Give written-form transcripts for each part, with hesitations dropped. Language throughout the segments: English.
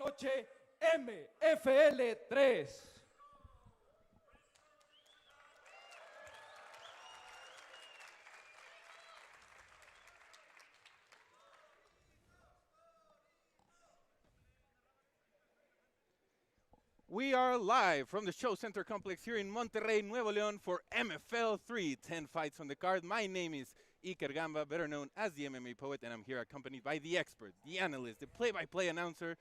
noche, MFL 3. We are live from the Show Center Complex here in Monterrey, Nuevo León for MFL 3, 10 fights on the card. My name is Iker Gamba, better known as the MMA Poet, and I'm here accompanied by the expert, the analyst, the play-by-play announcer,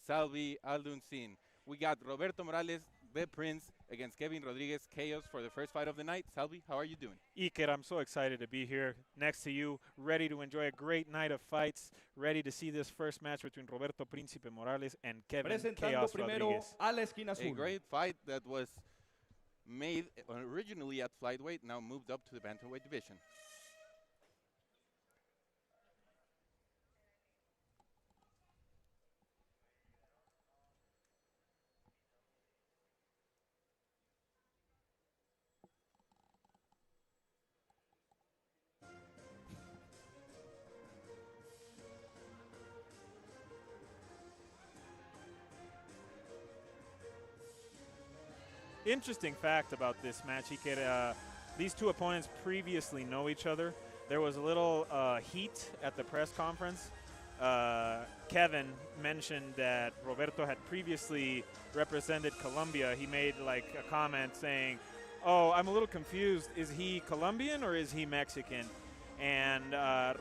Salvi Alduncin. We got Roberto Morales, the Prince, against Kevin Rodriguez, Chaos, for the first fight of the night. Salvi, how are you doing? Iker, I'm so excited to be here next to you, ready to enjoy a great night of fights, ready to see this first match between Roberto Príncipe Morales and Kevin Presentando Chaos primero Rodriguez. a la esquina azul. A great fight that was made originally at flyweight, now moved up to the bantamweight division. Interesting fact about this match, Iker, these two opponents previously know each other. There was a little heat at the press conference. Kevin mentioned that Roberto had previously represented Colombia. He made like a comment saying, "Oh, I'm a little confused. Is he Colombian or is he Mexican?" And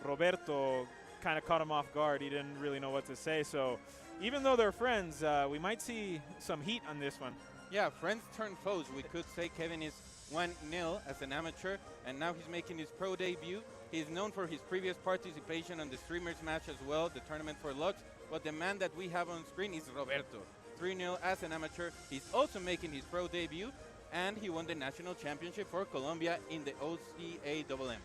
Roberto kind of caught him off guard. He didn't really know what to say. So even though they're friends, we might see some heat on this one. Yeah, friends turn foes. We could say Kevin is 1-0 as an amateur, and now he's making his pro debut. He's known for his previous participation on the Streamers match as well, the tournament for Lux. But the man that we have on screen is Roberto. 3-0 as an amateur. He's also making his pro debut, and he won the national championship for Colombia in the OCAMM.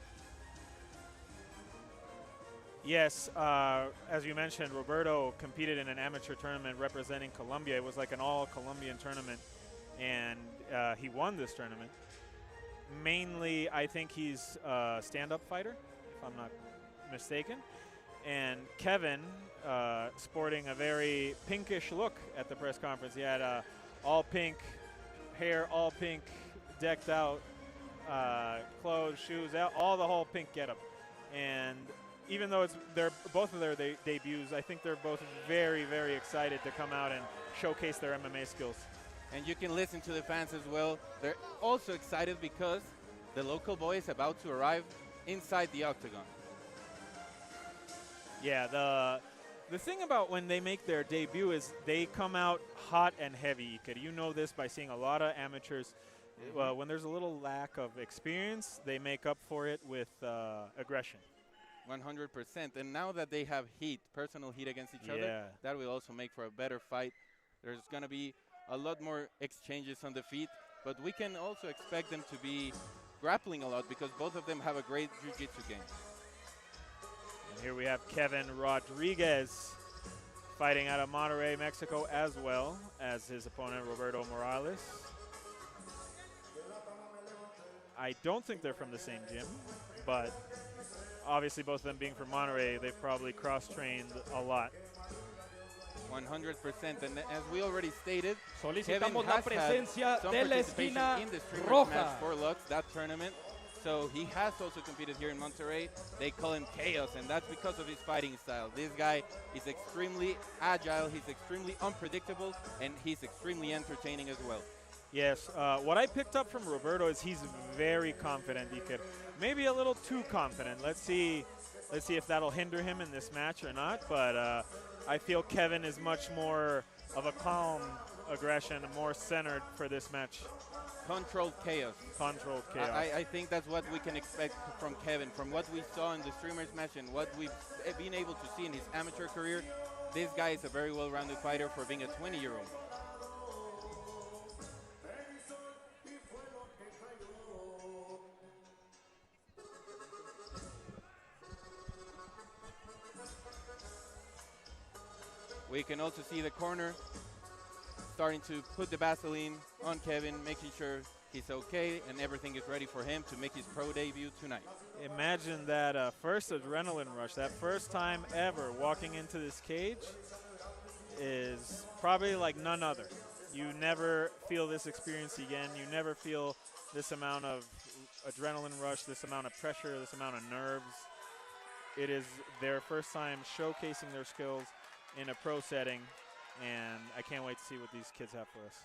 Yes, as you mentioned, Roberto competed in an amateur tournament representing Colombia. It was like an all-Colombian tournament, and he won this tournament. Mainly, I think he's a stand-up fighter, if I'm not mistaken. And Kevin, sporting a very pinkish look at the press conference. He had all pink hair, all pink, decked out, clothes, shoes, all the whole pink getup. And even though they're both of their debuts, I think they're both very, very excited to come out and showcase their MMA skills. And you can listen to the fans as well. They're also excited because the local boy is about to arrive inside the octagon. Yeah, the thing about when they make their debut is they come out hot and heavy. You know this by seeing a lot of amateurs. When there's a little lack of experience, they make up for it with aggression. 100%. And now that they have heat, personal heat against each other, that will also make for a better fight. There's going to be a lot more exchanges on the feet, but we can also expect them to be grappling a lot because both of them have a great jiu-jitsu game. And here we have Kevin Rodriguez fighting out of Monterrey, Mexico, as well as his opponent, Roberto Morales. I don't think they're from the same gym, but obviously both of them being from Monterrey, they've probably cross-trained a lot. 100%, and as we already stated, Solicitamos Kevin la has presencia had some de la participation esquina in the Streamers roja. match for Lux, that tournament. So he has also competed here in Monterrey. They call him Chaos, and that's because of his fighting style. This guy is extremely agile, he's extremely unpredictable, and he's extremely entertaining as well. Yes, what I picked up from Roberto is he's very confident, Iker. Maybe a little too confident. Let's see if that'll hinder him in this match or not, but I feel Kevin is much more of a calm aggression, more centered for this match. Controlled chaos. Controlled chaos. I think that's what we can expect from Kevin. From what we saw in the Streamers match and what we've been able to see in his amateur career, this guy is a very well-rounded fighter for being a 20-year-old. We can also see the corner starting to put the Vaseline on Kevin, making sure he's okay and everything is ready for him to make his pro debut tonight. Imagine that first adrenaline rush, that first time ever walking into this cage is probably like none other. You never feel this experience again. You never feel this amount of adrenaline rush, this amount of pressure, this amount of nerves. It is their first time showcasing their skills in a pro setting, and I can't wait to see what these kids have for us.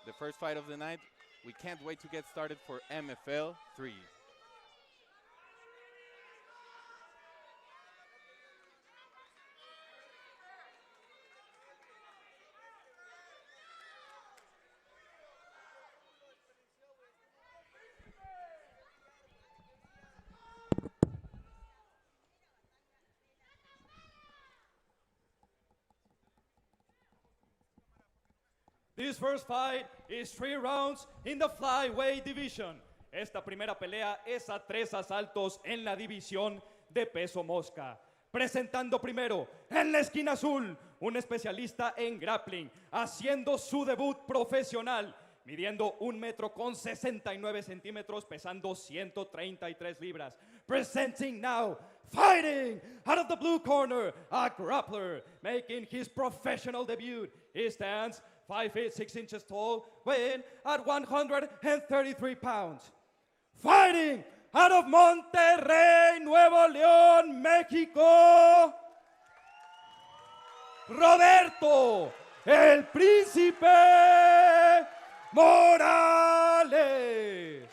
The first fight of the night. We can't wait to get started for MFL 3. This first fight is 3 rounds in the flyweight division. Esta primera pelea es a 3 asaltos en la división de peso mosca. Presentando primero, en la esquina azul, un especialista en grappling, haciendo su debut profesional, midiendo 1 metro con 69 centímetros, pesando 133 libras. Presenting now, fighting out of the blue corner, a grappler, making his professional debut. He stands 5 feet 6 inches tall, weighing at 133 pounds. Fighting out of Monterrey, Nuevo León, México, Roberto, el Príncipe Morales.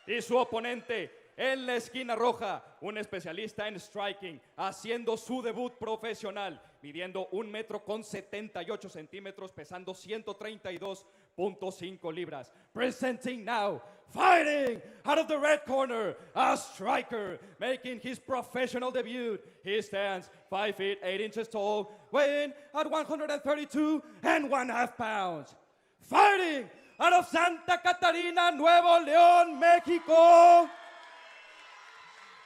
Y su oponente en la esquina roja, un especialista en striking, haciendo su debut profesional, midiendo 1 metro con 78 centímetros, pesando 132.5 libras. Presenting now, fighting out of the red corner, a striker, making his professional debut. He stands 5 feet 8 inches tall, weighing at 132.5 pounds. Fighting out of Santa Catarina, Nuevo León, México,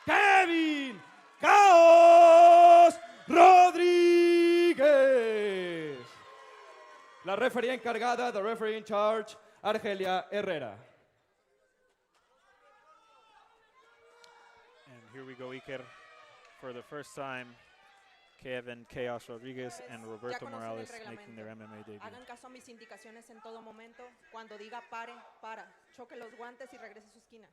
Kevin Caos Rodríguez. La referee encargada, the referee in charge, Argelia Herrera. And here we go, Iker. For the first time, Kevin Chaos Rodriguez and Roberto Morales making their MMA debut. Hagan caso a mis indicaciones en todo momento. Cuando diga pare, para. Choque los guantes y regrese a su esquina.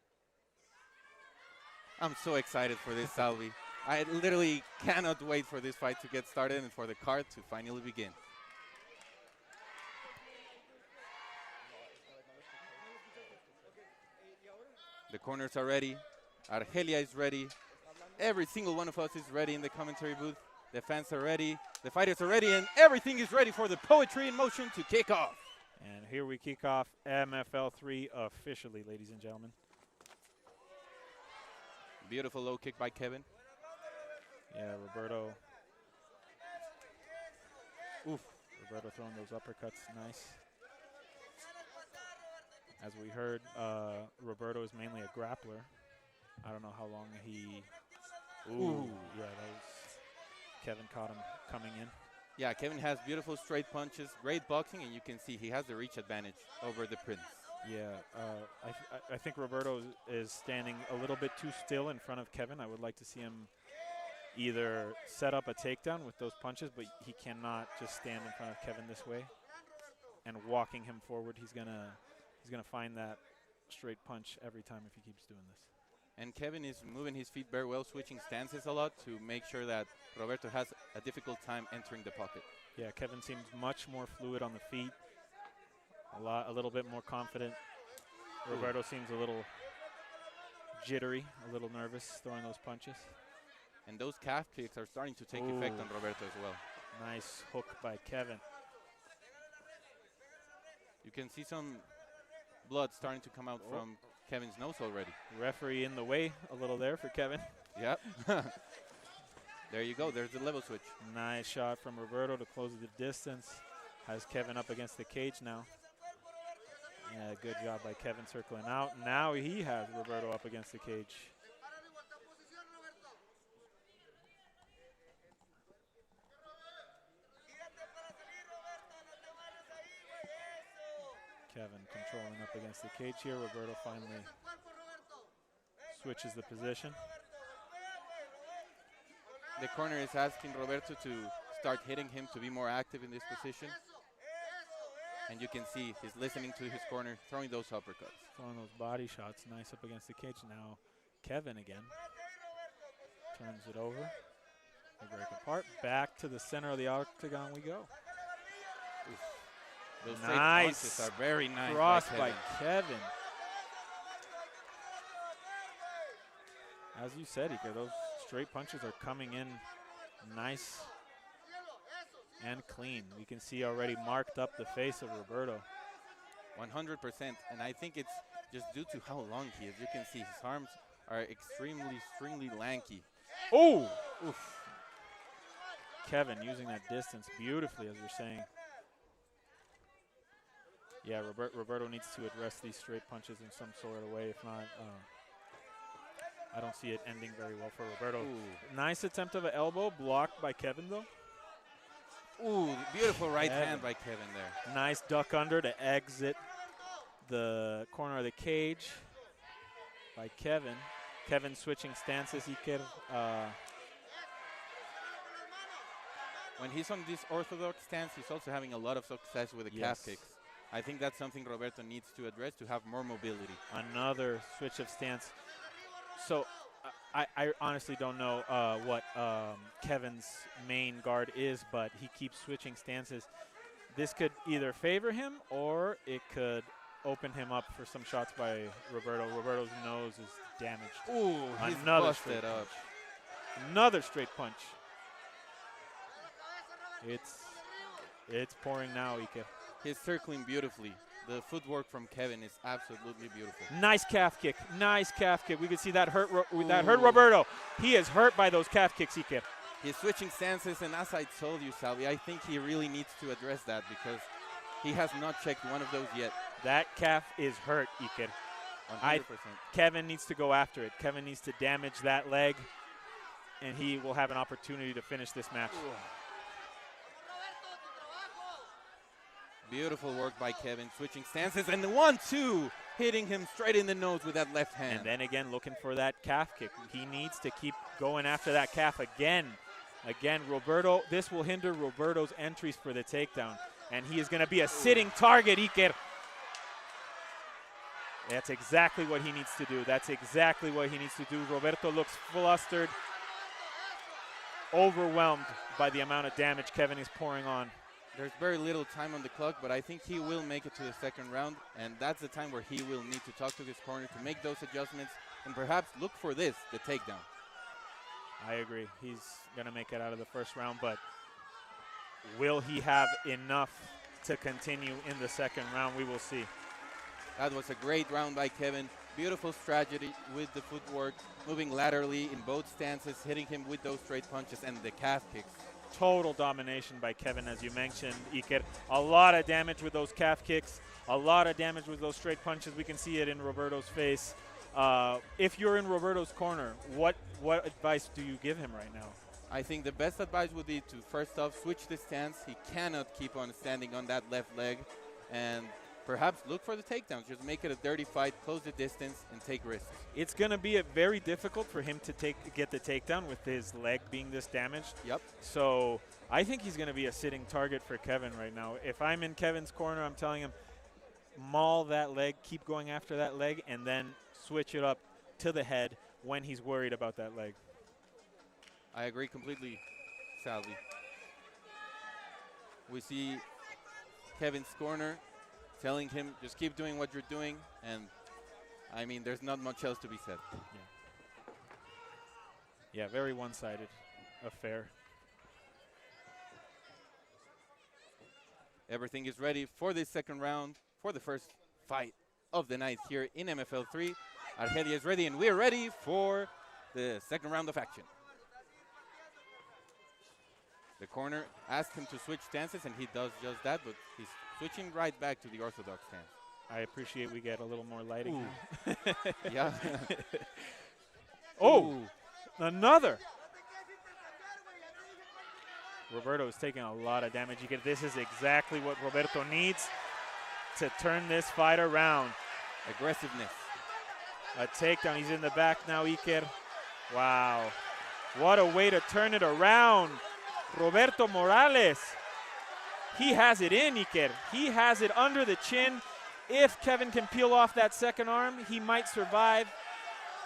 I'm so excited for this, Salvi. I literally cannot wait for this fight to get started and for the card to finally begin. The corners are ready. Argelia is ready. Every single one of us is ready in the commentary booth. The fans are ready. The fighters are ready. And everything is ready for the poetry in motion to kick off. And here we kick off MFL 3 officially, ladies and gentlemen. Beautiful low kick by Kevin. Yeah, Roberto. Oof. Roberto throwing those uppercuts, nice. As we heard, Roberto is mainly a grappler. I don't know how long he... Ooh, yeah, that was... Kevin caught him coming in. Yeah, Kevin has beautiful straight punches, great boxing, and you can see he has the reach advantage over the Prince. Yeah, I think Roberto is standing a little bit too still in front of Kevin. I would like to see him either set up a takedown with those punches, but he cannot just stand in front of Kevin this way. And walking him forward, he's gonna find that straight punch every time if he keeps doing this. And Kevin is moving his feet very well, switching stances a lot to make sure that Roberto has a difficult time entering the pocket. Yeah, Kevin seems much more fluid on the feet, a little bit more confident. Roberto seems a little jittery, a little nervous throwing those punches. And those calf kicks are starting to take effect on Roberto as well. Nice hook by Kevin. You can see some blood starting to come out from Kevin's nose already. Referee in the way a little there for Kevin. Yep. There you go. There's the level switch. Nice shot from Roberto to close the distance. Has Kevin up against the cage now. Yeah, good job by Kevin circling out. Now he has Roberto up against the cage. Kevin controlling up against the cage here. Roberto finally switches the position. The corner is asking Roberto to start hitting him to be more active in this position. And you can see he's listening to his corner, throwing those uppercuts. Throwing those body shots, nice up against the cage. Now Kevin again turns it over. They break apart. Back to the center of the octagon we go. Oof. Those straight Nice punches are very nice cross by by Kevin. Kevin. As you said, Ike, those straight punches are coming in nice and clean. We can see already marked up the face of Roberto. 100%. And I think it's just due to how long he is. You can see his arms are extremely lanky. Oh! Oof. Kevin using that distance beautifully, as you're saying. Yeah, Roberto needs to address these straight punches in some sort of way. If not, I don't see it ending very well for Roberto. Ooh. Nice attempt of an elbow, blocked by Kevin, though. Ooh, beautiful right hand by Kevin there. Nice duck under to exit the corner of the cage by Kevin. Kevin switching stances. When he's on this orthodox stance, he's also having a lot of success with the calf kicks. I think that's something Roberto needs to address to have more mobility. Another switch of stance. So I honestly don't know what Kevin's main guard is, but he keeps switching stances. This could either favor him or it could open him up for some shots by Roberto. Roberto's nose is damaged. Ooh, he's Another busted straight up. punch. Another straight punch. It's pouring now, Ike. He's circling beautifully. The footwork from Kevin is absolutely beautiful. Nice calf kick. Nice calf kick. We can see that hurt Roberto. He is hurt by those calf kicks, Ike. He's switching stances, and as I told you, Salvi, I think he really needs to address that because he has not checked one of those yet. That calf is hurt, Ike. 100%. Kevin needs to go after it. Kevin needs to damage that leg, and he will have an opportunity to finish this match. Ooh. Beautiful work by Kevin, switching stances, and the 1-2, hitting him straight in the nose with that left hand. And then again, looking for that calf kick. He needs to keep going after that calf again. Again, Roberto, this will hinder Roberto's entries for the takedown. And he is going to be a sitting target, Iker. That's exactly what he needs to do. That's exactly what he needs to do. Roberto looks flustered, overwhelmed by the amount of damage Kevin is pouring on. There's very little time on the clock, but I think he will make it to the second round, and that's the time where he will need to talk to his corner to make those adjustments and perhaps look for this, the takedown. I agree. He's going to make it out of the first round, but will he have enough to continue in the second round? We will see. That was a great round by Kevin. Beautiful strategy with the footwork, moving laterally in both stances, hitting him with those straight punches and the calf kicks. Total domination by Kevin, as you mentioned, Iker. A lot of damage with those calf kicks, a lot of damage with those straight punches. We can see it in Roberto's face. If you're in Roberto's corner, what advice do you give him right now? I think the best advice would be to first off switch the stance. He cannot keep on standing on that left leg, and perhaps look for the takedowns. Just make it a dirty fight, close the distance, and take risks. It's going to be very difficult for him to get the takedown with his leg being this damaged. Yep. So I think he's going to be a sitting target for Kevin right now. If I'm in Kevin's corner, I'm telling him, maul that leg, keep going after that leg, and then switch it up to the head when he's worried about that leg. I agree completely, Salvi. We see Kevin's corner telling him, just keep doing what you're doing, and I mean, there's not much else to be said. Yeah, very one-sided affair. Everything is ready for this second round, for the first fight of the night here in MFL 3. Argelia is ready, and we're ready for the second round of action. The corner asked him to switch stances, and he does just that, but he's switching right back to the orthodox stance. I appreciate we get a little more lighting now. Yeah. Oh, Ooh. Another. Roberto is taking a lot of damage. This is exactly what Roberto needs to turn this fight around. Aggressiveness. A takedown. He's in the back now, Iker. Wow. What a way to turn it around. Roberto Morales. He has it in, Iker. He has it under the chin. If Kevin can peel off that second arm, he might survive.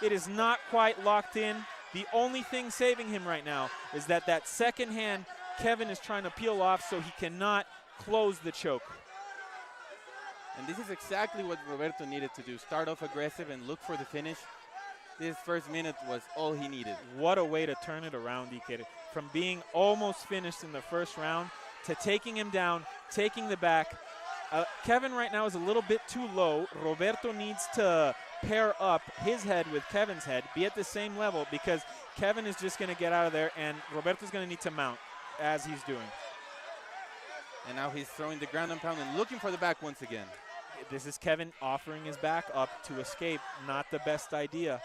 It is not quite locked in. The only thing saving him right now is that second hand Kevin is trying to peel off so he cannot close the choke. And this is exactly what Roberto needed to do. Start off aggressive and look for the finish. This first minute was all he needed. What a way to turn it around, Iker. From being almost finished in the first round to taking him down, taking the back. Kevin right now is a little bit too low. Roberto needs to pair up his head with Kevin's head, be at the same level, because Kevin is just going to get out of there, and Roberto's going to need to mount as he's doing. And now he's throwing the ground and pound and looking for the back once again. This is Kevin offering his back up to escape. Not the best idea.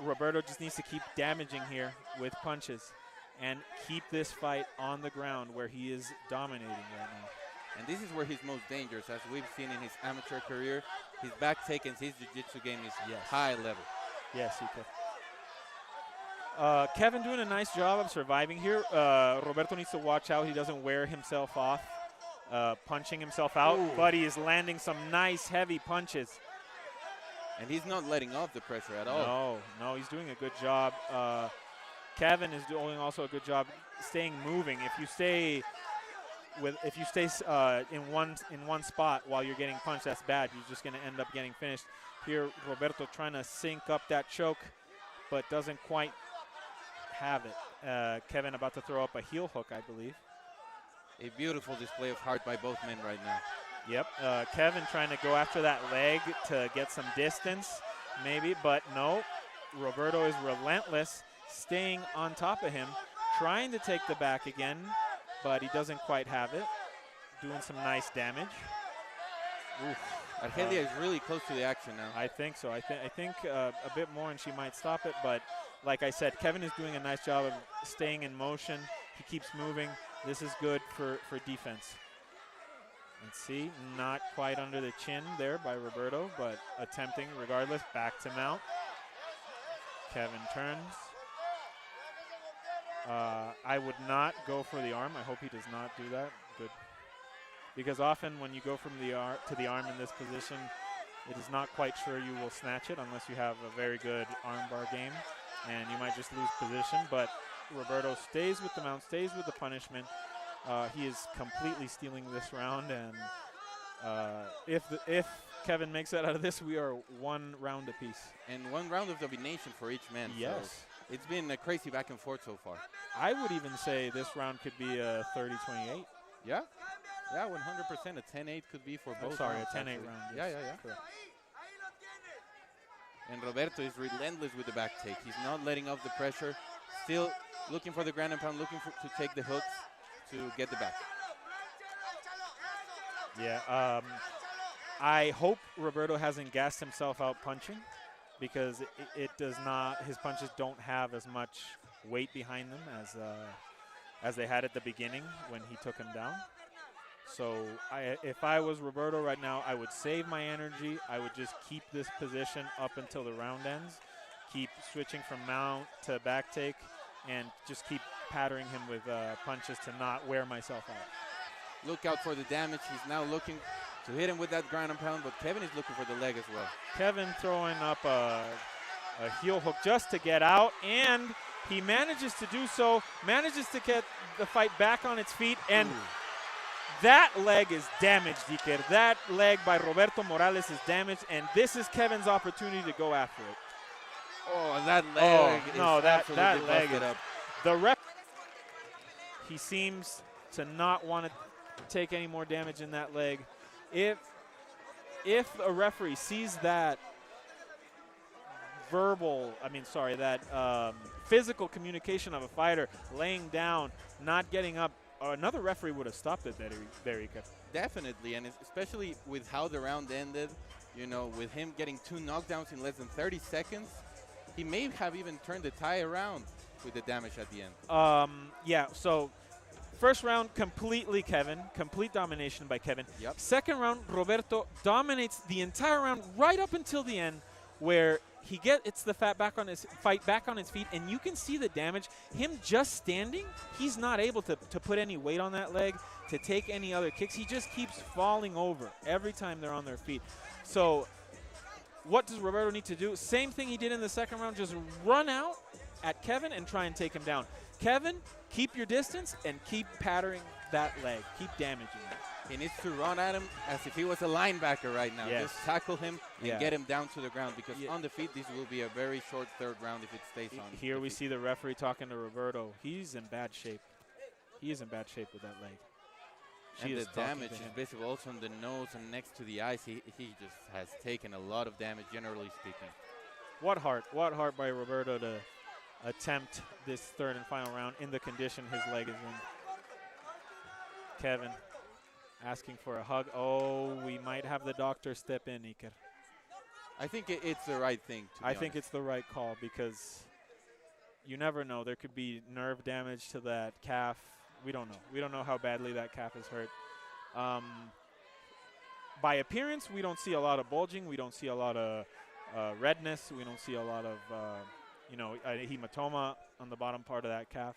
Roberto just needs to keep damaging here with punches and keep this fight on the ground where he is dominating right now. And this is where he's most dangerous, as we've seen in his amateur career. His back take and his jiu-jitsu game is high level. Yes, he can. Kevin doing a nice job of surviving here. Roberto needs to watch out he doesn't wear himself off, punching himself out. Ooh. But he is landing some nice heavy punches. And he's not letting off the pressure at all. No, he's doing a good job. Kevin is doing also a good job staying moving. If you stay in one spot while you're getting punched, that's bad. You're just going to end up getting finished. Here, Roberto trying to sync up that choke, but doesn't quite have it. Kevin about to throw up a heel hook, I believe. A beautiful display of heart by both men right now. Yep, Kevin trying to go after that leg to get some distance, maybe, but no. Roberto is relentless, staying on top of him, trying to take the back again, but he doesn't quite have it. Doing some nice damage. Oof. Arreola is really close to the action now. I think so. I think a bit more and she might stop it, but like I said, Kevin is doing a nice job of staying in motion. He keeps moving. This is good for defense. Let's see, not quite under the chin there by Roberto, but attempting regardless. Back to mount. Kevin turns. I would not go for the arm. I hope he does not do that. Good. Because often when you go from the arm in this position, it is not quite sure you will snatch it unless you have a very good armbar game, and you might just lose position. But Roberto stays with the mount, stays with the punishment. He is completely stealing this round, and if Kevin makes it out of this, we are 1 round apiece. And 1 round of domination for each man. Yes. So it's been a crazy back and forth so far. I would even say this round could be a 30-28. Yeah? Yeah, 100%. A 10-8 could be for both. Sorry, rounds, a 10-8 actually. round. Yeah, Yes. yeah, yeah. Correct. And Roberto is relentless with the back take. He's not letting off the pressure. Still looking for the ground and pound, looking to take the hooks to get the back. Yeah, I hope Roberto hasn't gassed himself out punching, because it does not. His punches don't have as much weight behind them as they had at the beginning when he took him down. So if I was Roberto right now, I would save my energy. I would just keep this position up until the round ends, keep switching from mount to back take, and just keep pattering him with punches to not wear myself out. Look out for the damage. He's now looking to hit him with that ground and pound, but Kevin is looking for the leg as well. Kevin throwing up a heel hook just to get out, and he manages to do so, manages to get the fight back on its feet, and that leg is damaged, Iker. That leg by Roberto Morales is damaged, and this is Kevin's opportunity to go after it. Oh, that leg is that leg busted up. The ref, he seems to not want to take any more damage in that leg. If a referee sees that physical communication of a fighter laying down, not getting up, another referee would have stopped it there, Iker. Definitely, and especially with how the round ended, you know, with him getting 2 knockdowns in less than 30 seconds, he may have even turned the tie around with the damage at the end. Yeah, so first round, completely Kevin. Complete domination by Kevin. Yep. Second round, Roberto dominates the entire round right up until the end. where it's the fight back on his feet, and you can see the damage. Him just standing, he's not able to put any weight on that leg, to take any other kicks. He just keeps falling over every time they're on their feet. So what does Roberto need to do? Same thing he did in the second round, just run out at Kevin and try and take him down. Kevin, keep your distance and keep pattering that leg. Keep damaging it. He needs to run at him as if he was a linebacker right now. Yes. Just tackle him and get him down to the ground, because Yeah. on the feet, this will be a very short third round if it stays on. Here the we feet. see the referee talking to Roberto. He's in bad shape. He is in bad shape with that leg. She And is the talking damage to is him. visible also on the nose and next to the eyes. He just has taken a lot of damage, generally speaking. What heart by Roberto to attempt this third and final round in the condition his leg is in. Kevin asking for a hug. Oh, we might have the doctor step in, Iker. I think it's the right thing, to be I think honest. it's the right call, because you never know. There could be nerve damage to that calf. We don't know. We don't know how badly that calf is hurt. By appearance, we don't see a lot of bulging. We don't see a lot of redness. We don't see a lot of, a hematoma on the bottom part of that calf.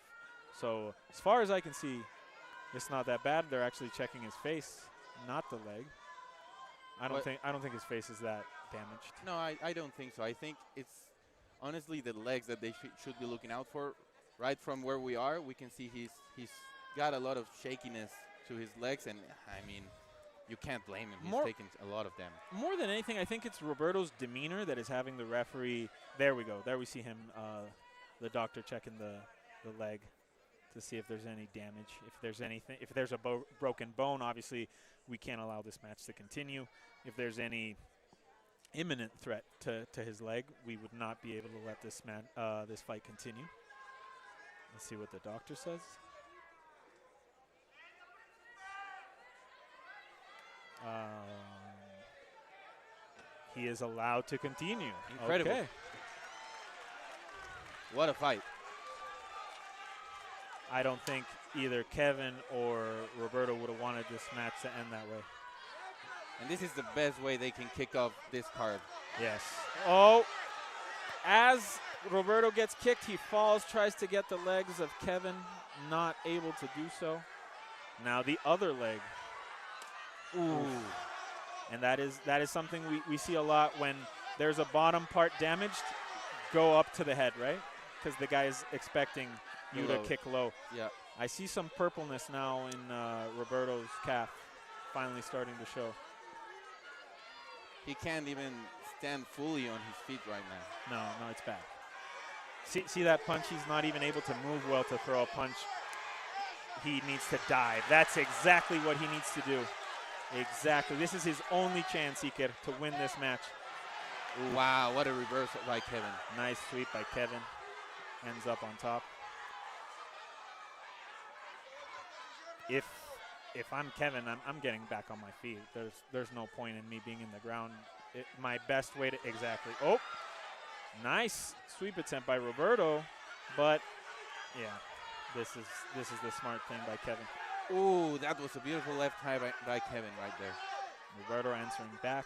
So as far as I can see, it's not that bad. They're actually checking his face, not the leg. I don't think his face is that damaged. No, I don't think so. I think it's honestly the legs that they should be looking out for. Right from where we are, we can see he's got a lot of shakiness to his legs, and I mean, you can't blame him. He's taken a lot of damage. More than anything, I think it's Roberto's demeanor that is having the referee. There we go. There we see him, the doctor checking the leg to see if there's any damage. If there's anything, if there's a broken bone, obviously we can't allow this match to continue. If there's any imminent threat to his leg, we would not be able to let this fight continue. Let's see what the doctor says. He is allowed to continue. Incredible. Okay. What a fight. I don't think either Kevin or Roberto would have wanted this match to end that way. And this is the best way they can kick off this card. Yes. Oh, as Roberto gets kicked, he falls, tries to get the legs of Kevin, not able to do so. Now the other leg. Ooh. And that is something we see a lot when there's a bottom part damaged, go up to the head, right? Because the guy is expecting you to kick low. Yeah. I see some purpleness now in Roberto's calf, finally starting to show. He can't even stand fully on his feet right now. No, it's bad. See that punch? He's not even able to move well to throw a punch. He needs to dive. That's exactly what he needs to do. Exactly. This is his only chance, Iker, to win this match. Ooh. Wow, what a reversal by Kevin. Nice sweep by Kevin. Ends up on top. If I'm Kevin, I'm getting back on my feet. There's no point in me being in the ground. My best way to exactly. Oh, nice sweep attempt by Roberto, but yeah, this is the smart thing by Kevin. Ooh, that was a beautiful left high by Kevin right there. Roberto answering back.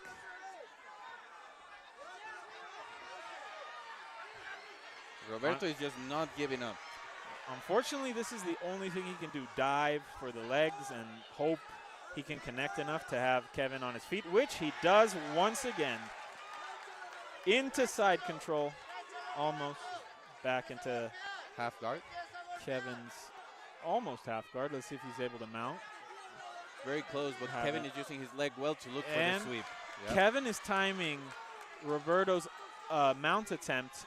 Roberto is just not giving up. Unfortunately, this is the only thing he can do. Dive for the legs and hope he can connect enough to have Kevin on his feet, which he does once again. Into side control, almost back into half guard. Kevin's almost half guard. Let's see if he's able to mount. Very close, but Kevin is using his leg well to look for the sweep. Yep. Kevin is timing Roberto's mount attempt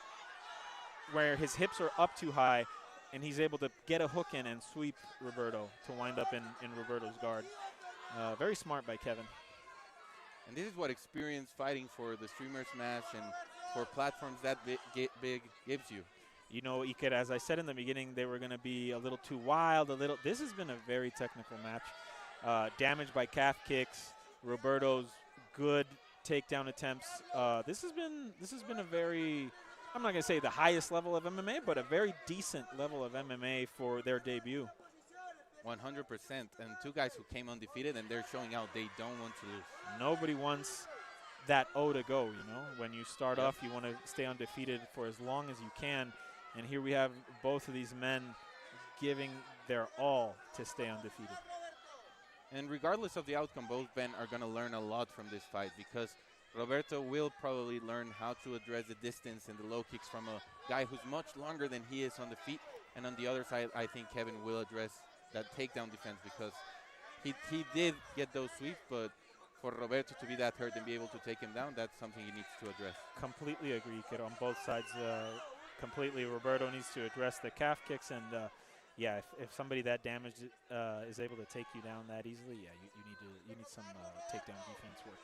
where his hips are up too high, and he's able to get a hook in and sweep Roberto to wind up in Roberto's guard. Very smart by Kevin. And this is what experience fighting for the streamers match and for platforms that big gives you. You know, Iker, as I said in the beginning, they were going to be a little too wild. This has been a very technical match. Damage by calf kicks. Roberto's good takedown attempts. This has been a very, I'm not going to say the highest level of MMA, but a very decent level of MMA for their debut. 100%. And two guys who came undefeated, and they're showing out they don't want to lose. Nobody wants that O to go, you know? When you start off, you want to stay undefeated for as long as you can. And here we have both of these men giving their all to stay undefeated. And regardless of the outcome, both men are going to learn a lot from this fight, because Roberto will probably learn how to address the distance and the low kicks from a guy who's much longer than he is on the feet. And on the other side, I think Kevin will address that takedown defense, because he did get those sweeps, but for Roberto to be that hurt and be able to take him down, that's something he needs to address. Completely agree, kid, on both sides. Completely, Roberto needs to address the calf kicks, and yeah, if somebody that damaged is able to take you down that easily, yeah, you need some takedown defense work.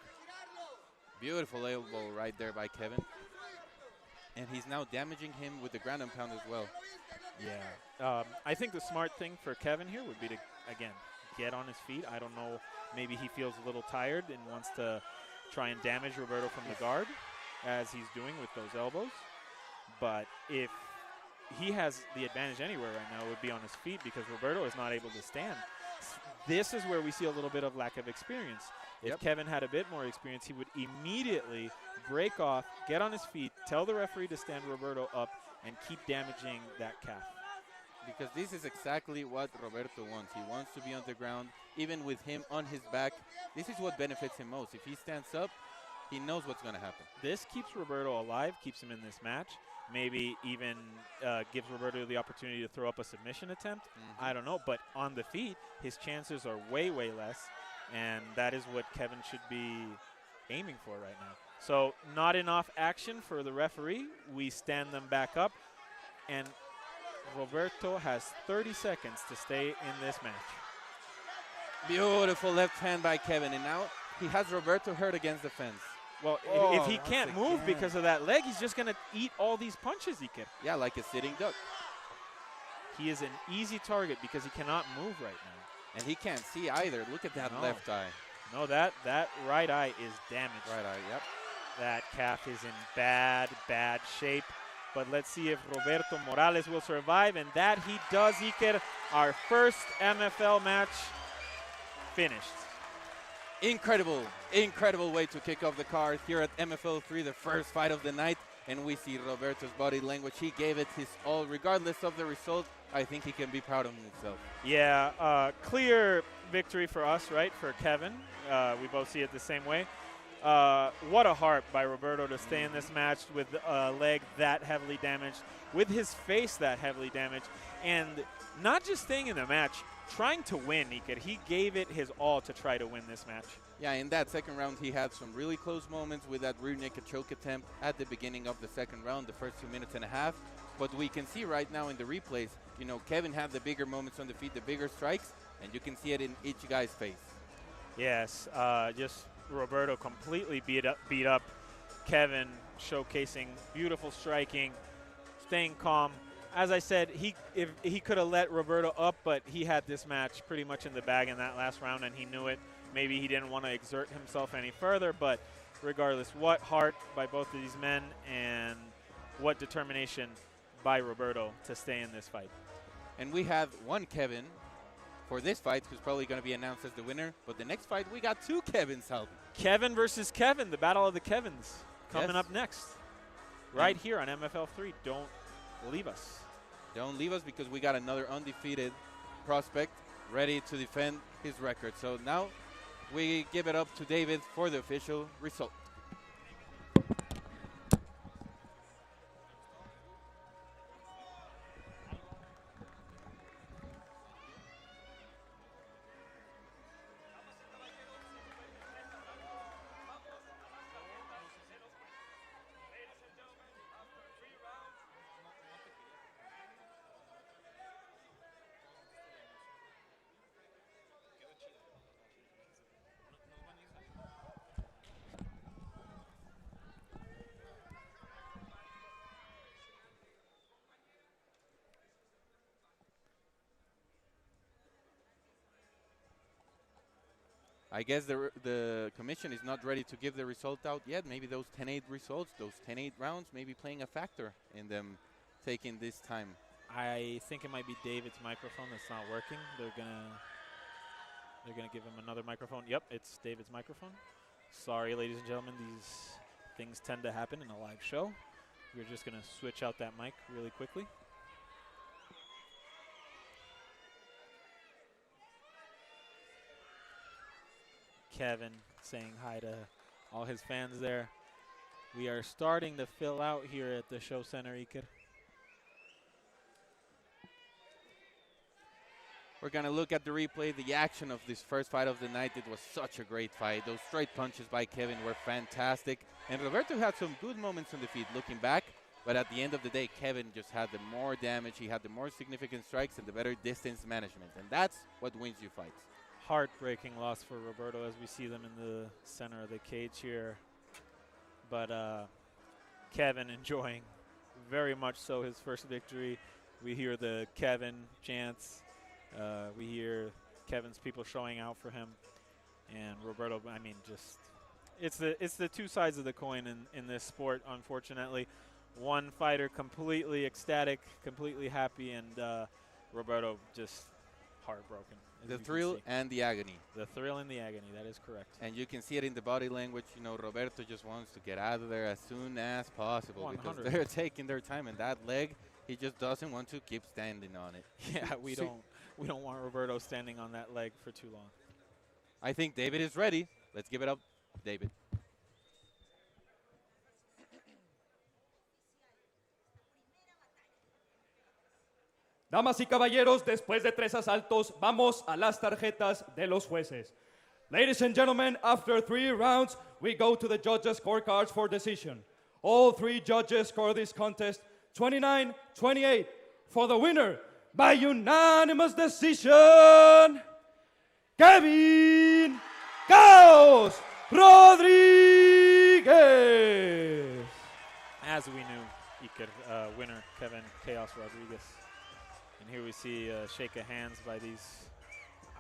Beautiful elbow right there by Kevin. And he's now damaging him with the ground and pound as well. Yeah. I think the smart thing for Kevin here would be to, again, get on his feet. I don't know, maybe he feels a little tired and wants to try and damage Roberto from the guard, as he's doing with those elbows. But if he has the advantage anywhere right now, it would be on his feet, because Roberto is not able to stand. This is where we see a little bit of lack of experience. If Kevin had a bit more experience, he would immediately break off, get on his feet, tell the referee to stand Roberto up, and keep damaging that calf. Because this is exactly what Roberto wants. He wants to be on the ground, even with him on his back. This is what benefits him most. If he stands up, he knows what's going to happen. This keeps Roberto alive, keeps him in this match. Maybe even gives Roberto the opportunity to throw up a submission attempt. I don't know. But on the feet, his chances are way, way less. And that is what Kevin should be aiming for right now. So not enough action for the referee. We stand them back up. And Roberto has 30 seconds to stay in this match. Beautiful left hand by Kevin. And now he has Roberto hurt against the fence. Well, if he can't move because of that leg, he's just going to eat all these punches he can. Yeah, like a sitting duck. He is an easy target because he cannot move right now. And he can't see either. Look at that left eye. No, that right eye is damaged. Right eye, yep. That calf is in bad, bad shape. But let's see if Roberto Morales will survive. And that he does. Iker, our first MFL match finished. Incredible, incredible way to kick off the card here at MFL 3, the first fight of the night. And we see Roberto's body language. He gave it his all. Regardless of the result, I think he can be proud of himself. Yeah, clear victory for us, right, for Kevin. We both see it the same way. What a heart by Roberto to stay in this match with a leg that heavily damaged, with his face that heavily damaged, and not just staying in the match, trying to win, Iker. He gave it his all to try to win this match. Yeah, in that second round, he had some really close moments with that rear naked choke attempt at the beginning of the second round, the first 2 minutes and a half. But we can see right now in the replays, you know, Kevin had the bigger moments on the feet, the bigger strikes, and you can see it in each guy's face. Yes, just Roberto completely beat up Kevin, showcasing beautiful striking, staying calm. As I said, if he could have let Roberto up, but he had this match pretty much in the bag in that last round, and he knew it. Maybe he didn't want to exert himself any further, but regardless, what heart by both of these men, and what determination by Roberto to stay in this fight. And we have one Kevin for this fight who's probably going to be announced as the winner, but the next fight we got two Kevins, Alvin. Kevin versus Kevin, the battle of the Kevins, coming up next. Right here on MFL 3. Don't leave us. Don't leave us, because we got another undefeated prospect ready to defend his record. So now we give it up to David for the official result. I guess the commission is not ready to give the result out yet. Maybe those 10-8 results, those 10-8 rounds, may be playing a factor in them taking this time. I think it might be David's microphone that's not working. They're gonna give him another microphone. Yep, it's David's microphone. Sorry, ladies and gentlemen, these things tend to happen in a live show. We're just going to switch out that mic really quickly. Kevin saying hi to all his fans there. We are starting to fill out here at the show center, Iker. We're going to look at the replay, the action of this first fight of the night. It was such a great fight. Those straight punches by Kevin were fantastic. And Roberto had some good moments on the feet looking back. But at the end of the day, Kevin just had the more damage. He had the more significant strikes and the better distance management. And that's what wins you fights. Heartbreaking loss for Roberto as we see them in the center of the cage here. But Kevin enjoying very much so his first victory. We hear the Kevin chants. We hear Kevin's people showing out for him. And Roberto, I mean, just it's the two sides of the coin in this sport, unfortunately. One fighter completely ecstatic, completely happy, and Roberto just heartbroken. The thrill and the agony. The thrill and the agony, that is correct. And you can see it in the body language. You know, Roberto just wants to get out of there as soon as possible 100. because they're taking their time. And that leg, he just doesn't want to keep standing on it. Yeah, we don't want Roberto standing on that leg for too long. I think David is ready. Let's give it up, David. Damas y caballeros, después de 3 asaltos, vamos a las tarjetas de los jueces. Ladies and gentlemen, after 3 rounds, we go to the judges' scorecards for decision. All 3 judges score this contest 29-28 for the winner by unanimous decision, Kevin Chaos Rodriguez. As we knew, Iker, winner Kevin Chaos Rodriguez. And here we see a shake of hands by these,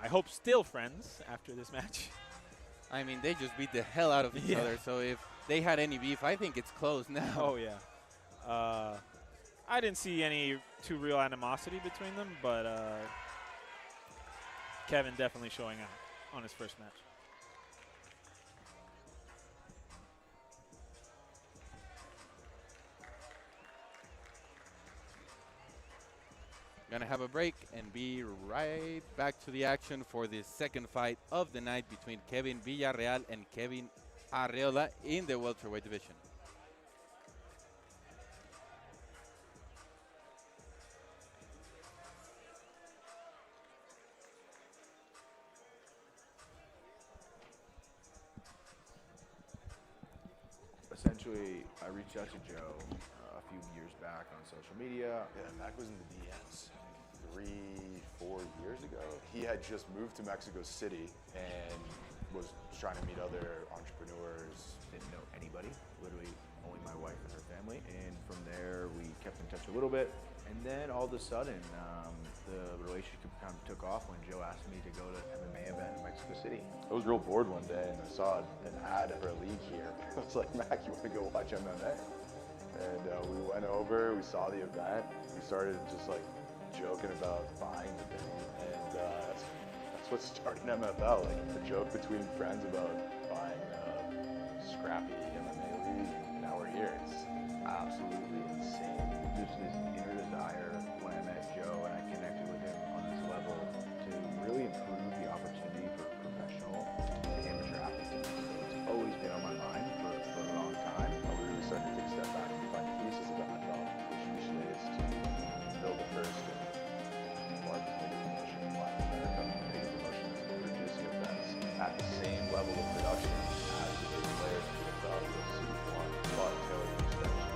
I hope, still friends after this match. I mean, they just beat the hell out of each other. So if they had any beef, I think it's closed now. Oh, yeah. I didn't see any too real animosity between them, but Kevin definitely showing out on his first match. Gonna have a break and be right back to the action for the second fight of the night between Kevin Villareal and Kevin Arreola in the welterweight division. Essentially, I reached out to Joe a few years back on social media. Yeah, Mac was in the Diaz 3-4 years ago. He had just moved to Mexico City and was trying to meet other entrepreneurs. Didn't know anybody, literally only my wife and her family. And from there, we kept in touch a little bit. And then all of a sudden, the relationship kind of took off when Joe asked me to go to an MMA event in Mexico City. I was real bored one day and I saw an ad for a league here. I was like, Mac, you want to go watch MMA? And we went over, we saw the event, we started just like joking about buying the thing, and that's what started MFL, like a joke between friends about buying a scrappy MMA league. Now we're here. It's absolutely insane. Just this inner desire when I met Joe and I connected with him on this level to really improve the opportunity for professional and amateur athletes. It's always been on my mind for a long time. We really started to take a step back and find the pieces of MFL, which usually is to build the first and largest promotion in Latin America, biggest promotion that's producing events at the same level of production as the big players in PFL, UFC, One, Taylor, Stevenson.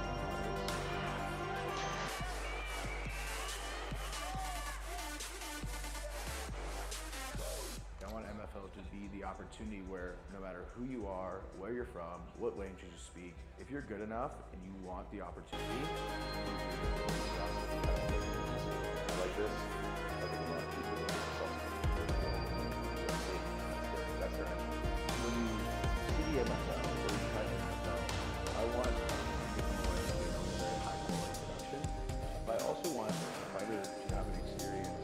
I want MFL to be the opportunity where no matter who you are, where you're from, what language you speak, if you're good enough and you want the opportunity, I like this. I think a lot of people that that's their end. when you see the MFL, or you try the MFL, I want to be a very high quality production, but I also want fighters to have an experience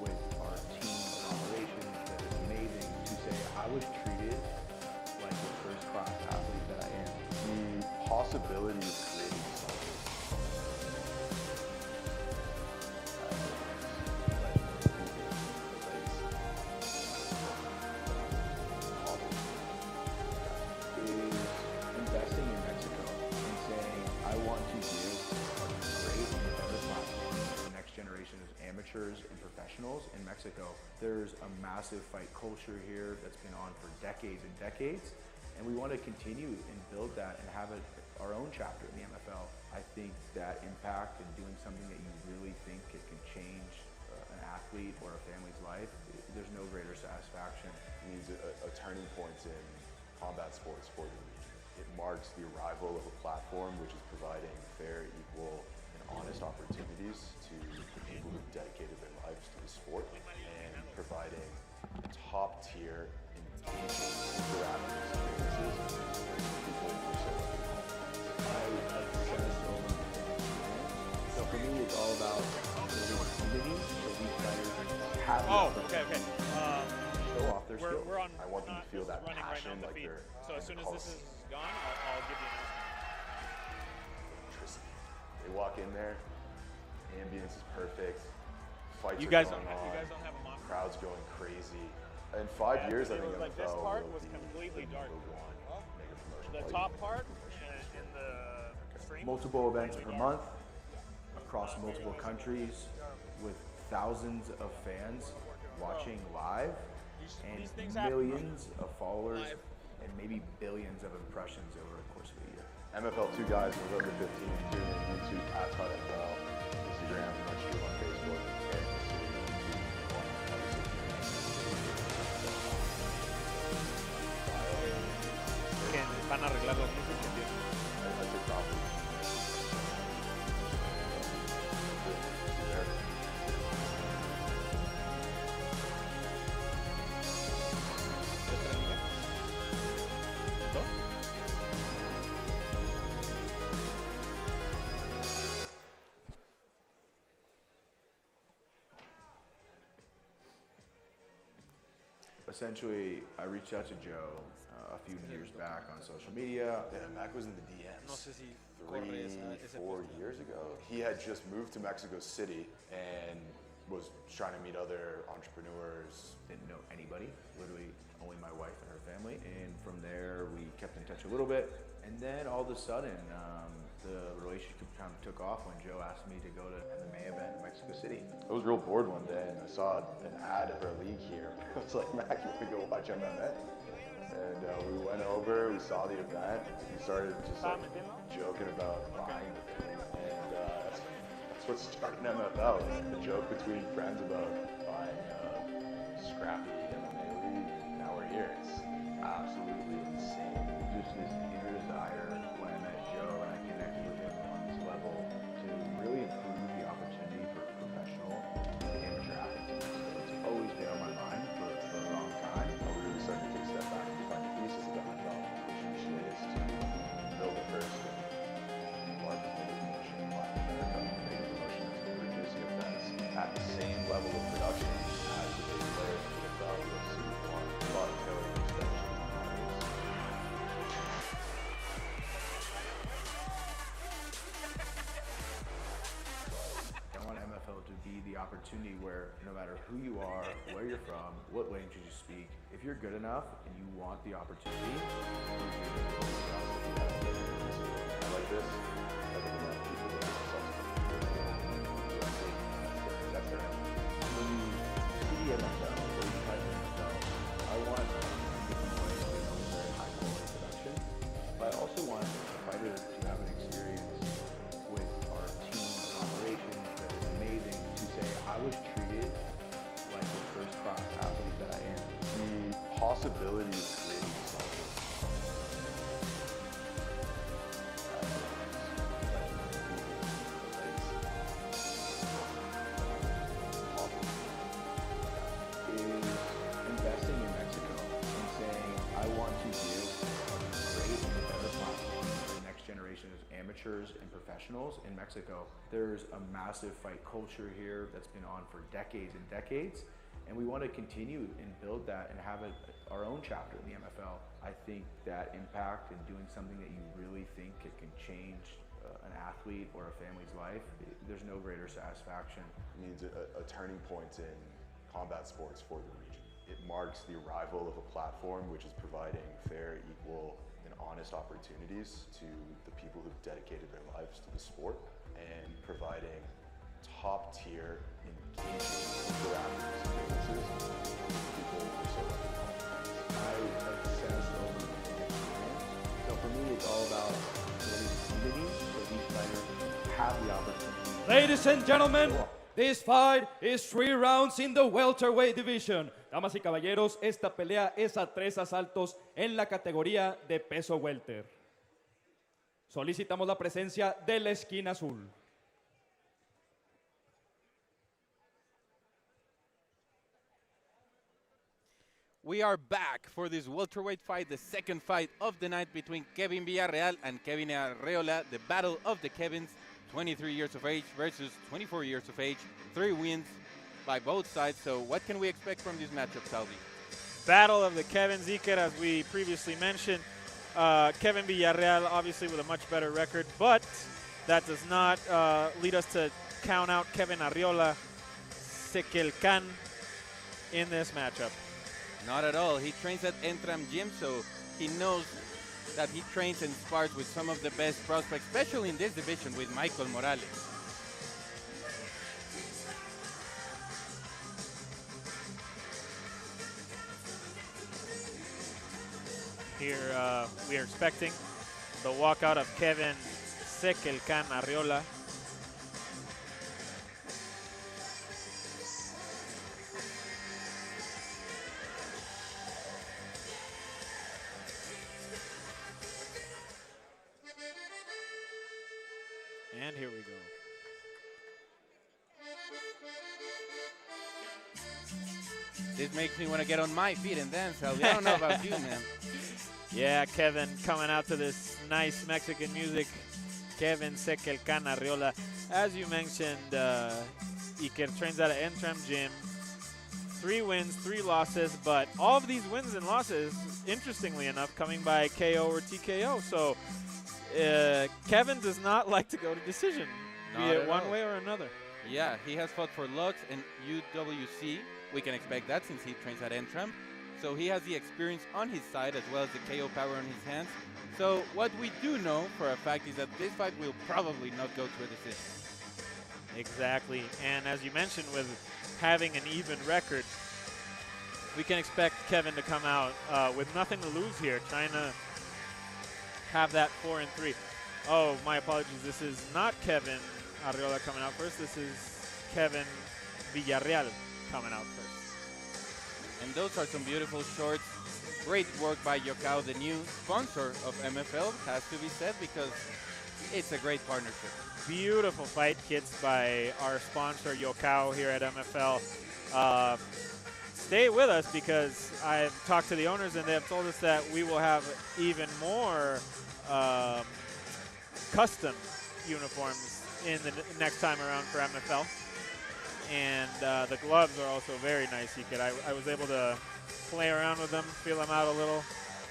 with our team operations that is amazing, to say I was treated like the person amateurs and professionals in Mexico. There's a massive fight culture here that's been on for decades and decades, and we want to continue and build that and have our own chapter in the MFL. I think that impact and doing something that you really think it can change an athlete or a family's life, there's no greater satisfaction. It means a turning point in combat sports for the region. It marks the arrival of a platform which is providing fair, equal, and honest opportunities to the people who've dedicated their lives to the sport and providing top tier, engaging, interactive experiences for people who are so lucky. So for me, it's all about building a community so these fighters have the okay. show off their skills. We're on. I want them to feel that running passion, right now on the like feed. they're So as soon as this is gone, I'll give you an announcement. electricity. They walk in there, ambience is perfect, fights You are guys going don't on, have a monitor. crowd's going crazy. In 5 years, I it think was like this MFL part will was be completely the dark. number one mega promotion The fight. top part in the stream. Multiple events per month across multiple countries with thousands of fans watching live and These things happen. millions of followers and maybe billions of impressions over the course of a year. MFL 2 guys was under 15, doing it on YouTube, @NFL, Instagram, much stream on Facebook, and Que van a arreglar las luces que tienen. I take profit. Essentially, I reached out to Joe a few years back on social media. Yeah, Mac was in the DMs. No sé si 3, corres a ese 4 puesto. years ago. He had just moved to Mexico City and was trying to meet other entrepreneurs. Didn't know anybody, literally only my wife and her family. And from there, we kept in touch a little bit. And then all of a sudden, the relationship kind of took off when Joe asked me to go to an MMA event in Mexico City. I was real bored one day and I saw an ad for a league here. I was like, Mac, you want to go watch MMA? And we went over, we saw the event, we started just like joking about buying the thing. And that's what started MFL, a joke between friends about buying a scrappy MMA league. Now we're here. It's absolutely insane. Just this inner desire when I met Joe and I connected with him on this level to really improve the opportunity for professional amateur athletes. It's always been on my mind for a long time. We really started to take a step back and find the pieces of MFL, which usually is to build the first and largest mega promotion in Latin America, a mega promotion that's been producing events at the same level of production as the big players in the NFL, UFC, one, Villareal, extension. I want MFL to be the opportunity where no matter who you are, where you're from, what language you speak, if you're good enough and you want the opportunity, I like this. I think a lot of people get themselves that's their end. when you see the MFL or you type in MFL, I want different ways to know very high quality production, but I also want the fighter to have an experience with our team operations that is amazing, to say I was treated like the first class athlete that I am. The possibility of creating something. Is investing in Mexico and saying, I want to give a great and better platform for the next generation of amateurs and professionals in Mexico. There's a massive fight culture here that's been on for decades and decades, and we want to continue and build that and have our own chapter in the MFL. I think that impact and doing something that you really think it can change an athlete or a family's life, there's no greater satisfaction. It means a turning point in combat sports for the region. It marks the arrival of a platform which is providing fair, equal, and honest opportunities to the people who've dedicated their lives to the sport and providing top tier, engaging, interactive experiences, people were so lucky to call. I obsessed over the time. So for me, it's all about creating community so each fighter have the opportunity. Ladies and gentlemen, this fight is 3 rounds in the welterweight division. Damas y caballeros, esta pelea es a 3 asaltos en la categoría de peso welter. Solicitamos la presencia de la esquina azul. We are back for this welterweight fight, the second fight of the night between Kevin Villareal and Kevin Arreola, the battle of the Kevins, 23 years of age versus 24 years of age, 3 wins by both sides. So what can we expect from this matchup, Salvi? Battle of the Kevins, Iker, as we previously mentioned. Kevin Villareal obviously with a much better record, but that does not lead us to count out Kevin Arreola Sekelkan in this matchup. Not at all. He trains at Entram Gym, so he knows that he trains and spars with some of the best prospects, especially in this division with Michael Morales. Here we are expecting the walkout of Kevin Sekelkan Arreola. And here we go. This makes me want to get on my feet and dance, Salvi. I don't know about you, man. Yeah, Kevin coming out to this nice Mexican music. Kevin Sekelkan Arreola. As you mentioned, Iker trains out of Entram Gym. 3 wins, 3 losses, but all of these wins and losses, interestingly enough, coming by KO or TKO. So Kevin does not like to go to decision, be it one way or another. Yeah, he has fought for Lux and UWC. We can expect that since he trains at Entram. So he has the experience on his side as well as the KO power on his hands. So what we do know for a fact is that this fight will probably not go to a decision. Exactly. And as you mentioned, with having an even record, we can expect Kevin to come out with nothing to lose here, trying to have that 4-3. Oh, my apologies. This is not Kevin Arreola coming out first. This is Kevin Villareal coming out first. And those are some beautiful shorts. Great work by Yokao, the new sponsor of MFL, has to be said, because it's a great partnership. Beautiful fight kits by our sponsor, Yokao, here at MFL. Stay with us, because I've talked to the owners and they have told us that we will have even more custom uniforms in the next time around for MFL. And the gloves are also very nice. I was able to play around with them, feel them out a little.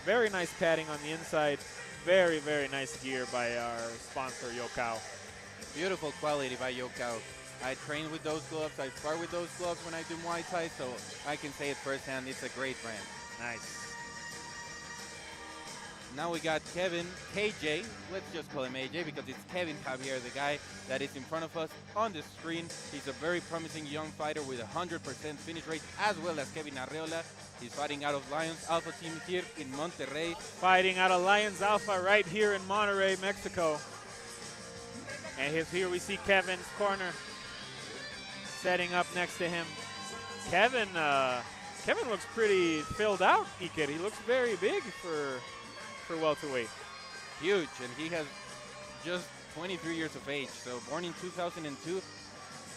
Very nice padding on the inside. Very, very nice gear by our sponsor, Yokao. Beautiful quality by Yokao. I train with those gloves. I spar with those gloves when I do Muay Thai, so I can say it firsthand. It's a great brand. Nice. Now we got Kevin, KJ. Let's just call him AJ because it's Kevin Javier, the guy that is in front of us on the screen. He's a very promising young fighter with 100% finish rate, as well as Kevin Arreola. He's fighting out of Lions Alpha team here in Monterrey. Fighting out of Lions Alpha right here in Monterrey, Mexico. And here we see Kevin's corner setting up next to him. Kevin looks pretty filled out, Iker. He looks very big for welterweight. Huge, and he has just 23 years of age. So born in 2002,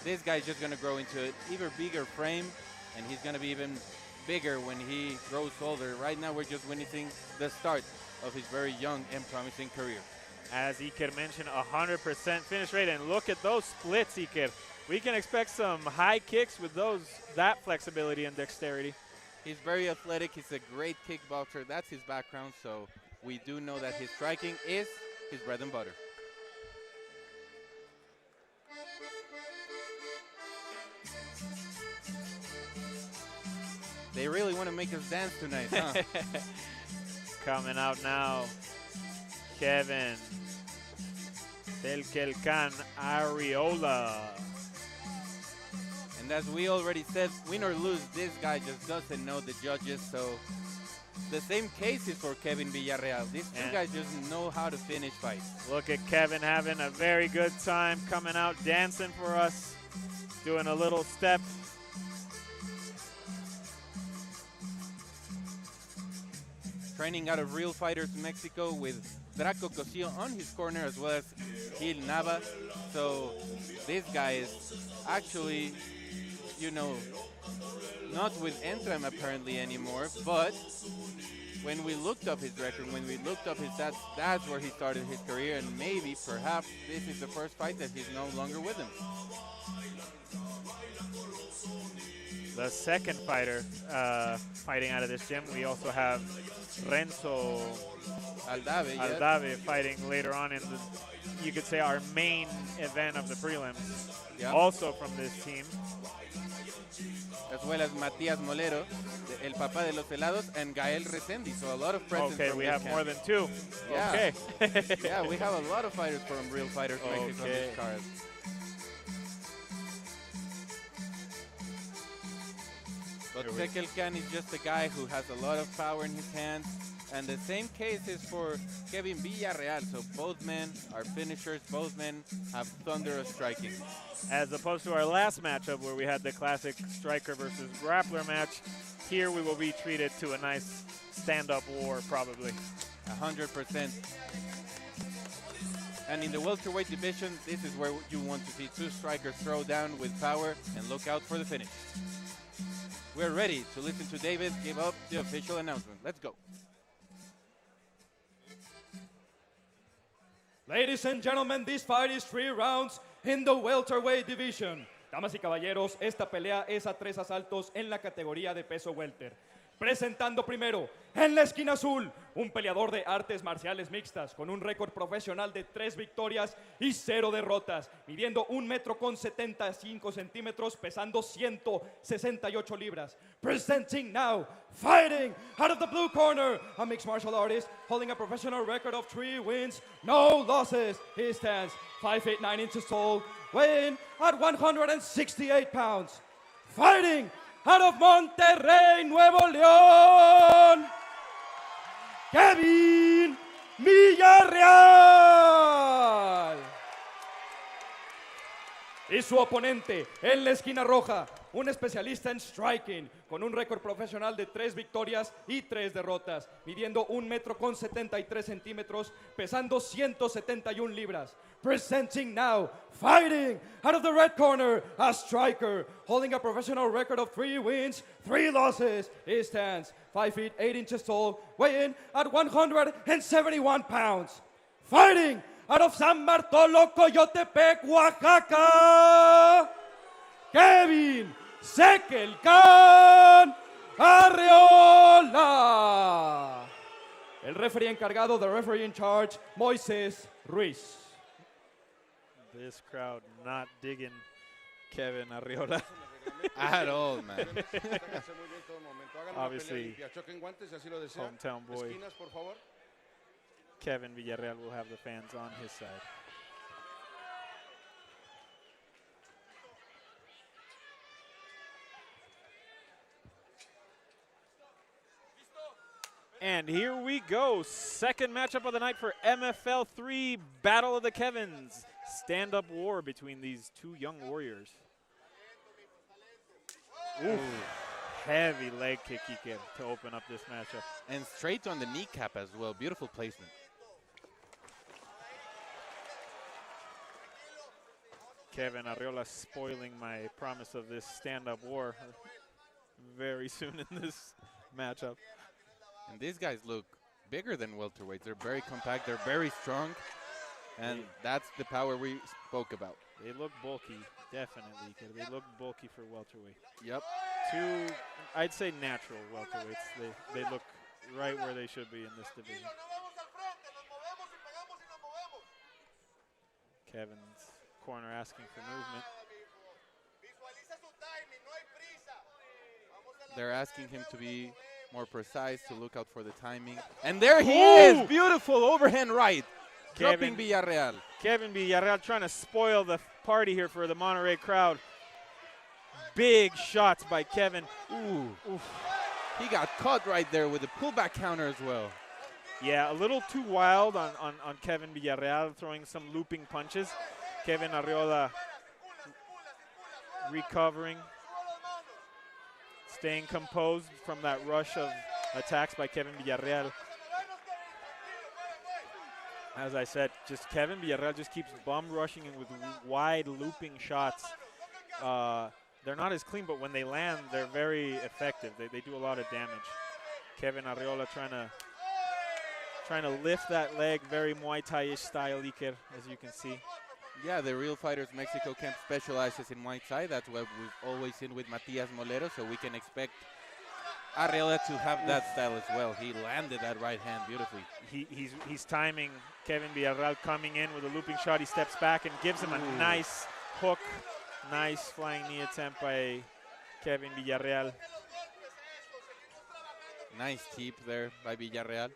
this guy's just going to grow into an even bigger frame, and he's going to be even bigger when he grows older. Right now, we're just witnessing the start of his very young and promising career. As Iker mentioned, 100% finish rate, and look at those splits, Iker. We can expect some high kicks with that flexibility and dexterity. He's very athletic. He's a great kickboxer. That's his background, so we do know that his striking is his bread and butter. They really want to make us dance tonight, huh? Coming out now, Kevin Sekelkan Areola. And as we already said, win or lose, this guy just doesn't know the judges. So the same case is for Kevin Villareal. These two guys just know how to finish fights. Look at Kevin having a very good time coming out dancing for us, doing a little step. Training out of Real Fighters Mexico with Draco Cosio on his corner, as well as Gil Nava. So this guy is actually, you know, not with Entram apparently anymore, but when we looked up his record, when we looked up his stats, that's where he started his career, and maybe, perhaps, this is the first fight that he's no longer with him. The second fighter fighting out of this gym, we also have Renzo Aldave, fighting later on in the, you could say, our main event of the prelims. Yeah. Also from this team. As well as Matias Molero, el papá de los helados, and Gael Recendes. So a lot of presence. Okay, from we this have camp. more than two. Yeah. Okay. Yeah, we have a lot of fighters from Real Fighters Mexico on Okay. this card. But Tekel Khan is just a guy who has a lot of power in his hands. And the same case is for Kevin Villareal. So both men are finishers. Both men have thunderous striking. As opposed to our last matchup where we had the classic striker versus grappler match, here we will be treated to a nice stand-up war probably. 100%. And in the welterweight division, this is where you want to see two strikers throw down with power and look out for the finish. We're ready to listen to David give up the official announcement. Let's go. Ladies and gentlemen, this fight is 3 rounds in the welterweight division. Damas y caballeros, esta pelea es a 3 asaltos en la categoría de peso welter. Presentando primero, en la esquina azul, un peleador de artes marciales mixtas con un récord profesional de 3 victorias y 0 derrotas, midiendo 1,75 m, pesando 168 libras. Presenting now, fighting out of the blue corner, a mixed martial artist holding a professional record of 3 wins, no losses. He stands 5 feet 9 inches tall, weighing at 168 pounds. Fighting out of Monterrey, Nuevo León, Kevin Villareal. Y su oponente en la esquina roja, un especialista en striking, con un récord profesional de 3 victorias y 3 derrotas, midiendo 1,73 m, pesando 171 libras. Presenting now, fighting out of the red corner, a striker holding a professional record of 3 wins, 3 losses. He stands 5 feet 8 inches tall, weighing at 171 pounds. Fighting out of San Bartolo, Coyotepec, Oaxaca, Kevin Sekelkan Arreola. El referee encargado, the referee in charge, Moises Ruiz. This crowd not digging Kevin Arreola. At all, man. Obviously, hometown boy. Kevin Villareal will have the fans on his side. And here we go. Second matchup of the night for MFL 3, Battle of the Kevins. Stand-up war between these two young warriors. Ooh. Heavy leg kick he gave to open up this matchup. And straight on the kneecap as well. Beautiful placement. Kevin Arreola spoiling my promise of this stand-up war very soon in this matchup. And these guys look bigger than welterweights. They're very compact. They're very strong. And that's the power we spoke about. They look bulky, definitely. They look bulky for welterweight. Yep. Two, I'd say natural welterweights. They look right where they should be in this division. Kevin's corner asking for movement. They're asking him to be more precise, to look out for the timing. And there he is! Beautiful overhand right. Dropping Villareal. Kevin Villareal trying to spoil the party here for the Monterrey crowd. big shots by Kevin. Ooh. Oof. He got caught right there with a pullback counter as well. Yeah, a little too wild on Kevin Villareal, throwing some looping punches. Kevin Arreola recovering, staying composed from that rush of attacks by Kevin Villareal. As I said, just Kevin Villareal just keeps bum rushing in with wide looping shots. They're not as clean, but when they land, they're very effective. They do a lot of damage. Kevin Arreola trying to lift that leg, very Muay Thai-ish style, Iker, as you can see. Yeah, the Real Fighters Mexico camp specializes in Muay Thai. That's what we've always seen with Matias Molero, so we can expect Areola to have that style as well. He landed that right hand beautifully. He's timing Kevin Villareal coming in with a looping shot. He steps back and gives him a nice hook. Nice flying knee attempt by Kevin Villareal. Nice teep there by Villareal.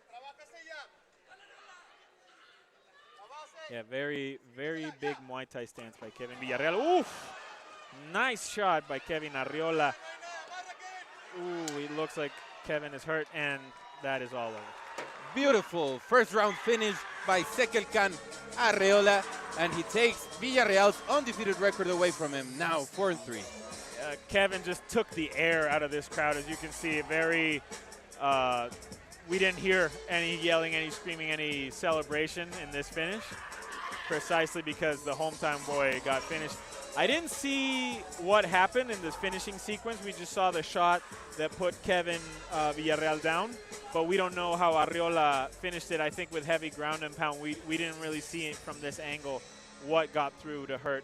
Yeah, very, very big Muay Thai stance by Kevin Villareal. Oof! Nice shot by Kevin Arreola. Ooh, it looks like Kevin is hurt, and that is all over. Beautiful first round finish by Sekelkan Areola, and he takes Villareal's undefeated record away from him, now 4-3. Kevin just took the air out of this crowd, as you can see. Very, we didn't hear any yelling, any screaming, any celebration in this finish, precisely because the hometown boy got finished. I didn't see what happened in this finishing sequence. We just saw the shot that put Kevin Villareal down, but we don't know how Areola finished it. I think with heavy ground and pound, we didn't really see it from this angle what got through to hurt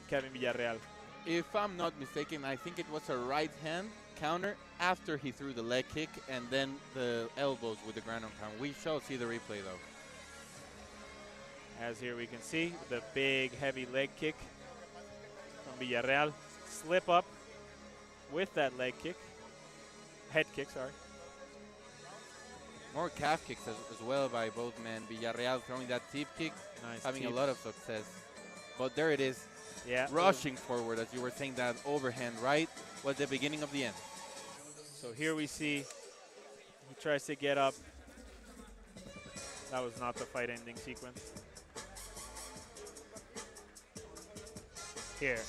Kevin Villareal. If I'm not mistaken, I think it was a right hand counter after he threw the leg kick and then the elbows with the ground and pound. We shall see the replay though. As here we can see, the big heavy leg kick from Villareal. Slip up with that leg kick. Head kick, sorry. More calf kicks as well by both men. Villareal throwing that teep kick, Nice having teep. a lot of success. But there it is, Yeah. rushing forward, as you were saying, that overhand right was the beginning of the end. So here we see he tries to get up. That was not the fight ending sequence. Here.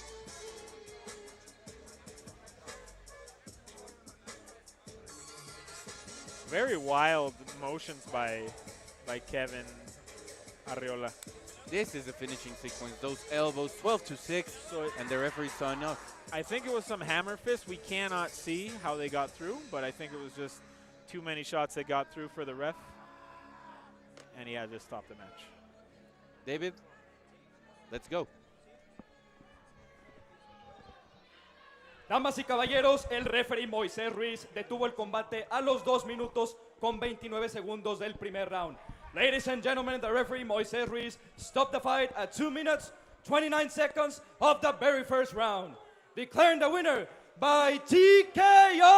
Very wild motions by Kevin Arreola. This is the finishing sequence. Those elbows, 12-6, So and the referee saw enough. I think it was some hammer fist. We cannot see how they got through, but I think it was just too many shots that got through for the ref, and he had to stop the match. David, let's go. Damas y caballeros, el referee Moisés Ruiz detuvo el combate a los 2 minutos con 29 segundos del primer round. Ladies and gentlemen, the referee Moisés Ruiz stopped the fight at 2 minutes, 29 seconds of the very first round, declaring the winner by TKO,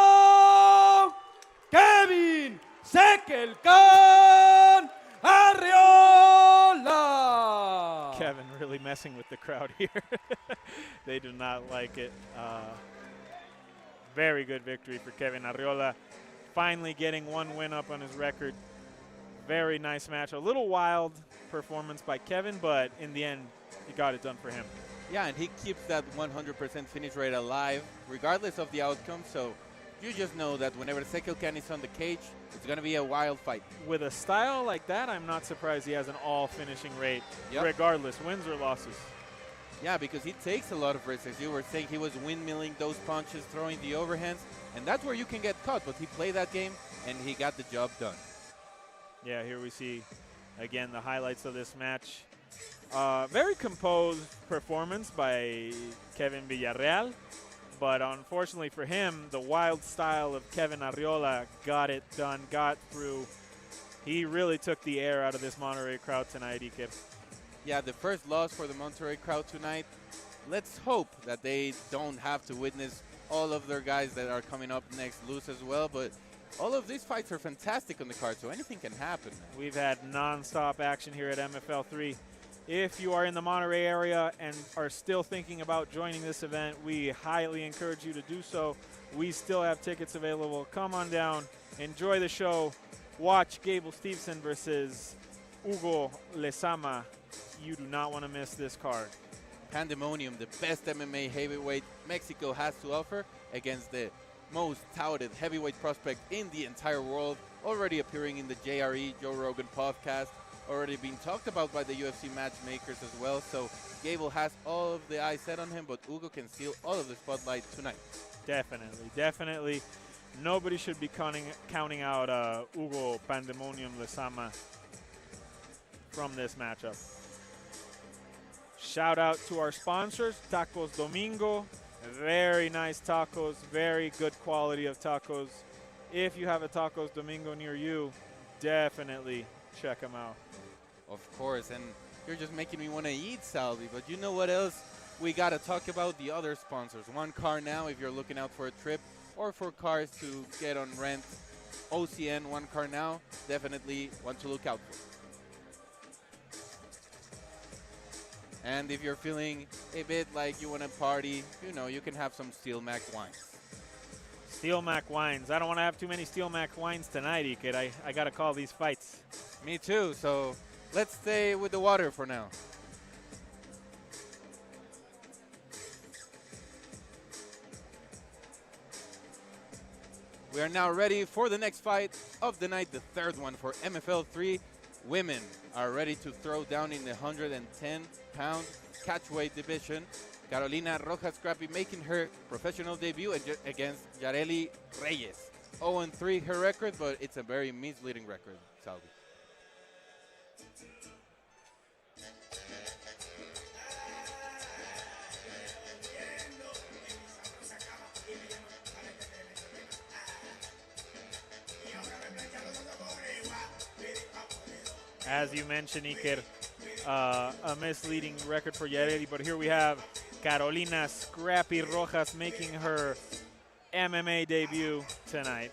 Kevin Sekelkan Areola. Kevin really messing with the crowd here. They do not like it. Very good victory for Kevin Areola. Finally getting one win up on his record. Very nice match. A little wild performance by Kevin, but in the end, he got it done for him. Yeah, and he keeps that 100% finish rate alive, regardless of the outcome. So you just know that whenever Sekelkan is on the cage, it's going to be a wild fight. With a style like that, I'm not surprised he has an all-finishing rate, Yep. regardless, wins or losses. Yeah, because he takes a lot of risks. As you were saying, he was windmilling those punches, throwing the overhands, and that's where you can get caught. But he played that game, and he got the job done. Yeah, here we see, again, the highlights of this match. Very composed performance by Kevin Villareal, but unfortunately for him, the wild style of Kevin Areola got it done, got through. He really took the air out of this Monterrey crowd tonight, Iker. Yeah, the first loss for the Monterrey crowd tonight. Let's hope that they don't have to witness all of their guys that are coming up next lose as well, but all of these fights are fantastic on the card, so anything can happen. We've had non-stop action here at MFL 3. If you are in the Monterey area and are still thinking about joining this event, we highly encourage you to do so. We still have tickets available. Come on down, enjoy the show, watch Gable Steveson versus Hugo Lezama. You do not want to miss this card. Pandemonium, the best MMA heavyweight Mexico has to offer against the most touted heavyweight prospect in the entire world, already appearing in the JRE, Joe Rogan podcast, already being talked about by the UFC matchmakers as well. So Gable has all of the eyes set on him, but Hugo can steal all of the spotlight tonight. Definitely, definitely. Nobody should be counting out Hugo Pandemonium Lezama from this matchup. Shout out to our sponsors, Tacos Domingo. Very nice tacos, very good quality of tacos. If you have a Tacos Domingo near you, definitely check them out. Of course, and you're just making me want to eat, Salvi, but you know what else? We got to talk about the other sponsors. One Car Now if you're looking out for a trip or for cars to get on rent. OCN, One Car Now, definitely one to look out for. And if you're feeling a bit like you want to party, you know, you can have some Steel Mac wines. Steel Mac wines. I don't want to have too many Steel Mac wines tonight, Iked. I got to call these fights. Me too, so let's stay with the water for now. We are now ready for the next fight of the night, the third one for MFL 3. Women are ready to throw down in the 110-pound catchweight division. Carolina Rojas Scrappy making her professional debut against Yareli Reyes. 0-3 her record, but it's a very misleading record, Salvi. As you mentioned, Iker, a misleading record for Yareli, but here we have Carolina Scrappy Rojas making her MMA debut tonight.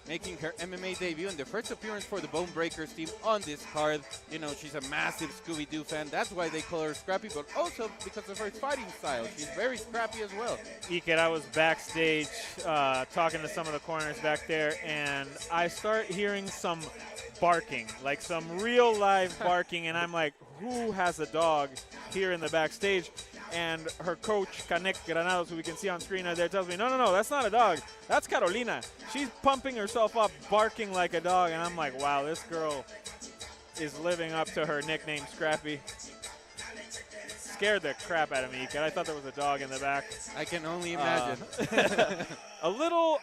Making her MMA debut and the first appearance for the Bone Breakers team on this card. You know, she's a massive Scooby-Doo fan. That's why they call her Scrappy, but also because of her fighting style. She's very scrappy as well. Iker, I was backstage talking to some of the corners back there, and I start hearing some barking, like some real live barking, and I'm like, who has a dog here in the backstage? And her coach, Canek Granados, who we can see on screen right there, tells me, no, that's not a dog. That's Carolina. She's pumping herself up, barking like a dog. And I'm like, wow, this girl is living up to her nickname, Scrappy. Scared the crap out of me, because I thought there was a dog in the back. I can only imagine. A little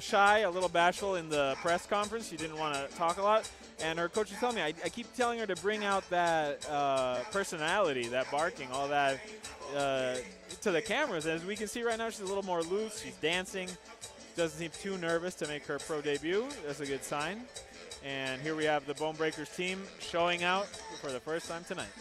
shy, a little bashful in the press conference. She didn't want to talk a lot. And her coach is telling me, I keep telling her to bring out that personality, that barking, all that to the cameras. As we can see right now, she's a little more loose. She's dancing. Doesn't seem too nervous to make her pro debut. That's a good sign. And here we have the Bone Breakers team showing out for the first time tonight.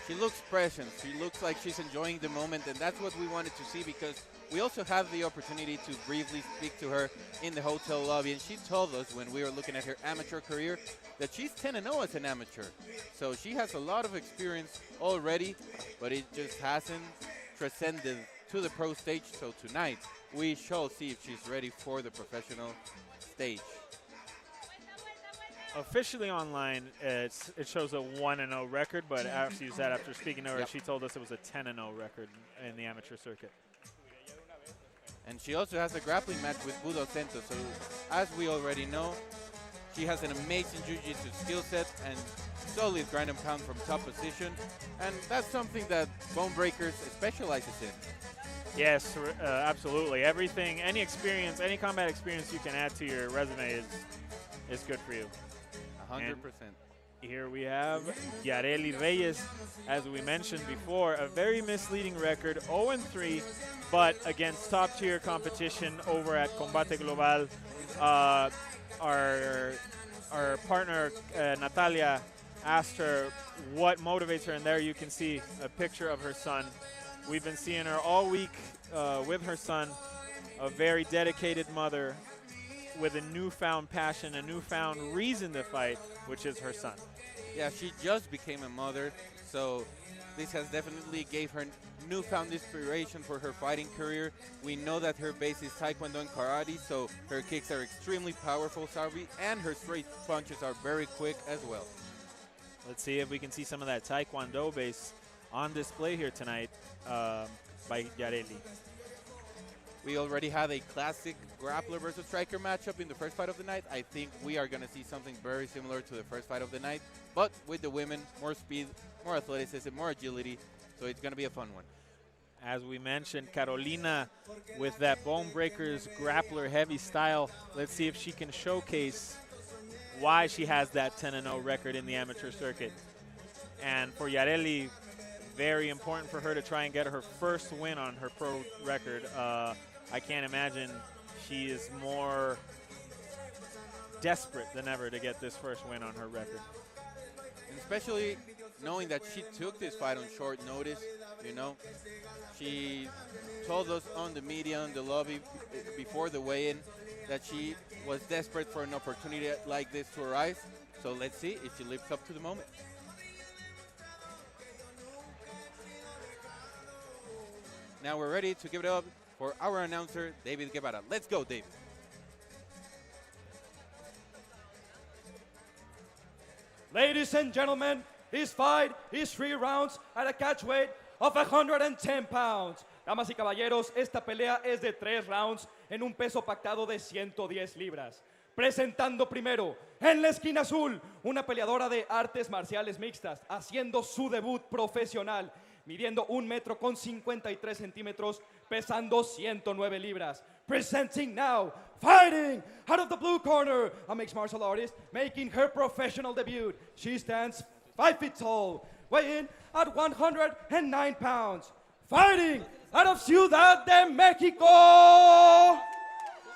She looks present. She looks like she's enjoying the moment, and that's what we wanted to see because we also have the opportunity to briefly speak to her in the hotel lobby, and she told us when we were looking at her amateur career that she's 10-0 as an amateur. So she has a lot of experience already, but it just hasn't transcended to the pro stage. So tonight, we shall see if she's ready for the professional stage. Officially online, it shows a 1-0 record, but after speaking to her, she told us it was a 10-0 record in the amateur circuit. And she also has a grappling match with Budo Santos. So as we already know, she has an amazing jiu-jitsu skill set and solid ground and pound from top position. And that's something that Bone Breakers specializes in. Yes, absolutely. Everything, any experience, any combat experience you can add to your resume is good for you. 100%. Here we have Yareli Reyes, as we mentioned before, a very misleading record, 0-3, but against top-tier competition over at Combate Global. Our partner, Natalia, asked her what motivates her, and there you can see a picture of her son. We've been seeing her all week with her son, a very dedicated mother with a newfound passion, a newfound reason to fight, which is her son. Yeah, she just became a mother, so this has definitely gave her newfound inspiration for her fighting career. We know that her base is Taekwondo and Karate, so her kicks are extremely powerful, Sarvi, and her straight punches are very quick as well. Let's see if we can see some of that Taekwondo base on display here tonight by Yareli. We already had a classic grappler versus striker matchup in the first fight of the night. I think we are going to see something very similar to the first fight of the night, but with the women, more speed, more athleticism, more agility, so it's going to be a fun one. As we mentioned, Carolina with that Bone Breakers grappler heavy style. Let's see if she can showcase why she has that 10-0 record in the amateur circuit. And for Yareli, very important for her to try and get her first win on her pro record. I can't imagine she is more desperate than ever to get this first win on her record. And especially knowing that she took this fight on short notice, you know. She told us on the media, in the lobby before the weigh-in, that she was desperate for an opportunity like this to arise. So let's see if she lives up to the moment. Now we're ready to give it up for our announcer, David Guevara. Let's go, David. Ladies and gentlemen, this fight is 3 rounds at a catch weight of 110 pounds. Damas y caballeros, esta pelea es de 3 rounds en un peso pactado de 110 libras. Presentando primero, en la esquina azul, una peleadora de artes marciales mixtas, haciendo su debut profesional, midiendo 1 metro con 53 centímetros, pesando 109 libras. Presenting now, fighting out of the blue corner, a mixed martial artist making her professional debut. She stands 5 feet tall, weighing at 109 pounds. Fighting out of Ciudad de Mexico,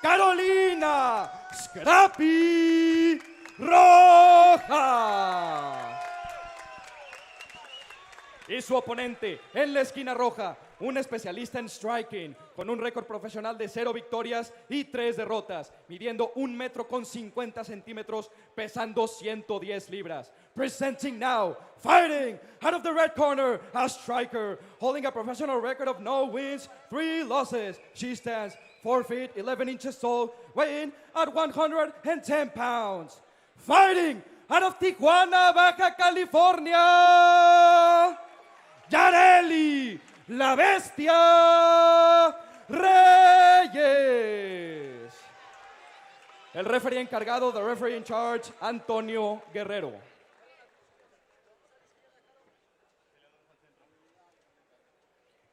Carolina Scrappy Rojas. Y su oponente en la esquina roja, un especialista en striking, con un récord profesional de 0 victorias y 3 derrotas, midiendo 1 metro con 50 centímetros, pesando 110 libras. Presenting now, fighting out of the red corner, a striker, holding a professional record of no wins, 3 losses. She stands 4 feet 11 inches tall, weighing at 110 pounds. Fighting out of Tijuana, Baja California, Yareli, la bestia Reyes. El referee encargado, the referee in charge, Antonio Guerrero.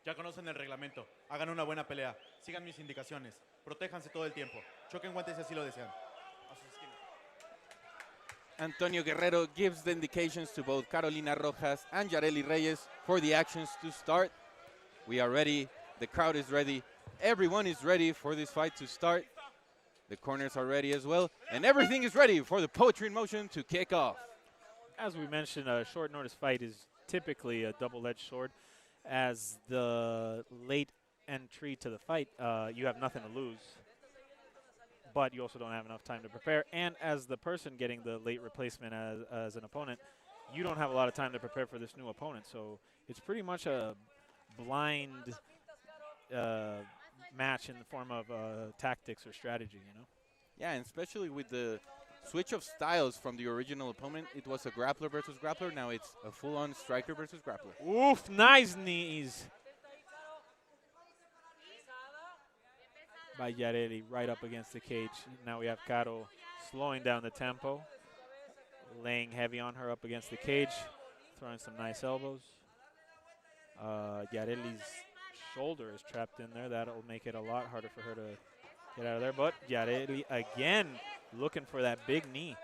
Ya conocen el reglamento. Hagan una buena pelea. Sigan mis indicaciones. Protéjanse todo el tiempo. Choquen guantes si así lo desean. A sus esquinas. Antonio Guerrero gives the indications to both Carolina Rojas and Yareli Reyes for the actions to start. We are ready. The crowd is ready. Everyone is ready for this fight to start. The corners are ready as well. And everything is ready for the Poetry in Motion to kick off. As we mentioned, a short notice fight is typically a double-edged sword. As the late entry to the fight, you have nothing to lose, but you also don't have enough time to prepare. And as the person getting the late replacement as an opponent, you don't have a lot of time to prepare for this new opponent. So it's pretty much a blind match in the form of tactics or strategy, you know? Yeah, and especially with the switch of styles from the original opponent. It was a grappler versus grappler. Now it's a full-on striker versus grappler. Oof, nice knees by Yareli right up against the cage. Now we have Caro slowing down the tempo, laying heavy on her up against the cage, throwing some nice elbows. Yareli's shoulder is trapped in there. That'll make it a lot harder for her to get out of there. But Yareli again looking for that big knee.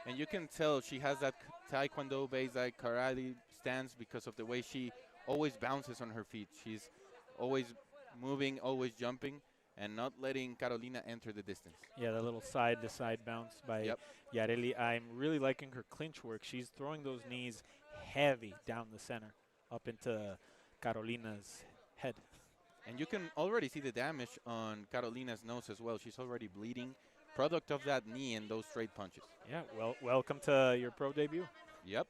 And you can tell she has that Taekwondo base, that karate stance because of the way she always bounces on her feet. She's always moving, always jumping, and not letting Carolina enter the distance. Yeah, the little side-to-side bounce by Yareli. I'm really liking her clinch work. She's throwing those knees heavy down the center, up into Carolina's head. And you can already see the damage on Carolina's nose as well. She's already bleeding, product of that knee and those straight punches. Yeah, well, welcome to your pro debut. Yep.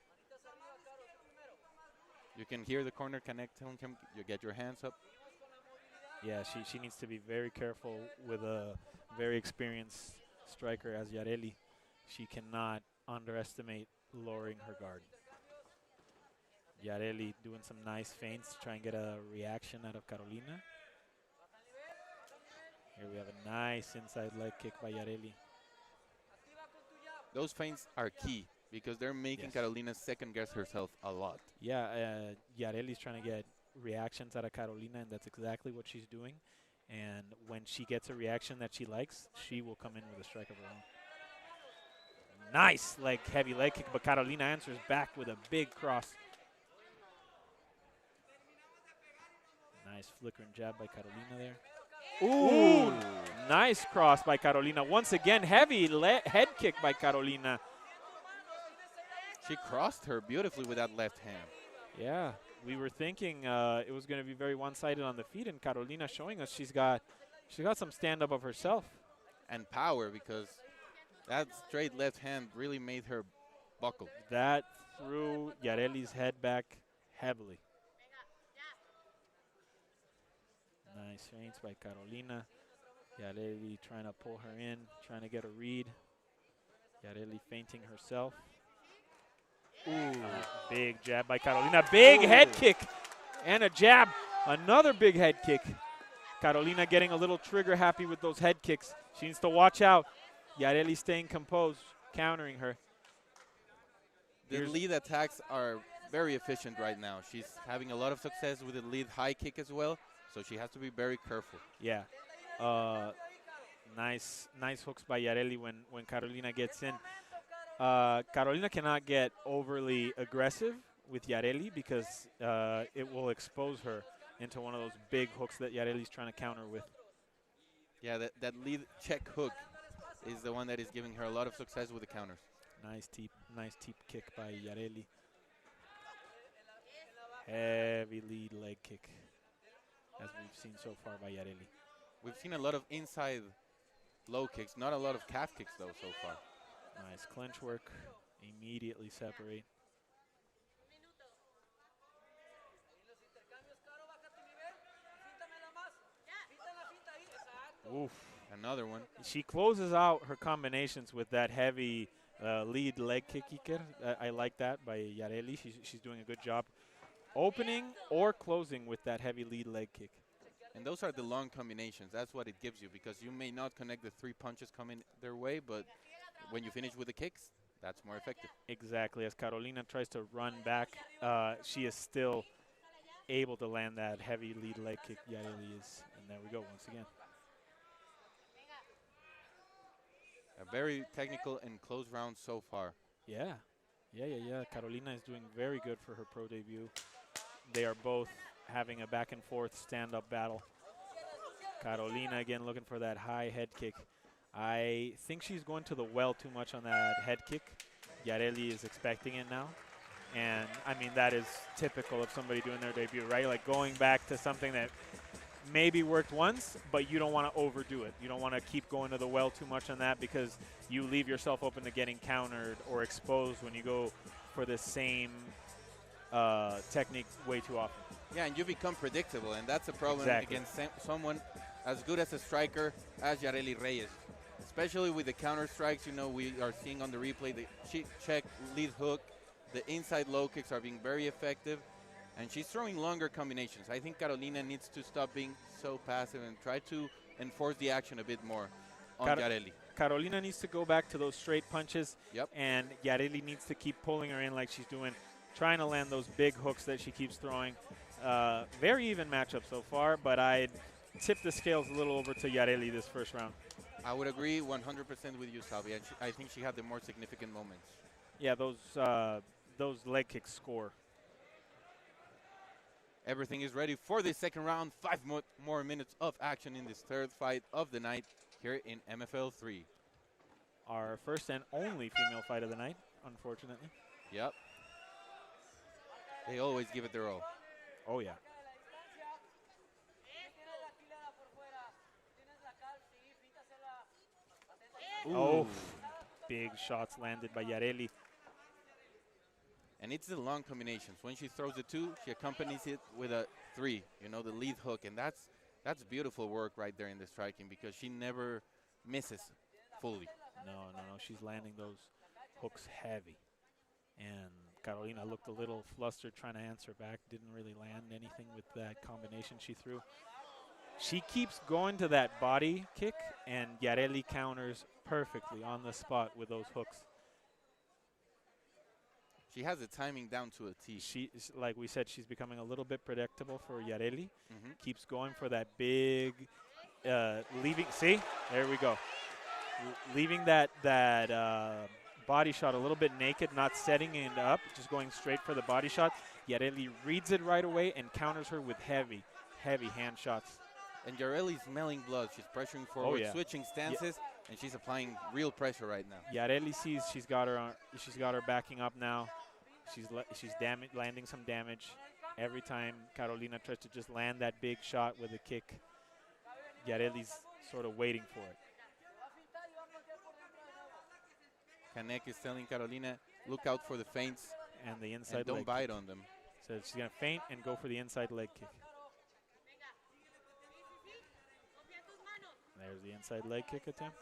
You can hear the corner connect, telling him you get your hands up. Yeah, she needs to be very careful with a very experienced striker as Yareli. She cannot underestimate lowering her guard. Yareli doing some nice feints to try and get a reaction out of Carolina. Here we have a nice inside leg kick by Yareli. Those feints are key because they're making Carolina second guess herself a lot. Yeah, Yareli's trying to get reactions out of Carolina, and that's exactly what she's doing. And when she gets a reaction that she likes, she will come in with a strike of her own. Nice heavy leg kick, but Carolina answers back with a big cross. Nice flickering jab by Carolina there. Ooh, nice cross by Carolina. Once again, heavy head kick by Carolina. She crossed her beautifully with that left hand. Yeah, we were thinking it was going to be very one-sided on the feet, and Carolina showing us she's got some stand-up of herself. And power, because that straight left hand really made her buckle. That threw Yareli's head back heavily. Nice feints by Carolina. Yareli trying to pull her in, trying to get a read. Yareli feinting herself. Ooh, big jab by Carolina. Big head kick and a jab. Another big head kick. Carolina getting a little trigger happy with those head kicks. She needs to watch out. Yareli staying composed, countering her. The lead attacks are very efficient right now. She's having a lot of success with the lead high kick as well, so she has to be very careful. Yeah. Nice hooks by Yareli when Carolina gets in. Carolina cannot get overly aggressive with Yareli because it will expose her into one of those big hooks that Yareli's trying to counter with. Yeah, that lead check hook is the one that is giving her a lot of success with the counters. Nice teep kick by Yareli. Heavy lead leg kick, as we've seen so far by Yareli. We've seen a lot of inside low kicks, not a lot of calf kicks though so far. Nice clinch work, immediately separate. Oof. Another one. She closes out her combinations with that heavy lead leg kick. I like that by Yareli. She's doing a good job opening or closing with that heavy lead leg kick. And those are the long combinations. That's what it gives you, because you may not connect the 3 punches coming their way, but when you finish with the kicks, that's more effective. Exactly. As Carolina tries to run back, she is still able to land that heavy lead leg kick. Yareli is. And there we go once again. A very technical and close round so far. Yeah. Carolina is doing very good for her pro debut. They are both having a back and forth stand-up battle. Carolina again looking for that high head kick. I think she's going to the well too much on that head kick. Yareli is expecting it now. And I mean, that is typical of somebody doing their debut, right? Like going back to something that maybe worked once, but you don't want to overdo it. You don't want to keep going to the well too much on that, because you leave yourself open to getting countered or exposed when you go for the same technique way too often. Yeah, and you become predictable, and that's a problem against someone as good as a striker as Yareli Reyes. Especially with the counter strikes, you know, we are seeing on the replay, the check, lead hook, the inside low kicks are being very effective, and she's throwing longer combinations. I think Carolina needs to stop being so passive and try to enforce the action a bit more on Yareli. Carolina needs to go back to those straight punches, yep, and Yareli needs to keep pulling her in like she's doing, trying to land those big hooks that she keeps throwing. Very even matchup so far, but I'd tip the scales a little over to Yareli this first round. I would agree 100% with you, Salvi. And I think she had the more significant moments. Yeah, those leg kicks score. Everything is ready for the second round. 5 more minutes of action in this third fight of the night here in MFL 3. Our first and only female fight of the night, unfortunately. Yep. They always give it their all. Oh, yeah. Ooh. Oh, big shots landed by Yareli. And it's the long combinations. When she throws a 2, she accompanies it with a 3, you know, the lead hook. And that's beautiful work right there in the striking because she never misses fully. No. She's landing those hooks heavy. And Carolina looked a little flustered trying to answer back. Didn't really land anything with that combination she threw. She keeps going to that body kick, and Yareli counters perfectly on the spot with those hooks. She has the timing down to a T. She, like we said, she's becoming a little bit predictable for Yareli. Mhm. Keeps going for that big leaving. See, there we go. Leaving that body shot a little bit naked, not setting it up, just going straight for the body shot. Yareli reads it right away and counters her with heavy hand shots. And Yareli's smelling blood. She's pressuring forward, yeah. switching stances, and she's applying real pressure right now. Yareli sees she's got her backing up now. She's landing some damage every time Carolina tries to just land that big shot with a kick. Yareli's sort of waiting for it. Canek is telling Carolina, look out for the feints And the inside and don't leg bite kick. on them. So she's going to feint and go for the inside leg kick. There's the inside leg kick attempt.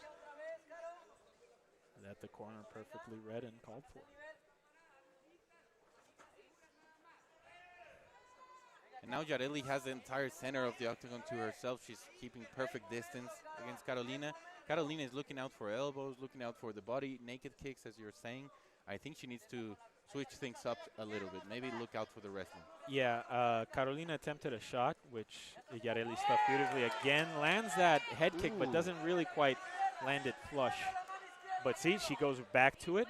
That the corner perfectly read and called for. And now Yareli has the entire center of the octagon to herself. She's keeping perfect distance against Carolina. Carolina is looking out for elbows, looking out for the body, naked kicks, as you're saying. I think she needs to switch things up a little bit. Maybe look out for the wrestling. Yeah, Carolina attempted a shot, which Yareli stuffed beautifully. Again, lands that head kick, but doesn't really quite land it flush. But see, she goes back to it.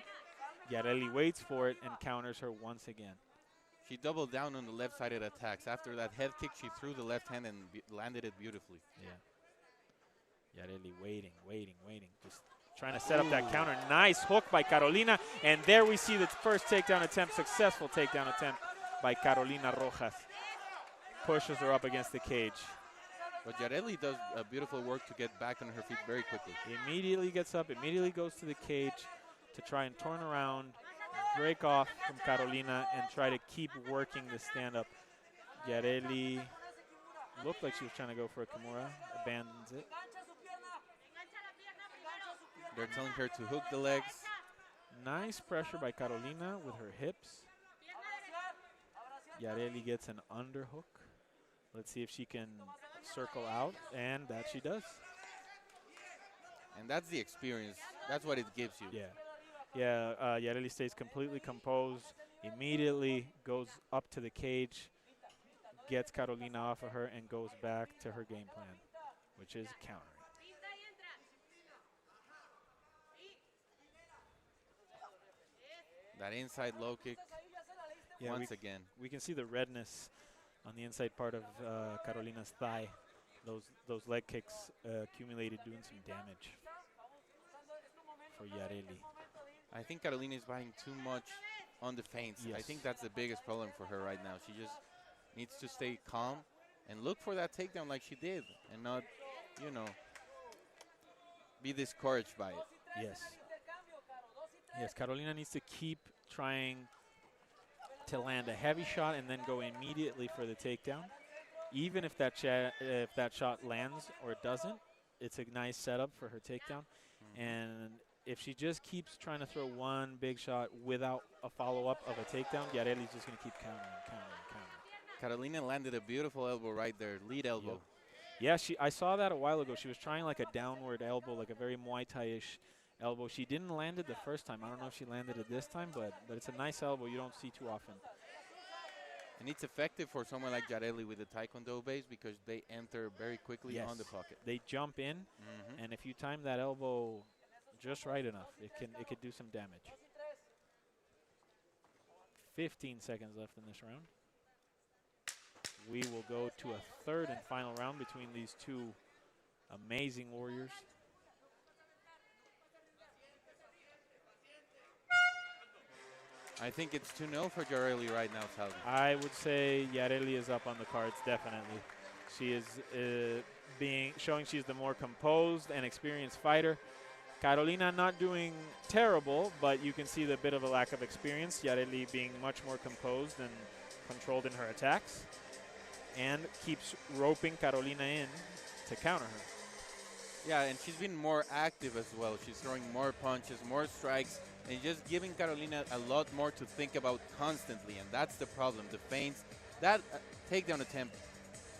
Yareli waits for it and counters her once again. She doubled down on the left-sided attacks. After that head kick, she threw the left hand and landed it beautifully. Yeah. Yareli waiting. Just trying to set up that counter. Nice hook by Carolina. And there we see the first takedown attempt, successful takedown attempt by Carolina Rojas. Pushes her up against the cage. But Yareli does beautiful work to get back on her feet very quickly. Immediately gets up, immediately goes to the cage to try and turn around, break off from Carolina, and try to keep working the stand-up. Yareli looked like she was trying to go for a Kimura, abandons it. They're telling her to hook the legs. Nice pressure by Carolina with her hips. Yareli gets an underhook. Let's see if she can circle out, and that she does. And that's the experience. That's what it gives you. Yeah, Yareli stays completely composed, immediately goes up to the cage, gets Carolina off of her, and goes back to her game plan, which is countering. That inside low kick, once again. We can see the redness on the inside part of Carolina's thigh. Those leg kicks accumulated, doing some damage for Yareli. I think Carolina is biting too much on the feints. I Yes. think that's the biggest problem for her right now. She just needs to stay calm and look for that takedown like she did and not, you know, be discouraged by it. Yes, Carolina needs to keep trying to land a heavy shot and then go immediately for the takedown. Even if that shot lands or doesn't, it's a nice setup for her takedown. And if she just keeps trying to throw one big shot without a follow-up of a takedown, Yareli's just going to keep countering. Carolina landed a beautiful elbow right there, lead elbow. Yeah, I saw that a while ago. She was trying like a downward elbow, like a very Muay Thai-ish elbow. She didn't land it the first time. I don't know if she landed it this time, but it's a nice elbow you don't see too often. And it's effective for someone like Yareli with the Taekwondo base because they enter very quickly on the pocket. They jump in, and if you time that elbow just right enough, it could do some damage. 15 seconds left in this round. We will go to a third and final round between these two amazing warriors. I think it's 2-0 for Yareli right now, Salvi. I would say Yareli is up on the cards, definitely. She is showing she's the more composed and experienced fighter. Carolina not doing terrible, but you can see the bit of a lack of experience. Yareli being much more composed and controlled in her attacks, and keeps roping Carolina in to counter her. Yeah, and she's been more active as well. She's throwing more punches, more strikes, and just giving Carolina a lot more to think about constantly, and that's the problem. The feints, that takedown attempt,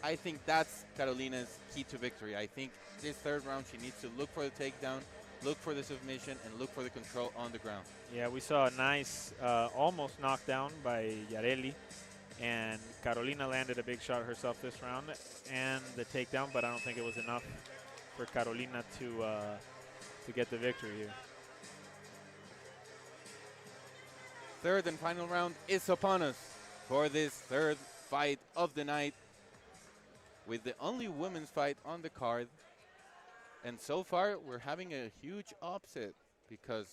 I think that's Carolina's key to victory. I think this third round she needs to look for the takedown, look for the submission, and look for the control on the ground. Yeah, we saw a nice almost knockdown by Yareli, and Carolina landed a big shot herself this round and the takedown, but I don't think it was enough for Carolina to get the victory here. Third and final round is upon us for this third fight of the night, with the only women's fight on the card. And so far, we're having a huge upset because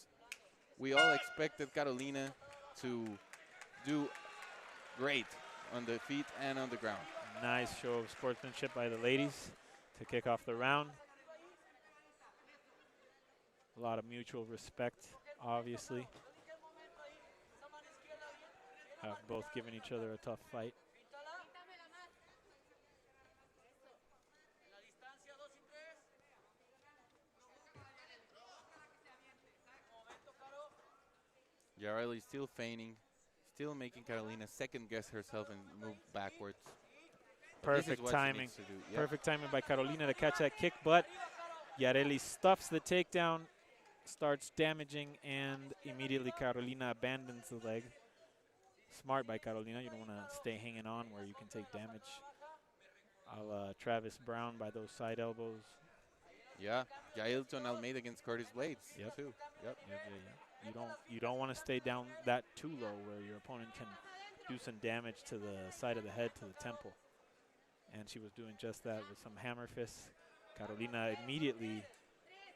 we all expected Carolina to do great on the feet and on the ground. Nice show of sportsmanship by the ladies to kick off the round. A lot of mutual respect, obviously. Have both given each other a tough fight. Yareli still feigning, still making Carolina second guess herself and move backwards. But this is Perfect what she timing. needs to do. Yep. Perfect timing by Carolina to catch that kick, but Yareli stuffs the takedown, starts damaging, and immediately Carolina abandons the leg. Smart by Carolina. You don't want to stay hanging on where you can take damage. Travis Brown by those side elbows. Yeah, Jailton Almeida against Curtis Blades. Yep. Too. Yep. You don't want to stay down that too low where your opponent can do some damage to the side of the head, to the temple. And she was doing just that with some hammer fists. Carolina immediately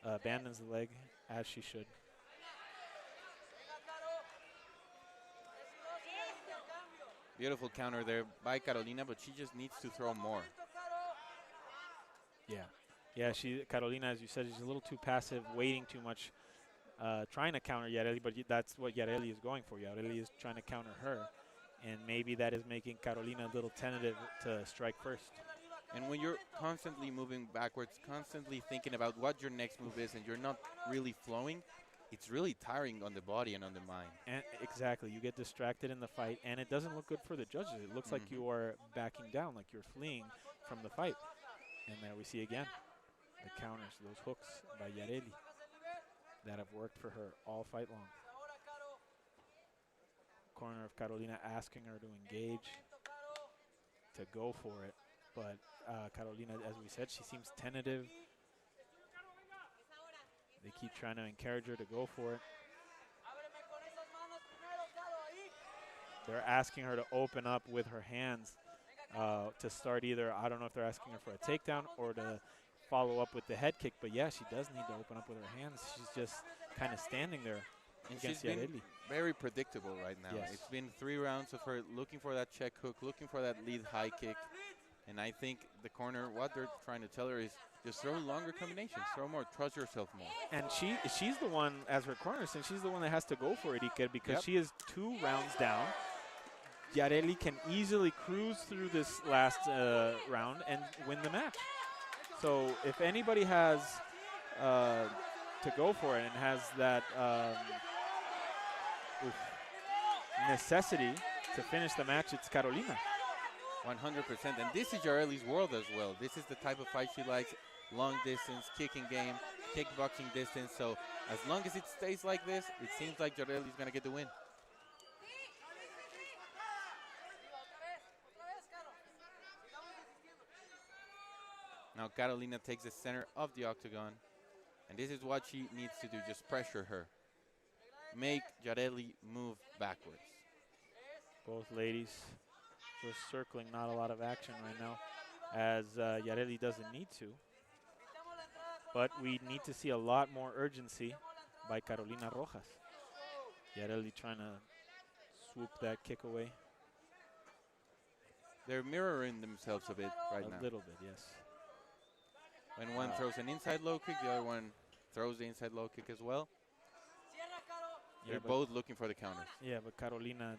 abandons the leg, as she should. Beautiful counter there by Carolina, but she just needs to throw more. Yeah, Carolina, as you said, is a little too passive, waiting too much, trying to counter Yareli, but that's what Yareli is going for. Yareli is trying to counter her, and maybe that is making Carolina a little tentative to strike first. And when you're constantly moving backwards, constantly thinking about what your next move is, and you're not really flowing, it's really tiring on the body and on the mind. And exactly, you get distracted in the fight, and it doesn't look good for the judges. It looks like you are backing down, like you're fleeing from the fight. And there we see again the counters, those hooks by Yareli that have worked for her all fight long. Corner of Carolina asking her to engage, to go for it. But Carolina, as we said, she seems tentative. They keep trying to encourage her to go for it. They're asking her to open up with her hands to start either, I don't know if they're asking her for a takedown or to follow up with the head kick. But yeah, she does need to open up with her hands. She's just kind of standing there And against she's been Yareli. very predictable right now. Yes. It's been 3 rounds of her looking for that check hook, looking for that lead high kick. And I think the corner, what they're trying to tell her is just throw longer combinations, throw more, trust yourself more. And she's the one, as her corner, since she's the one that has to go for it, Iker, because Yep. she is 2 rounds down. Yareli can easily cruise through this last round and win the match. So if anybody has to go for it and has that necessity to finish the match, it's Carolina. 100%. And this is Yareli's world as well. This is the type of fight she likes. Long distance, kicking game, kickboxing distance. So as long as it stays like this, it seems like Yareli's going to get the win. Now Carolina takes the center of the octagon. And this is what she needs to do, just pressure her. Make Yareli move backwards. Both ladies just circling, not a lot of action right now, as Yareli doesn't need to. But we need to see a lot more urgency by Carolina Rojas. Yareli trying to swoop that kick away. They're mirroring themselves a bit right now. A little bit, yes. When one throws an inside low kick, the other one throws the inside low kick as well. Yeah, They're both looking for the counters. Yeah, but Carolina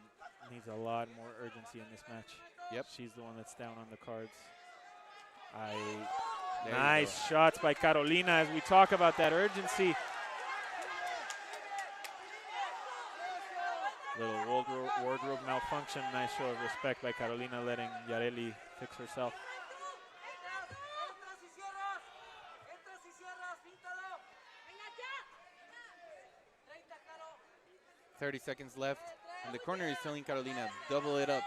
needs a lot more urgency in this match. Yep. She's the one that's down on the cards. There you Nice go. shots by Carolina as we talk about that urgency. Little wardrobe malfunction. Nice show of respect by Carolina, letting Yareli fix herself. 30 seconds left. And the corner is telling Carolina, double it up,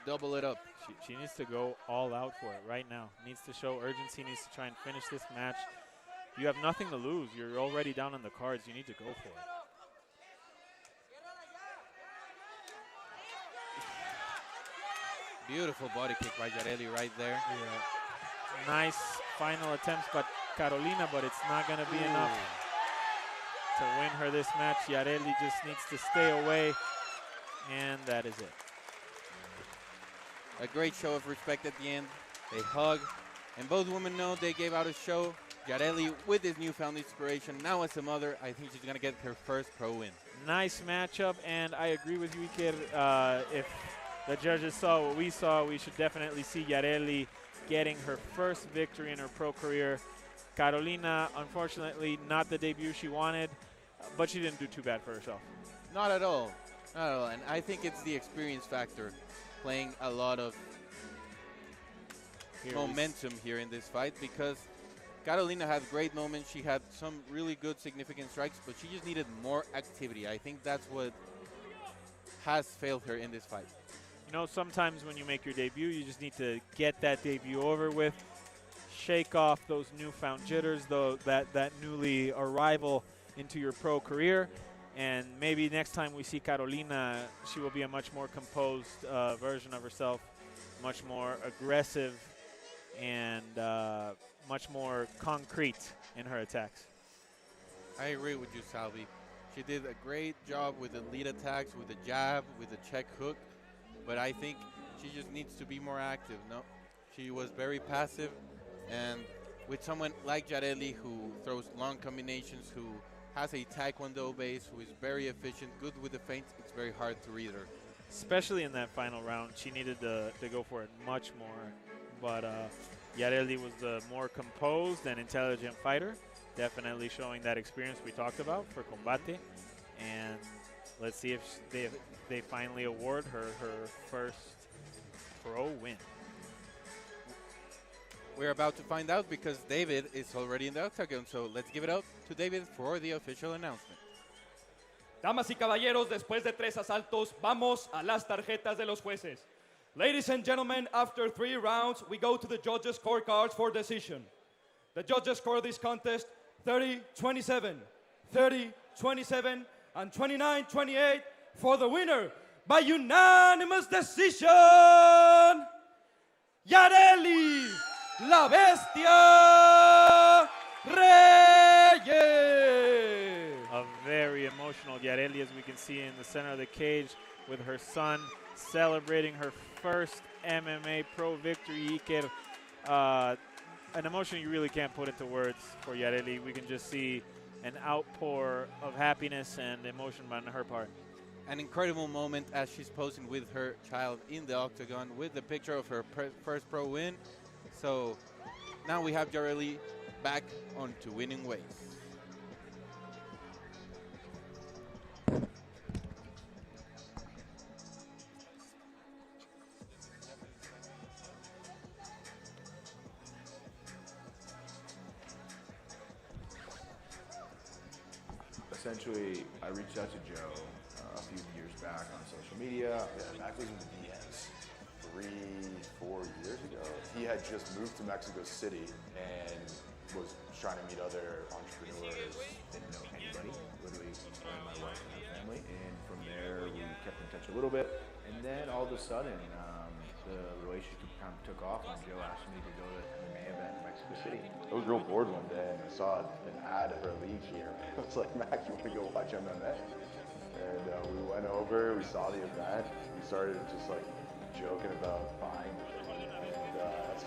double it up. She needs to go all out for it right now. Needs to show urgency, needs to try and finish this match. You have nothing to lose. You're already down on the cards. You need to go for it. Beautiful body kick by Yareli right there. Yeah. Nice final attempts by Carolina, but it's not going to be enough to win her this match. Yareli just needs to stay away, and that is it. A great show of respect at the end. They hug, and both women know they gave out a show. Yareli, with his newfound inspiration, now as a mother, I think she's going to get her first pro win. Nice matchup, and I agree with you, Iker. If the judges saw what we saw, we should definitely see Yareli getting her first victory in her pro career. Carolina, unfortunately, not the debut she wanted, but she didn't do too bad for herself. Not at all. Not at all. And I think it's the experience factor playing a lot of momentum here in this fight, because Carolina had great moments. She had some really good significant strikes, but she just needed more activity. I think that's what has failed her in this fight. You know, sometimes when you make your debut, you just need to get that debut over with, shake off those newfound jitters, though that newly arrival into your pro career, and maybe next time we see Carolina, she will be a much more composed version of herself, much more aggressive, and much more concrete in her attacks. I agree with you, Salvi. She did a great job with the lead attacks, with the jab, with the check hook, but I think she just needs to be more active. No, she was very passive, and with someone like Yareli who throws long combinations, who has a taekwondo base, who is very efficient, good with the feints, it's very hard to read her. Especially in that final round, she needed to go for it much more, but Yareli was the more composed and intelligent fighter, definitely showing that experience we talked about for Combate, and let's see if they finally award her her first pro win. We're about to find out because David is already in the octagon, so let's give it up to David for the official announcement. Damas y caballeros, después de 3 asaltos, vamos a las tarjetas de los jueces. Ladies and gentlemen, after 3 rounds, we go to the judges' scorecards for decision. The judges score this contest 30-27, 30-27, and 29-28 for the winner by unanimous decision, Yareli, La Bestia Reyes. A very emotional Yareli, as we can see in the center of the cage, with her son celebrating her first MMA pro victory. Iker, an emotion you really can't put into words for Yareli. We can just see an outpour of happiness and emotion on her part. An incredible moment as she's posing with her child in the octagon with the picture of her first pro win. So now we have Yareli back onto winning ways. Essentially, I reached out to Joe a few years back on social media. Back was with Diaz 3-4 years ago. He had just moved to Mexico City and was trying to meet other entrepreneurs. Didn't know anybody, literally only my wife and her family. And from there, we kept in touch a little bit. And then all of a sudden, the relationship kind of took off, and Joe asked me to go to an MMA event in Mexico City. I was real bored one day, and I saw an ad for a league here. I was like, Mac, you want to go watch MMA? And we went over, we saw the event, we started just like joking about buying the thing. And that's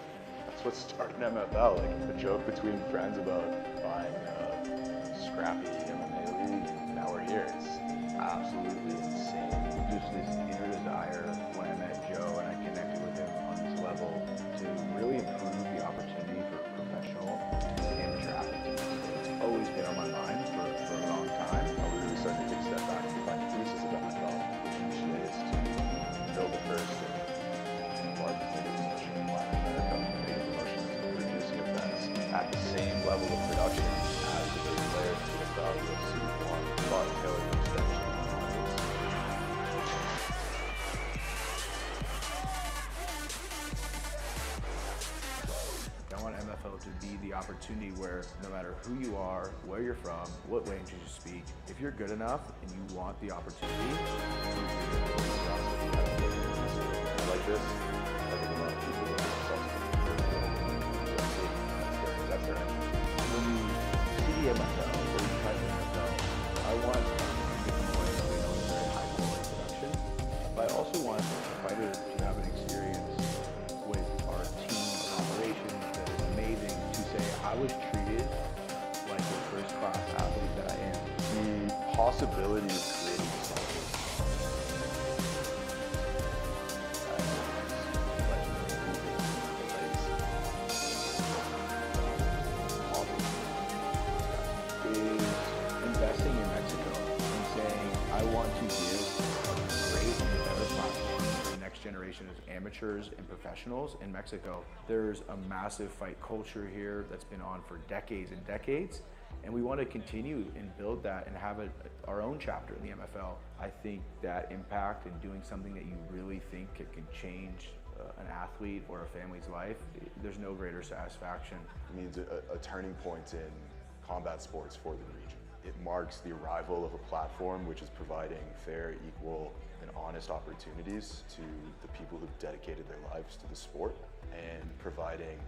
what started MFL, like a joke between friends about buying scrappy MMA league, and now we're here. It's absolutely insane. Just this inner desire when I met Joe and I connected with him on this level to really improve the opportunity for professional amateur athletes. It's always been on my mind for a long time. I was really starting to take a step back and find the thesis of MFL, which usually is to build the first and largest mega promotion in Latin America, mega promotion that's producing events at the same level of production as the big players to the crowd UFC 1, Body Killer, Extension. I want MFL to be the opportunity where no matter who you are, where you're from, what language you speak, if you're good enough and you want the opportunity, Like this, I think a lot of people that that's their end. when you see the MFL, or you try the MFL, I want to get more very high quality production, but I also want the fighter to have an experience with our team of operations that is amazing, to say I was treated like a first class athlete that I am. The possibility of creating something. Is investing in Mexico and saying, I want to give a great and better platform for the next generation of amateurs and professionals in Mexico. There's a massive fight culture here that's been on for decades and decades, and we want to continue and build that and have our own chapter in the MFL. I think that impact and doing something that you really think it can change an athlete or a family's life, there's no greater satisfaction. It means a turning point in combat sports for the region. It marks the arrival of a platform which is providing fair, equal, and honest opportunities to the people who've dedicated their lives to the sport, and providing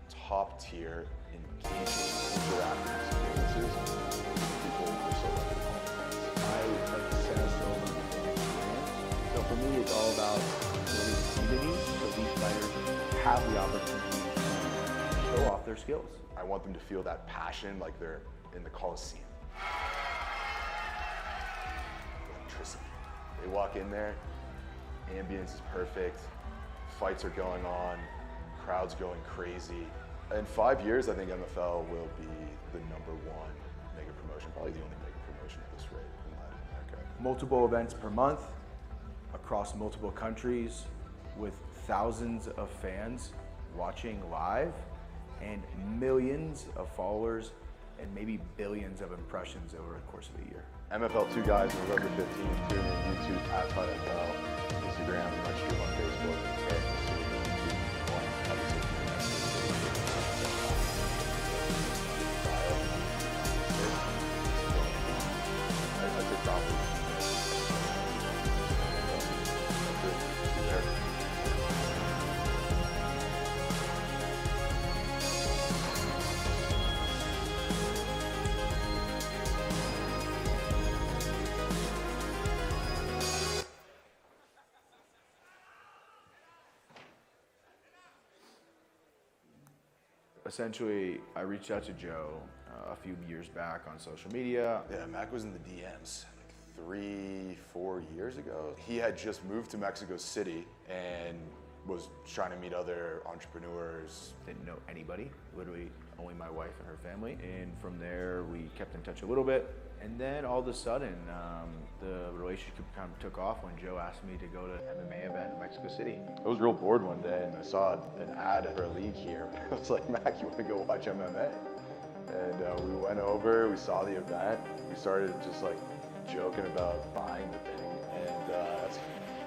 top-tier, engaging, interactive experiences with people who are so lucky to call friends. I obsess over the fan experience. So for me, it's all about building community so these fighters have the opportunity to show off their skills. I want them to feel that passion like they're in the Coliseum. Electricity. They walk in there, ambience is perfect, fights are going on, crowd's going crazy. In 5 years, I think MFL will be the #1 mega promotion, probably the only mega promotion at this rate in Latin America. Multiple events per month across multiple countries with thousands of fans watching live and millions of followers and maybe billions of impressions over the course of a year. MFL 2 guys, November 15th, tune in YouTube at @FightMFL, Instagram, and stream on Facebook. Essentially, I reached out to Joe a few years back on social media. Yeah, Mac was in the DMs like 3-4 years ago. He had just moved to Mexico City and was trying to meet other entrepreneurs. Didn't know anybody, literally only my wife and her family. And from there, we kept in touch a little bit. And then all of a sudden, the relationship kind of took off when Joe asked me to go to an MMA event in Mexico City. I was real bored one day and I saw an ad for a league here. I was like, Mac, you want to go watch MMA? And we went over, we saw the event. We started just like joking about buying the thing. And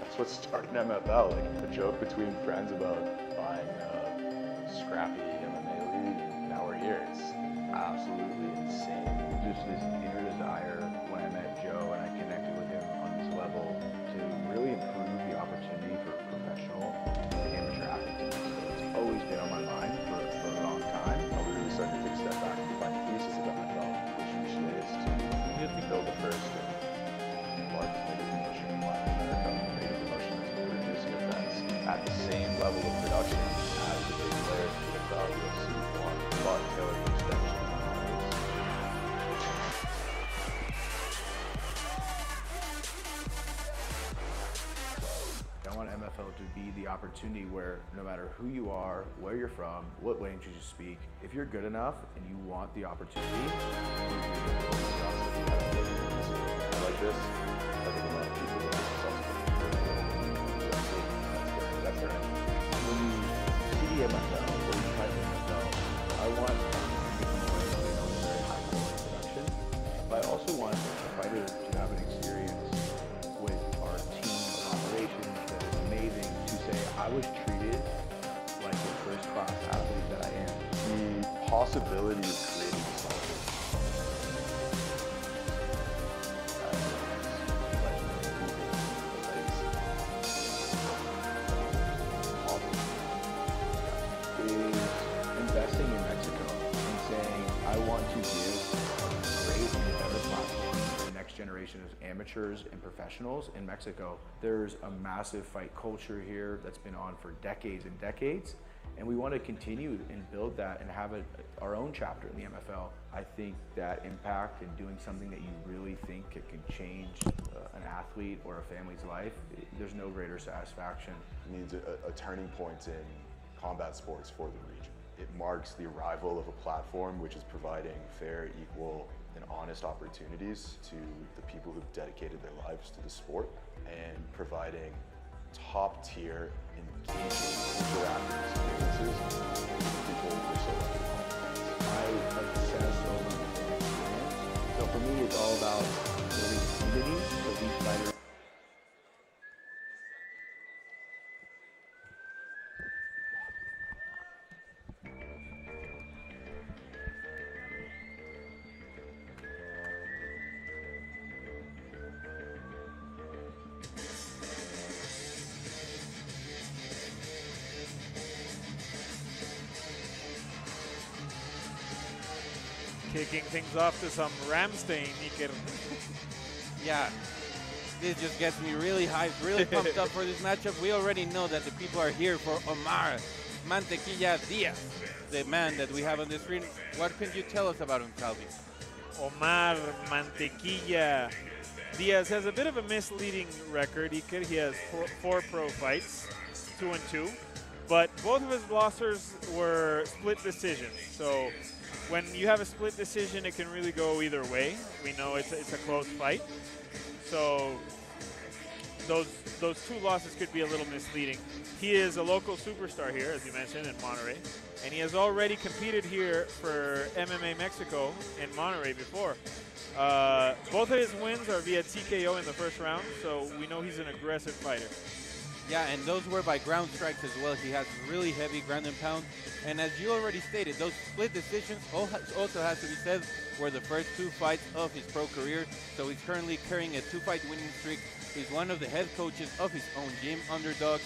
that's what started MFL, like a joke between friends about buying a scrappy MMA league. And now we're here. It's absolutely insane. Just this inner desire when I met Joe and I connected with him on this level to really improve the opportunity for professional amateur athletes. It's always been on my mind for a long time. I was really starting to take a step back and find the thesis of MFL, which usually is to build the first and largest mega promotion in Latin America, mega promotion that's producing events at the same level of production as the big players to the crowd UFC 1, Body Killer, Extension. opportunity where no matter who you are, where you're from, what language you speak, if you're good enough and you want the opportunity, like this, I think a lot of people are successful. That's their name. when you see the MFL, when you try the MFL, I want very high quality production, but I also want the fighter to have an experience with our team of operations that is amazing, to say I was treated like a first class athlete that I am. The possibility of creating something. Investing in Mexico and saying, I want to give a great and better platform for the next generation of amateurs and professionals in Mexico. There's a massive fight culture here that's been on for decades and decades, and we want to continue and build that and have our own chapter in the MFL. I think that impact and doing something that you really think it can change an athlete or a family's life, there's no greater satisfaction. It means a turning point in combat sports for the region. It marks the arrival of a platform which is providing fair, equal, and honest opportunities to the people who've dedicated their lives to the sport, and providing top-tier, engaging, interactive experiences for people who are so lucky. I obsess over the fan experience. So for me, it's all about building community, so each fighter. Kicking things off to some Ramstein, Iker. Yeah, this just gets me really hyped, really pumped up for this matchup. We already know that the people are here for Omar Mantequilla Diaz, the man that we have on the screen. What can you tell us about him, Calvi? Omar Mantequilla Diaz has a bit of a misleading record, Iker. He has four pro fights, 2-2, but both of his losses were split decisions. So when you have a split decision, it can really go either way. We know it's a close fight. So those two losses could be a little misleading. He is a local superstar here, as you mentioned, in Monterrey. And he has already competed here for MMA Mexico in Monterrey before. Both of his wins are via TKO in the first round, so we know he's an aggressive fighter. Yeah, and those were by ground strikes as well. He has really heavy ground and pound. And as you already stated, those split decisions also has to be said were the first two fights of his pro career. So he's currently carrying a 2-fight winning streak. He's one of the head coaches of his own gym, Underdogs,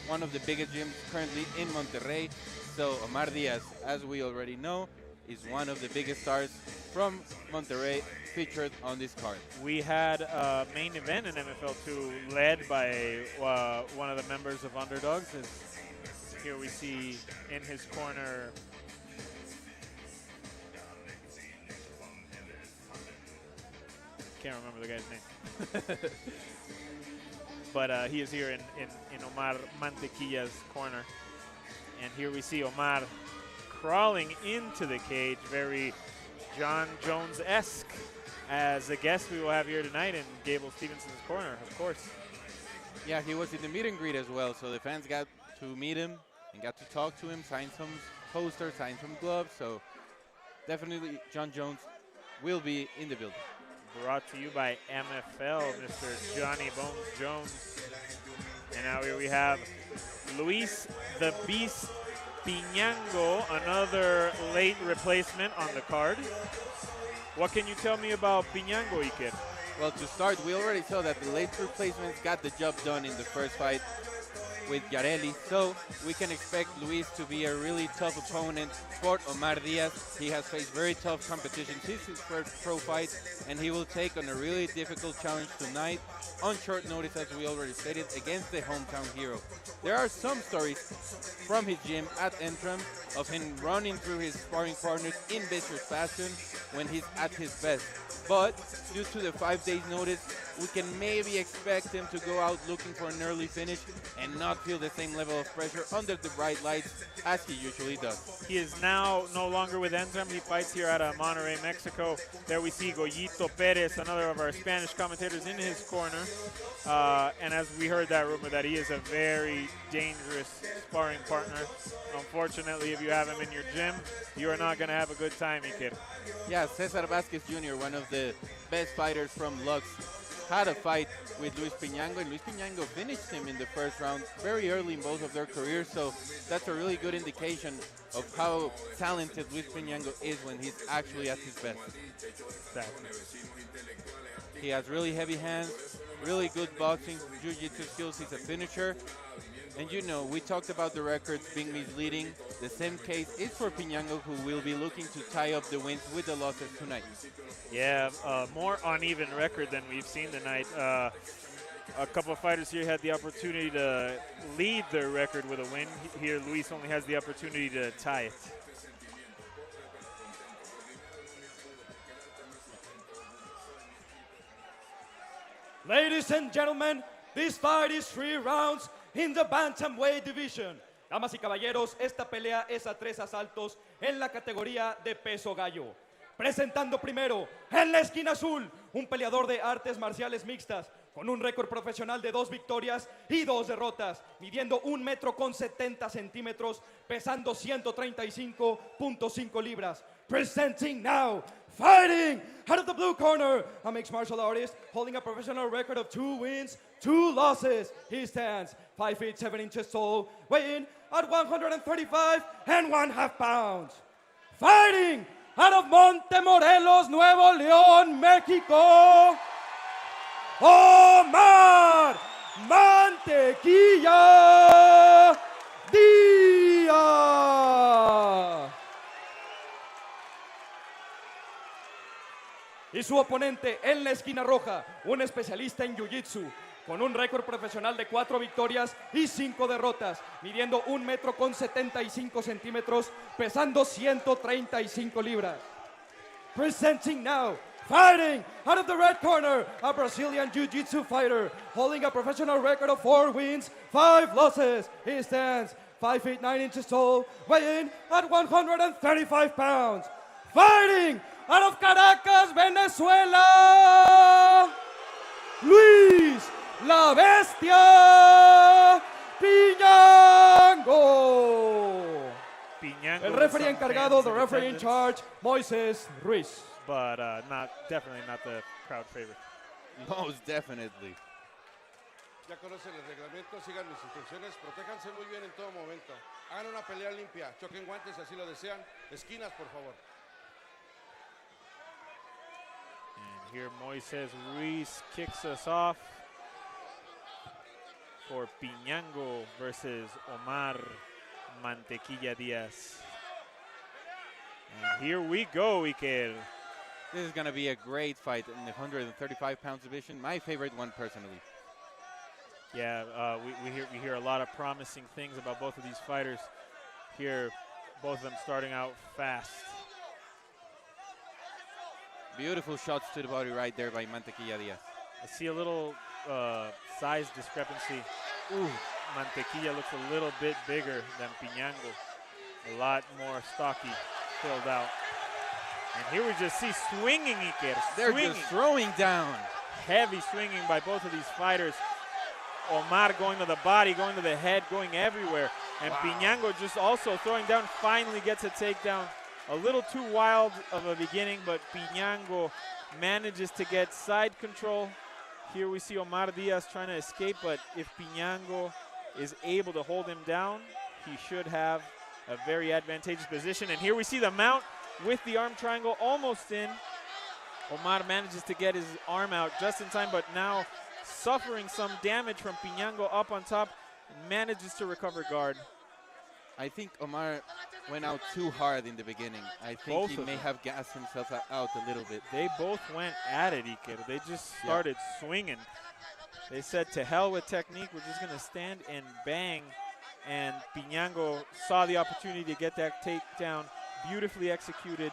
one of the biggest gyms currently in Monterrey. So Omar Diaz, as we already know, is one of the biggest stars from Monterrey featured on this card. We had a main event in MFL2 led by one of the members of Underdogs. Here we see in his corner can't remember the guy's name. But he is here in Omar Mantequilla's corner. And here we see Omar crawling into the cage, very John Jones-esque, as a guest we will have here tonight in Gable Stevenson's corner, of course. Yeah, he was in the meet and greet as well, so the fans got to meet him and got to talk to him, sign some posters, sign some gloves, so definitely John Jones will be in the building. Brought to you by MFL, Mr. Johnny Bones Jones. And now here we have Luis the Beast Pinango, another late replacement on the card. What can you tell me about Pinango, Iker? Well, to start, we already saw that the late replacements got the job done in the first fight with Yareli, so we can expect Luis to be a really tough opponent for Omar Diaz. He has faced very tough competition since his first pro fight, and he will take on a really difficult challenge tonight on short notice, as we already stated, against the hometown hero. There are some stories from his gym at Entram of him running through his sparring partners in vicious fashion when he's at his best. But due to the 5 days notice, we can maybe expect him to go out looking for an early finish and not feel the same level of pressure under the bright lights as he usually does. He is now no longer with Entram. He fights here out of Monterrey, Mexico. There we see Goyito Perez, another of our Spanish commentators, in his corner. And as we heard that rumor that he is a very dangerous sparring partner. Unfortunately, if you have him in your gym, you are not going to have a good time, Iker. Yeah, Cesar Vasquez Jr., one of the best fighters from Lux, had a fight with Luis Pinango, and Luis Pinango finished him in the first round very early in both of their careers, so that's a really good indication of how talented Luis Pinango is when he's actually at his best. Exactly. He has really heavy hands, really good boxing, jiu-jitsu skills. He's a finisher. And you know, we talked about the records being misleading. The same case is for Pinango, who will be looking to tie up the wins with the losses tonight. Yeah, more uneven record than we've seen tonight. A couple of fighters here had the opportunity to lead their record with a win. Here, Luis only has the opportunity to tie it. Ladies and gentlemen, this fight is 3 rounds in the bantamweight division. Damas y caballeros, esta pelea es a 3 asaltos en la categoría de peso gallo. Presentando primero, en la esquina azul, un peleador de artes marciales mixtas, con un récord profesional de 2 victorias y 2 derrotas, midiendo 1,70 m, pesando 135.5 libras. Presenting now, fighting out of the blue corner, a mixed martial artist holding a professional record of 2 wins, 2 losses. He stands 5 feet 7 inches tall, weighing at 135.5 pounds. Fighting out of Montemorelos, Nuevo León, Mexico, Omar Mantequilla Diaz. Y su oponente en la esquina roja, un especialista en Jiu-Jitsu, con un récord profesional de 4 victorias y 5 derrotas, midiendo 1,75 m, pesando 135 libras. Presenting now, fighting out of the red corner, a Brazilian Jiu-Jitsu fighter, holding a professional record of 4 wins, 5 losses. He stands 5 feet 9 inches tall, weighing at 135 pounds. Fighting out of Caracas, Venezuela, Luis La Bestia Pinango. El referee encargado, the referee in charge, Moises Ruiz. But definitely not the crowd favorite. Most definitely. Ya conocen el reglamento, sigan mis instrucciones, protéjanse muy bien en todo momento. Hagan una pelea limpia, choquen guantes si así lo desean. Esquinas, por favor. And here Moises Ruiz kicks us off for Pinango versus Omar Mantequilla Diaz. And here we go, Iker. This is going to be a great fight in the 135-pound division. My favorite one, personally. Yeah, we hear a lot of promising things about both of these fighters. Here, both of them starting out fast. Beautiful shots to the body right there by Mantequilla Diaz. I see a little size discrepancy. Ooh, Mantequilla looks a little bit bigger than Pinango. A lot more stocky, filled out. And here we just see swinging, Iker. They're just throwing down. Heavy swinging by both of these fighters. Omar going to the body, going to the head, going everywhere. And Pinango just also throwing down, finally gets a takedown. A little too wild of a beginning, but Pinango manages to get side control. Here we see Omar Diaz trying to escape, but if Pinango is able to hold him down, he should have a very advantageous position. And here we see the mount with the arm triangle almost in. Omar manages to get his arm out just in time, but now suffering some damage from Pinango up on top, manages to recover guard. I think Omar went out too hard in the beginning. I think he may have gassed himself out a little bit. They both went at it, Iker. They just started swinging. They said, to hell with technique, we're just going to stand and bang. And Pinango saw the opportunity to get that takedown, beautifully executed.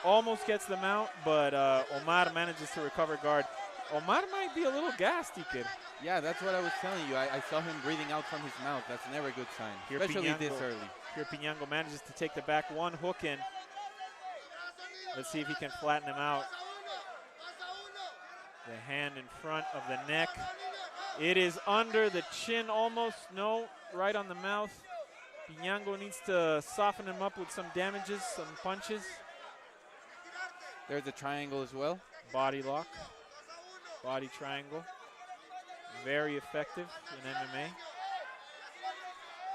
Almost gets the mount, but Omar manages to recover guard. Omar might be a little gassed, kid. Yeah, that's what I was telling you. I saw him breathing out from his mouth. That's never a good sign, Here especially Pinango, this early. Here Pinango manages to take the back one hook in. Let's see if he can flatten him out. The hand in front of the neck. It is under the chin almost. No, right on the mouth. Pinango needs to soften him up with some damages, some punches. There's a triangle as well. Body lock. Body triangle. Very effective in MMA.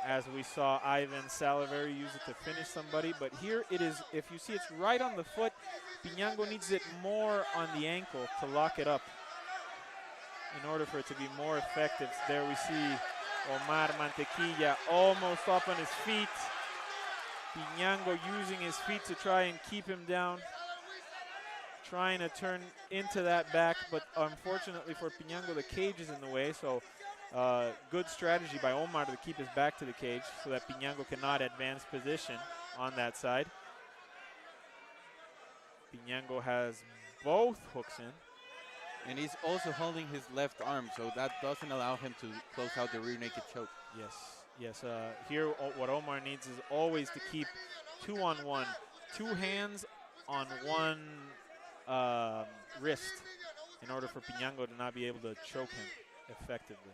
As we saw Ivan Salivary use it to finish somebody. But here it is, if you see it's right on the foot, Pinango needs it more on the ankle to lock it up in order for it to be more effective. There we see Omar Mantequilla almost up on his feet. Pinango using his feet to try and keep him down. Trying to turn into that back, but unfortunately for Pinango, the cage is in the way, so good strategy by Omar to keep his back to the cage so that Pinango cannot advance position on that side. Pinango has both hooks in. And he's also holding his left arm, so that doesn't allow him to close out the rear naked choke. Yes, yes. Here, what Omar needs is always to keep 2-on-1. 2 hands on one wrist in order for Pinango to not be able to choke him effectively.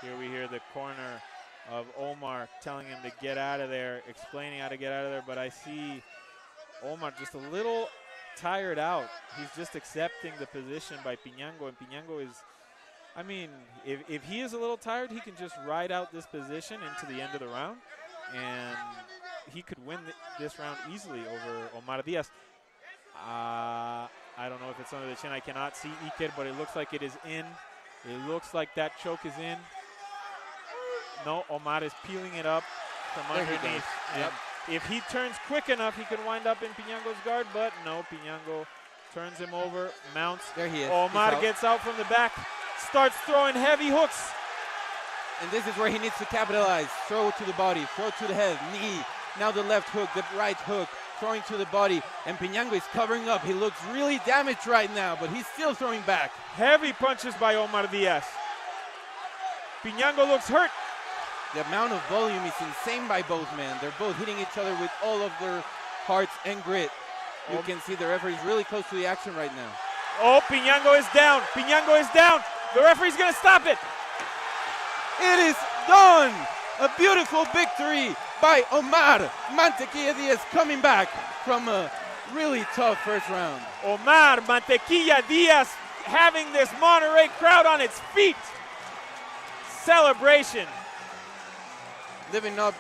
Here we hear the corner of Omar telling him to get out of there, explaining how to get out of there, but I see Omar just a little tired out. He's just accepting the position by Pinango, and Pinango is, I mean, if he is a little tired, he can just ride out this position into the end of the round, and he could win this round easily over Omar Diaz. I don't know if it's under the chin. I cannot see Iker, but it looks like it is in. It looks like that choke is in. No, Omar is peeling it up from underneath. Yep. If he turns quick enough, he could wind up in Pinango's guard, but no, Pinango turns him over, mounts. There he is. Omar gets out from the back, starts throwing heavy hooks. And this is where he needs to capitalize. Throw to the body, throw to the head, knee. Now the left hook, the right hook, throwing to the body. And Pinango is covering up. He looks really damaged right now, but he's still throwing back. Heavy punches by Omar Diaz. Pinango looks hurt. The amount of volume is insane by both men. They're both hitting each other with all of their hearts and grit. You can see the referee's really close to the action right now. Oh, Pinango is down. Pinango is down. The referee's going to stop it. It is done. A beautiful victory by Omar Mantequilla Diaz, coming back from a really tough first round. Omar Mantequilla Diaz having this Monterrey crowd on its feet. Celebration. Living up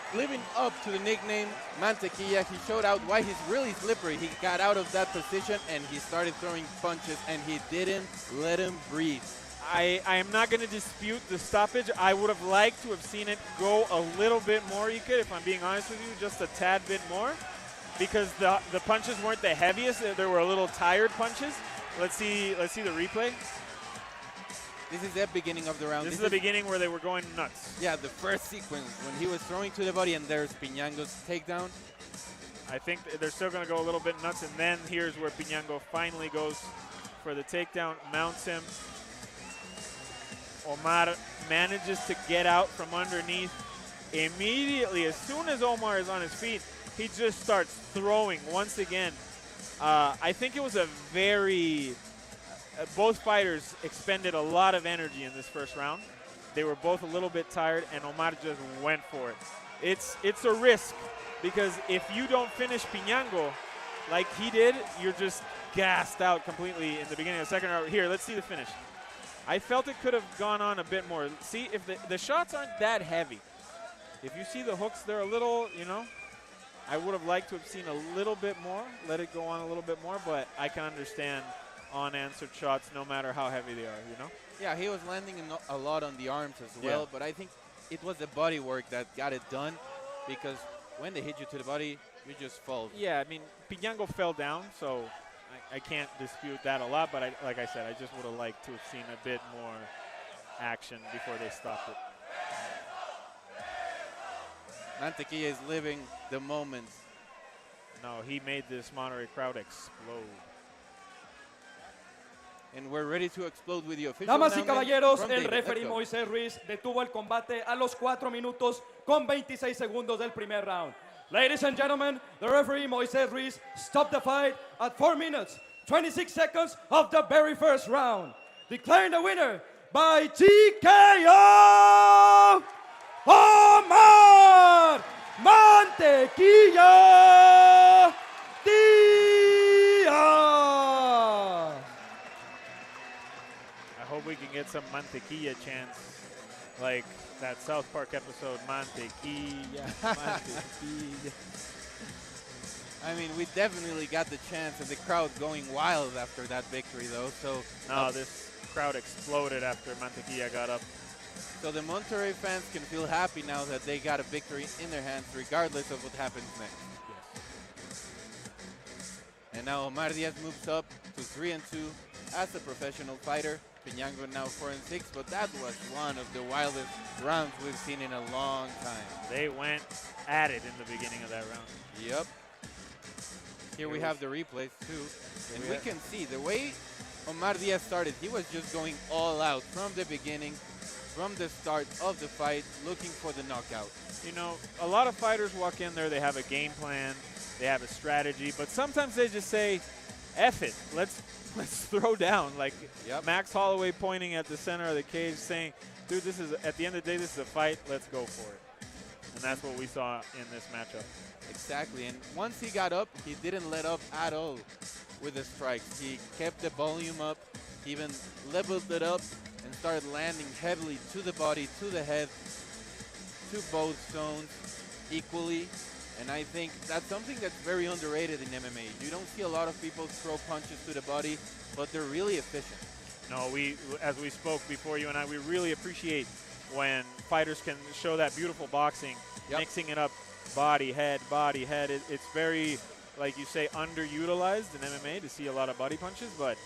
to the nickname Mantequilla. He showed out why he's really slippery. He got out of that position and he started throwing punches, and he didn't let him breathe. I am not going to dispute the stoppage. I would have liked to have seen it go a little bit more, Ika, if I'm being honest with you, just a tad bit more, because the punches weren't the heaviest. There were a little tired punches. Let's see the replay. This is the beginning of the round. This is the beginning where they were going nuts. Yeah, the first sequence when he was throwing to the body, and there's Pinango's takedown. I think they're still going to go a little bit nuts, and then here's where Pinango finally goes for the takedown, mounts him. Omar manages to get out from underneath. Immediately, as soon as Omar is on his feet, he just starts throwing once again. I think it was a very... both fighters expended a lot of energy in this first round. They were both a little bit tired, and Omar just went for it. It's a risk, because if you don't finish Pinango like he did, you're just gassed out completely in the beginning of the second round. Here, let's see the finish. I felt it could have gone on a bit more. See, if the shots aren't that heavy. If you see the hooks, they're a little, I would have liked to have seen a little bit more, let it go on a little bit more, but I can understand unanswered shots no matter how heavy they are, Yeah, he was landing a lot on the arms as well, but I think it was the body work that got it done, because when they hit you to the body, you just fall. Yeah, I mean, Pinango fell down, so I can't dispute that a lot, but like I said, I just would have liked to have seen a bit more action before they stopped it. Mantequilla is living the moment. No, he made this Monterrey crowd explode. And we're ready to explode with the official Damas y announcement caballeros, from el David. referee Let's go. Moisés Ruiz detuvo el combate a los 4 minutos con 26 segundos del primer round. Ladies and gentlemen, the referee Moisés Ruiz stopped the fight at 4 minutes, 26 seconds of the very first round, declaring the winner by TKO, Omar Mantequilla Diaz. I hope we can get some mantequilla chants like that South Park episode, Mantequilla, Mantequilla. I mean, we definitely got the chance of the crowd going wild after that victory, though. So, No, this crowd exploded after Mantequilla got up. so the Monterrey fans can feel happy now that they got a victory in their hands, regardless of what happens next. And now Omar Diaz moves up to 3-2 as a professional fighter. Pinango now 4-6, but that was one of the wildest rounds we've seen in a long time. They went at it in the beginning of that round. Yep. Here we have the replays too, and we can see the way Omar Diaz started. He was just going all out from the beginning, from the start of the fight, looking for the knockout. You know, a lot of fighters walk in there, they have a game plan, they have a strategy, but sometimes they just say, F it, let's throw down. Like Max Holloway pointing at the center of the cage saying, dude, this is, at the end of the day, this is a fight, let's go for it. And that's what we saw in this matchup. Exactly, and once he got up, he didn't let up at all with the strikes. He kept the volume up, even leveled it up, and started landing heavily to the body, to the head, to both zones equally. And I think that's something that's very underrated in MMA. You don't see a lot of people throw punches to the body, but they're really efficient. No, as we spoke before, you and I, we really appreciate when fighters can show that beautiful boxing, mixing it up, body, head, body, head. It's very, like you say, underutilized in MMA to see a lot of body punches, but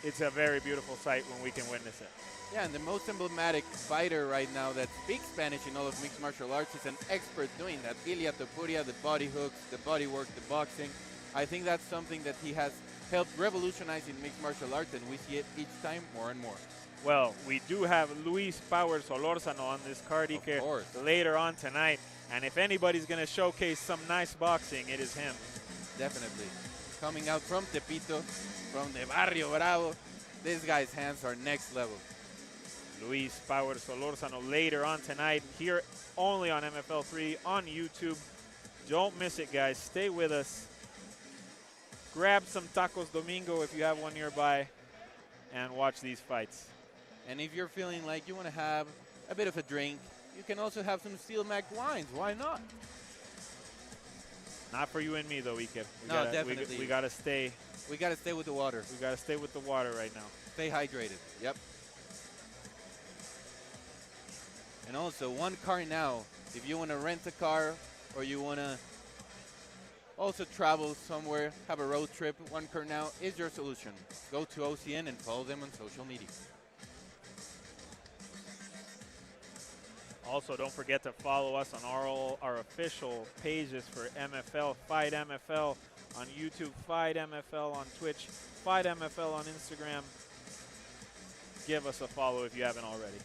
it's a very beautiful sight when we can witness it. Yeah, and the most emblematic fighter right now that speaks Spanish in all of mixed martial arts is an expert doing that. Ilia Topuria, the body hooks, the body work, the boxing. I think that's something that he has helped revolutionize in mixed martial arts, and we see it each time more and more. Well, we do have Luis Power Solórzano on this card, Iker, later on tonight. And if anybody's going to showcase some nice boxing, it is him. Definitely. Coming out from Tepito, from the Barrio Bravo, this guy's hands are next level. Luis Power Solórzano later on tonight, here only on MFL3 on YouTube. Don't miss it, guys. Stay with us. Grab some Tacos Domingo if you have one nearby and watch these fights. And if you're feeling like you want to have a bit of a drink, you can also have some Steel Mac wines. Why not? Not for you and me, though, Iker. Definitely. We got to stay. We got to stay with the water. We got to stay with the water right now. Stay hydrated. Yep. And also, one car now. If you want to rent a car or you want to also travel somewhere, have a road trip, one car now is your solution. Go to OCN and follow them on social media. Also, don't forget to follow us on our official pages for MFL, Fight MFL on YouTube, Fight MFL on Twitch, Fight MFL on Instagram. Give us a follow if you haven't already.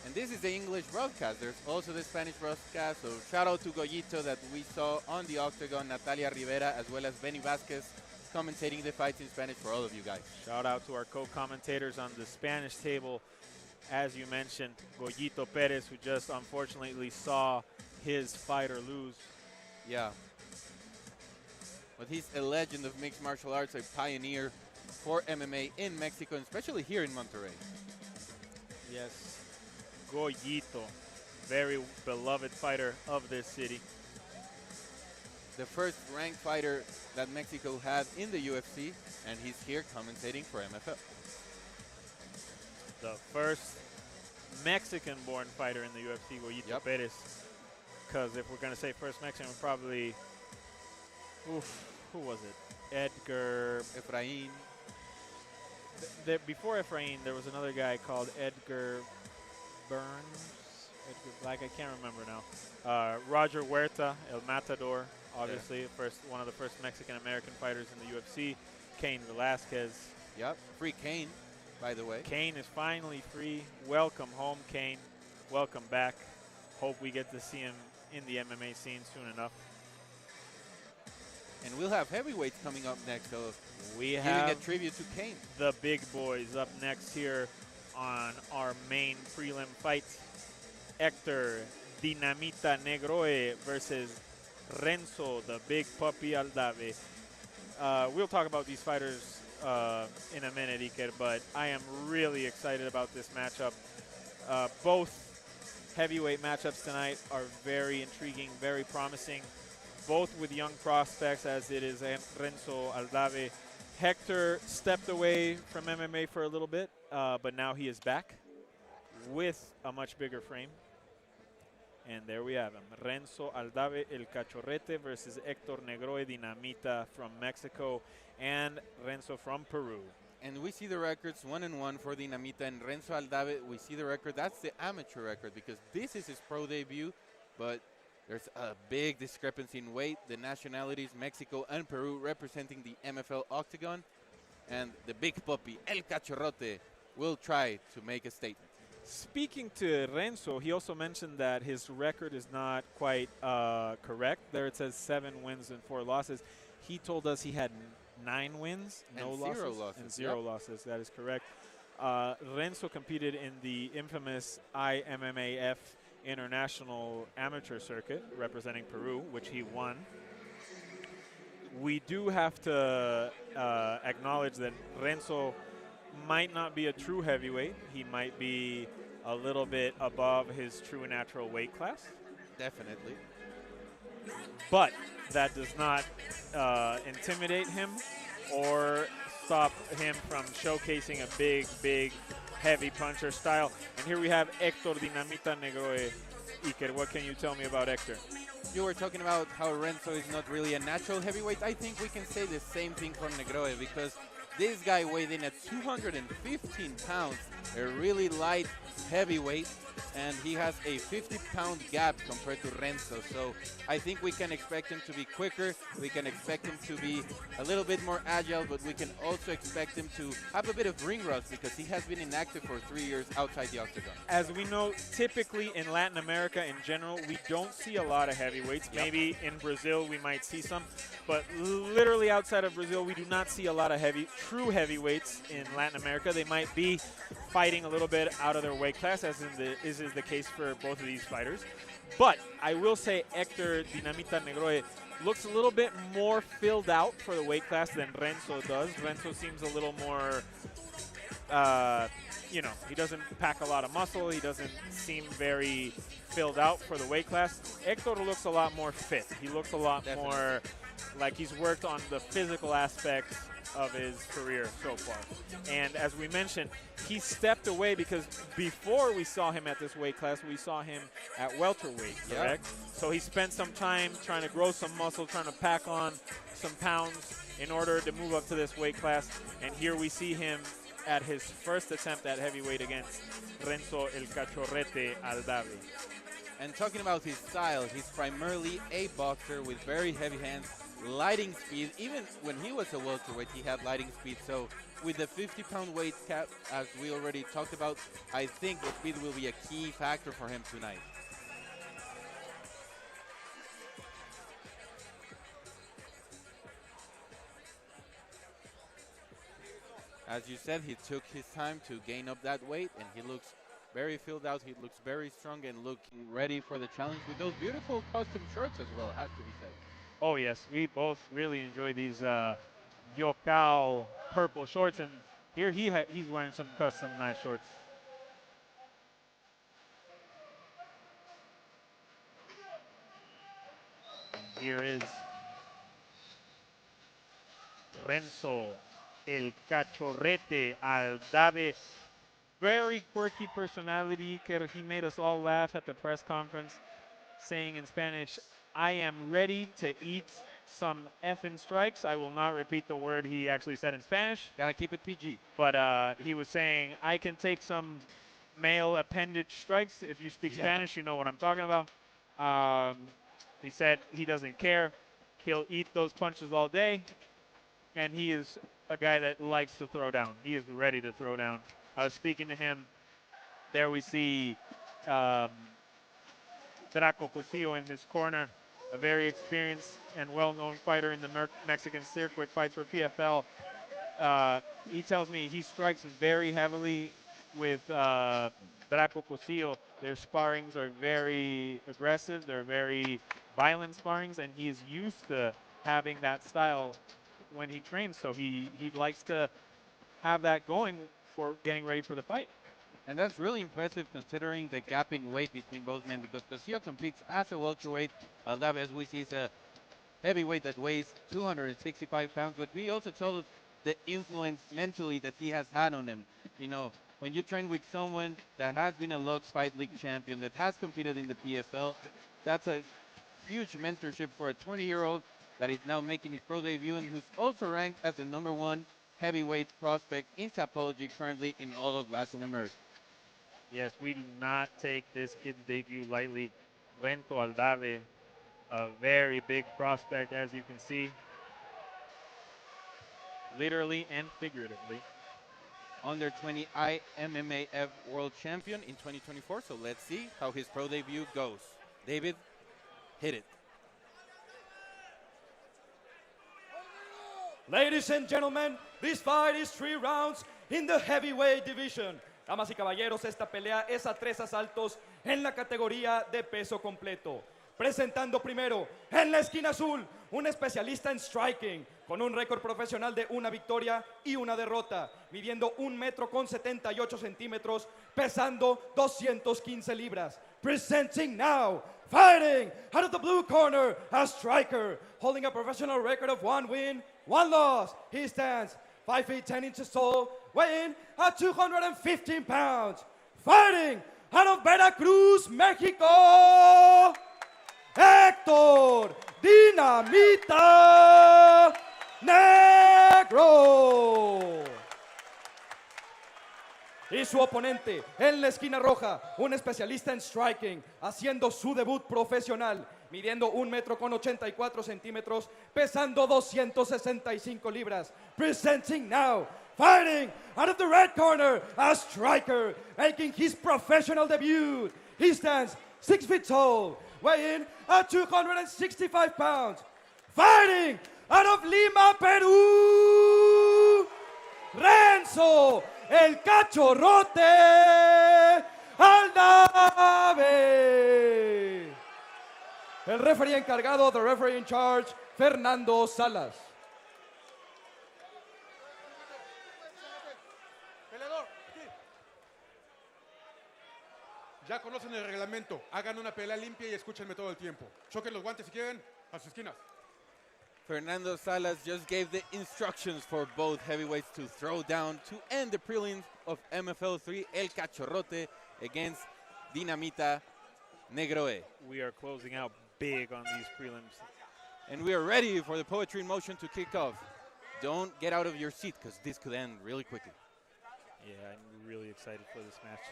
And this is the English broadcast. There's also the Spanish broadcast. So shout out to Goyito that we saw on the octagon, Natalia Rivera, as well as Benny Vasquez commentating the fights in Spanish for all of you guys. Shout out to our co-commentators on the Spanish table. As you mentioned, Goyito Perez, who just unfortunately saw his fighter lose. Yeah. But he's a legend of mixed martial arts, a pioneer for MMA in Mexico, and especially here in Monterrey. Yes. Goyito, very beloved fighter of this city. The first ranked fighter that Mexico had in the UFC, and he's here commentating for MFL. The first Mexican-born fighter in the UFC, Goyito Perez. Because if we're going to say first Mexican, we're probably, who was it? Edgar. Efrain. Before Efrain, there was another guy called Edgar Burns. Edgar Black, I can't remember now. Roger Huerta, El Matador. obviously. One of the first Mexican-American fighters in the UFC, Cain Velasquez. Yep, free Kane, by the way. Cain is finally free. Welcome home, Cain. Welcome back. Hope we get to see him in the MMA scene soon enough. And we'll have heavyweights coming up next, so we giving have a tribute to Kane. The big boys up next here on our main prelim fight. Hector Dinamita Negroy versus Renzo, the big puppy Aldave. We'll talk about these fighters in a minute, Iker, but I am really excited about this matchup. Both heavyweight matchups tonight are very intriguing, very promising, both with young prospects, as it is Renzo Aldave. Hector stepped away from MMA for a little bit, but now he is back with a much bigger frame. And there we have him, Renzo Aldave El Cachorrete versus Hector Negroy Dinamita from Mexico and Renzo from Peru. And we see the records 1-1 for Dinamita and Renzo Aldave. We see the record. That's the amateur record because this is his pro debut, but there's a big discrepancy in weight. The nationalities, Mexico and Peru, representing the MFL Octagon. And the big puppy, El Cachorrote, will try to make a statement. Speaking to Renzo, he also mentioned that his record is not quite correct. There it says 7 wins and 4 losses. He told us he had 9 wins, no losses, and 0 losses. That is correct. Renzo competed in the infamous IMMAF International Amateur Circuit representing Peru, which he won. We do have to acknowledge that Renzo might not be a true heavyweight. He might be a little bit above his true natural weight class. Definitely. But that does not intimidate him or stop him from showcasing a big, big, heavy puncher style. And here we have Hector Dinamita Negroy. Iker, what can you tell me about Hector? You were talking about how Renzo is not really a natural heavyweight. I think we can say the same thing for Negroy because this guy weighed in at 215 pounds, a really light heavyweight, and he has a 50-pound gap compared to Renzo. So I think we can expect him to be quicker. We can expect him to be a little bit more agile, but we can also expect him to have a bit of ring rust because he has been inactive for 3 years outside the octagon. As we know, typically in Latin America in general, we don't see a lot of heavyweights. Yep. Maybe in Brazil we might see some, but literally outside of Brazil, we do not see a lot of true heavyweights in Latin America. They might be fighting a little bit out of their weight class, as is the case for both of these fighters. But I will say Hector Dinamita Negroy looks a little bit more filled out for the weight class than Renzo does. Renzo seems a little more, he doesn't pack a lot of muscle. He doesn't seem very filled out for the weight class. Hector looks a lot more fit. He looks a lot more like he's worked on the physical aspects of his career so far. And as we mentioned, he stepped away because before we saw him at this weight class, we saw him at welterweight, correct? Yep. So he spent some time trying to grow some muscle, trying to pack on some pounds in order to move up to this weight class. And here we see him at his first attempt at heavyweight against Renzo El Cachorrete Aldave. And talking about his style, he's primarily a boxer with very heavy hands, lighting speed. Even when he was a welterweight, he had lighting speed. So with the 50-pound weight cap, as we already talked about, I think the speed will be a key factor for him tonight. As you said, he took his time to gain up that weight, and he looks very filled out. He looks very strong and looking ready for the challenge with those beautiful custom shirts as well, has to be said. Oh, yes. We both really enjoy these Yocal purple shorts. And here he's wearing some custom nice shorts. Here is Renzo El Cachorrete Aldave. Very quirky personality. He made us all laugh at the press conference, saying in Spanish, "I am ready to eat some effing strikes." I will not repeat the word he actually said in Spanish. Gotta keep it PG. But he was saying, I can take some male appendage strikes. If you speak Spanish, you know what I'm talking about. He said he doesn't care. He'll eat those punches all day, and he is a guy that likes to throw down. He is ready to throw down. I was speaking to him. There we see Draco Cusillo in his corner, a very experienced and well-known fighter in the Mexican circuit, fights for PFL. He tells me he strikes very heavily with Draco Cusillo. Their sparrings are very aggressive. They're very violent sparrings, and he is used to having that style when he trains. So he likes to have that going for getting ready for the fight. And that's really impressive considering the gap in weight between both men, because Cusillo competes as a welterweight. Aldave, as we see, is a heavyweight that weighs 265 pounds, but we also told us the influence mentally that he has had on him. You know, when you train with someone that has been a Lux Fight League champion, that has competed in the PFL, that's a huge mentorship for a 20-year-old that is now making his pro debut and who's also ranked as the #1 heavyweight prospect in Sapology currently in all of Latin America. Yes, we do not take this kid's debut lightly. Renzo Aldave, a very big prospect, as you can see, literally and figuratively. Under 20 IMMAF World Champion in 2024, so let's see how his pro debut goes. David, hit it. Ladies and gentlemen, this fight is 3 rounds in the heavyweight division. Damas y caballeros, esta pelea es a 3 asaltos en la categoría de peso completo. Presentando primero, en la esquina azul, un especialista en striking, con un récord profesional de 1 victoria y 1 derrota, midiendo 1 metro con 78 centímetros, pesando 215 libras. Presenting now, fighting out of the blue corner, a striker, holding a professional record of 1 win, 1 loss. He stands 5 feet 10 inches tall, weighing at 215 pounds. Fighting out of Veracruz, Mexico, Héctor Dinamita Negro. Y su oponente en la esquina roja, un especialista en striking, haciendo su debut profesional, midiendo 1 metro con 84 centímetros, pesando 265 libras. Presenting now, fighting out of the red corner, a striker, making his professional debut. He stands 6 feet tall, weighing at 265 pounds. Fighting out of Lima, Peru, Renzo, el cachorrote Aldave. El referee encargado, the referee in charge, Fernando Salas. Peleador, sí. Ya conocen el reglamento. Hagan una pelea limpia y escúchenme todo el tiempo. Choquen los guantes si quieren a sus esquinas. Fernando Salas just gave the instructions for both heavyweights to throw down to end the prelims of MFL 3 El Cachorrote against Dinamita Negroy. We are closing out big on these prelims. And we are ready for the poetry in motion to kick off. Don't get out of your seat because this could end really quickly. Yeah, I'm really excited for this match.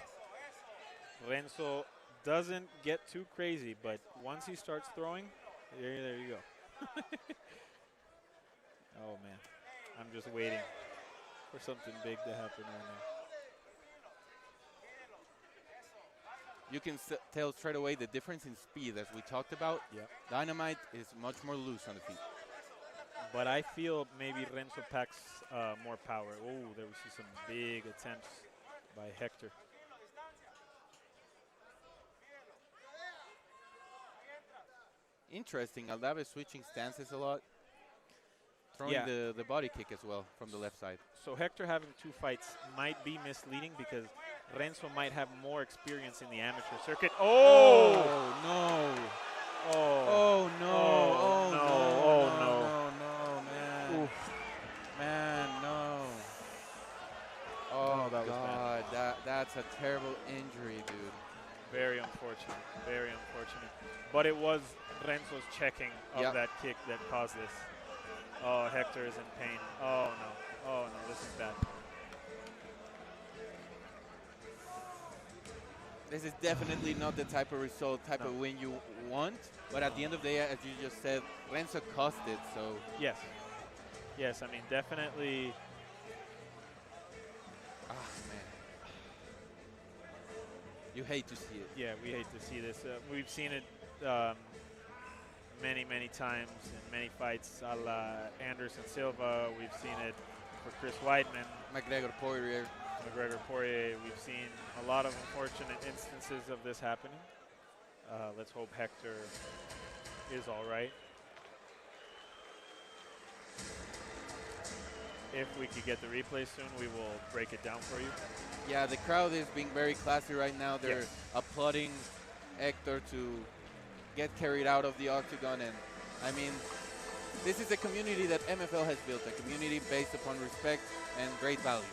Renzo doesn't get too crazy, but once he starts throwing, there you go. Oh, man. I'm just waiting for something big to happen right now. You can tell straight away the difference in speed, as we talked about. Yep. Dynamite is much more loose on the feet. But I feel maybe Renzo packs more power. Oh, there we see some big attempts by Hector. Interesting. Aldave switching stances a lot. Throwing Yeah. the body kick as well from the left side. So Hector having 2 fights might be misleading because Renzo might have more experience in the amateur circuit. Oh! No. Oh, no. Oh, no. Oh, no. No, man. Oof. Man, no. Oh, that was bad. God, that's a terrible injury, dude. Very unfortunate. Very unfortunate. But it was Renzo's checking of Yep. that kick that caused this. Oh, Hector is in pain. Oh, no. Oh, no. This is bad. This is definitely not the type of result, type of win you want. But at the end of the day, as you just said, Renzo cost it. So Yes. Yes, I mean, definitely. ah man, you hate to see it. Yeah, we hate to see this. We've seen it many, many times in many fights a la Anderson Silva. We've seen it for Chris Weidman, McGregor Poirier. McGregor Poirier. We've seen a lot of unfortunate instances of this happening. Let's hope Hector is all right. If we could get the replay soon, we will break it down for you. Yeah, the crowd is being very classy right now. They're Yes. applauding Hector to get carried out of the octagon. And I mean, this is a community that MFL has built, a community based upon respect and great values.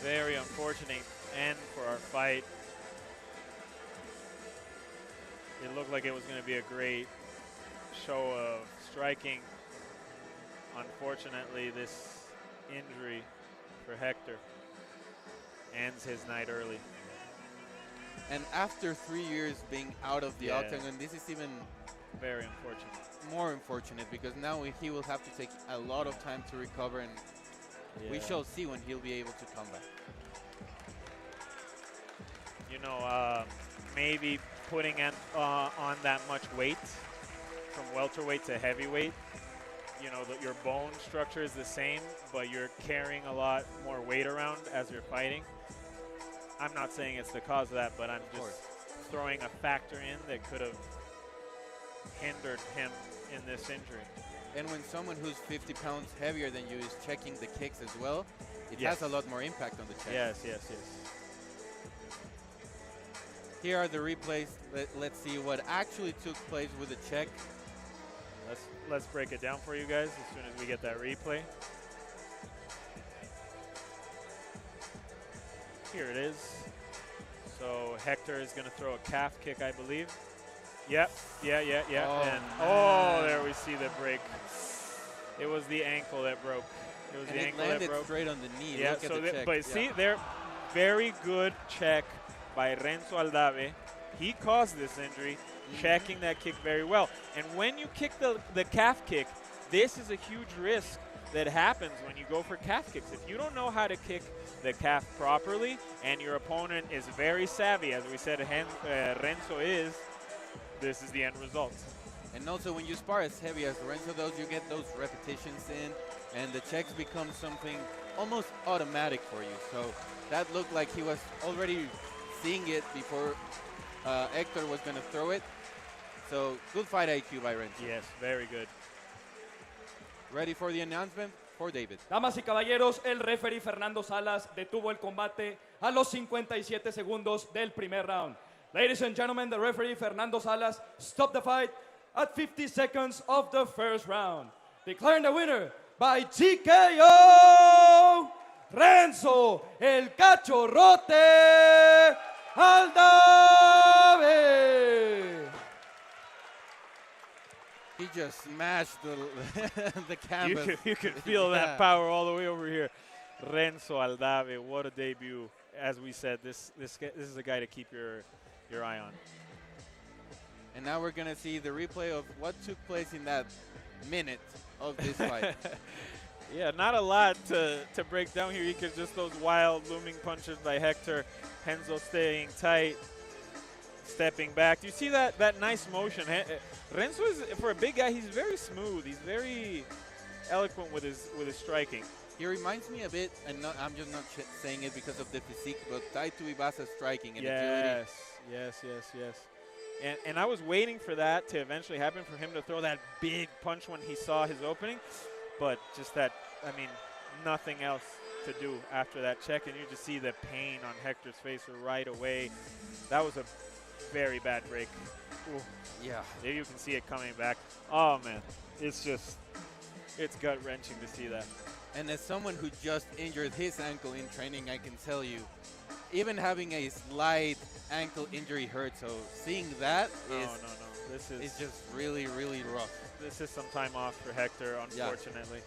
Very unfortunate end for our fight. It looked like it was going to be a great show of striking. Unfortunately, this injury for Hector ends his night early. And after 3 years being out of the Yeah. octagon, this is even Very unfortunate. more unfortunate because now he will have to take a lot of time to recover, and we Yeah. shall see when he'll be able to come back. You know, maybe putting on that much weight from welterweight to heavyweight. You know, your bone structure is the same, but you're carrying a lot more weight around as you're fighting. I'm not saying it's the cause of that, but I'm just throwing a factor in that could have hindered him in this injury. And when someone who's 50 pounds heavier than you is checking the kicks as well, it Yes. has a lot more impact on the check. Yes, yes, yes. Here are the replays. Let's see what actually took place with the check. Let's break it down for you guys as soon as we get that replay. Here it is. So Hector is going to throw a calf kick, I believe. Yep, yeah. Oh, There we see the break. It was the ankle that broke. It was And the it ankle that landed broke. straight on the knee. Yeah, Look at so the check. but Yeah. see, there, very good check by Renzo Aldave. He caused this injury, checking that kick very well. And when you kick the calf kick, this is a huge risk that happens when you go for calf kicks. If you don't know how to kick the calf properly and your opponent is very savvy, as we said Renzo is, this is the end result. And also when you spar as heavy as Lorenzo does, you get those repetitions in, and the checks become something almost automatic for you. So that looked like he was already seeing it before Hector was going to throw it. So good fight IQ by Renzo. Yes, very good. Ready for the announcement? For David. Damas y caballeros, el referee Fernando Salas detuvo el combate a los 57 segundos del primer round. Ladies and gentlemen, the referee Fernando Salas stopped the fight at 50 seconds of the first round, declaring the winner by TKO, Renzo El Cachorrote Aldave. He just smashed the canvas. You can feel Yeah. that power all the way over here. Renzo Aldave, what a debut. As we said, this is a guy to keep your eye on. And now we're going to see the replay of what took place in that minute of this fight. Yeah, not a lot to break down here. You could just those wild looming punches by Hector. Renzo staying tight, stepping back. Do you see that nice motion? Renzo is, for a big guy, he's very smooth. He's very eloquent with his striking. He reminds me a bit, and I'm just not saying it because of the physique, but Taito Ibasa's striking and agility. Yes. And I was waiting for that to eventually happen, for him to throw that big punch when he saw his opening. But just that, I mean, nothing else to do after that check. And you just see the pain on Hector's face right away. That was a very bad break. Ooh. Yeah. There you can see it coming back. Oh, man. It's gut-wrenching to see that. And as someone who just injured his ankle in training, I can tell you, even having a slight ankle injury hurts. So seeing that No. is just really, really rough. This is some time off for Hector, unfortunately.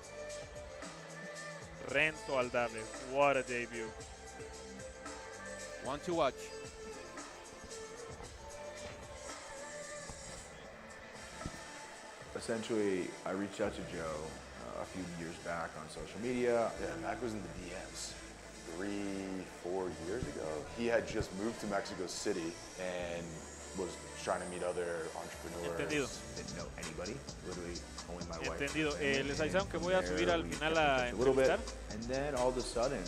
Renzo Aldave, what a debut. One to watch. Essentially, I reached out to Joe a few years back on social media. Yeah, Mac was in the DMs 3-4 years ago. He had just moved to Mexico City and was trying to meet other entrepreneurs. Entendido. Didn't know anybody, literally only my wife. Entendido. Les avisaron que voy a subir al final a a little bit, entrevistar. and then all of a sudden,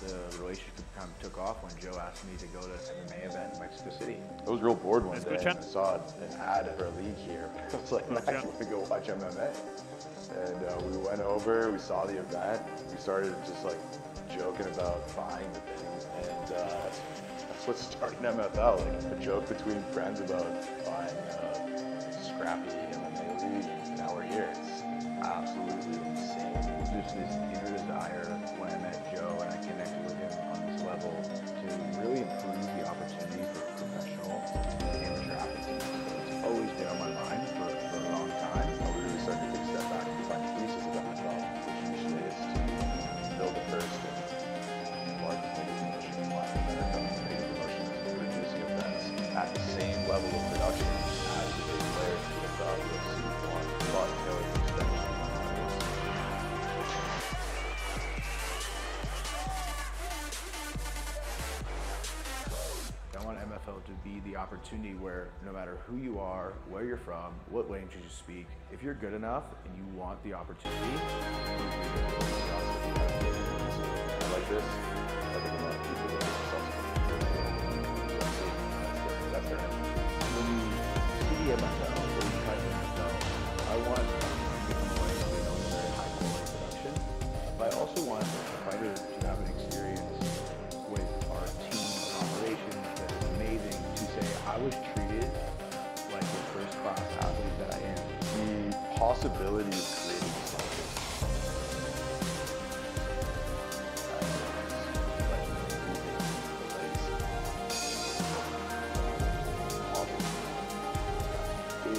the relationship kind of took off when Joe asked me to go to an MMA event in Mexico City. I was real bored one day escuchan? and I saw an ad for a league here. I was like, Mac, you want to go watch MMA? And we went over, we saw the event, we started just like joking about buying the thing, and that's what started MFL, like a joke between friends about buying scrappy MMA league, and now we're here. It's absolutely insane. Just this inner desire when I met Joe and I connected with him on this level to really improve the opportunity for professional amateur athletes. It's always been on my mind for a long time. We really started to take a step back and find the thesis of MFL, which usually is to build the first and largest promotion in Latin America, make a promotion that's producing events at the same level of production as the big players in the NFL, UFC, One, Boston Taylor, Stevenson. I want MFL to be the opportunity where no matter who you are, where you're from, what language you speak, if you're good enough and you want the opportunity, I like this. I think a lot of people that are that's their name. when you see the MFL, when you type MFL, I want to become away so we know it's a very high quality production. But I also want the fighter to have an experience with our team of operations that is amazing to say I was treated like the first class athlete that I am. The possibility of creating something. Is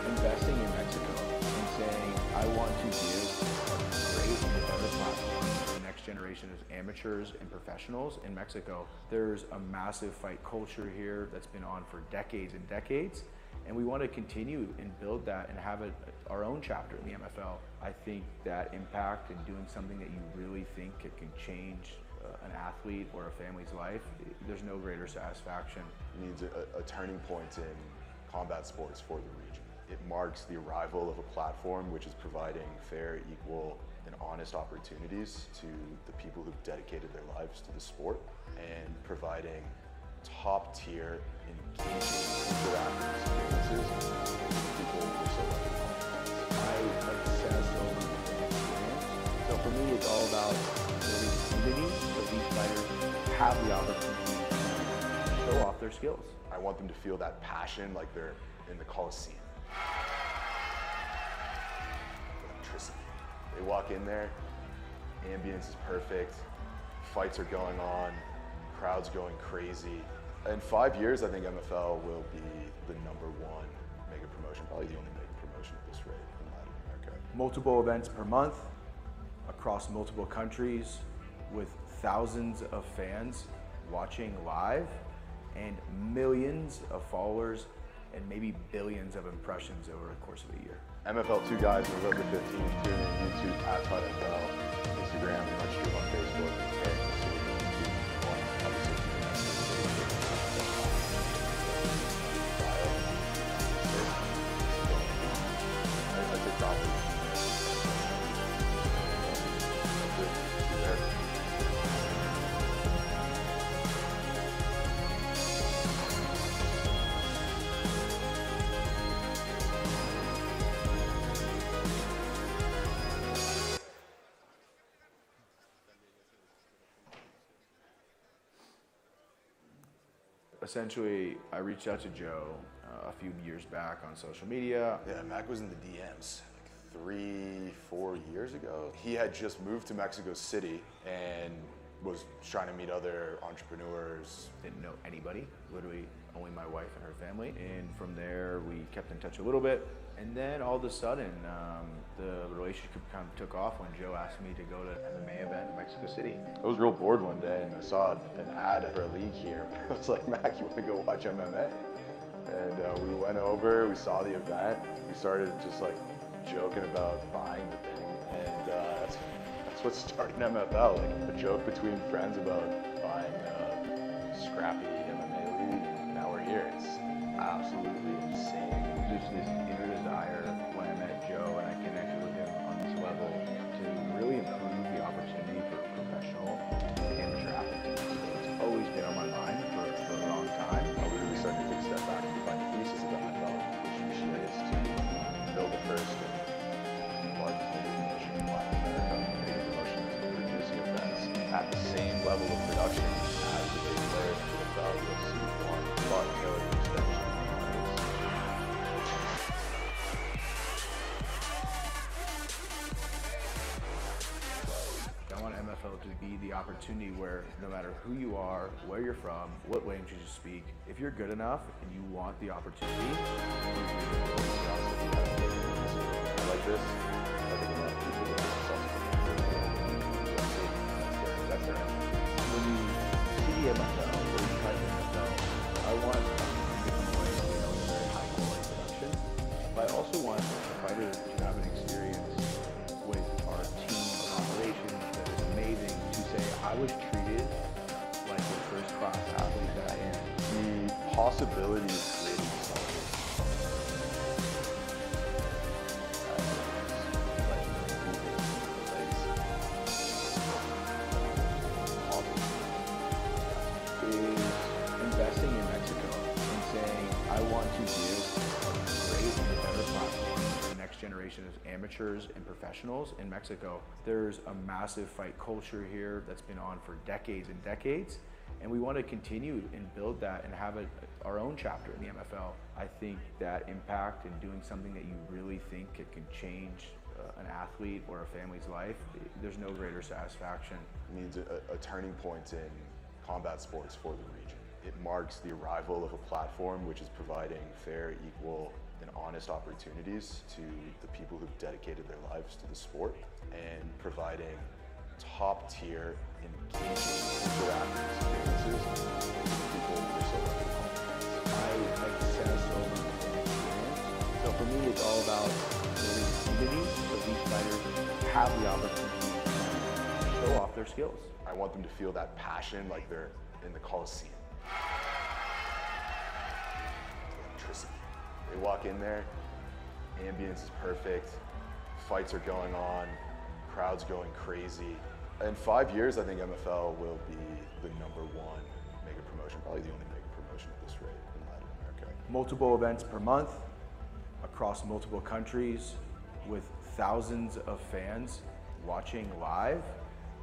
investing in Mexico and saying I want to give a great and better platform to the next generation of amateurs and professionals in Mexico. There's a massive fight culture here that's been on for decades and decades, and we want to continue and build that and have our own chapter in the MFL. I think that impact and doing something that you really think it can change an athlete or a family's life, there's no greater satisfaction. Needs a turning point in combat sports for the region. It marks the arrival of a platform which is providing fair, equal, and honest opportunities to the people who've dedicated their lives to the sport and providing top tier, engaging, interactive experiences for people who are so lucky. I obsess over the fan experience. So for me, it's all about building community so these fighters have the opportunity to show off their skills. I want them to feel that passion like they're in the Coliseum. Electricity. They walk in there, ambience is perfect, fights are going on, crowd's going crazy. In 5 years, I think MFL will be the #1 mega promotion, probably the only mega promotion at this rate in Latin America. Multiple events per month across multiple countries with thousands of fans watching live and millions of followers and maybe billions of impressions over the course of a year. MFL 2 guys, November 15th, tune in YouTube at FightMFL, Instagram, live stream on Facebook, and Essentially, I reached out to Joe a few years back on social media. Yeah, Mac was in the DMs like 3-4 years ago. He had just moved to Mexico City and was trying to meet other entrepreneurs. Didn't know anybody, literally only my wife and her family. And from there, we kept in touch a little bit. And then all of a sudden, the relationship kind of took off when Joe asked me to go to an MMA event in Mexico City. I was real bored one day and I saw an ad for a league here. I was like, Mac, you want to go watch MMA? And we went over, we saw the event, we started just like joking about buying the thing. And that's what started MFL, like a joke between friends about buying a scrappy MMA league. Now we're here. It's absolutely insane. Just this inner desire when I met Joe and I connected with him on this level to really improve the opportunity for professional amateur athletes. It's always been on my mind for a long time. We really started to take a step back and find the thesis of MFL, which is to build the first and largest promotion in Latin America. Major promotion that's producing events at the same level of production as the big players in the NFL, UFC, one, but killer extension. I want MFL to be the opportunity where no matter who you are, where you're from, what language you speak, if you're good enough and you want the opportunity, I like this. I think a lot of people that are successful. That's their end. when you see MFL, when you type MFL, I want a very high quality production, but I also want the fighter to have an experience with our team of operations that is amazing, to say I was treated like a first class athlete that I am. The possibilities creating something. Investing in Mexico and saying, I want to give a great and better platform for the next generation of amateurs and professionals in Mexico. There's a massive fight culture here that's been on for decades and decades, and we want to continue and build that and have our own chapter in the MFL. I think that impact and doing something that you really think it can change an athlete or a family's life, there's no greater satisfaction. It means a turning point in combat sports for the region. It marks the arrival of a platform which is providing fair, equal, and honest opportunities to the people who've dedicated their lives to the sport, and providing top tier, engaging, interactive experiences for people who are so lucky to come. I obsess over the fan experience. So for me, it's all about building community so these fighters have the opportunity to show off their skills. I want them to feel that passion like they're in the Coliseum. Electricity. They walk in there, ambience is perfect, fights are going on, crowds going crazy. In 5 years, I think MFL will be the #1 mega promotion, probably the only mega promotion at this rate in Latin America. Multiple events per month across multiple countries with thousands of fans watching live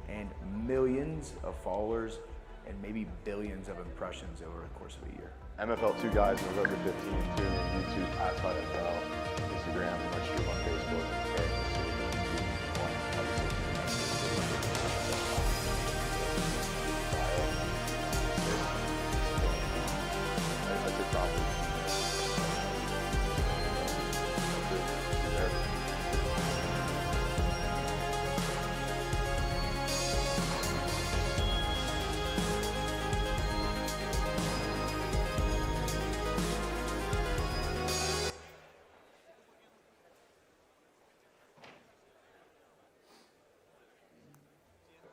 and millions of followers and maybe billions of impressions over the course of a year. MFL 2 Guys, November 15th, tune in YouTube at FightFL, Instagram, live stream on Facebook, and that's a problem.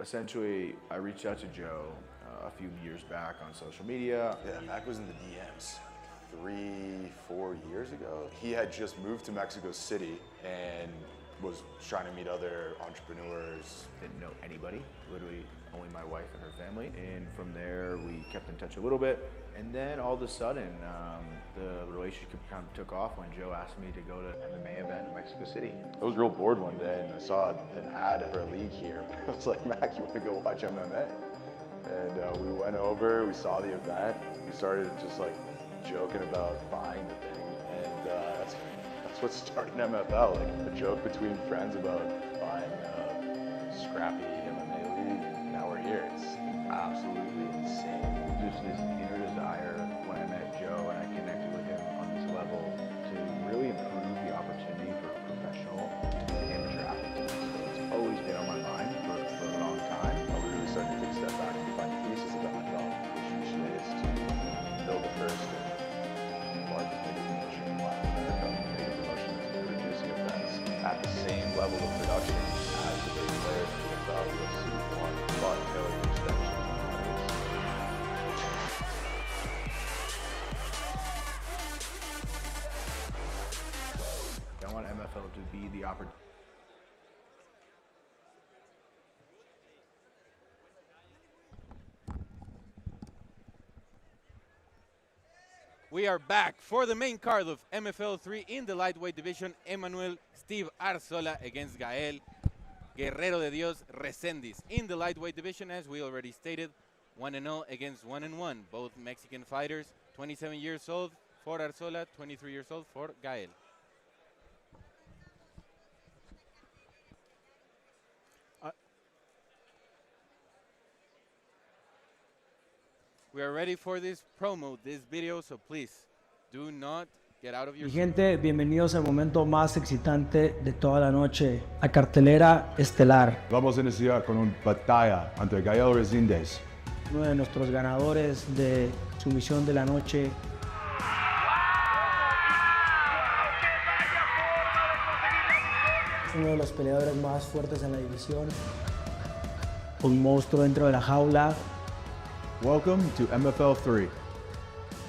Essentially, I reached out to Joe a few years back on social media. Yeah, Mac was in the DMs 3-4 years ago. He had just moved to Mexico City and was trying to meet other entrepreneurs. Didn't know anybody, literally only my wife and her family. And from there, we kept in touch a little bit. And then all of a sudden, the relationship kind of took off when Joe asked me to go to an MMA event in Mexico City. I was real bored one day and I saw an ad for a league here. I was like, Mac, you want to go watch MMA? And we went over, we saw the event, we started just like joking about buying the thing. And that's what started MFL, like a joke between friends about buying a scrappy MMA league. now we're here. It's absolutely insane. Just this inner desire when I met Joe and I connected with him on this level to really improve the opportunity for professional amateur athletes. It's always been on my mind for a long time. We really started to take a step back and find pieces of MFL, which usually is to build the first and largest mega promotion in Latin America, mega promotion that's producing events at the same level of production as the big players in the NFL, UFC, one, Bart Taylor, extensions, and others. I want MFL to be the opportunity. We are back for the main card of MFL 3 in the lightweight division. Emmanuel Steve Arreola against Gael Guerrero de Dios Recendes. In the lightweight division, as we already stated, 1-0 against 1-1. Both Mexican fighters, 27 years old for Arreola, 23 years old for Gael. We are ready for this promo, this video, so please do not get out of your Mi seat. gente, bienvenidos al momento más excitante de toda la noche, la cartelera estelar. Vamos a iniciar con una batalla entre Gael Recendes. Uno de nuestros ganadores de sumisión de la noche. Uno de los peleadores más fuertes en la división. Un monstruo dentro de la jaula. Welcome to MFL 3,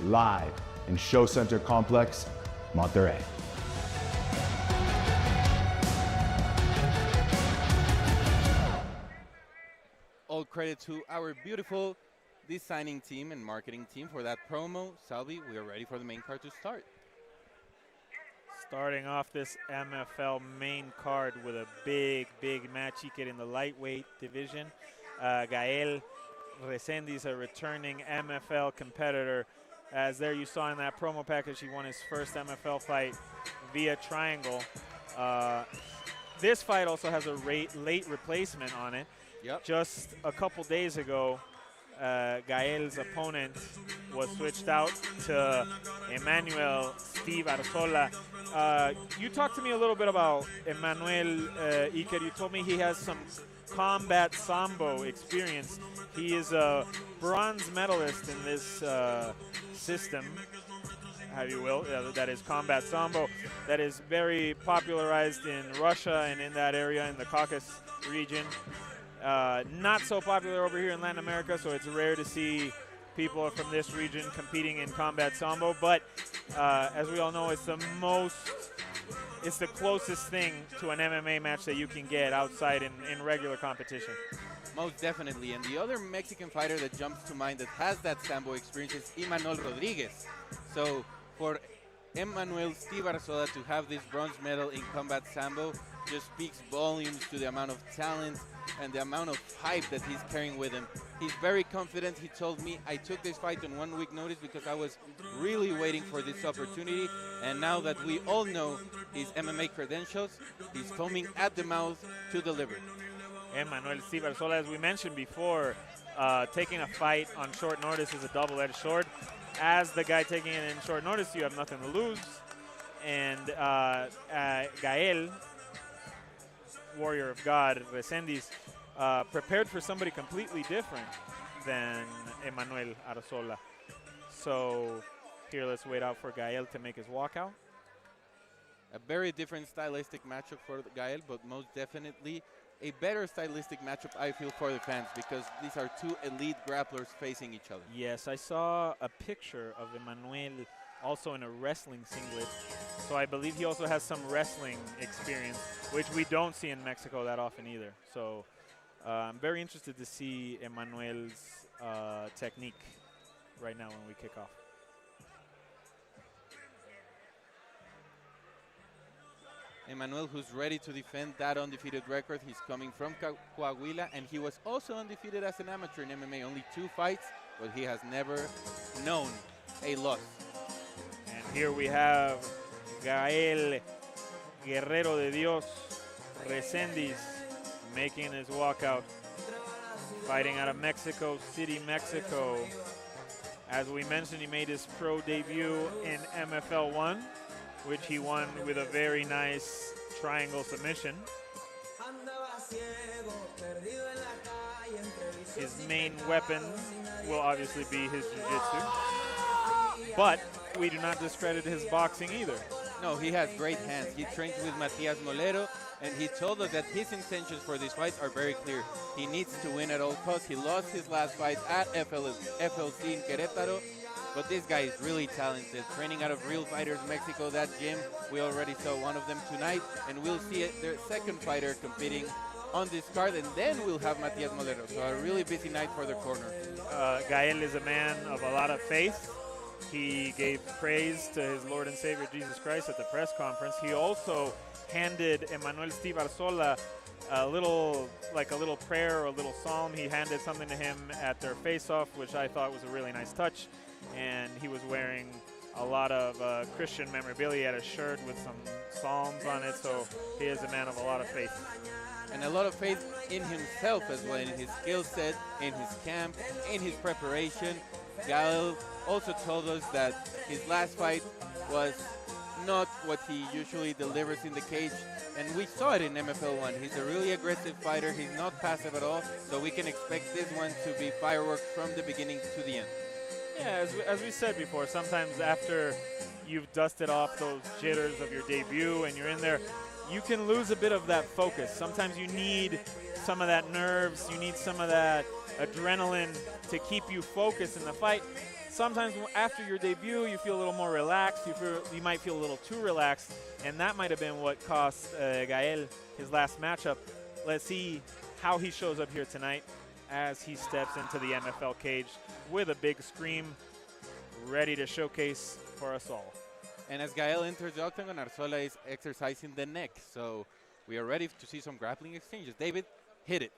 live in Show Center Complex, Monterrey. All credit to our beautiful designing team and marketing team for that promo. Salvi, we are ready for the main card to start. Starting off this MFL main card with a big match in the lightweight division. Gael Recendes, a returning MFL competitor. As there you saw in that promo package, he won his first MFL fight via triangle. This fight also has a late replacement on it. Yep. Just a couple days ago, Gael's opponent was switched out to Emmanuel Steve Arreola. You talked to me a little bit about Emmanuel, Iker. You told me he has some combat sambo experience. He is a bronze medalist in this system, have you will, that is combat sambo, that is very popularized in Russia and in that area in the Caucasus region. Not so popular over here in Latin America, so it's rare to see people from this region competing in combat sambo, but as we all know, it's the closest thing to an MMA match that you can get outside in regular competition. Most definitely. And the other Mexican fighter that jumps to mind that has that sambo experience is Emmanuel Rodriguez. So for Emmanuel Steve Arreola to have this bronze medal in combat sambo just speaks volumes to the amount of talent and the amount of hype that he's carrying with him. He's very confident. He told me, I took this fight on 1 week notice because I was really waiting for this opportunity. And now that we all know his MMA credentials, he's foaming at the mouth to deliver. Emmanuel Steve Arreola, as we mentioned before, taking a fight on short notice is a double-edged sword. As the guy taking it in short notice, you have nothing to lose. And Gael, Warrior of God, Recendes, prepared for somebody completely different than Emmanuel Arreola. So here, let's wait out for Gael to make his walkout. A very different stylistic matchup for Gael, but most definitely a better stylistic matchup, I feel, for the fans, because these are two elite grapplers facing each other. Yes, I saw a picture of Emmanuel also in a wrestling singlet. So I believe he also has some wrestling experience, which we don't see in Mexico that often either. So I'm very interested to see Emmanuel's technique right now when we kick off. Emmanuel, who's ready to defend that undefeated record. He's coming from Coahuila, and he was also undefeated as an amateur in MMA. Only 2 fights, but he has never known a loss. And here we have Gael Guerrero de Dios Recendes making his walkout. fighting out of Mexico City, Mexico. As we mentioned, he made his pro debut in MFL 1, which he won with a very nice triangle submission. His main weapon will obviously be his jiu-jitsu, but we do not discredit his boxing either. No, he has great hands. He trains with Matias Molero, and he told us that his intentions for this fight are very clear. He needs to win at all costs. He lost his last fight at FLC in Querétaro, but this guy is really talented. Training out of Real Fighters Mexico, that gym, we already saw one of them tonight, and we'll see their second fighter competing on this card, and then we'll have Matias Molero. So a really busy night for the corner. Gael is a man of a lot of faith. He gave praise to his Lord and Savior Jesus Christ at the press conference. He also handed Emmanuel Steve Arzola a little prayer or a little psalm. He handed something to him at their face-off, which I thought was a really nice touch. And he was wearing a lot of Christian memorabilia. He had a shirt with some psalms on it, so he is a man of a lot of faith. And a lot of faith in himself as well, in his skill set, in his camp, in his preparation. Gael also told us that his last fight was not what he usually delivers in the cage, and we saw it in MFL 1. He's a really aggressive fighter. He's not passive at all, so we can expect this one to be fireworks from the beginning to the end. Yeah, as we said before, sometimes after you've dusted off those jitters of your debut and you're in there, you can lose a bit of that focus. Sometimes you need some of that nerves, you need some of that adrenaline to keep you focused in the fight. Sometimes after your debut, you feel a little more relaxed. You might feel a little too relaxed, and that might have been what cost Gael his last matchup. Let's see how he shows up here tonight as he steps into the MFL cage with a big scream, ready to showcase for us all. And as Gael enters the octagon, Arzola is exercising the neck, so we are ready to see some grappling exchanges. David, hit it.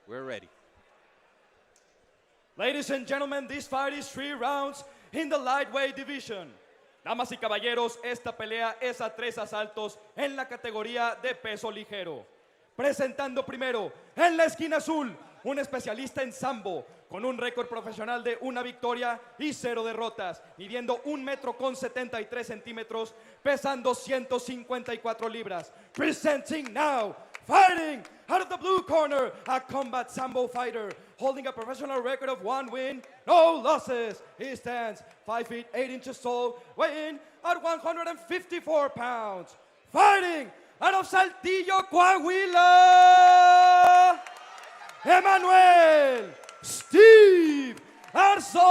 We're ready. Ladies and gentlemen, this fight is 3 rounds in the lightweight division. Damas y caballeros, esta pelea es a 3 asaltos en la categoría de peso ligero. Presentando primero, en la esquina azul, un especialista en sambo, con un récord profesional de 1 victoria y 0 derrotas, midiendo 1,73 metros, pesando 154 libras. Presenting now, fighting out of the blue corner, a combat sambo fighter, holding a professional record of 1 win, no losses. He stands 5 feet 8 inches tall, weighing at 154 pounds. Fighting out of Saltillo, Coahuila, Emmanuel Steve Arzola.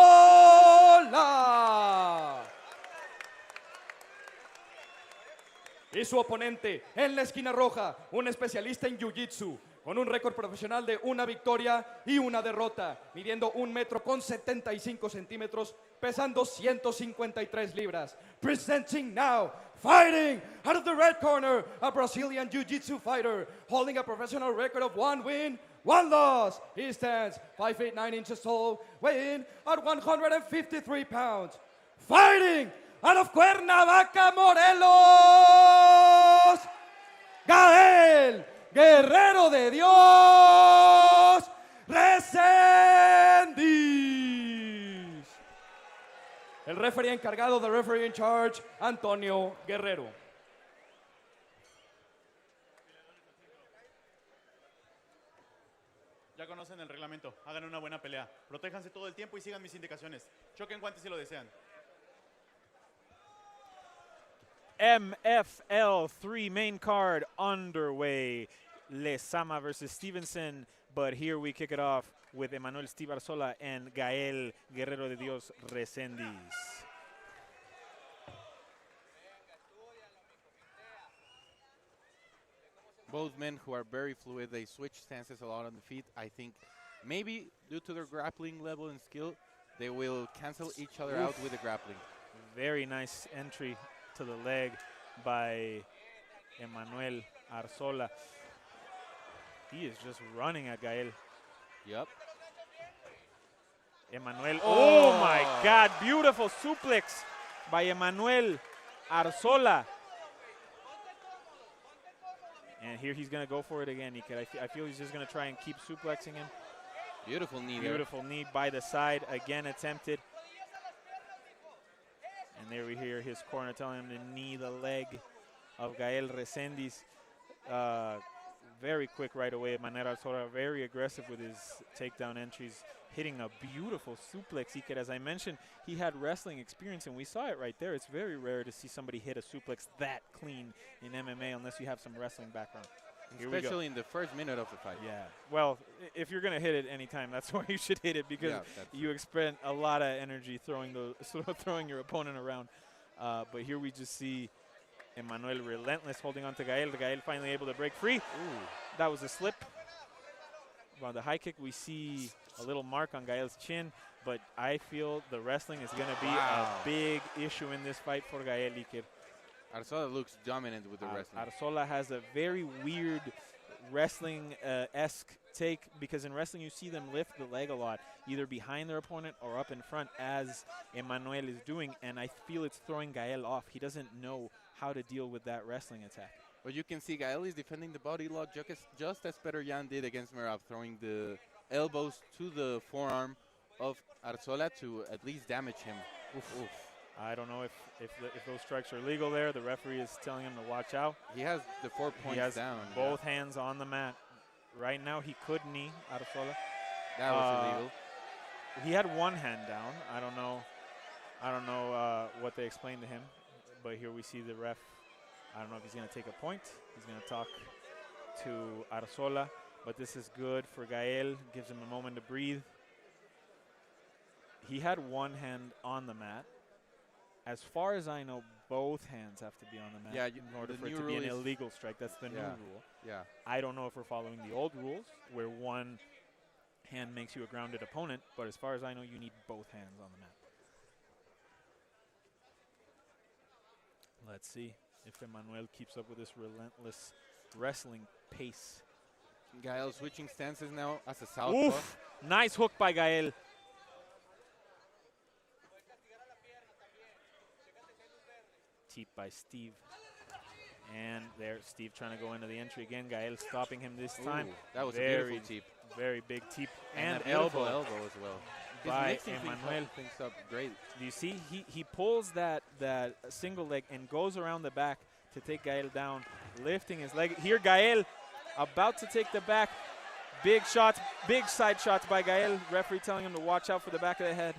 Y su oponente en la esquina roja, un especialista en Jiu-Jitsu, con un récord profesional de 1 victoria y 1 derrota, midiendo 1,75 metros, pesando 153 libras. Presenting now, fighting out of the red corner, a Brazilian Jiu-Jitsu fighter, holding a professional record of 1 win, 1 loss. He stands 5 feet 9 inches tall, weighing at 153 pounds. Fighting out of Cuernavaca, Morelos, Gael Guerrero de Dios Recendes. El referee encargado, the referee in charge, Antonio Guerrero. Ya conocen el reglamento. Hagan una buena pelea. Protéjanse todo el tiempo y sigan mis indicaciones. Choquen guantes si lo desean. MFL 3 main card underway. Lezama versus Stevenson. But here we kick it off with Emmanuel Steve Arzola and Gael Guerrero de Dios Recendes. Both men who are very fluid. They switch stances a lot on the feet. I think maybe due to their grappling level and skill, they will cancel each other out with the grappling. Very nice entry to the leg by Emmanuel Arzola. He is just running at Gael. Yep. Emmanuel, oh my God, beautiful suplex by Emmanuel Arzola. And here he's going to go for it again. I feel he's just going to try and keep suplexing him. Beautiful knee there. Beautiful knee by the side, again attempted. And there we hear his corner telling him to knee the leg of Gael Recendes. Very quick right away. Manera Arreola very aggressive with his takedown entries, hitting a beautiful suplex. As I mentioned, he had wrestling experience, and we saw it right there. It's very rare to see somebody hit a suplex that clean in MMA unless you have some wrestling background. Especially in the first minute of the fight. Yeah. Well, if you're going to hit it anytime, that's where you should hit it, because you expend a lot of energy throwing your opponent around. But here we just see Emmanuel relentless, holding on to Gael. Gael finally able to break free. Ooh, that was a slip. On the high kick, we see a little mark on Gael's chin, but I feel the wrestling is going to be a big issue in this fight for Gael, Iker. Arreola looks dominant with the wrestling. Arreola has a very weird wrestling-esque take, because in wrestling you see them lift the leg a lot, either behind their opponent or up in front, as Emmanuel is doing, and I feel it's throwing Gael off. He doesn't know how to deal with that wrestling attack. But you can see Gael is defending the body lock just as Peter Yan did against Merab, throwing the elbows to the forearm of Arreola to at least damage him. Oof. Oof. I don't know if those strikes are legal there. The referee is telling him to watch out. He has the 4 points he has down. Both hands on the mat. Right now he could knee Arreola. That was illegal. He had one hand down. I don't know what they explained to him, but here we see the ref. I don't know if he's going to take a point. He's going to talk to Arreola, but this is good for Gael. Gives him a moment to breathe. He had one hand on the mat. As far as I know, both hands have to be on the mat in order for it to be an illegal strike. That's the new rule. Yeah. I don't know if we're following the old rules, where one hand makes you a grounded opponent, but as far as I know, you need both hands on the mat. Let's see if Emmanuel keeps up with this relentless wrestling pace. Gael switching stances now as a southpaw. Oof! Nice hook by Gael. Teep by Steve. And there, Steve trying to go into the entry again. Gael stopping him this time. That was a beautiful teep. Very big teep. And elbow as well. By Emmanuel. Things up great. Do you see? He pulls that single leg and goes around the back to take Gael down, lifting his leg. Here Gael about to take the back. Big shots, big side shots by Gael. Referee telling him to watch out for the back of the head.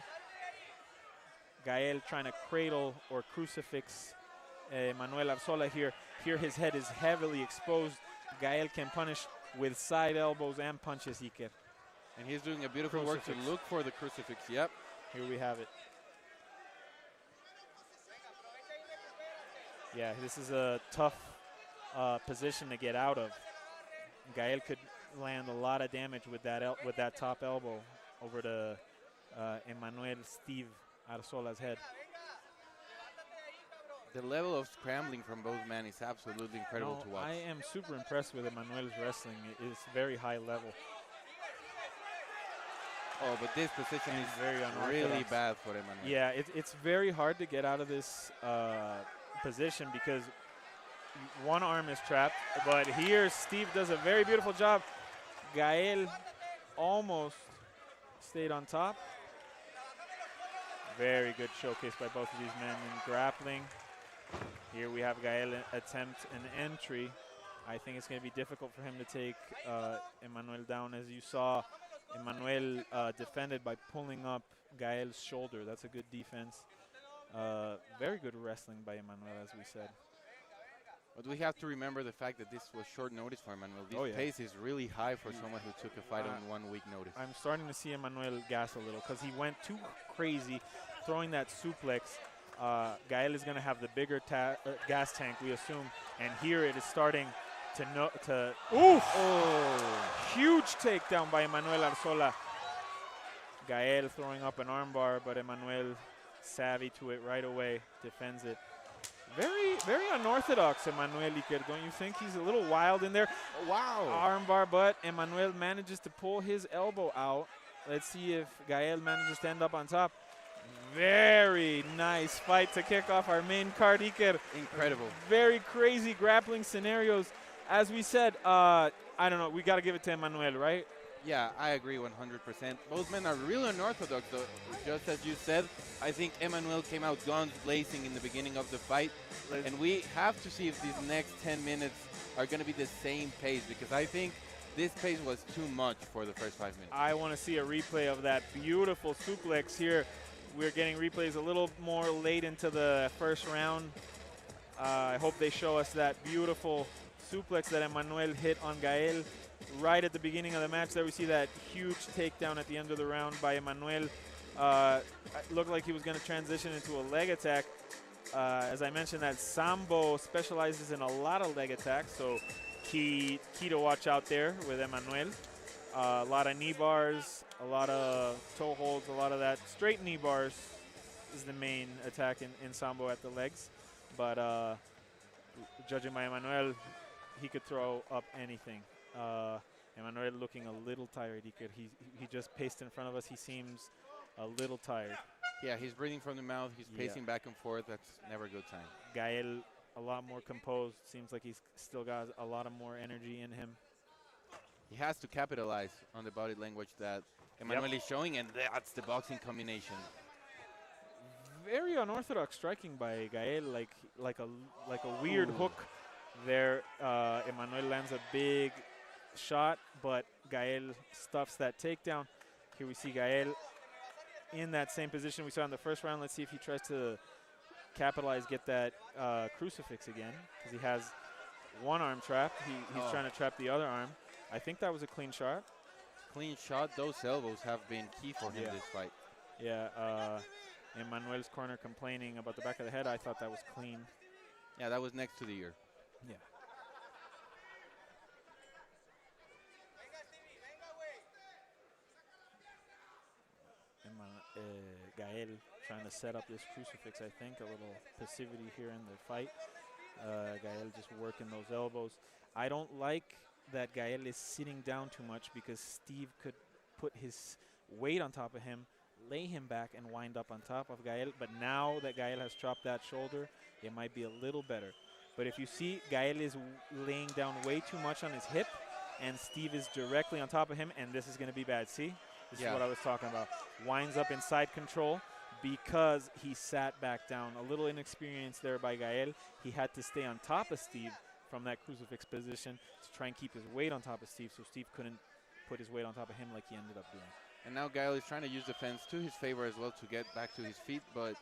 Gael trying to cradle or crucifix Manuel Arreola here. Here his head is heavily exposed. Gael can punish with side elbows and punches, Iker. And he's doing a beautiful work to look for the crucifix. Yep. Here we have it. Yeah, this is a tough position to get out of. Gael could land a lot of damage with that top elbow over to Emmanuel Steve Arreola's head. The level of scrambling from both men is absolutely incredible to watch. I am super impressed with Emmanuel's wrestling. It is very high level. Oh, but this position is very really bad for Emmanuel. Yeah, it's very hard to get out of this position because one arm is trapped. But here Steve does a very beautiful job. Gael almost stayed on top. Very good showcase by both of these men in grappling. Here we have Gael attempt an entry. I think it's going to be difficult for him to take Emmanuel down. As you saw, Emmanuel defended by pulling up Gael's shoulder. That's a good defense. Very good wrestling by Emmanuel, as we said. But we have to remember the fact that this was short notice for Emmanuel. This pace is really high for someone who took a fight on 1 week notice. I'm starting to see Emmanuel gas a little because he went too crazy throwing that suplex. Gael is going to have the bigger gas tank, we assume. And here it is starting to oof! Oh, huge takedown by Emmanuel Arreola. Gael throwing up an armbar, but Emmanuel savvy to it right away, defends it. Very, very unorthodox, Emmanuel Iker. Don't you think he's a little wild in there? Wow. Armbar, but Emmanuel manages to pull his elbow out. Let's see if Gael manages to end up on top. Very nice fight to kick off our main card, Iker. Incredible. Very crazy grappling scenarios. As we said, I don't know, we got to give it to Emmanuel, right? Yeah, I agree 100%. Both men are really unorthodox, though. Just as you said, I think Emmanuel came out guns blazing in the beginning of the fight. And we have to see if these next 10 minutes are going to be the same pace, because I think this pace was too much for the first 5 minutes. I want to see a replay of that beautiful suplex here. We're getting replays a little more late into the first round. I hope they show us that beautiful suplex that Emmanuel hit on Gael right at the beginning of the match. There we see that huge takedown at the end of the round by Emmanuel. It looked like he was going to transition into a leg attack. As I mentioned, that Sambo specializes in a lot of leg attacks, so key to watch out there with Emmanuel. A lot of knee bars, a lot of toe holds, a lot of that. Straight knee bars is the main attack in Sambo at the legs. But judging by Emmanuel, he could throw up anything. Emmanuel looking a little tired. He just paced in front of us. He seems a little tired. Yeah, he's breathing from the mouth. He's pacing back and forth. That's never a good sign. Gael, a lot more composed. Seems like he's still got a lot of more energy in him. He has to capitalize on the body language that Emmanuel is showing, and that's the boxing combination. Very unorthodox striking by Gael, like a weird hook there. Emmanuel lands a big shot, but Gael stuffs that takedown. Here we see Gael in that same position we saw in the first round. Let's see if he tries to capitalize, get that crucifix again, because he has one arm trapped. He's trying to trap the other arm. I think that was a clean shot. Clean shot. Those elbows have been key for him this fight. Yeah, Emmanuel's corner complaining about the back of the head. I thought that was clean. Yeah, that was next to the ear. Yeah. Gael trying to set up this crucifix, I think. A little passivity here in the fight. Gael just working those elbows. I don't like that Gael is sitting down too much, because Steve could put his weight on top of him, lay him back, and wind up on top of Gael. But now that Gael has chopped that shoulder, it might be a little better. But if you see, Gael is laying down way too much on his hip, and Steve is directly on top of him, and this is going to be bad. See? This is what I was talking about. Winds up in side control because he sat back down. A little inexperience there by Gael. He had to stay on top of Steve from that crucifix position to try and keep his weight on top of Steve, so Steve couldn't put his weight on top of him like he ended up doing. And now Gael is trying to use the fence to his favor as well to get back to his feet, but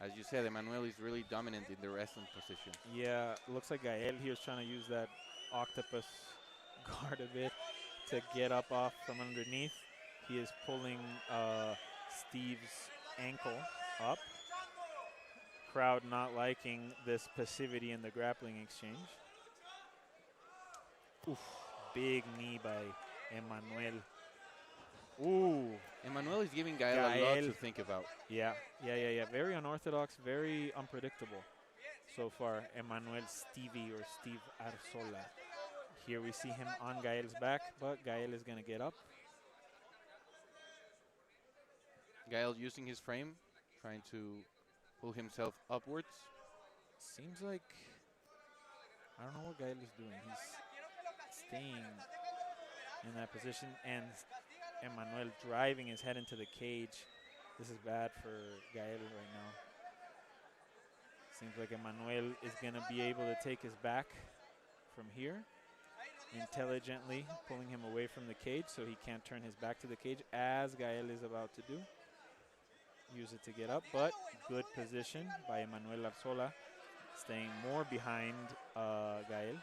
as you said, Emmanuel is really dominant in the wrestling position. Yeah, looks like Gael here is trying to use that octopus guard a bit to get up off from underneath. He is pulling Steve's ankle up. Crowd not liking this passivity in the grappling exchange. Oof, big knee by Emmanuel. Ooh. Emmanuel is giving Gael a lot to think about. Yeah. Very unorthodox, very unpredictable so far. Emmanuel Stevie or Steve Arreola. Here we see him on Gael's back, but Gael is going to get up. Gael using his frame, trying to pull himself upwards. Seems like, I don't know what Gael is doing. He's staying in that position, and Emmanuel driving his head into the cage. This is bad for Gael right now. Seems like Emmanuel is going to be able to take his back from here, intelligently pulling him away from the cage so he can't turn his back to the cage, as Gael is about to do. Use it to get up, but good position by Emmanuel Arreola, staying more behind Gael.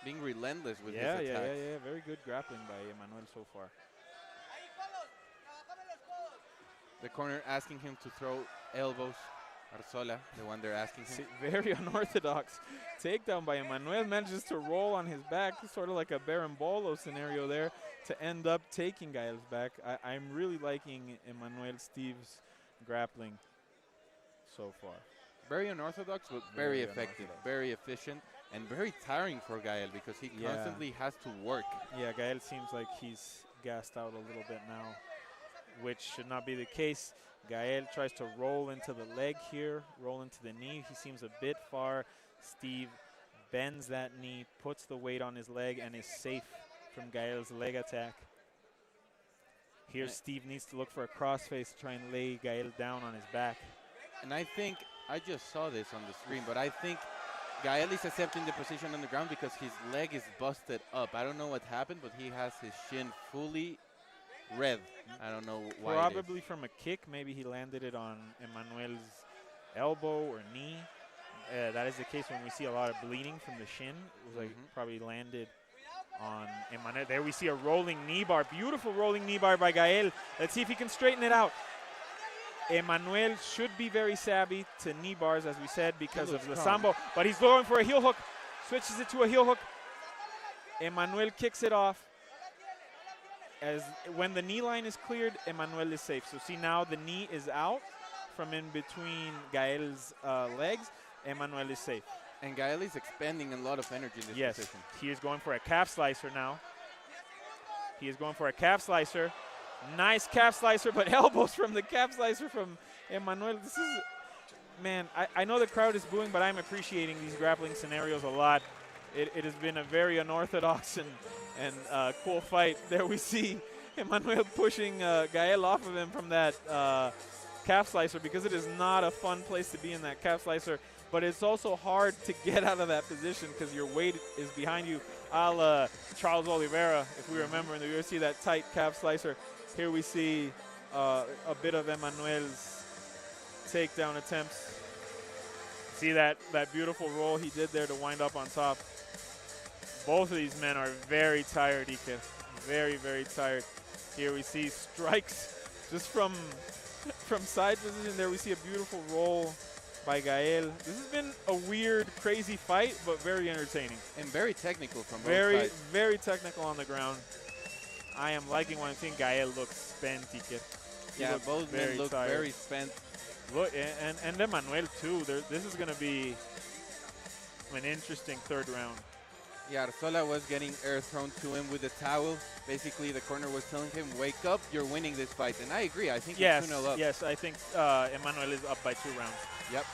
Being relentless with his attacks. Yeah. Very good grappling by Emmanuel so far. The corner asking him to throw elbows. Arreola, the one they're asking him. See, very unorthodox takedown by Emmanuel. Manages to roll on his back, sort of like a Berimbolo scenario there, to end up taking Gael's back. I'm really liking Emmanuel Steve's grappling so far. Very unorthodox, but very effective, very efficient, and very tiring for Gael because he constantly has to work. Yeah, Gael seems like he's gassed out a little bit now, which should not be the case. Gael tries to roll into the leg here, roll into the knee. He seems a bit far. Steve bends that knee, puts the weight on his leg, and is safe from Gael's leg attack. Here, Steve needs to look for a crossface to try and lay Gael down on his back. And I think, I just saw this on the screen, but I think Gael is accepting the position on the ground because his leg is busted up. I don't know what happened, but he has his shin fully red. I don't know why. Probably from a kick. Maybe he landed it on Emmanuel's elbow or knee. That is the case when we see a lot of bleeding from the shin. It was like probably landed on Emmanuel. There we see a rolling knee bar. Beautiful rolling knee bar by Gael. Let's see if he can straighten it out. Emmanuel should be very savvy to knee bars, as we said, because of the sambo. But he's going for a heel hook. Switches it to a heel hook. Emmanuel kicks it off. As when the knee line is cleared, Emmanuel is safe. So see now the knee is out from in between Gael's legs. Emmanuel is safe. And Gael is expending a lot of energy in this position. He is going for a calf slicer now. He is going for a calf slicer. Nice calf slicer, but elbows from the calf slicer from Emmanuel. This is, man, I know the crowd is booing, but I'm appreciating these grappling scenarios a lot. It has been a very unorthodox and cool fight. There we see Emmanuel pushing Gael off of him from that calf slicer, because it is not a fun place to be in that calf slicer. But it's also hard to get out of that position because your weight is behind you. Charles Oliveira, if we remember in the UFC, that tight calf slicer. Here we see a bit of Emmanuel's takedown attempts. See that beautiful roll he did there to wind up on top. Both of these men are very tired, Ike. Very, very tired. Here we see strikes just from side position. There we see a beautiful roll by Gael. This has been a weird, crazy fight, but very entertaining. And very technical from both sides. Very technical on the ground. I am liking what I'm seeing. Gael looks spent, Ike. Yeah, both men look very spent. Look, and Emmanuel too. This is going to be an interesting third round. Yeah, Arreola was getting air thrown to him with a towel. Basically, the corner was telling him, wake up, you're winning this fight. And I agree. I think it's 2-0 up. Yes, I think Emmanuel is up by 2 rounds. Yep.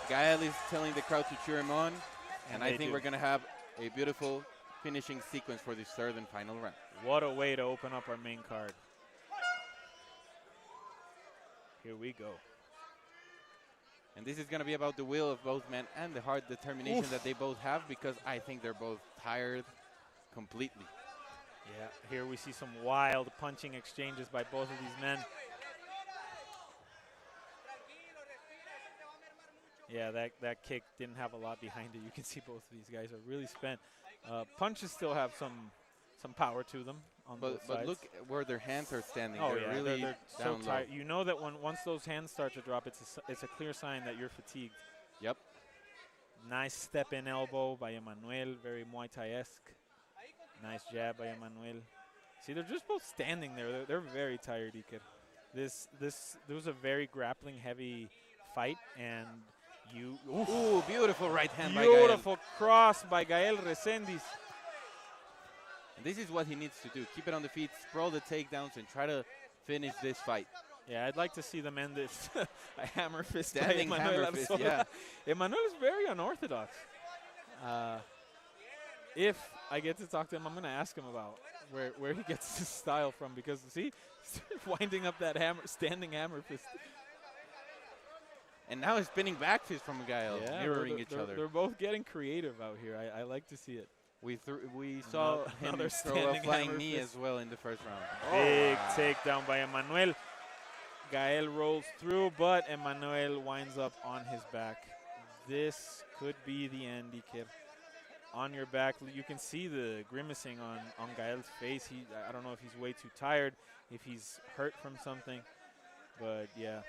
Gael is telling the crowd to cheer him on. And I think we're going to have a beautiful finishing sequence for this third and final round. What a way to open up our main card. Here we go. And this is going to be about the will of both men and the hard determination that they both have, because I think they're both tired completely. Yeah, here we see some wild punching exchanges by both of these men. Yeah, that kick didn't have a lot behind it. You can see both of these guys are really spent. Punches still have some power to them on both sides. But look where their hands are standing. Oh, they're really they're down so tired. You know that once those hands start to drop, it's a clear sign that you're fatigued. Yep. Nice step in elbow by Emmanuel, very Muay Thai-esque. Nice jab by Emmanuel. See, they're just both standing there. They're very tired, Iker. This was a very grappling heavy fight, and ooh, beautiful right hand by Gael. Beautiful cross by Gael Recendes. And this is what he needs to do. Keep it on the feet, sprawl the takedowns, and try to finish this fight. Yeah, I'd like to see them end this a hammer fist. Standing hammer fist, yeah. Emmanuel is very unorthodox. If I get to talk to him, I'm going to ask him about where he gets his style from, because, see, winding up that standing hammer fist. And now a spinning back fist from Gael, mirroring each other. They're both getting creative out here. I like to see it. We saw him throw a flying knee as well in the first round. Big takedown by Emmanuel. Gael rolls through, but Emmanuel winds up on his back. This could be the end, Iker. On your back, you can see the grimacing on Gael's face. I don't know if he's way too tired, if he's hurt from something, but yeah.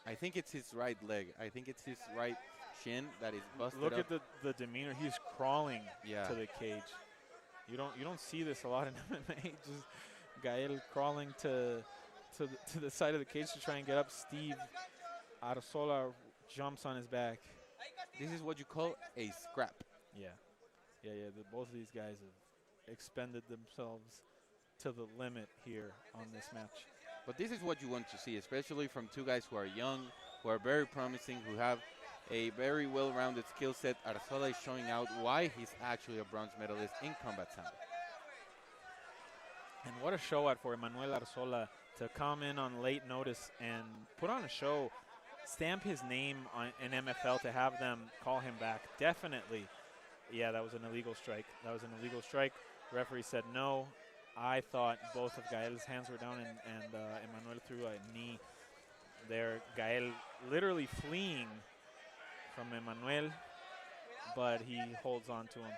I think it's his right leg. I think it's his right shin that is busted Look up. at the demeanor. He's crawling to the cage. You don't see this a lot in MMA. Just Gael crawling to the side of the cage to try and get up. Steve Arreola jumps on his back. This is what you call a scrap. Yeah. Both of these guys have expended themselves to the limit here on this match. But this is what you want to see, especially from two guys who are young, who are very promising, who have a very well-rounded skill set. Arreola is showing out why he's actually a bronze medalist in combat sambo. And what a show out for Emmanuel Arreola to come in on late notice and put on a show, stamp his name on in MFL, to have them call him back. Definitely. Yeah, that was an illegal strike. That was an illegal strike. Referee said no. I thought both of Gael's hands were down, and Emmanuel threw a knee there. Gael literally fleeing from Emmanuel, but he holds on to him.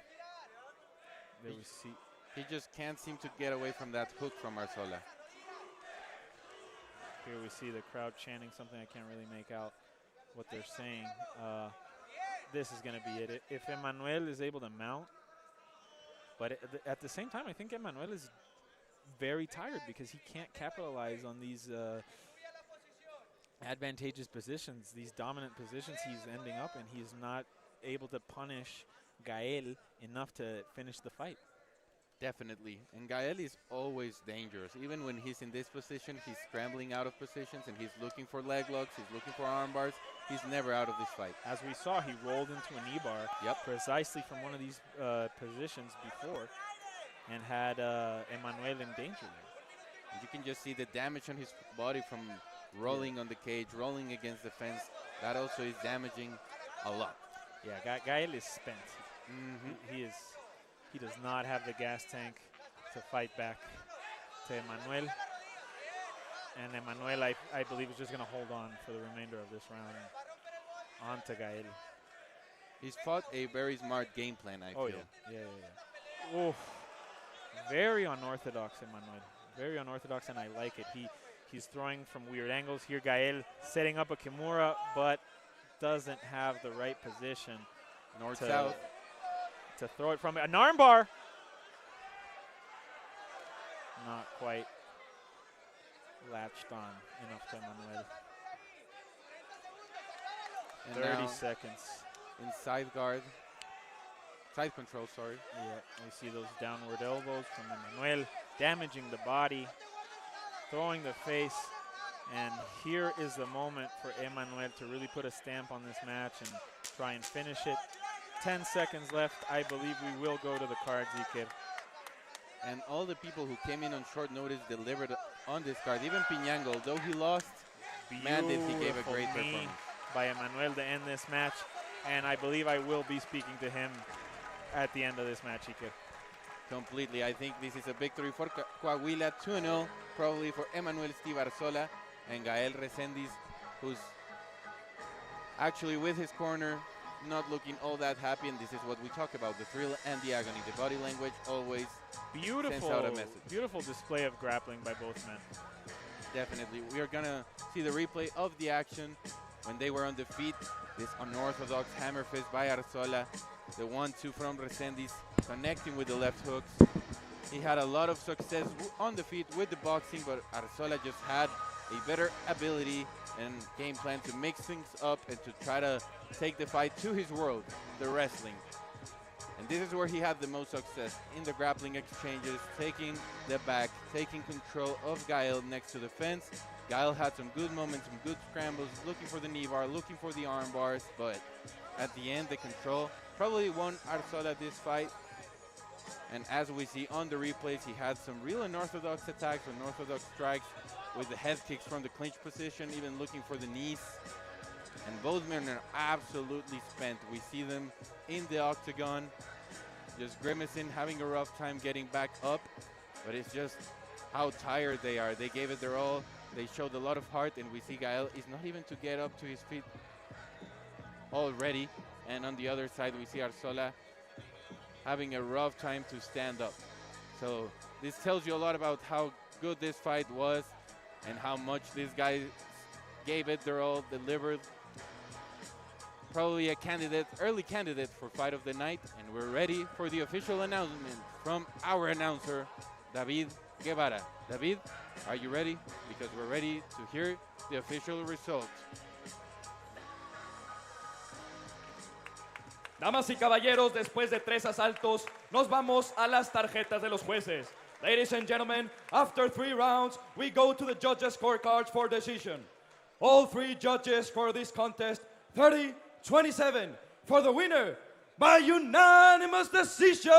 There we see. He just can't seem to get away from that hook from Arreola. Here we see the crowd chanting something. I can't really make out what they're saying. This is going to be it. If Emmanuel is able to mount, but at the same time, I think Emmanuel is very tired because he can't capitalize on these advantageous positions, these dominant positions he's ending up in. He's not able to punish Gael enough to finish the fight. Definitely. And Gael is always dangerous. Even when he's in this position, he's scrambling out of positions and he's looking for leg locks, he's looking for arm bars. He's never out of this fight. As we saw, he rolled into a knee bar precisely from one of these positions before and had Emmanuel in danger there. And you can just see the damage on his body from rolling on the cage, rolling against the fence. That also is damaging a lot. Yeah, Gael is spent. He does not have the gas tank to fight back to Emmanuel. And Emmanuel, I believe, is just going to hold on for the remainder of this round on to Gael. He's fought a very smart game plan, I feel. Yeah. Oof. Very unorthodox, Emmanuel. Very unorthodox, and I like it. He's throwing from weird angles. Here, Gael setting up a Kimura, but doesn't have the right position. North-south. To throw it from an armbar. Not quite latched on enough to Emmanuel. 30 seconds. In side guard. Side control, sorry. Yeah, we see those downward elbows from Emmanuel, damaging the body, throwing the face. And here is the moment for Emmanuel to really put a stamp on this match and try and finish it. 10 seconds left. I believe we will go to the cards, Iker. And all the people who came in on short notice delivered on this card. Even Pinango, though he lost, man, did he gave a great performance. By Emmanuel to end this match. And I believe I will be speaking to him at the end of this match, Iker. Completely. I think this is a victory for Coahuila, 2-0, probably for Emmanuel Steve Arreola and Gael Recendes, who's actually with his corner, not looking all that happy, and this is what we talk about, the thrill and the agony. The body language always sends out a message. Beautiful display of grappling by both men. Definitely. We are going to see the replay of the action when they were on the feet. This unorthodox hammer fist by Arreola. The 1-2 from Recendes, connecting with the left hooks. He had a lot of success on the feet with the boxing, but Arreola just had a better ability and game plan to mix things up and to try to take the fight to his world, the wrestling. And this is where he had the most success, in the grappling exchanges, taking the back, taking control of Gael next to the fence. Gael had some good moments, some good scrambles, looking for the knee bar, looking for the arm bars, but at the end, the control probably won Arreola this fight. And as we see on the replays, he had some real unorthodox attacks, unorthodox strikes with the head kicks from the clinch position, even looking for the knees. And both men are absolutely spent. We see them in the octagon, just grimacing, having a rough time getting back up. But it's just how tired they are. They gave it their all. They showed a lot of heart, and we see Gael is not even to get up to his feet already. And on the other side, we see Arreola having a rough time to stand up. So this tells you a lot about how good this fight was and how much these guys gave it their all, delivered. Probably a candidate, early candidate for fight of the night, and we're ready for the official announcement from our announcer, David Guevara. David, are you ready? Because we're ready to hear the official result. Damas y caballeros, después de 3 asaltos, nos vamos a las tarjetas de los jueces. Ladies and gentlemen, after 3 rounds, we go to the judges' scorecards for decision. All 3 judges for this contest, 30-27, for the winner, by unanimous decision,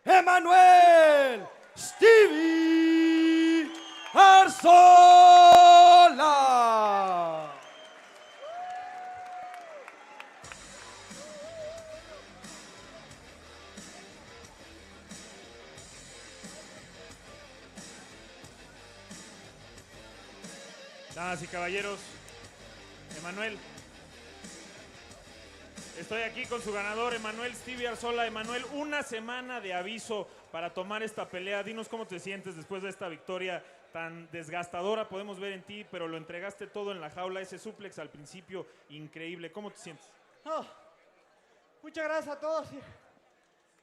Emmanuel Damas y caballeros, Emanuel. Estoy aquí con su ganador, Emanuel Stevie Arreola. Emanuel, una semana de aviso para tomar esta pelea. Dinos cómo te sientes después de esta victoria tan desgastadora, podemos ver en ti, pero lo entregaste todo en la jaula. Ese suplex al principio, increíble. ¿Cómo te sientes? Oh, muchas gracias a todos.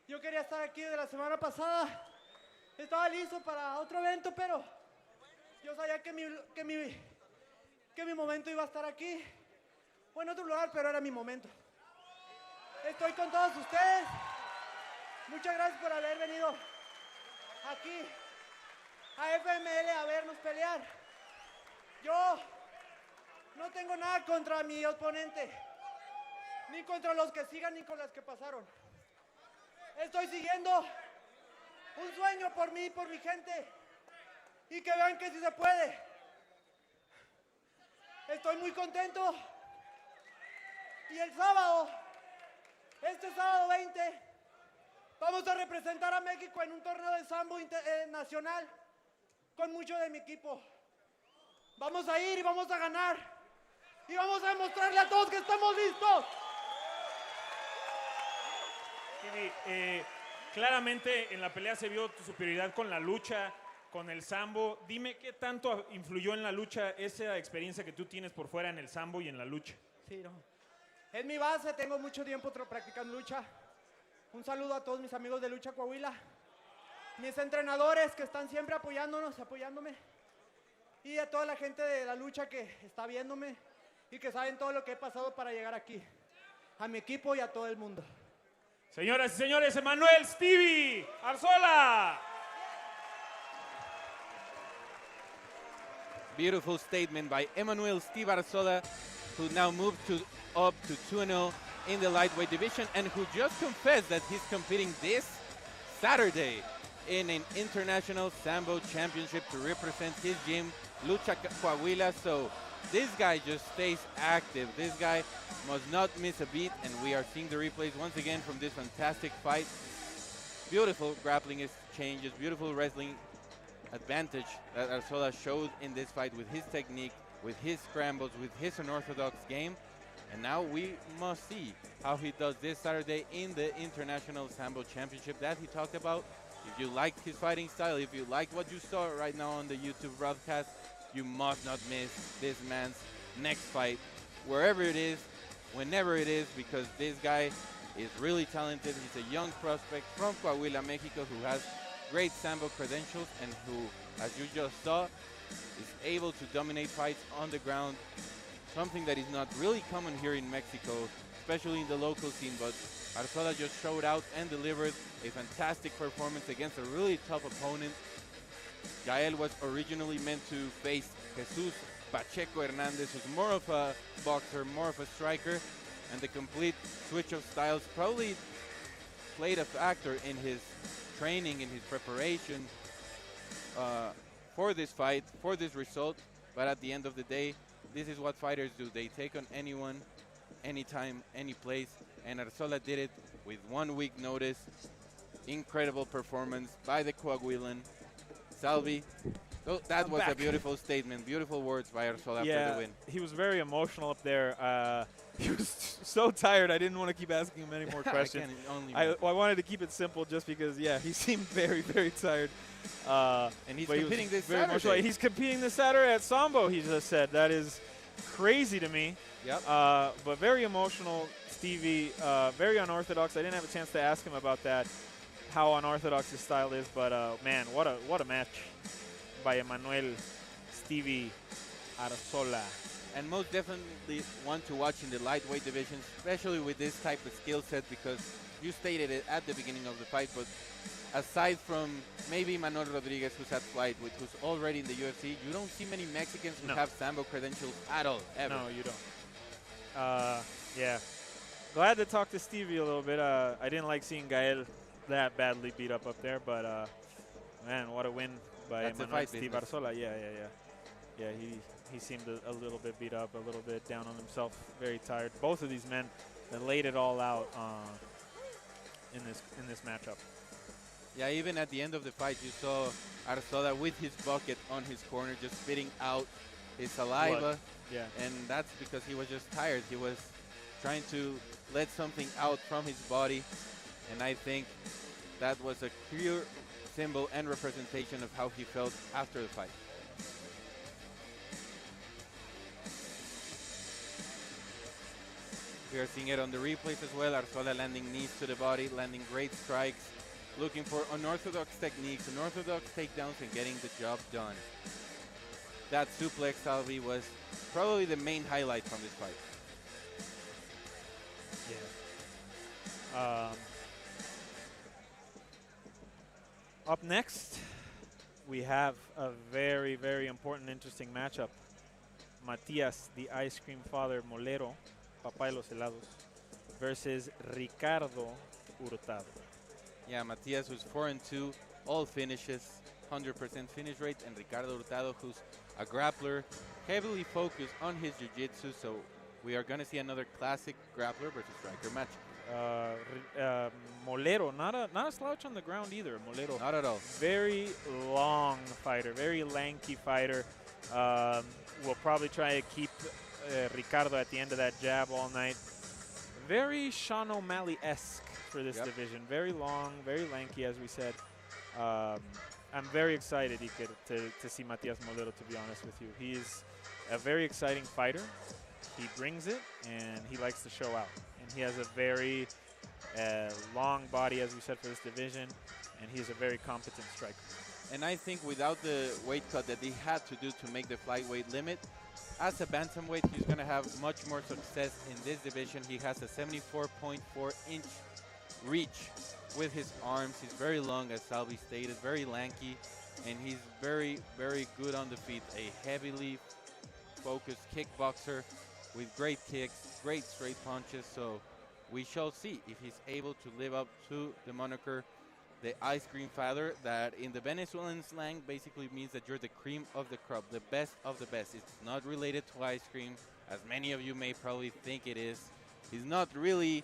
Yo quería estar aquí de la semana pasada. Estaba listo para otro evento, pero yo sabía que mi momento iba a estar aquí o en otro lugar, pero era mi momento. Estoy con todos ustedes. Muchas gracias por haber venido aquí a FML a vernos pelear. Yo no tengo nada contra mi oponente, ni contra los que sigan, ni con los que pasaron. Estoy siguiendo un sueño por mí y por mi gente, y que vean que sí se puede. Estoy muy contento. Y el sábado, este sábado 20, vamos a representar a México en un torneo de sambo nacional con mucho de mi equipo. Vamos a ir y vamos a ganar. Y vamos a demostrarle a todos que estamos listos. Claramente en la pelea se vio tu superioridad con la lucha, con el sambo. Dime qué tanto influyó en la lucha esa experiencia que tú tienes por fuera en el sambo y en la lucha. Sí, no. Es mi base, tengo mucho tiempo practicando lucha. Un saludo a todos mis amigos de Lucha Coahuila, mis entrenadores que están siempre apoyándome, y a toda la gente de la lucha que está viéndome y que saben todo lo que he pasado para llegar aquí, a mi equipo y a todo el mundo. Señoras y señores, Emanuel Stevie Arreola. Beautiful statement by Emanuel Steve Arreola, who now moved up to 2-0 in the lightweight division, and who just confessed that he's competing this Saturday in an international Sambo championship to represent his gym, Lucha Coahuila. So this guy just stays active. This guy must not miss a beat, and we are seeing the replays once again from this fantastic fight. Beautiful grappling exchanges, beautiful wrestling advantage that Arreola showed in this fight with his technique, with his scrambles, with his unorthodox game. And now we must see how he does this Saturday in the International Sambo Championship that he talked about. If you liked his fighting style, if you liked what you saw right now on the YouTube broadcast, you must not miss this man's next fight, wherever it is, whenever it is, because this guy is really talented. He's a young prospect from Coahuila, Mexico, who has great Sambo credentials and who, as you just saw, is able to dominate fights on the ground, something that is not really common here in Mexico, especially in the local scene. But Arreola just showed out and delivered a fantastic performance against a really tough opponent. Gael was originally meant to face Jesus Pacheco Hernandez, who's more of a boxer, more of a striker, and the complete switch of styles probably played a factor in his training, in his preparation for this fight, for this result. But at the end of the day, this is what fighters do. They take on anyone, anytime, any place, and Arreola did it with 1 week notice. Incredible performance by the Coahuilan. Salvi, so that was a beautiful statement, beautiful words by Arreola after the win. He was very emotional up there. He was so tired, I didn't want to keep asking him any more questions. I wanted to keep it simple just because, yeah, he seemed very, very tired. And he's competing this Saturday. He's competing this Saturday at Sambo, he just said. That is crazy to me. Yep. But very emotional, Stevie, very unorthodox. I didn't have a chance to ask him about that, how unorthodox his style is, but man, what a match by Emanuel Stevie Arreola. And most definitely one to watch in the lightweight division, especially with this type of skill set, because you stated it at the beginning of the fight, but aside from maybe Manuel Rodriguez, who's at flight, who's already in the UFC, you don't see many Mexicans who have Sambo credentials at all, ever. No, you don't. Yeah. Glad to talk to Stevie a little bit. I didn't like seeing Gael that badly beat up there, but man, what a win by Emanuel Steve Arreola. Yeah, he seemed a little bit beat up, a little bit down on himself, very tired. Both of these men that laid it all out in this matchup. Yeah, even at the end of the fight, you saw Arreola with his bucket on his corner, just spitting out his saliva. Blood. Yeah. And that's because he was just tired. He was trying to let something out from his body. And I think that was a clear symbol and representation of how he felt after the fight. We are seeing it on the replays as well. Arreola landing knees to the body, landing great strikes, looking for unorthodox techniques, unorthodox takedowns, and getting the job done. That suplex, Salvi, was probably the main highlight from this fight. Yeah. Up next, we have a very, very important, interesting matchup. Matias, the ice cream father, Molero, Papá de los Helados, versus Ricardo Hurtado. Yeah, Matias, who's 4-2, all finishes, 100% finish rate, and Ricardo Hurtado, who's a grappler, heavily focused on his jiu-jitsu, so we are going to see another classic grappler versus striker match. Molero, not a slouch on the ground either. Molero, not at all. Very long fighter, very lanky fighter. Will probably try to keep Ricardo at the end of that jab all night. Very Sean O'Malley-esque for this division. Very long, very lanky, as we said. I'm very excited, Iker, to see Matias Molero, to be honest with you. He's a very exciting fighter. He brings it, and he likes to show out. And he has a very long body, as we said, for this division, and he's a very competent striker. And I think without the weight cut that he had to do to make the flyweight limit, as a bantamweight, he's going to have much more success in this division. He has a 74.4-inch reach with his arms. He's very long, as Salvi stated, very lanky, and he's very, very good on the feet. A heavily focused kickboxer with great kicks, great straight punches. So we shall see if he's able to live up to the moniker, the ice cream father, that in the Venezuelan slang basically means that you're the cream of the crop, the best of the best. It's not related to ice cream, as many of you may probably think it is. He's not really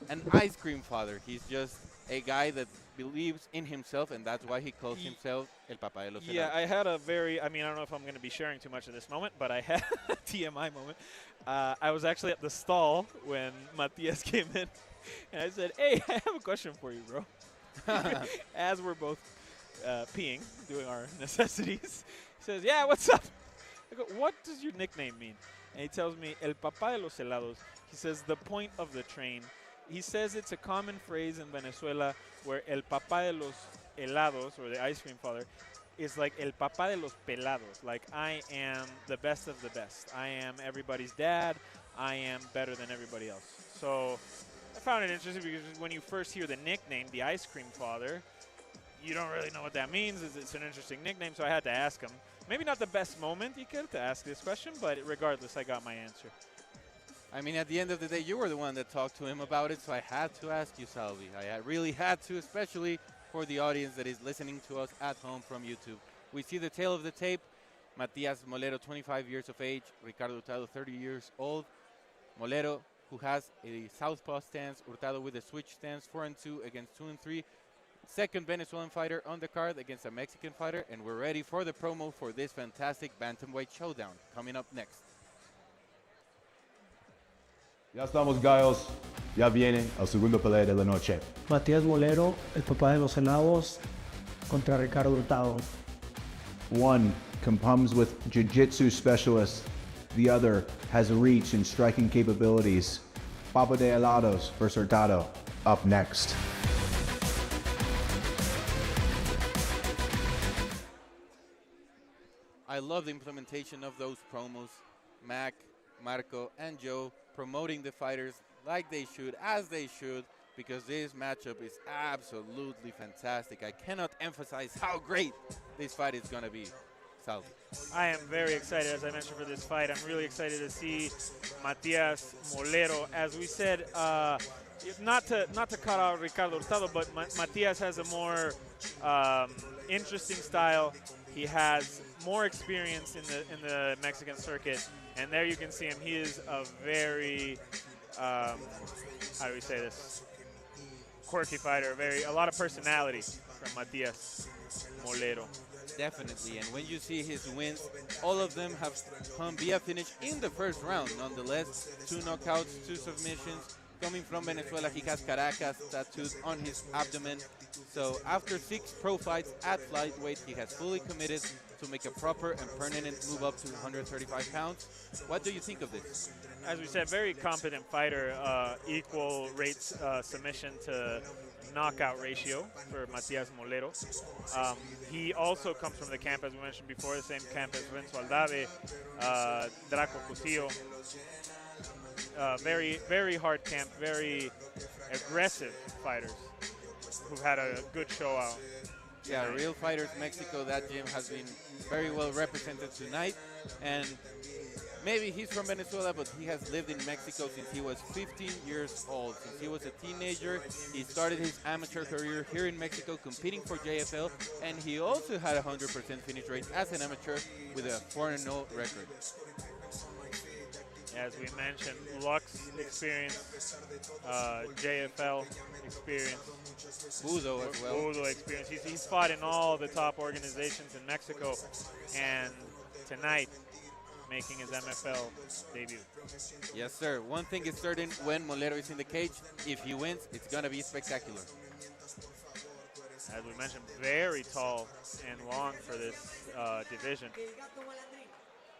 an ice cream father. He's just a guy that believes in himself, and that's why he calls himself El Papá de los Helados. Yeah, I had a very, I don't know if I'm going to be sharing too much of this moment, but I had a TMI moment. I was actually at the stall when Matias came in, and I said, hey, I have a question for you, bro. As we're both peeing, doing our necessities. He says, yeah, what's up? I go, what does your nickname mean? And he tells me, El Papá de los Helados. He says, the point of the train. He says it's a common phrase in Venezuela where El Papá de los Helados, or the ice cream father, is like El Papá de los Pelados. Like, I am the best of the best. I am everybody's dad. I am better than everybody else. So I found it interesting because when you first hear the nickname, the ice cream father, you don't really know what that means. It's an interesting nickname, so I had to ask him. Maybe not the best moment, Iker, to ask this question, but regardless, I got my answer. I mean, at the end of the day, you were the one that talked to him about it, so I had to ask you, Salvi. I really had to, especially for the audience that is listening to us at home from YouTube. We see the tail of the tape. Matias Molero, 25 years of age. Ricardo Hurtado, 30 years old. Molero, who has a southpaw stance. Hurtado with a switch stance, 4-2 against 2-3. Second Venezuelan fighter on the card against a Mexican fighter, and we're ready for the promo for this fantastic bantamweight showdown coming up next. Ya estamos gallos, ya viene el segundo pelea de la noche. Matías Molero, el papá de los helados, contra Ricardo Hurtado. One comes with jiu-jitsu specialist. The other has reach and striking capabilities. Papa de Helados versus Hurtado. Up next. I love the implementation of those promos. Mac, Marco, and Joe promoting the fighters like they should, as they should, because this matchup is absolutely fantastic. I cannot emphasize how great this fight is going to be. Salvi. I am very excited, as I mentioned, for this fight. I'm really excited to see Matias Molero. As we said, not to cut out Ricardo Hurtado, but Matias has a more interesting style. He has more experience in the Mexican circuit, and there you can see him. He is a very, how do we say this? Quirky fighter. A lot of personality from Matias Molero. Definitely, and when you see his wins, all of them have come via finish in the first round. Nonetheless, 2 knockouts, 2 submissions. Coming from Venezuela, he has Caracas tattooed on his abdomen. So after 6 pro fights at flyweight, he has fully committed to make a proper and permanent move up to 135 pounds. What do you think of this? As we said, very competent fighter, equal rates submission to knockout ratio for Matias Molero. He also comes from the camp, as we mentioned before, the same camp as Renzo Aldave, Draco Cusillo. Very hard camp, very aggressive fighters who've had a good show out. Yeah, Real Fighters Mexico, that gym has been very well represented tonight. And maybe he's from Venezuela, but he has lived in Mexico since he was 15 years old. Since he was a teenager, he started his amateur career here in Mexico competing for JFL, and he also had a 100% finish rate as an amateur with a 4-0 record. As we mentioned, Lux experience, JFL experience. Budo as well. Budo experience. He's fought in all the top organizations in Mexico, and tonight, making his MFL debut. Yes, sir. One thing is certain, when Molero is in the cage, if he wins, it's going to be spectacular. As we mentioned, very tall and long for this division.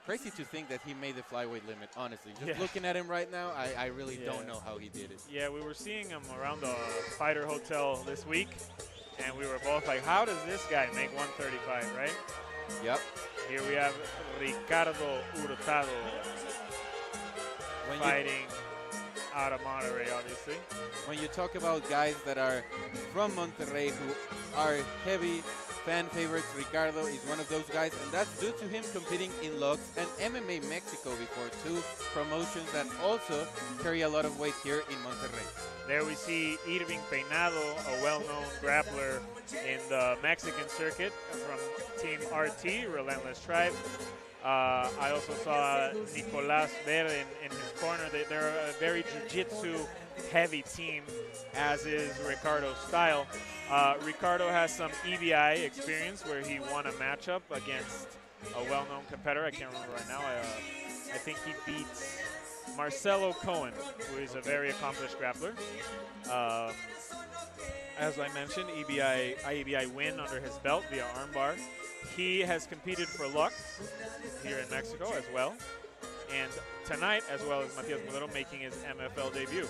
Crazy to think that he made the flyweight limit, honestly. Just looking at him right now, I really don't know how he did it. Yeah, we were seeing him around the Fighter Hotel this week, and we were both like, how does this guy make 135, right? Yep. Here we have Ricardo Hurtado fighting out of Monterrey, obviously. When you talk about guys that are from Monterrey who are heavy fan favorites, Ricardo is one of those guys, and that's due to him competing in Lux and MMA Mexico before, 2 promotions that also carry a lot of weight here in Monterrey. There we see Irving Peinado, a well-known grappler in the Mexican circuit from Team RT, Relentless Tribe. I also saw Nicolas Ver in his corner. They're a very jiu-jitsu heavy team, as is Ricardo's style. Ricardo has some EBI experience where he won a matchup against a well-known competitor. I can't remember right now. I think he beat Marcelo Cohen, who is a very accomplished grappler. As I mentioned, IEBI win under his belt via armbar. He has competed for Lux here in Mexico as well. And tonight, as well as Matias Molero, making his MFL debut.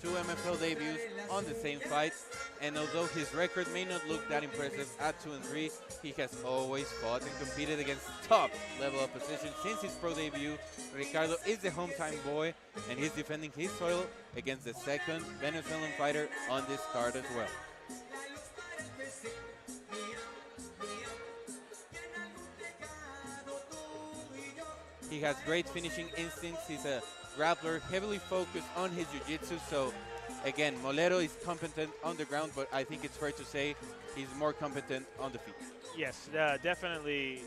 2 MFL debuts on the same fight, and although his record may not look that impressive at 2-3, he has always fought and competed against top level opposition since his pro debut. Ricardo is the hometown boy, and he's defending his soil against the 2nd Venezuelan fighter on this card as well. He has great finishing instincts. He's a grappler, heavily focused on his jiu-jitsu. So, again, Molero is competent on the ground, but I think it's fair to say he's more competent on the feet. Yes, definitely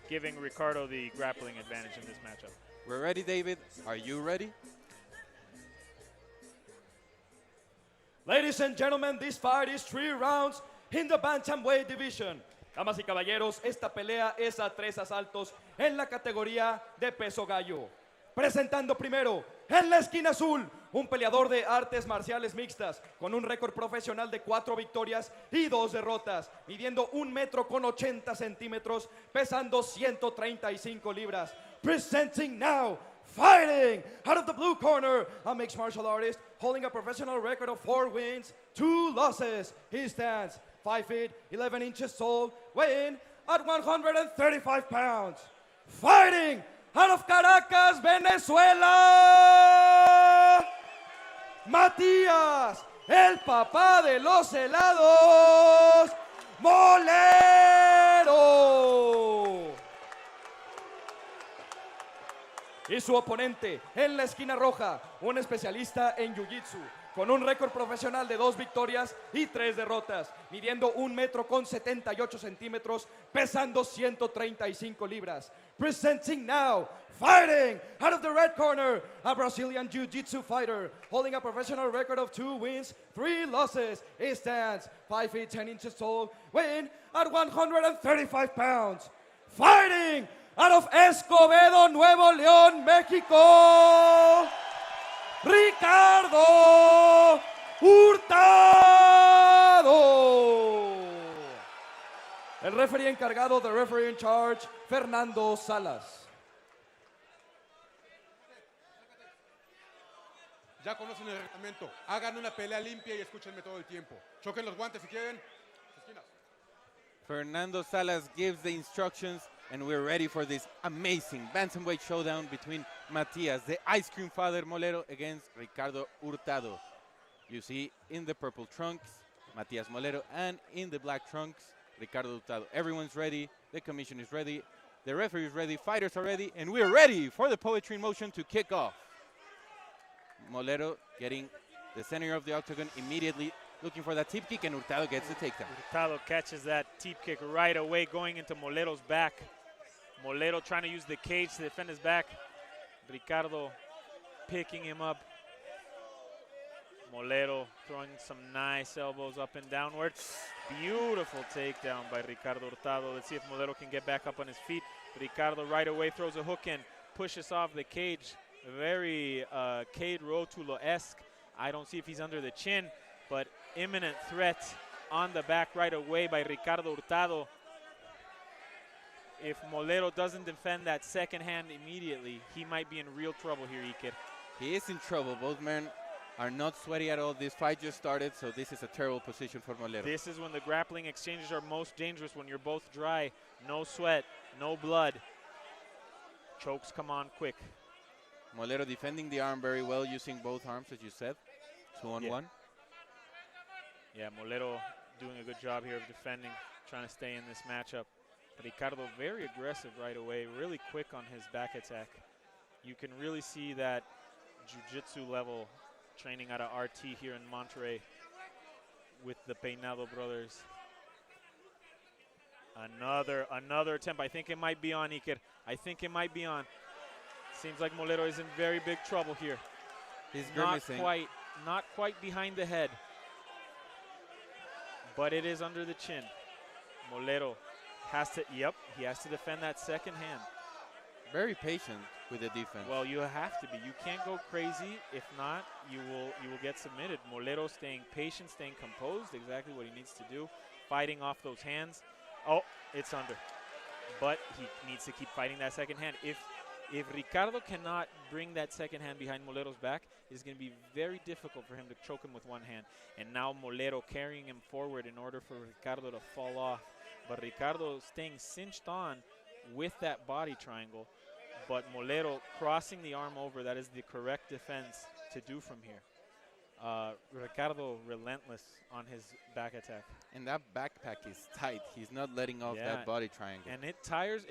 giving Ricardo the grappling advantage in this matchup. We're ready, David. Are you ready? Ladies and gentlemen, this fight is 3 rounds in the bantamweight division. Damas y caballeros, esta pelea es a 3 asaltos en la categoría de peso gallo. Presentando primero, en la esquina azul, un peleador de artes marciales mixtas, con un récord profesional de 4 victorias y 2 derrotas, midiendo 1,80 m, pesando 135 libras. Presenting now, fighting out of the blue corner, a mixed martial artist holding a professional record of 4 wins, 2 losses. He stands 5 feet 11 inches tall, weighing at 135 pounds. Fighting out of Caracas, Venezuela, Matías, el papá de los helados, Molero. Y su oponente en la esquina roja, un especialista en jiu-jitsu, con un récord profesional de 2 victorias y 3 derrotas, midiendo 1,78 metros, pesando 135 libras. Presenting now, fighting out of the red corner, a Brazilian Jiu-Jitsu fighter, holding a professional record of 2 wins, 3 losses. He stands 5 feet 10 inches tall, weighing at 135 pounds. Fighting out of Escobedo, Nuevo León, Mexico, Ricardo Hurtado. El referee encargado, the referee in charge, Fernando Salas. Ya conocen el reglamento. Hagan una pelea limpia y escúchenme todo el tiempo. Choquen los guantes si quieren. Esquinas. Fernando Salas gives the instructions, and we're ready for this amazing bantamweight showdown between Matias, the ice cream father Molero, against Ricardo Hurtado. You see in the purple trunks, Matias Molero, and in the black trunks, Ricardo Hurtado. Everyone's ready, the commission is ready, the referee is ready, fighters are ready, and we're ready for the poetry in motion to kick off. Molero getting the center of the octagon immediately, looking for that tip kick, and Hurtado gets the takedown. Hurtado catches that tip kick right away, going into Molero's back. Molero trying to use the cage to defend his back. Ricardo picking him up. Molero throwing some nice elbows up and downward. Beautiful takedown by Ricardo Hurtado. Let's see if Molero can get back up on his feet. Ricardo right away throws a hook in, pushes off the cage. Very Cade Rotulo-esque. I don't see if he's under the chin, but imminent threat on the back right away by Ricardo Hurtado. If Molero doesn't defend that second hand immediately, he might be in real trouble here, Iker. He is in trouble. Both men are not sweaty at all. This fight just started, so this is a terrible position for Molero. This is when the grappling exchanges are most dangerous, when you're both dry, no sweat, no blood. Chokes come on quick. Molero defending the arm very well, using both arms, as you said. 2-on-1. Yeah, Molero doing a good job here of defending, trying to stay in this matchup. Ricardo very aggressive right away, really quick on his back attack. You can really see that jiu-jitsu level training out of RT here in Monterrey with the Peinado brothers. Another attempt. I think it might be on, Iker. I think it might be on. Seems like Molero is in very big trouble here. He's grimacing. Not quite behind the head, but it is under the chin. Molero has to, he has to defend that second hand. Very patient with the defense. Well, you have to be. You can't go crazy. If not, you will get submitted. Molero staying patient, staying composed, exactly what he needs to do. Fighting off those hands. Oh, it's under. But he needs to keep fighting that second hand. If Ricardo cannot bring that second hand behind Molero's back, it's going to be very difficult for him to choke him with one hand. And now Molero carrying him forward in order for Ricardo to fall off. But Ricardo staying cinched on with that body triangle. But Molero crossing the arm over, that is the correct defense to do from here. Ricardo relentless on his back attack. And that backpack is tight. He's not letting off that body triangle. And it tires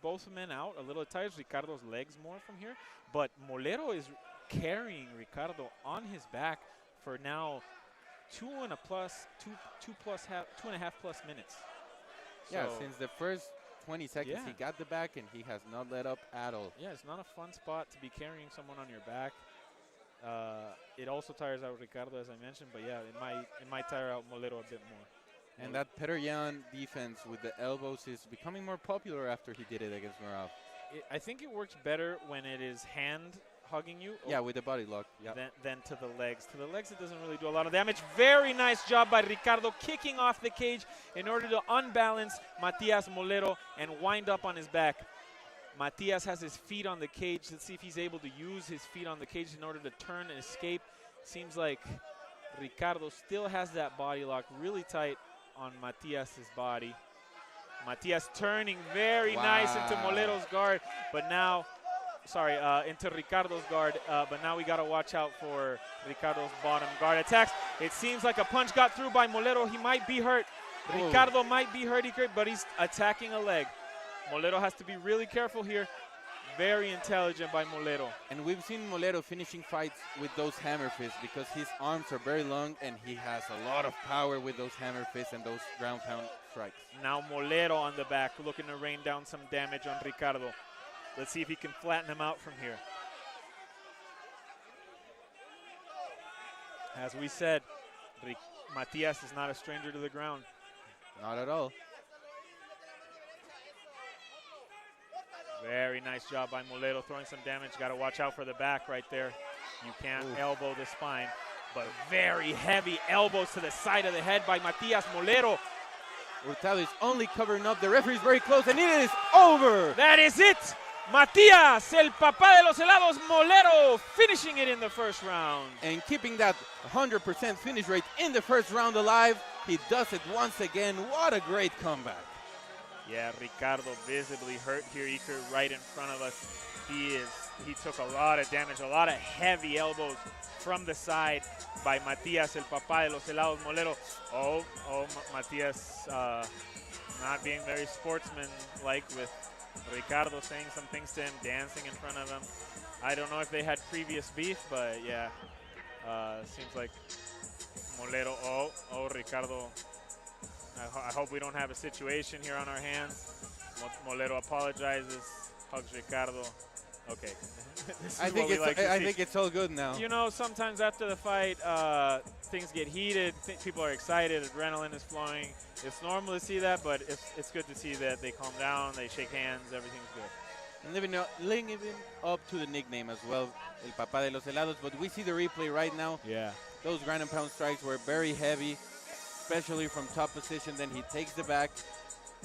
both men out a little. It tires Ricardo's legs more from here. But Molero is carrying Ricardo on his back for now 2.5 plus minutes. Yeah, So since the first 20 seconds, he got the back and he has not let up at all. yeah, it's not a fun spot to be carrying someone on your back. It also tires out Ricardo, as I mentioned, but yeah, it might tire out Molero a bit more. And that Peter-Yan defense with the elbows is becoming more popular after he did it against Murav. I think it works better when it is hand hugging you. Yeah, with the body lock. Yeah. Than to the legs. To the legs, it doesn't really do a lot of damage. Very nice job by Ricardo kicking off the cage in order to unbalance Matias Molero and wind up on his back. Matias has his feet on the cage. Let's see if he's able to use his feet on the cage in order to turn and escape. Seems like Ricardo still has that body lock really tight on Matias's body. Matias turning very nice into Molero's guard, but now, into Ricardo's guard, but now we got to watch out for Ricardo's bottom guard attacks. It seems like a punch got through by Molero. He might be hurt. Ricardo might be hurt, but he's attacking a leg. Molero has to be really careful here. Very intelligent by Molero. And we've seen Molero finishing fights with those hammer fists because his arms are very long and he has a lot of power with those hammer fists and those ground pound strikes. Now Molero on the back, looking to rain down some damage on Ricardo. Let's see if he can flatten him out from here. As we said, Matias is not a stranger to the ground. Not at all. Very nice job by Molero, throwing some damage. Got to watch out for the back right there. You can't elbow the spine, but very heavy elbows to the side of the head by Matias Molero. Hurtado is only covering up. The referee is very close, and it is over. That is it. Matias, el papá de los helados, Molero, finishing it in the first round. And keeping that 100% finish rate in the first round alive, he does it once again. What a great comeback. Yeah, Ricardo visibly hurt here, Iker, right in front of us. He took a lot of damage, a lot of heavy elbows from the side by Matias, el papá de los helados, Molero. Matias not being very sportsman-like with Ricardo saying some things to him, dancing in front of him. I don't know if they had previous beef, but yeah, seems like Molero, Ricardo. I hope we don't have a situation here on our hands. Molero apologizes, hugs Ricardo. Okay. I think it's all good now. You know, sometimes after the fight, things get heated. People are excited. Adrenaline is flowing. It's normal to see that, but it's good to see that they calm down, they shake hands, everything's good. And living up to the nickname as well, El Papá de los Helados. But we see the replay right now. Yeah. Those ground and pound strikes were very heavy, especially from top position. Then he takes the back,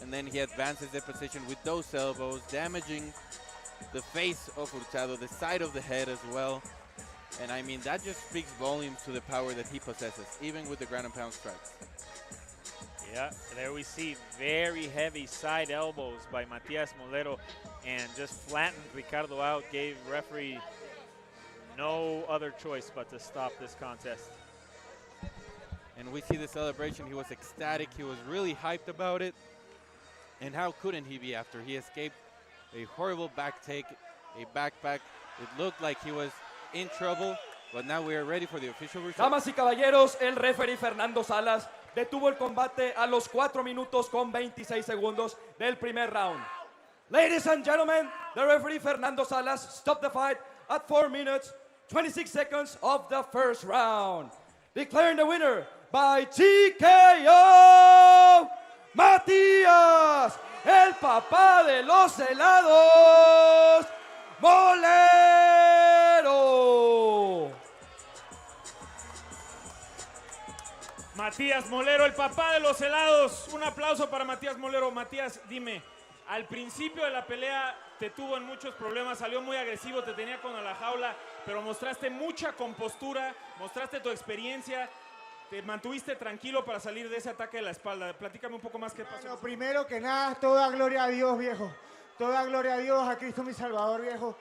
and then he advances the position with those elbows, damaging the face of Hurtado, the side of the head as well. And I mean, that just speaks volumes to the power that he possesses, even with the ground and pound strikes. Yeah, there we see very heavy side elbows by Matias Molero, and just flattened Ricardo out, gave referee no other choice but to stop this contest. And we see the celebration. He was ecstatic. He was really hyped about it. And how couldn't he be after he escaped a horrible back take, a backpack? It looked like he was in trouble, but now we are ready for the official result. Damas y caballeros, el referee Fernando Salas detuvo el combate a los 4 minutos con 26 segundos del primer round. Ladies and gentlemen, the referee Fernando Salas stopped the fight at 4 minutes, 26 seconds of the first round, declaring the winner by TKO, Matías, el papá de los helados, Molero. Matías Molero, el papá de los helados. Un aplauso para Matías Molero. Matías, dime, al principio de la pelea te tuvo en muchos problemas, salió muy agresivo, te tenía con la jaula, pero mostraste mucha compostura, mostraste tu experiencia, te mantuviste tranquilo para salir de ese ataque de la espalda. Platícame un poco más qué pasó. Bueno, primero que nada, toda gloria a Dios, viejo. Toda gloria a Dios, a Cristo mi Salvador, viejo.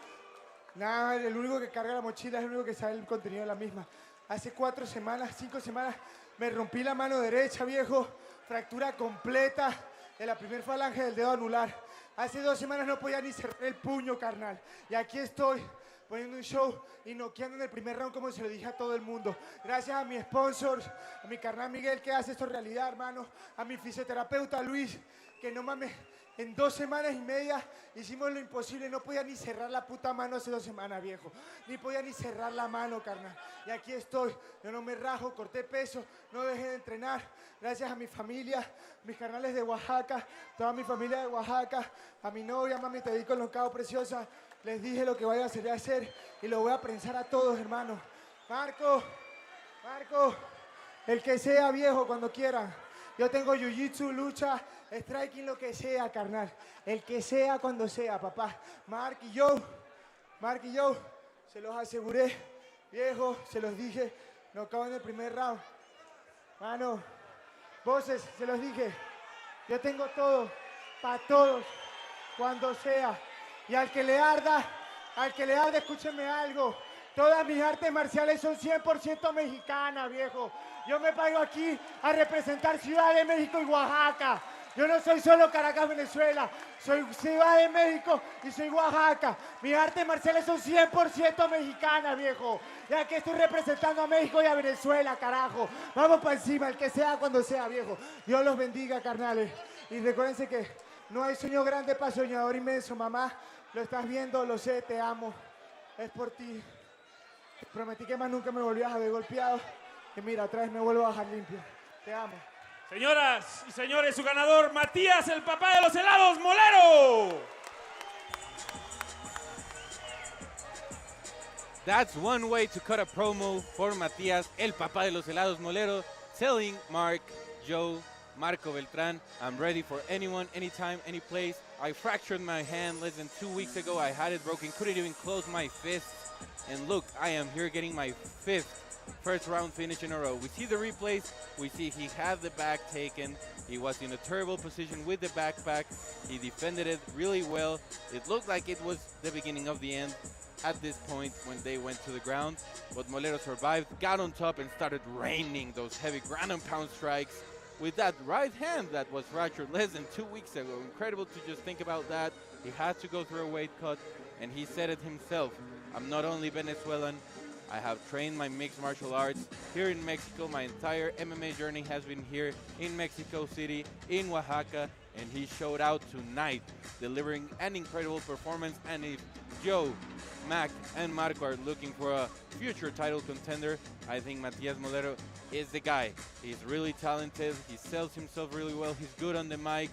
Nada, el único que carga la mochila es el único que sabe el contenido de la misma. Hace 4 semanas, 5 semanas, me rompí la mano derecha, viejo. Fractura completa de la primer falange del dedo anular. Hace 2 semanas no podía ni cerrar el puño, carnal. Y aquí estoy, poniendo un show y noqueando en el primer round como se lo dije a todo el mundo. Gracias a mis sponsors, a mi carnal Miguel que hace esto realidad, hermano. A mi fisioterapeuta Luis, que no mames, en 2 semanas y media hicimos lo imposible. No podía ni cerrar la puta mano hace 2 semanas, viejo. Ni podía ni cerrar la mano, carnal. Y aquí estoy, yo no me rajo, corté peso, no dejé de entrenar. Gracias a mi familia, mis carnales de Oaxaca, toda mi familia de Oaxaca, a mi novia, mami, te dedico el loncado preciosa. Les dije lo que voy a hacer y lo voy a prensar a todos, hermano. Marco, el que sea, viejo, cuando quieran. Yo tengo jiu-jitsu, lucha, striking, lo que sea, carnal. El que sea, cuando sea, papá. Mark y yo, se los aseguré, viejo, se los dije, no acaban en el primer round. Mano, voces, se los dije, yo tengo todo, para todos, cuando sea. Y al que le arda, escúcheme algo. Todas mis artes marciales son 100% mexicanas, viejo. Yo me pago aquí a representar Ciudad de México y Oaxaca. Yo no soy solo Caracas, Venezuela. Soy Ciudad de México y soy Oaxaca. Mis artes marciales son 100% mexicanas, viejo. Ya que estoy representando a México y a Venezuela, carajo. Vamos para encima, el que sea cuando sea, viejo. Dios los bendiga, carnales. Y recuérdense que no hay sueño grande para soñador inmenso, mamá. Lo estás viendo, lo sé, te amo. Es por ti. Prometí que más nunca me volvías a ver golpeado. Y mira, otra vez me vuelvo a bajar limpio. Te amo. Señoras y señores, su ganador, Matías, el papá de los helados, Molero. That's one way to cut a promo for Matías, el papá de los helados, Molero, telling Mark, Joe, Marco Beltran, I'm ready for anyone, anytime, any place. I fractured my hand less than 2 weeks ago. I had it broken, couldn't even close my fist. And look, I am here getting my 5th first round finish in a row. We see the replays, we see he had the back taken. He was in a terrible position with the backpack. He defended it really well. It looked like it was the beginning of the end at this point when they went to the ground. But Molero survived, got on top and started raining those heavy ground and pound strikes with that right hand that was fractured less than 2 weeks ago. Incredible to just think about that. He had to go through a weight cut, and he said it himself. I'm not only Venezuelan, I have trained my mixed martial arts here in Mexico. My entire MMA journey has been here in Mexico City, in Oaxaca, and he showed out tonight, delivering an incredible performance. And if Joe, Mac, and Marco are looking for a future title contender, I think Matias Molero is the guy. He's really talented, he sells himself really well, he's good on the mic.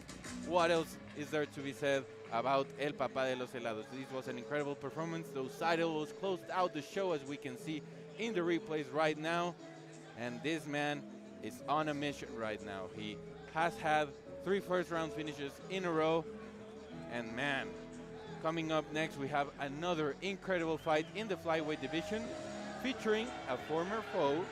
What else is there to be said about El Papá de los Helados? This was an incredible performance. Those side elbows closed out the show, as we can see in the replays right now. And this man is on a mission right now. He has had 3 first-round finishes in a row. And man, coming up next, we have another incredible fight in the flyweight division, featuring a former foe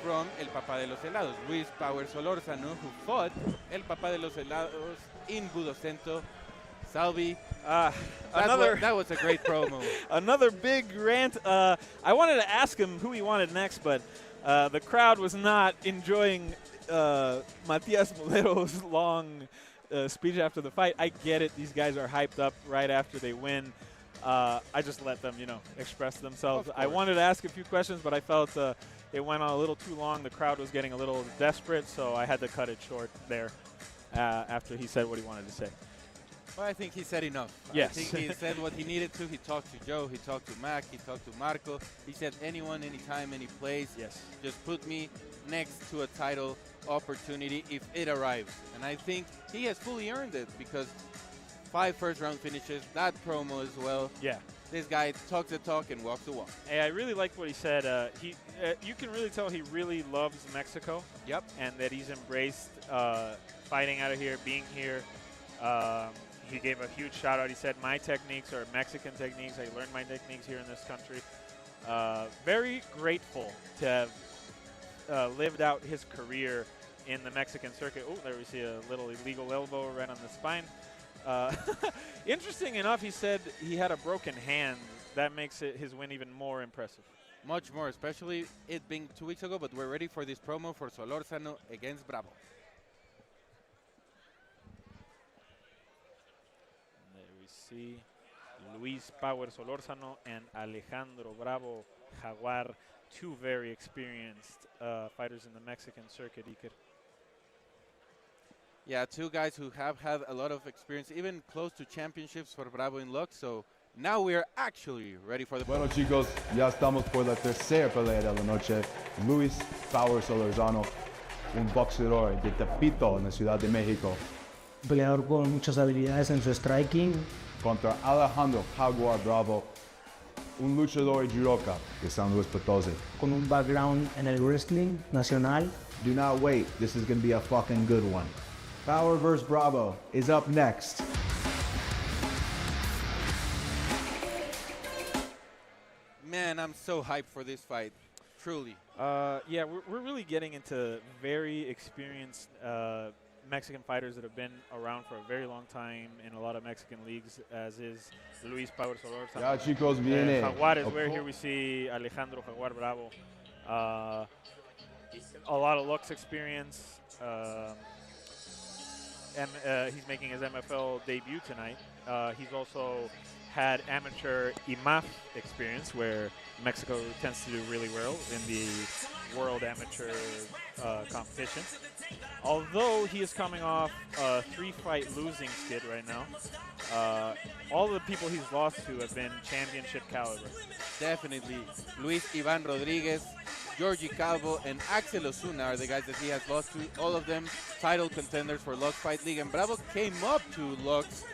from El Papá de los Helados, Luis Power Solórzano, who fought El Papá de los Helados in Budocento. Salvi, that was a great promo. Another big rant. I wanted to ask him who he wanted next, but the crowd was not enjoying Matias Molero's long speech after the fight. I get it. These guys are hyped up right after they win. I just let them, express themselves. I wanted to ask a few questions, but I felt it went on a little too long. The crowd was getting a little desperate, so I had to cut it short there after he said what he wanted to say. Well, I think he said enough. Yes. I think he said what he needed to. He talked to Joe, he talked to Mac, he talked to Marco. He said anyone, anytime, any place. Yes. Just put me next to a title opportunity if it arrives. And I think he has fully earned it, because 5 first-round finishes, that promo as well. Yeah. This guy talks the talk and walks the walk. Hey, I really liked what he said. You can really tell he really loves Mexico. Yep. And that he's embraced fighting out of here, being here. He gave a huge shout out. He said, my techniques are Mexican techniques. I learned my techniques here in this country. Very grateful to have lived out his career in the Mexican circuit. Oh, there we see a little illegal elbow right on the spine. Interesting enough, he said he had a broken hand. That makes his win even more impressive. Much more, especially it being 2 weeks ago, but we're ready for this promo for Solórzano against Bravo. See Luis Power Solórzano and Alejandro Bravo Jaguar, 2 very experienced fighters in the Mexican circuit, Iker. Yeah, 2 guys who have had a lot of experience, even close to championships for Bravo in Lux. So now we're actually ready for the... Bueno, chicos, ya estamos por la tercera pelea de la noche. Luis Power Solórzano, un boxeador de Tepito en la Ciudad de México. Un peleador con muchas habilidades en su striking. Contra Alejandro Jaguar Bravo, un luchador judoka de San Luis Potosí. Con un background en el wrestling nacional. Do not wait, this is going to be a fucking good one. Power vs. Bravo is up next. Man, I'm so hyped for this fight, truly. Yeah, we're really getting into very experienced Mexican fighters that have been around for a very long time in a lot of Mexican leagues, as is Luis Power Solórzano. Ya, chicos, viene. Jaguar is where here we see Alejandro Jaguar Bravo. A lot of Lux experience. he's making his MFL debut tonight. He's also had amateur IMAF experience, where Mexico tends to do really well in the World Amateur competition. Although he is coming off a 3-fight losing skid right now, all the people he's lost to have been championship caliber. Definitely. Luis Ivan Rodriguez, Georgie Calvo, and Axel Osuna are the guys that he has lost to. All of them title contenders for Lux Fight League. And Bravo came up to Lux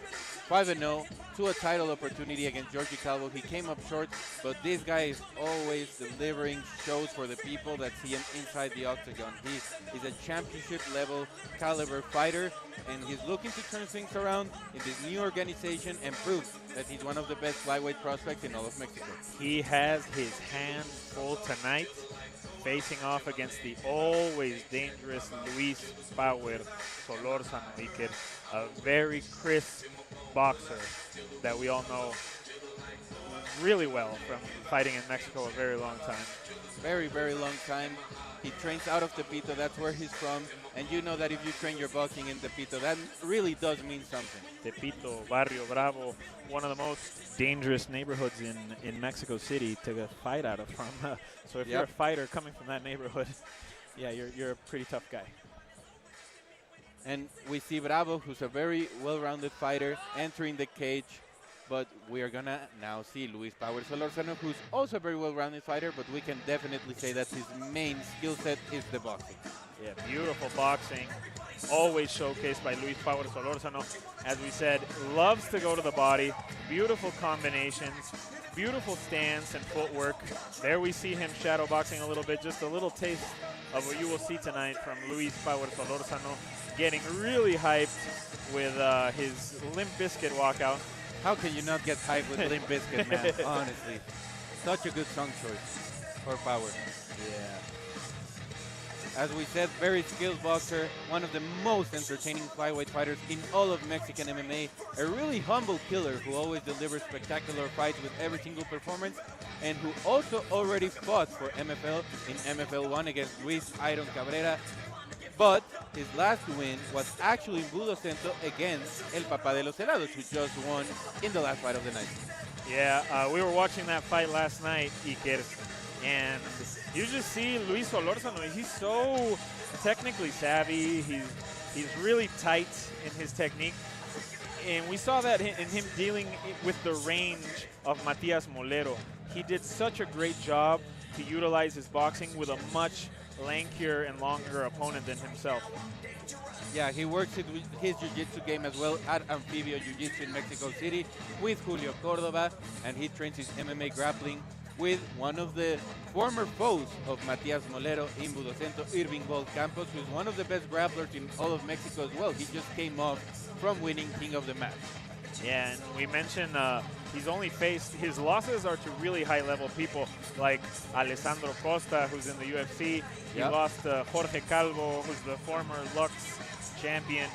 5-0 to a title opportunity against Georgie Calvo. He came up short, but this guy is always delivering shows for the people that see him inside the octagon. He is a championship level caliber fighter, and he's looking to turn things around in this new organization and prove that he's one of the best flyweight prospects in all of Mexico. He has his hands full tonight, facing off against the always dangerous Luis Power Solórzano, Iker, a very crisp boxer that we all know really well from fighting in Mexico a very long time. Very, very long time. He trains out of Tepito, that's where he's from. And you know that if you train your boxing in Tepito, that really does mean something. Tepito, Barrio Bravo, one of the most dangerous neighborhoods in Mexico City to fight out of from. So if you're a fighter coming from that neighborhood, yeah, you're a pretty tough guy. And we see Bravo, who's a very well-rounded fighter, entering the cage. But we are going to now see Luis Power Solórzano, who's also a very well-rounded fighter, but we can definitely say that his main skill set is the boxing. Yeah, beautiful boxing, always showcased by Luis Power Solórzano. As we said, loves to go to the body, beautiful combinations, beautiful stance and footwork. There we see him shadow boxing a little bit, just a little taste of what you will see tonight from Luis Power Solórzano, getting really hyped with his Limp Bizkit walkout. How can you not get hyped with Limp Bizkit, man? Honestly. Such a good song choice for Power. Yeah. As we said, very skilled boxer, one of the most entertaining flyweight fighters in all of Mexican MMA, a really humble killer who always delivers spectacular fights with every single performance, and who also already fought for MFL in MFL 1 against Luis Iron Cabrera. But his last win was actually in Budocento against El Papá de los Helados, who just won in the last fight of the night. Yeah, we were watching that fight last night, Iker, and you just see Luis Solórzano. He's so technically savvy. He's really tight in his technique. And we saw that in him dealing with the range of Matias Molero. He did such a great job to utilize his boxing with a much lankier and longer opponent than himself. Yeah, he works his jiu-jitsu game as well at Amphibio Jiu-Jitsu in Mexico City with Julio Cordova, and he trains his MMA grappling with one of the former foes of Matias Molero in Budocento, Irving Gold Campos, who's one of the best grapplers in all of Mexico as well. He just came off from winning King of the Match. Yeah, and we mentioned he's only faced, his losses are to really high-level people like Alessandro Costa, who's in the UFC. He lost to Jorge Calvo, who's the former Lux champion,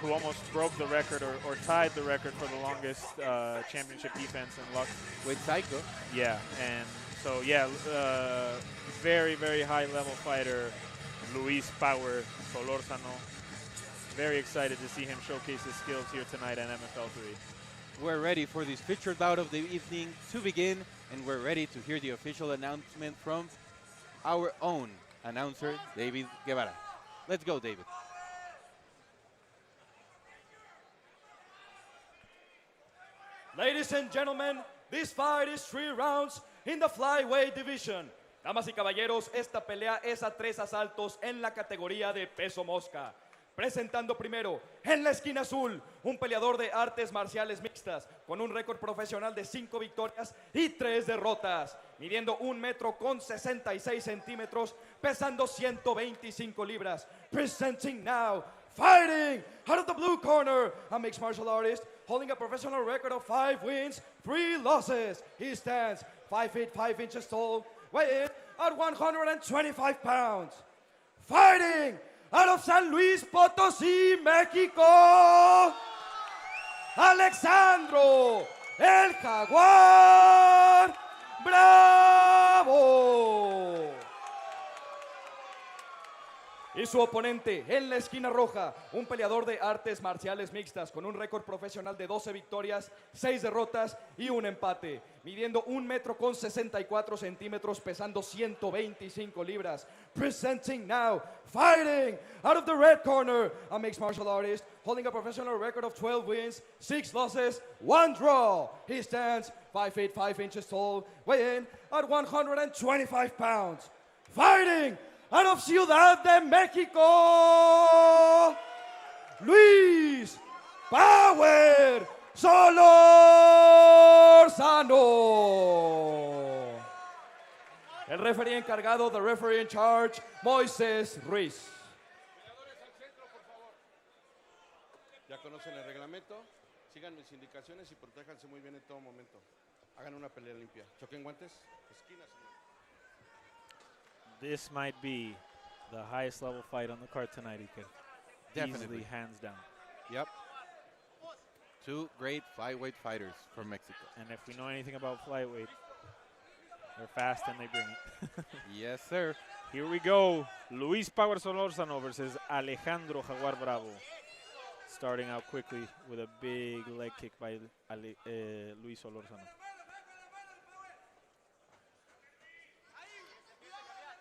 who almost broke the record or tied the record for the longest championship defense in Lux. With Psycho. Yeah, and so, yeah, very, very high-level fighter, Luis Power Solórzano. Very excited to see him showcase his skills here tonight at MFL 3. We're ready for this featured bout of the evening to begin, and we're ready to hear the official announcement from our own announcer, David Guevara. Let's go, David. Ladies and gentlemen, this fight is 3 rounds in the flyweight division. Damas y caballeros, esta pelea es a 3 asaltos en la categoría de peso mosca. Presentando primero, en la esquina azul, un peleador de artes marciales mixtas, con un récord profesional de 5 victorias y 3 derrotas, midiendo 1 metro con 66 centímetros, pesando 125 libras. Presenting now, fighting out of the blue corner, a mixed martial artist, holding a professional record of 5 wins, 3 losses. He stands 5 feet 5 inches tall, weighing at 125 pounds. Fighting out of San Luis Potosí, México, Alexandro, el Jaguar Bravo. Y su oponente en la esquina roja, un peleador de artes marciales mixtas con un récord profesional de 12 victorias, 6 derrotas y un empate, midiendo 1 metro con 64 centímetros, pesando 125 libras. Presenting now, fighting out of the red corner, a mixed martial artist holding a professional record of 12 wins, 6 losses, 1 draw. He stands 5 feet 5 inches tall, weighing at 125 pounds. Fighting out of Ciudad de México, Luis Power Solano. El referee encargado, the referee in charge, Moisés Ruiz. Ya conocen el reglamento, sigan mis indicaciones y protéjanse muy bien en todo momento. Hagan una pelea limpia. Choquen guantes, esquina, señor. This might be the highest level fight on the card tonight, Ike. Definitely. Easily, hands down. Yep. Two great flyweight fighters from Mexico. And if we know anything about flyweight, they're fast and they bring it. Yes, sir. Here we go. Luis Power Solórzano versus Alejandro Jaguar Bravo. Starting out quickly with a big leg kick by Luis Solórzano.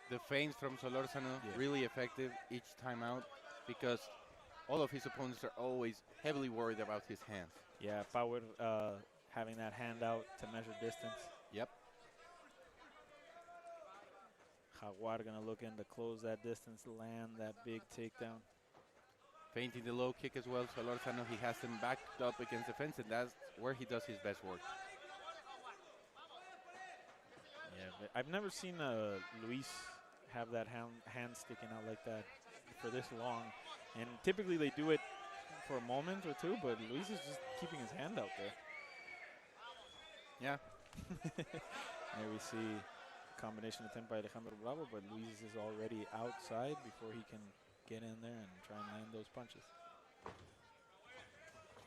The feints from Solórzano, really effective each time out because all of his opponents are always heavily worried about his hands. Yeah, Power having that hand out to measure distance. Yep. Jaguar gonna look in to close that distance, land that big takedown. Feinting the low kick as well. Solórzano, he has him backed up against the fence, and that's where he does his best work. Yeah, but I've never seen Luis have that hand sticking out like that for this long. And typically they do it for a moment or two, but Luis is just keeping his hand out there. Yeah. There we see a combination attempt by Alejandro Bravo, but Luis is already outside before he can get in there and try and land those punches.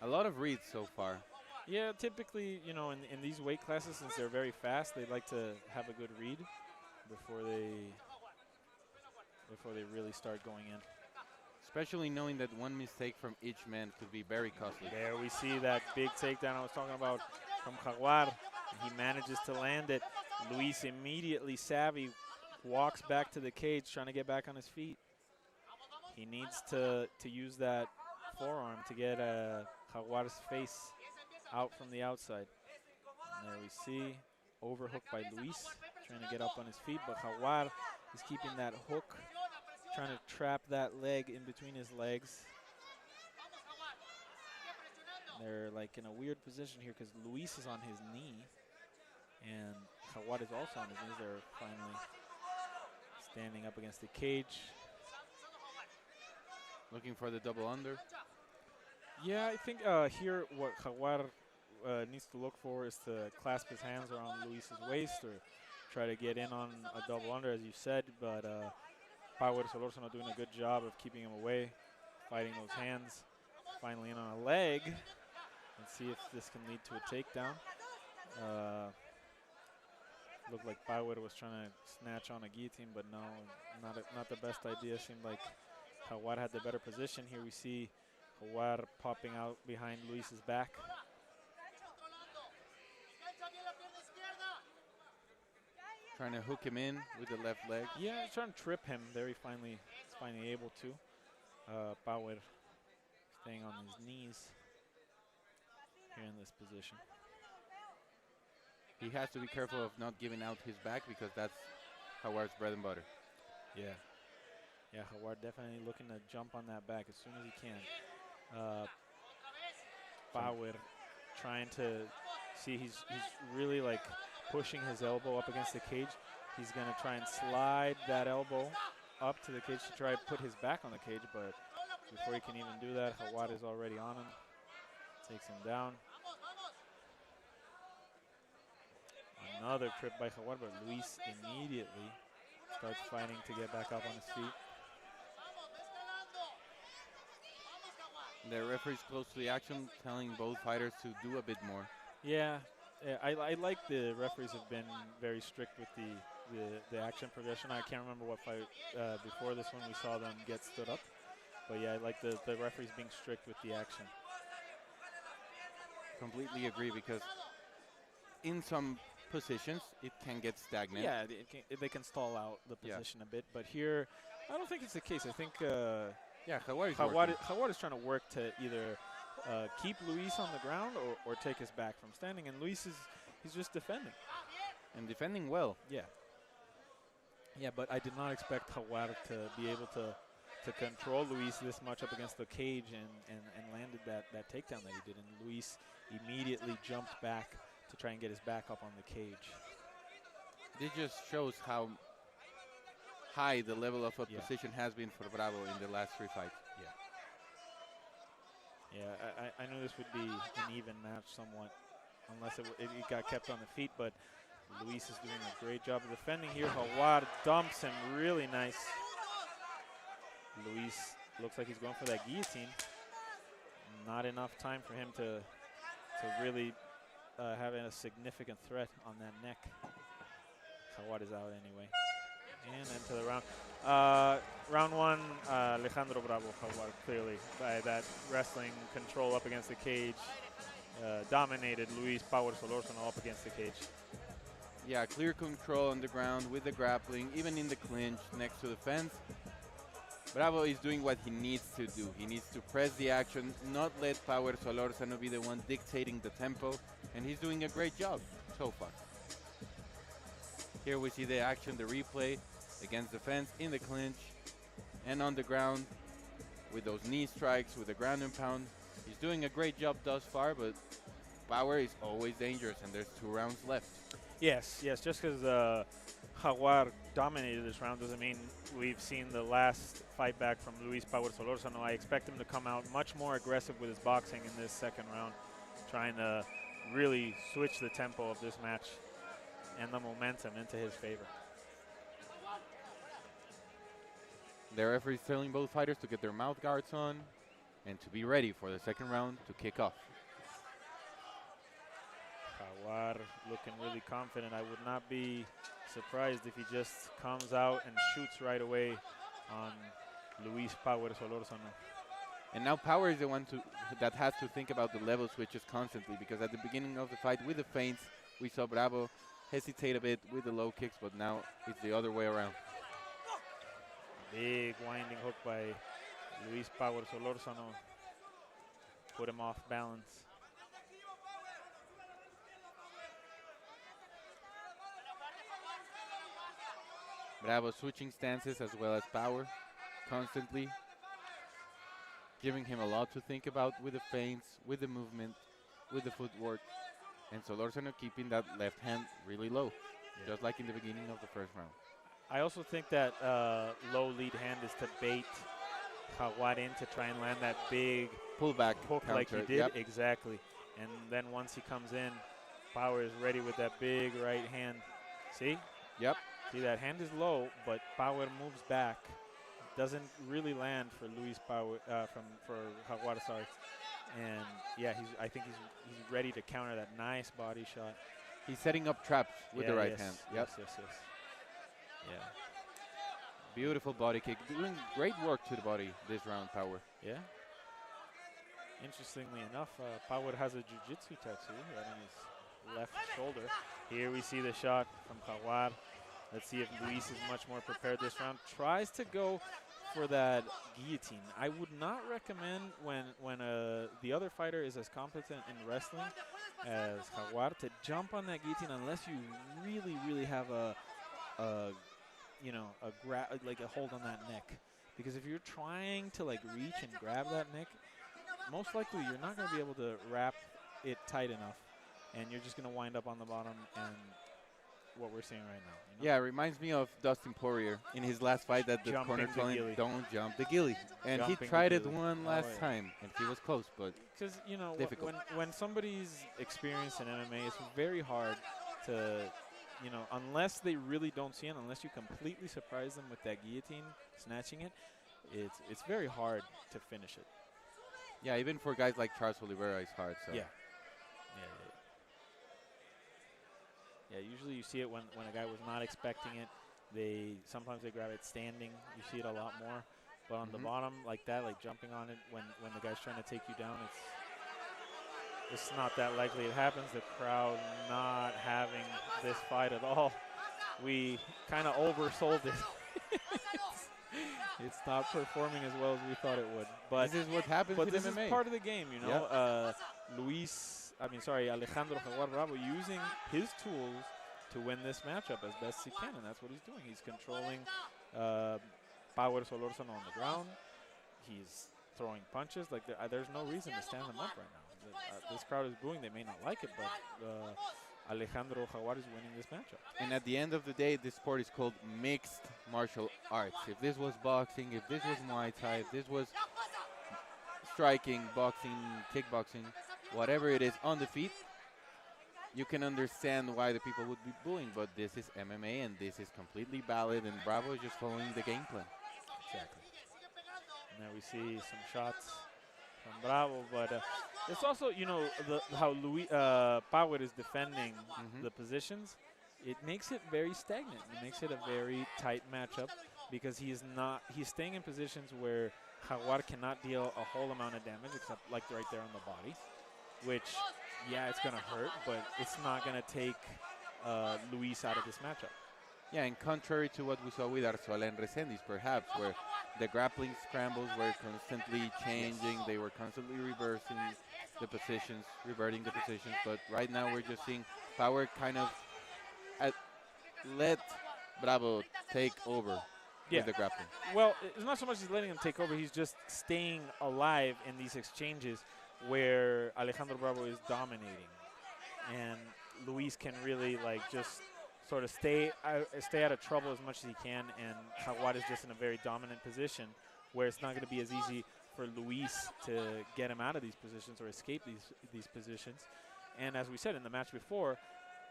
A lot of reads so far. Yeah, typically, you know, in these weight classes, since they're very fast, they like to have a good read before they really start going in. Especially knowing that one mistake from each man could be very costly. There we see that big takedown I was talking about from Jaguar. He manages to land it. Luis immediately savvy, walks back to the cage, trying to get back on his feet. He needs to use that forearm to get Jaguar's face out from the outside. And there we see overhook by Luis, trying to get up on his feet, but Jaguar is keeping that hook, trying to trap that leg in between his legs. They're like in a weird position here because Luis is on his knee and Jaguar is also on his knees. They're finally standing up against the cage. Looking for the double under. Yeah, I think here what Jaguar needs to look for is to clasp his hands around Luis's waist or try to get in on a double under, as you said, but Power Solórzano doing a good job of keeping him away, fighting those hands. Finally in on a leg. Let's see if this can lead to a takedown. Looked like Power was trying to snatch on a guillotine, but no, not the best idea. Seemed like Jaguar had the better position. Here we see Jaguar popping out behind Luis's back. Trying to hook him in with the left leg. Yeah, he's trying to trip him there. He's finally able to. Power staying on his knees here in this position. He has to be careful of not giving out his back because that's Jaguar's bread and butter. Yeah. Yeah, Jaguar definitely looking to jump on that back as soon as he can. Power trying to see, he's really like pushing his elbow up against the cage. He's gonna try and slide that elbow up to the cage to try to put his back on the cage, but before he can even do that, Jaguar is already on him. Takes him down. Another trip by Jaguar, but Luis immediately starts fighting to get back up on his feet. The referee's close to the action, telling both fighters to do a bit more. Yeah, I like the referees have been very strict with the the action progression. I can't remember what fight before this one we saw them get stood up. But yeah, I like the referees being strict with the action. Completely agree, because in some positions it can get stagnant. Yeah, they can stall out the position a bit. But here, I don't think it's the case. I think Jaguar is trying to work to either keep Luis on the ground or take us back from standing. And Luis he's just defending. And defending well. Yeah. Yeah, but I did not expect Jaguar to be able to control Luis this much up against the cage and landed that takedown that he did. And Luis immediately jumped back to try and get his back up on the cage. This just shows how high the level of opposition has been for Bravo in the last 3 fights. Yeah, I knew this would be an even match somewhat, unless it got kept on the feet, but Luis is doing a great job of defending here. Jaguar dumps him really nice. Luis looks like he's going for that guillotine. Not enough time for him to really have a significant threat on that neck. Jaguar is out anyway. And into the round. Round 1, Alejandro Bravo, Jaguar, clearly, by that wrestling control up against the cage. Dominated Luis Power Solórzano up against the cage. Yeah, clear control on the ground with the grappling, even in the clinch next to the fence. Bravo is doing what he needs to do. He needs to press the action, not let Power Solórzano be the one dictating the tempo, and he's doing a great job so far. Here we see the action, the replay against the fence, in the clinch, and on the ground with those knee strikes, with the ground and pound. He's doing a great job thus far, but Power is always dangerous, and there's 2 rounds left. Yes, just because Jaguar dominated this round doesn't mean we've seen the last fight back from Luis Power Solórzano. I expect him to come out much more aggressive with his boxing in this second round, trying to really switch the tempo of this match and the momentum into his favor. The referee's telling both fighters to get their mouth guards on and to be ready for the second round to kick off. Jaguar looking really confident. I would not be surprised if he just comes out and shoots right away on Luis Power Solórzano. And now Power is the one that has to think about the level switches constantly, because at the beginning of the fight with the feints, we saw Bravo hesitate a bit with the low kicks, but now it's the other way around. Big winding hook by Luis Power Solórzano. Put him off balance. Bravo switching stances as well as Power constantly, giving him a lot to think about with the feints, with the movement, with the footwork, and Solórzano keeping that left hand really low, just like in the beginning of the first round. I also think that low lead hand is to bait Jaguar in to try and land that big pullback hook counter, like he did. Exactly. And then once he comes in, Power is ready with that big right hand. See? Yep. See, that hand is low, but Power moves back. Doesn't really land for Luis Power, for Jaguar, sorry. And yeah, I think he's ready to counter that nice body shot. He's setting up traps with the right hand. Yep. Yes. Yeah. Beautiful body kick. Doing great work to the body this round, Power. Yeah. Interestingly enough, Power has a jiu-jitsu tattoo right on his left shoulder. Here we see the shot from Jaguar. Let's see if Luis is much more prepared this round. Tries to go for that guillotine. I would not recommend when the other fighter is as competent in wrestling as Jaguar to jump on that guillotine unless you really have a hold on that neck. Because if you're trying to like reach and grab that neck, most likely you're not going to be able to wrap it tight enough, and you're just going to wind up on the bottom and what we're seeing right now. You know? Yeah, it reminds me of Dustin Poirier in his last fight that the corner told him, don't jump the ghillie. And he tried it one last time, and he was close, but because, you know, difficult. when somebody's experienced in MMA, it's very hard to, you know, unless they really don't see it, unless you completely surprise them with that guillotine, snatching it, it's very hard to finish it. Yeah, even for guys like Charles Oliveira, it's hard. So. Yeah. Yeah, usually you see it when a guy was not expecting it. Sometimes they grab it standing. You see it a lot more. But on the bottom like that, like jumping on it when the guy's trying to take you down, it's not that likely it happens. The crowd not having this fight at all. We kind of oversold it. It's not performing as well as we thought it would. But this is what happens in this MMA. is part of the game, you know. Alejandro Jaguar Bravo using his tools to win this matchup as best he can, and that's what he's doing. He's controlling Power Solórzano on the ground. He's throwing punches. Like there's no reason to stand them up right now. This crowd is booing. They may not like it, but Alejandro Jaguar is winning this matchup. And at the end of the day, this sport is called mixed martial arts. If this was boxing, if this was Muay Thai, if this was striking, boxing, kickboxing, whatever it is on the feet, you can understand why the people would be booing. But this is MMA, and this is completely valid, and Bravo is just following the game plan. Exactly. And now we see some shots from Bravo, but it's also, you know, how Power is defending the positions. It makes it very stagnant. It makes it a very tight matchup because he's staying in positions where Jaguar cannot deal a whole amount of damage, except like right there on the body, which, yeah, it's going to hurt, but it's not going to take Luis out of this matchup. Yeah, and contrary to what we saw with Arreola and Recendes, perhaps, where the grappling scrambles were constantly changing, they were constantly reversing the positions, reverting the positions, but right now we're just seeing Power kind of let Bravo take over with the grappling. Well, it's not so much he's letting him take over, he's just staying alive in these exchanges where Alejandro Bravo is dominating. And Luis can really like just sort of stay out of trouble as much as he can, and Jaguar is just in a very dominant position where it's not going to be as easy for Luis to get him out of these positions or escape these positions. And as we said in the match before,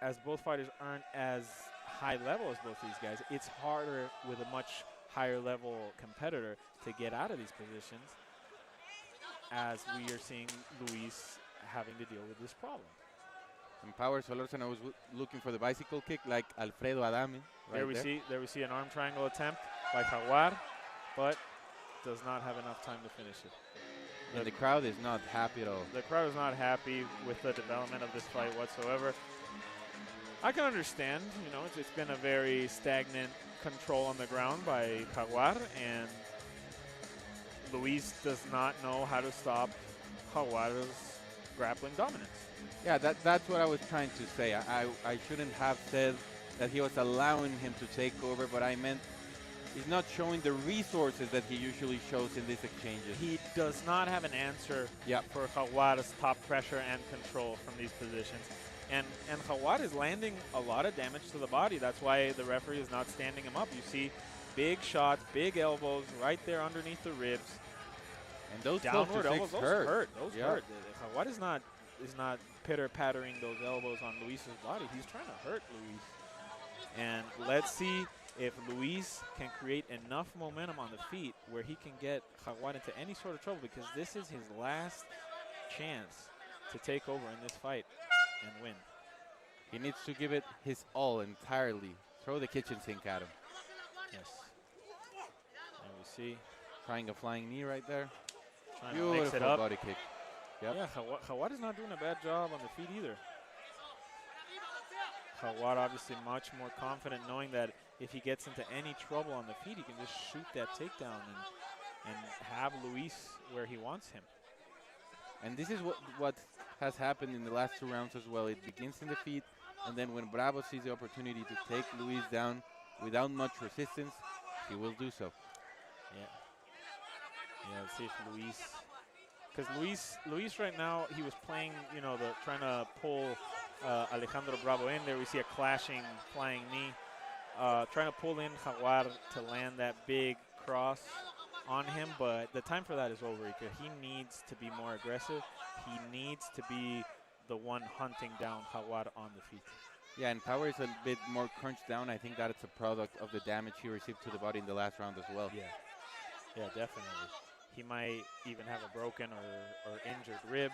as both fighters aren't as high level as both these guys, it's harder with a much higher level competitor to get out of these positions, as we are seeing Luis having to deal with this problem. And Power Solórzano was looking for the bicycle kick like Alfredo Adame. There we see an arm triangle attempt by Jaguar, but does not have enough time to finish it. And the crowd is not happy at all. The crowd is not happy with the development of this fight whatsoever. I can understand, you know, it's been a very stagnant control on the ground by Jaguar, and Luis does not know how to stop Jaguar's grappling dominance. Yeah, that's what I was trying to say. I shouldn't have said that he was allowing him to take over, but I meant he's not showing the resources that he usually shows in these exchanges. He does not have an answer for Jaguar's top pressure and control from these positions. And Jaguar is landing a lot of damage to the body. That's why the referee is not standing him up. You see big shots, big elbows right there underneath the ribs. And those downward elbows, those hurt. Those hurt. Jaguar is not pitter-pattering those elbows on Luis's body. He's trying to hurt Luis. And let's see if Luis can create enough momentum on the feet where he can get Jaguar into any sort of trouble, because this is his last chance to take over in this fight and win. He needs to give it his all entirely. Throw the kitchen sink at him. Yes. And we see. Trying a flying knee right there. Trying to mix it up. Body kick. Yep. Yeah, Jaguar is not doing a bad job on the feet either. Jaguar obviously much more confident, knowing that if he gets into any trouble on the feet, he can just shoot that takedown and have Luis where he wants him. And this is what has happened in the last 2 rounds as well. It begins in the feet, and then when Bravo sees the opportunity to take Luis down without much resistance, he will do so. Yeah, let's see if Luis, because Luis right now, he was playing, you know, trying to pull Alejandro Bravo in there. We see a clashing flying knee, trying to pull in Jaguar to land that big cross on him, but the time for that is over. He needs to be more aggressive. He needs to be the one hunting down Jaguar on the feet. Yeah, and Power is a bit more crunched down. I think that it's a product of the damage he received to the body in the last round as well. Yeah, definitely. He might even have a broken or injured rib,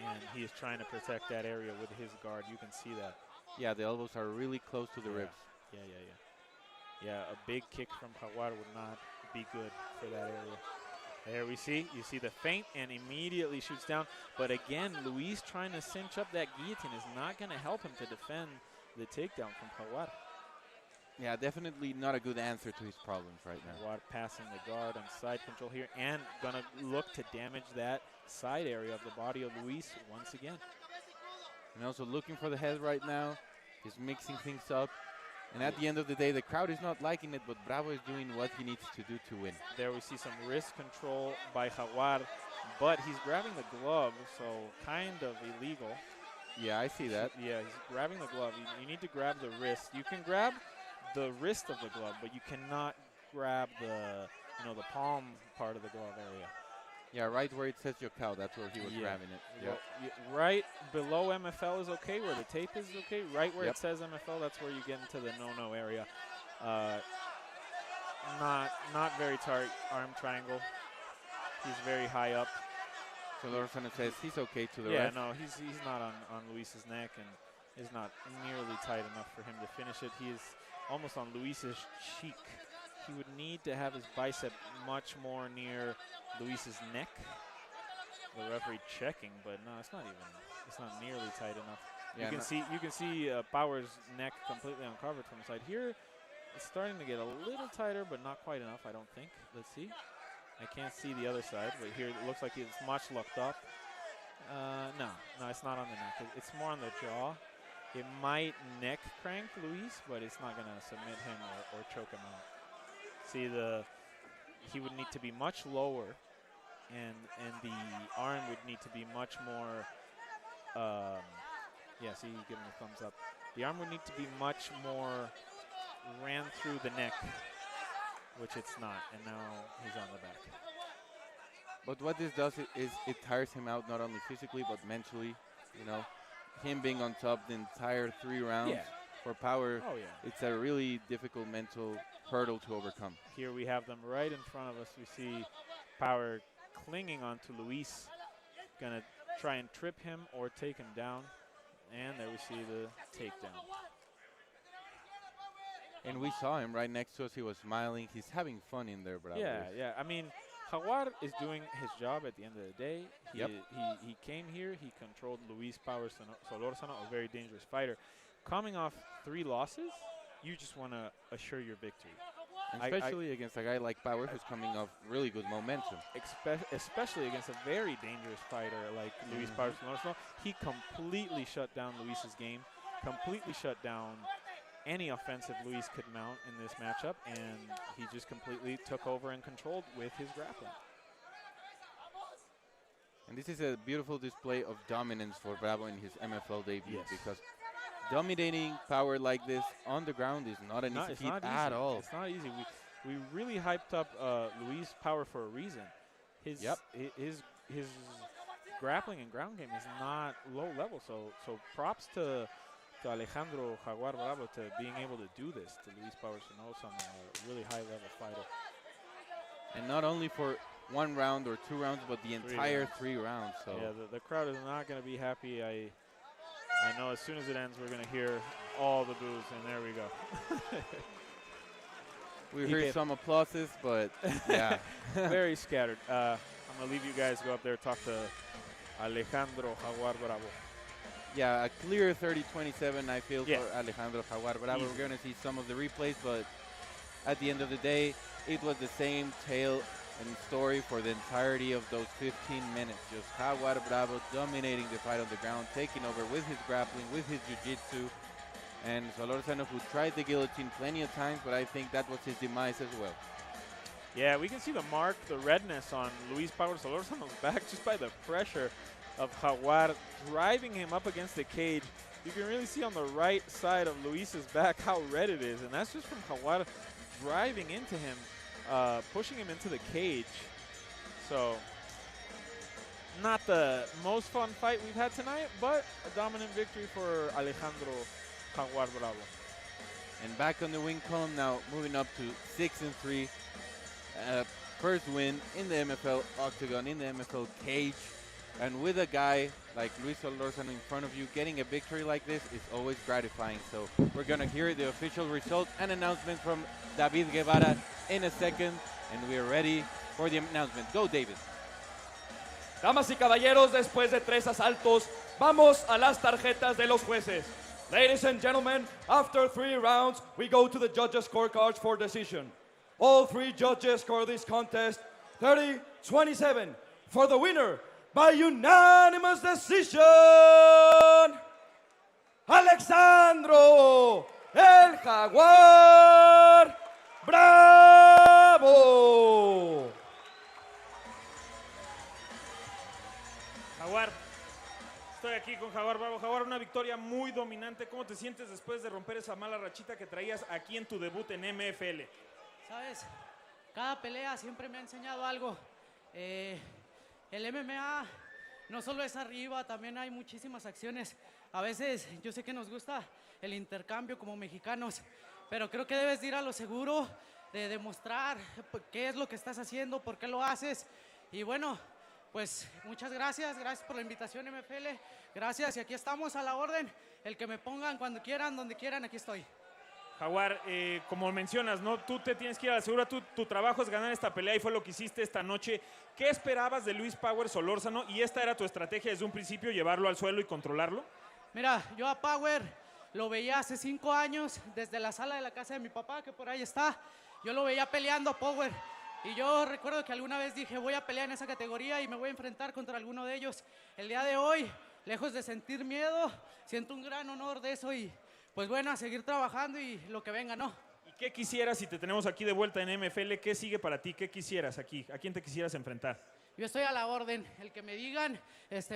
and he is trying to protect that area with his guard. You can see that. Yeah, the elbows are really close to the ribs. Yeah. Yeah, a big kick from Jaguar would not be good for that area. There you see the feint and immediately shoots down. But again, Luis trying to cinch up that guillotine is not going to help him to defend the takedown from Jaguar. Yeah, definitely not a good answer to his problems right now. Jaguar passing the guard on side control here and going to look to damage that side area of the body of Luis once again. And also looking for the head right now. He's mixing things up. And at the end of the day, the crowd is not liking it, but Bravo is doing what he needs to do to win. There we see some wrist control by Jaguar, but he's grabbing the glove, so kind of illegal. Yeah, I see that. Yeah, he's grabbing the glove. You need to grab the wrist. You can grab the wrist of the glove, but you cannot grab the palm part of the glove area. Yeah, right where it says Yokao, that's where he was grabbing it. Well, right below MFL is okay, where the tape is okay. Right where it says MFL, that's where you get into the no-no area. Not very tight arm triangle. He's very high up. So Lozano says he's okay to the ref. ref. Yeah, no, he's not on Luis's neck and is not nearly tight enough for him to finish it. He is almost on Luis's cheek. He would need to have his bicep much more near Luis's neck. The referee checking, but no, it's not nearly tight enough. Yeah, you can see Power's neck completely uncovered from the side. Here, it's starting to get a little tighter, but not quite enough, I don't think. Let's see. I can't see the other side, but here it looks like it's much locked up. No, it's not on the neck. It's more on the jaw. It might neck crank Luis, but it's not going to submit him or choke him out. See, he would need to be much lower, and the arm would need to be much more. See, he's giving a thumbs up. The arm would need to be much more ran through the neck, which it's not, and now he's on the back. But what this does is it tires him out not only physically but mentally. Him being on top the entire 3 rounds for Power. Oh, yeah. It's a really difficult mental hurdle to overcome. Here we have them right in front of us. We see Power clinging onto Luis, gonna try and trip him or take him down. And there we see the takedown. And we saw him right next to us. He was smiling. He's having fun in there, Bravo. Yeah. I mean, Jaguar is doing his job at the end of the day. He came here. He controlled Luis Power Solórzano, a very dangerous fighter. Coming off 3 losses, you just want to assure your victory. Especially against a guy like Power who's coming off really good momentum. Especially against a very dangerous fighter like Luis Power Solórzano. He completely shut down Luis's game, completely shut down any offensive Luis could mount in this matchup, and he just completely took over and controlled with his grappling. And this is a beautiful display of dominance for Bravo in his MFL debut, because dominating Power like this on the ground is not an easy feat at all. It's not easy. We really hyped up Luis Power for a reason. His grappling and ground game is not low level, so props to Alejandro Jaguar Bravo to being able to do this to Luis Power Solórzano, a really high level fighter. And not only for 1 round or 2 rounds, but the entire 3 rounds. So yeah, the crowd is not going to be happy. I know as soon as it ends, we're going to hear all the boos, and there we go. We heard some applauses, but yeah. Very scattered. I'm going to leave you guys go up there, talk to Alejandro Jaguar Bravo. Yeah, a clear 30-27, I feel, for Alejandro Jaguar Bravo. We're going to see some of the replays, but at the end of the day, it was the same tale and story for the entirety of those 15 minutes. Just Jaguar Bravo dominating the fight on the ground, taking over with his grappling, with his jiu-jitsu, and Solórzano, who tried the guillotine plenty of times, but I think that was his demise as well. Yeah, we can see the mark, the redness on Luis Power Solórzano's back just by the pressure of Jaguar driving him up against the cage. You can really see on the right side of Luis's back how red it is, and that's just from Jaguar driving into him, pushing him into the cage. So, not the most fun fight we've had tonight, but a dominant victory for Alejandro Jaguar Bravo. And back on the win column now, moving up to 6-3. First win in the MFL octagon, in the MFL cage. And with a guy like Luis Solórzano in front of you, getting a victory like this is always gratifying. So we're going to hear the official results and announcement from David Guevara in a second. And we are ready for the announcement. Go, David. Damas y caballeros, después de 3 asaltos, vamos a las tarjetas de los jueces. Ladies and gentlemen, after 3 rounds, we go to the judges' scorecards for decision. All 3 judges score this contest 30-27 for the winner by unanimous decision, Alexandro el Jaguar Bravo. Jaguar, estoy aquí con Jaguar Bravo. Jaguar, una victoria muy dominante. ¿Cómo te sientes después de romper esa mala rachita que traías aquí en tu debut en MFL? Sabes, cada pelea siempre me ha enseñado algo. El MMA no solo es arriba, también hay muchísimas acciones. A veces yo sé que nos gusta el intercambio como mexicanos, pero creo que debes ir a lo seguro, de demostrar qué es lo que estás haciendo, por qué lo haces. Y bueno, pues muchas gracias por la invitación MFL. Gracias, y aquí estamos a la orden. El que me pongan cuando quieran, donde quieran, aquí estoy. Jaguar, como mencionas, ¿no? Tú te tienes que ir a la segura, tu trabajo es ganar esta pelea y fue lo que hiciste esta noche. ¿Qué esperabas de Luis Power Solórzano? ¿Y esta era tu estrategia desde un principio, llevarlo al suelo y controlarlo? Mira, yo a Power lo veía hace 5 años desde la sala de la casa de mi papá, que por ahí está. Yo lo veía peleando a Power y yo recuerdo que alguna vez dije, voy a pelear en esa categoría y me voy a enfrentar contra alguno de ellos. El día de hoy, lejos de sentir miedo, siento un gran honor de eso y pues bueno, a seguir trabajando y lo que venga, ¿no? ¿Y qué quisieras si te tenemos aquí de vuelta en MFL? ¿Qué sigue para ti? ¿Qué quisieras aquí? ¿A quién te quisieras enfrentar? Yo estoy a la orden, el que me digan,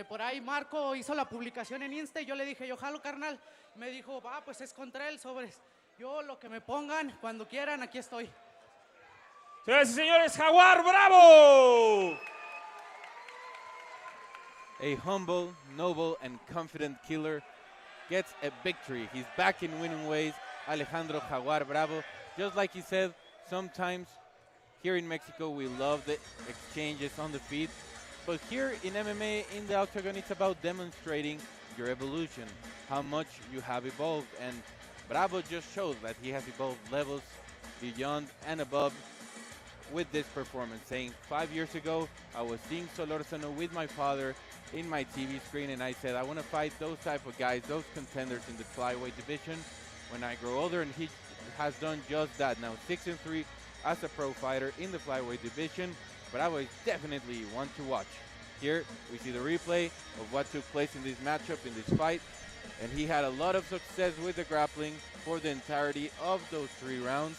por ahí Marco hizo la publicación en Insta y yo le dije, yo jalo, carnal. Me dijo, va, pues es contra él, sobres. Yo lo que me pongan, cuando quieran, aquí estoy. Señoras y señores, Jaguar Bravo! A humble, noble, and confident killer gets a victory. He's back in winning ways. Alejandro Jaguar Bravo. Just like he said, sometimes here in Mexico we love the exchanges on the feet. But here in MMA, in the octagon, it's about demonstrating your evolution, how much you have evolved. And Bravo just showed that he has evolved levels beyond and above with this performance, saying 5 years ago, I was seeing Solórzano with my father in my TV screen, and I said, I want to fight those type of guys, those contenders in the flyweight division when I grow older, and he has done just that. Now 6-3 as a pro fighter in the flyweight division, but I was definitely one to watch. Here we see the replay of what took place in this matchup, in this fight, and he had a lot of success with the grappling for the entirety of those 3 rounds.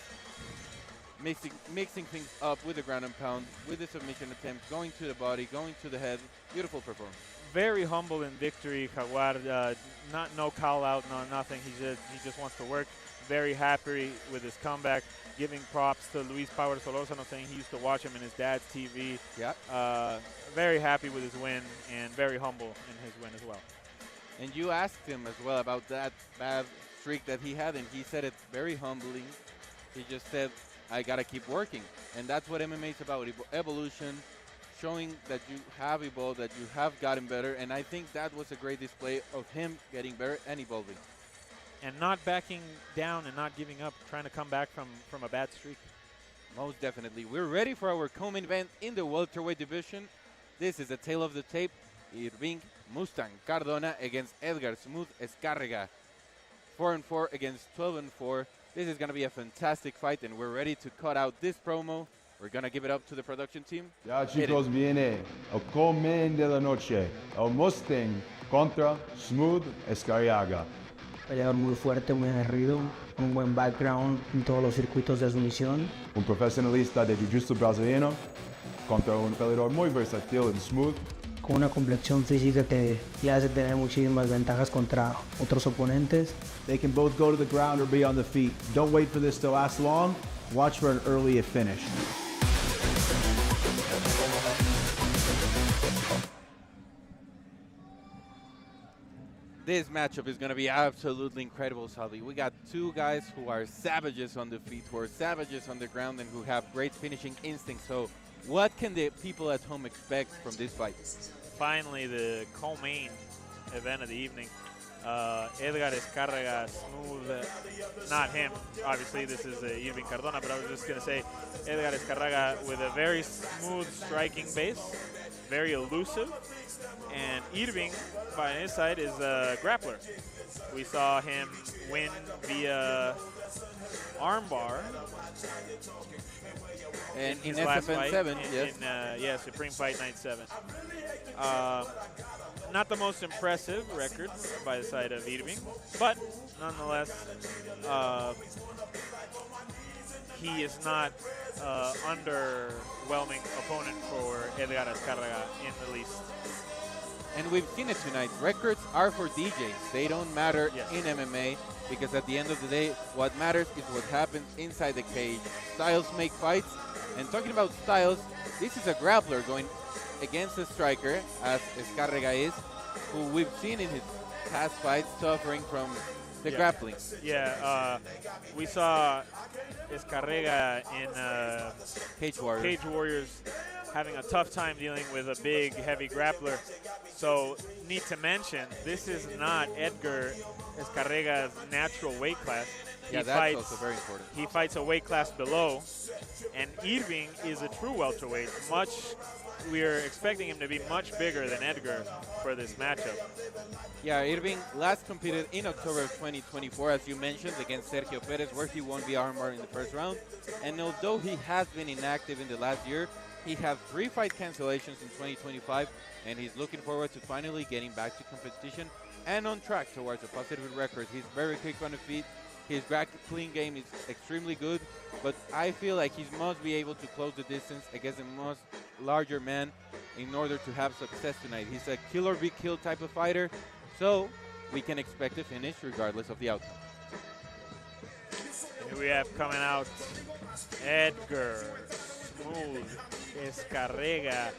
Mixing things up with the ground and pound, with the submission attempts, going to the body, going to the head. Beautiful performance. Very humble in victory, Jaguar. No call out, no nothing. He just wants to work. Very happy with his comeback. Giving props to Luis Power Solórzano, saying he used to watch him in his dad's TV. Yeah. Very happy with his win and very humble in his win as well. And you asked him as well about that bad streak that he had, and he said it very humbling. He just said, I gotta keep working, and that's what MMA is about, evolution, showing that you have evolved, that you have gotten better, and I think that was a great display of him getting better and evolving. And not backing down and not giving up, trying to come back from a bad streak. Most definitely. We're ready for our co-main event in the welterweight division. This is the tail of the tape. Irving Mustang Cardona against Edgar Smooth Escarrega. 4-4 against 12-4. This is going to be a fantastic fight, and we're ready to cut out this promo. We're going to give it up to the production team. Ya chicos, viene el co-main de la noche. El Mustang contra Smooth Escarrega. Peleador muy fuerte, muy aguerrido, un buen background en todos los circuitos de sumisión. Un profesionalista de jiu-jitsu brasileño contra un peleador muy versátil en Smooth. Con una complexión física que le hace tener muchísimas ventajas contra otros oponentes. They can both go to the ground or be on the feet. Don't wait for this to last long. Watch for an early finish. This matchup is going to be absolutely incredible, Salvi. We got 2 guys who are savages on the feet, who are savages on the ground, and who have great finishing instincts. So What can the people at home expect from this fight? Finally, the co-main event of the evening. Edgar Escarraga, smooth, not him, obviously, this is Irving Cardona, but I was just going to say Edgar Escarraga with a very smooth striking base, very elusive, and Irving, by his side, is a grappler. We saw him win via armbar. And in his last SFN fight, 7, yes. Yeah, Supreme Fight Night 7. Not the most impressive record by the side of Irving, but nonetheless, he is not underwhelming opponent for Edgar Escarraga in the least. And we've seen it tonight. Records are for DJs. They don't matter in MMA because at the end of the day, what matters is what happens inside the cage. Styles make fights. And talking about styles, this is a grappler going against a striker, as Escarraga is, who we've seen in his past fights suffering from the grappling. Yeah, we saw Escarraga in Cage Warriors having a tough time dealing with a big, heavy grappler. So, need to mention, this is not Edgar Escarraga's natural weight class. That's also very important. He fights a weight class below, and Irving is a true welterweight. We're expecting him to be much bigger than Edgar for this matchup. Yeah, Irving last competed in October of 2024, as you mentioned, against Sergio Perez, where he won the armbar in the first round. And although he has been inactive in the last year, he had 3 fight cancellations in 2025, and he's looking forward to finally getting back to competition and on track towards a positive record. He's very quick on the feet. His grappling game is extremely good, but I feel like he must be able to close the distance against a much larger man in order to have success tonight. He's a kill or be killed type of fighter, so we can expect a finish regardless of the outcome. Here we have coming out Edgar Smooth Escarraga,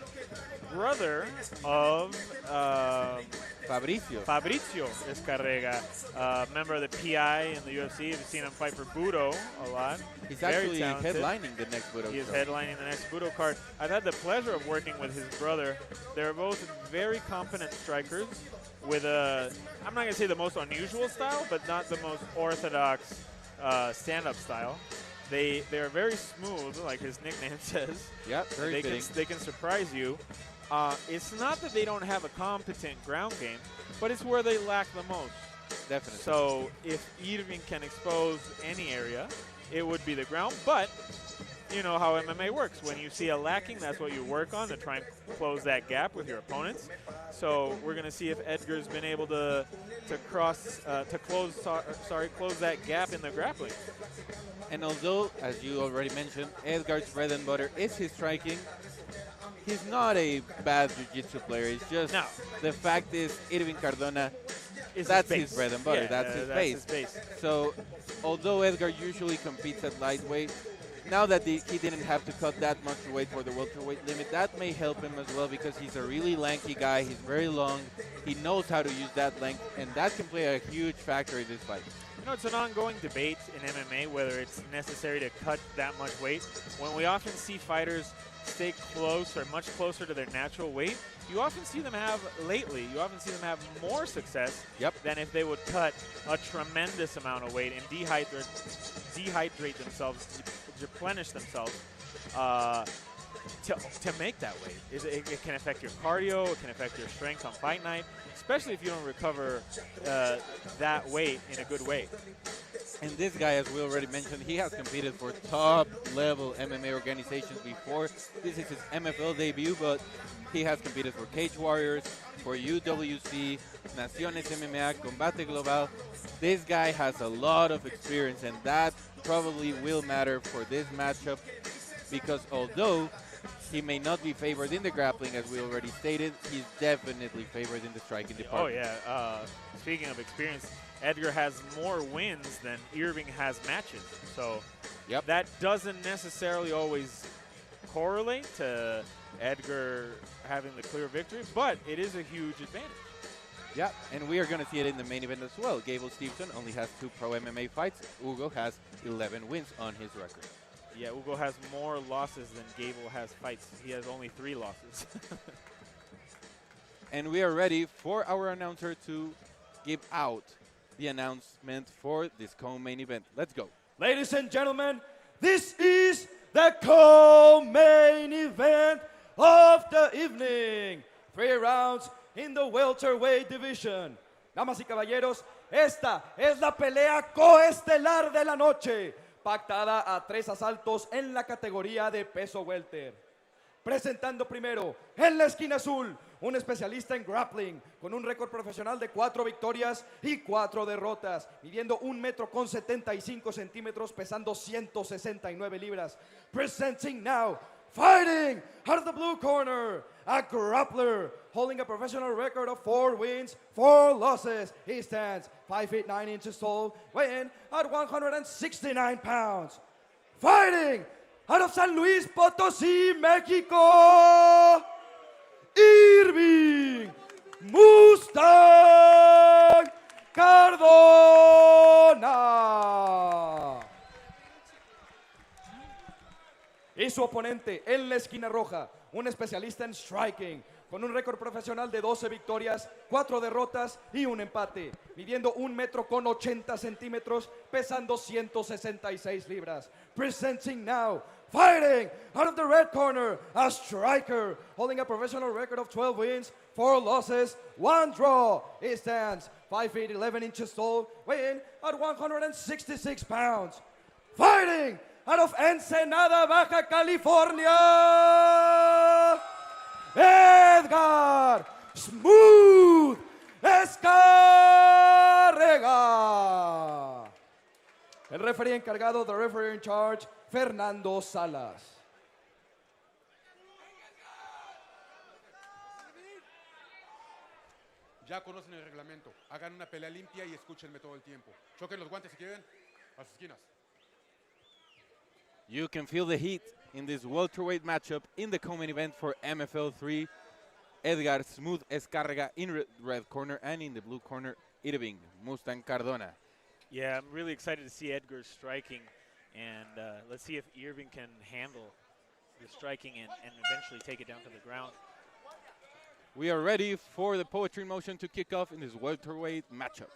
brother of Fabricio Escarraga, member of the PI in the UFC. You've seen him fight for Budo a lot. He's very actually talented. headlining the next Budo. He is headlining the next Budo card. I've had the pleasure of working with his brother. They're both very competent strikers with I'm not going to say the most unusual style, but not the most orthodox stand-up style. They're very smooth, like his nickname says. Yep, very fitting. They can surprise you. It's not that they don't have a competent ground game, but it's where they lack the most. Definitely. So if Irving can expose any area, it would be the ground. But you know how MMA works. When you see a lacking, that's what you work on to try and close that gap with your opponents. So we're going to see if Edgar's been able to close that gap in the grappling. And although, as you already mentioned, Edgar's bread and butter is his striking, he's not a bad jiu-jitsu player. It's just the fact is Irving Cardona, that's his bread and butter. Yeah, that's his base. base. So although Edgar usually competes at lightweight, now that he didn't have to cut that much weight for the welterweight limit, that may help him as well because he's a really lanky guy. He's very long. He knows how to use that length, and that can play a huge factor in this fight. You know, it's an ongoing debate in MMA whether it's necessary to cut that much weight. When we often see fighters stay close or much closer to their natural weight, you often see them have more success than if they would cut a tremendous amount of weight and dehydrate themselves, replenish themselves to make that weight. It can affect your cardio, it can affect your strength on fight night, especially if you don't recover that weight in a good way. And this guy, as we already mentioned, he has competed for top-level MMA organizations before. This is his MFL debut, but he has competed for Cage Warriors, for UWC, Naciones MMA, Combate Global. This guy has a lot of experience, and that probably will matter for this matchup because although he may not be favored in the grappling, as we already stated, he's definitely favored in the striking department. Oh, yeah. Speaking of experience, Edgar has more wins than Irving has matches. So that doesn't necessarily always correlate to Edgar having the clear victory, but it is a huge advantage. Yeah, and we are going to see it in the main event as well. Gable Steveson only has 2 pro MMA fights. Hugo has 11 wins on his record. Yeah, Hugo has more losses than Gable has fights. He has only 3 losses. And we are ready for our announcer to give out the announcement for this co-main event. Let's go. Ladies and gentlemen, this is the co-main event of the evening. 3 rounds in the welterweight division. Damas y caballeros, esta es la pelea coestelar de la noche, pactada a 3 asaltos en la categoría de peso welter. Presentando primero, en la esquina azul, un especialista en grappling, con un récord profesional de 4 victorias y 4 derrotas, midiendo 1,75 metros, pesando 169 libras. Presenting now, fighting out of the blue corner, a grappler, holding a professional record of 4 wins, 4 losses. He stands 5 feet 9 inches tall, weighing at 169 pounds. Fighting out of San Luis Potosí, Mexico, Irving Mustang Cardona. Y su oponente en la esquina roja, un especialista en striking, con un récord profesional de 12 victorias, 4 derrotas y un empate, midiendo 1,80 metros, pesando 166 libras. Presenting now, fighting out of the red corner, a striker, holding a professional record of 12 wins, 4 losses, 1 draw. He stands 5 feet 11 inches tall, weighing at 166 pounds. Fighting out of Ensenada, Baja California, Edgar Smooth Escarrega. El referee encargado, the referee in charge, Fernando Salas. Ya conocen el reglamento. Hagan una pelea limpia y escúchenme todo el tiempo. Choquen los guantes si quieren a sus esquinas. You can feel the heat in this welterweight matchup in the co-main event for MFL 3. Edgar Smooth Escarrega in red corner, and in the blue corner, Irving Mustang Cardona. Yeah, I'm really excited to see Edgar's striking, and let's see if Irving can handle the striking and eventually take it down to the ground. We are ready for the poetry in motion to kick off in this welterweight matchup.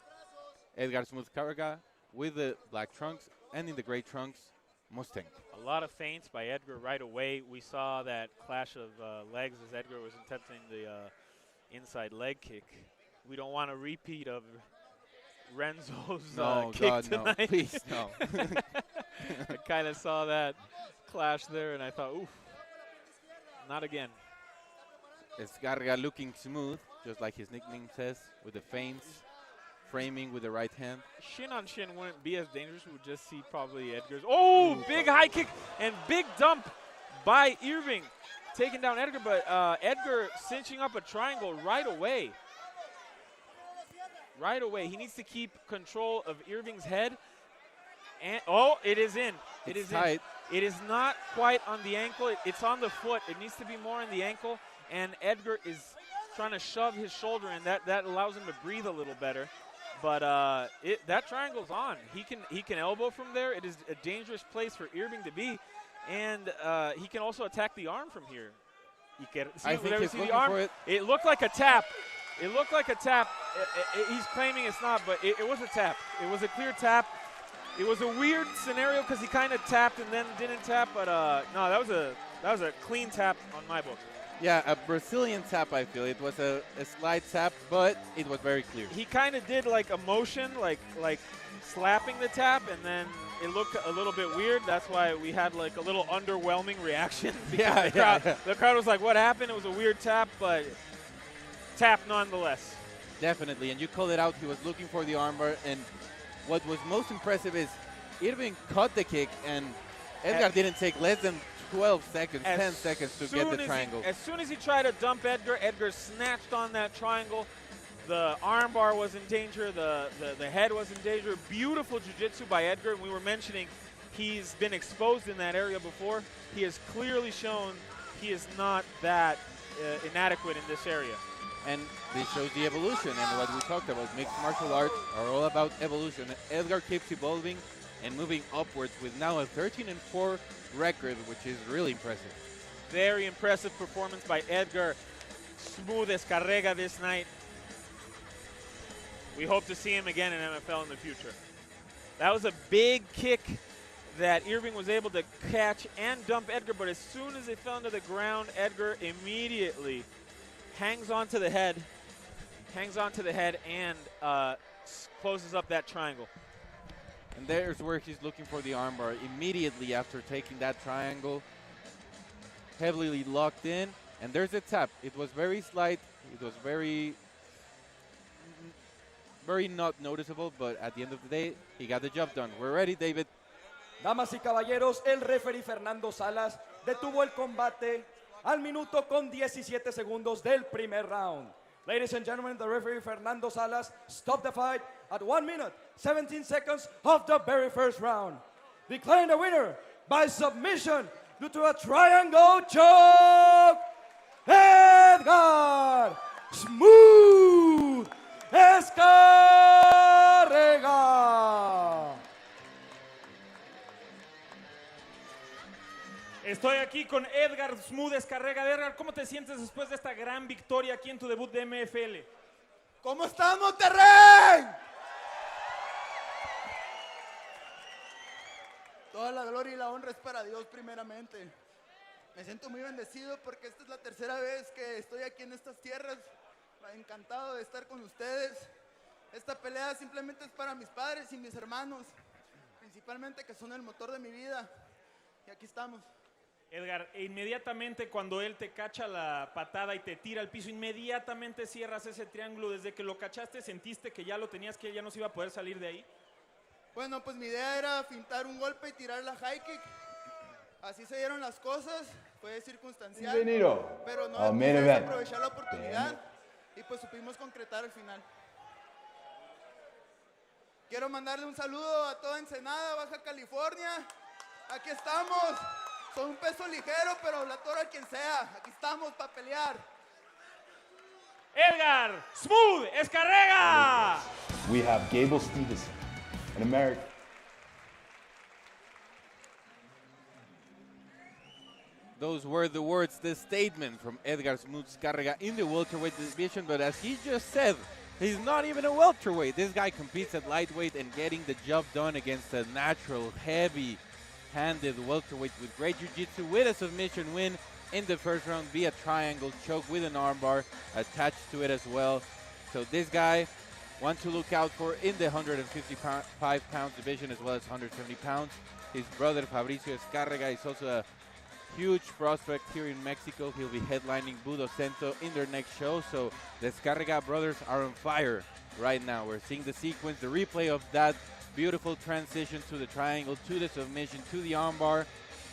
Edgar Smooth Escarrega with the black trunks, and in the gray trunks, Mustang. A lot of feints by Edgar right away. We saw that clash of legs as Edgar was attempting the inside leg kick. We don't want a repeat of Renzo's kick God, tonight. No, please, no. I kind of saw that clash there, and I thought, oof, not again. Escarrega looking smooth, just like his nickname says, with the feints, framing with the right hand. Shin on shin wouldn't be as dangerous. We would just see probably Edgar's. Oh, big high kick and big dump by Irving, taking down Edgar, but Edgar cinching up a triangle right away. Right away. He needs to keep control of Irving's head. And oh, it is in. It is tight. In. It is not quite on the ankle. It's on the foot. It needs to be more on the ankle. And Edgar is trying to shove his shoulder in. That allows him to breathe a little better. But that triangle's on. He can elbow from there. It is a dangerous place for Irving to be. And he can also attack the arm from here. I think he's looking for it. It looked like a tap. It looked like a tap. He's claiming it's not, but it was a tap. It was a clear tap. It was a weird scenario because he kind of tapped and then didn't tap. But no, that was a clean tap on my book. Yeah, a Brazilian tap, I feel. It was a slight tap, but it was very clear. He kind of did like a motion, like slapping the tap, and then it looked a little bit weird. That's why we had like a little underwhelming reaction. Yeah, the crowd was like, what happened? It was a weird tap, but tap nonetheless. Definitely, and you called it out. He was looking for the armbar, and what was most impressive is Irving caught the kick, and Edgar didn't take less than 12 seconds, 10 seconds to get the triangle. As soon as he tried to dump Edgar, Edgar snatched on that triangle. The armbar was in danger. The head was in danger. Beautiful jiu-jitsu by Edgar. We were mentioning he's been exposed in that area before. He has clearly shown he is not that inadequate in this area. And this shows the evolution, and what we talked about, mixed martial arts are all about evolution. Edgar keeps evolving and moving upwards with now a 13-4 record, which is really impressive. Very impressive performance by Edgar Smooth Escarrega this night. We hope to see him again in MFL in the future. That was a big kick that Irving was able to catch and dump Edgar, but as soon as it fell into the ground, Edgar immediately hangs onto the head and closes up that triangle. And there's where he's looking for the armbar immediately after taking that triangle. Heavily locked in, and there's a tap. It was very slight. It was very not noticeable, but at the end of the day, he got the job done. We're ready, David. Damas y caballeros, el referee Fernando Salas detuvo el combate al minuto con 17 segundos del primer round. Ladies and gentlemen, the referee Fernando Salas stopped the fight at 1 minute, 17 seconds of the very first round, declaring the winner by submission due to a triangle choke, Edgar Smooth Escarrega. Estoy aquí con Edgar Smooth Escarrega. Edgar, ¿cómo te sientes después de esta gran victoria aquí en tu debut de MFL? ¿Cómo estás, Monterrey? Toda la gloria y la honra es para Dios primeramente. Me siento muy bendecido porque esta es la tercera vez que estoy aquí en estas tierras. Encantado de estar con ustedes. Esta pelea simplemente es para mis padres y mis hermanos, principalmente que son el motor de mi vida. Y aquí estamos. Edgar, inmediatamente cuando él te cacha la patada y te tira al piso, inmediatamente cierras ese triángulo. Desde que lo cachaste, ¿sentiste que ya lo tenías, que ya no se iba a poder salir de ahí? Bueno, pues mi idea era fintar un golpe y tirar la high kick. Así se dieron las cosas, fue circunstancial, Bienvenido pero no al main pudimos event. aprovechar la oportunidad y pues supimos concretar al final. Quiero mandarle un saludo a toda Ensenada, Baja California. Aquí estamos. Son un peso ligero, pero la tora quien sea. Aquí estamos para pelear. Edgar Smooth Escarrega. We have Gable Steveson, an American. Those were the words, the statement from Edgar Smooth Escarrega in the welterweight division. But as he just said, he's not even a welterweight. This guy competes at lightweight and getting the job done against a natural, heavy-handed welterweight with great jiu-jitsu, with a submission win in the first round via triangle choke with an armbar attached to it as well. So this guy, one to look out for in the 155-pound division as well as 170 pounds. His brother Fabricio Escarrega is also a huge prospect here in Mexico. He'll be headlining Budo Cento in their next show. So the Escarrega brothers are on fire right now. We're seeing the sequence, the replay of that beautiful transition to the triangle, to the submission, to the armbar.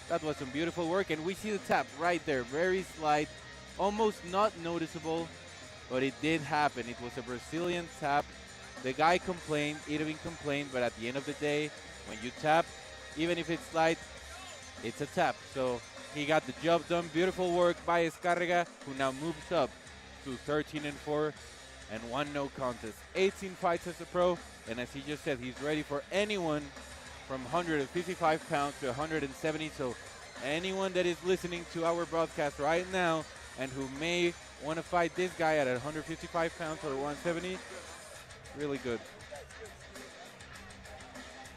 That was some beautiful work, and we see the tap right there, very slight, almost not noticeable, but it did happen. It was a Brazilian tap. The guy complained, Irving complained, but at the end of the day, when you tap, even if it's slight, it's a tap. So he got the job done. Beautiful work by Escarrega, who now moves up to 13-4 and 1 no contest. 18 fights as a pro, and as he just said, he's ready for anyone from 155 pounds to 170. So anyone that is listening to our broadcast right now and who may want to fight this guy at 155 pounds or 170, really good.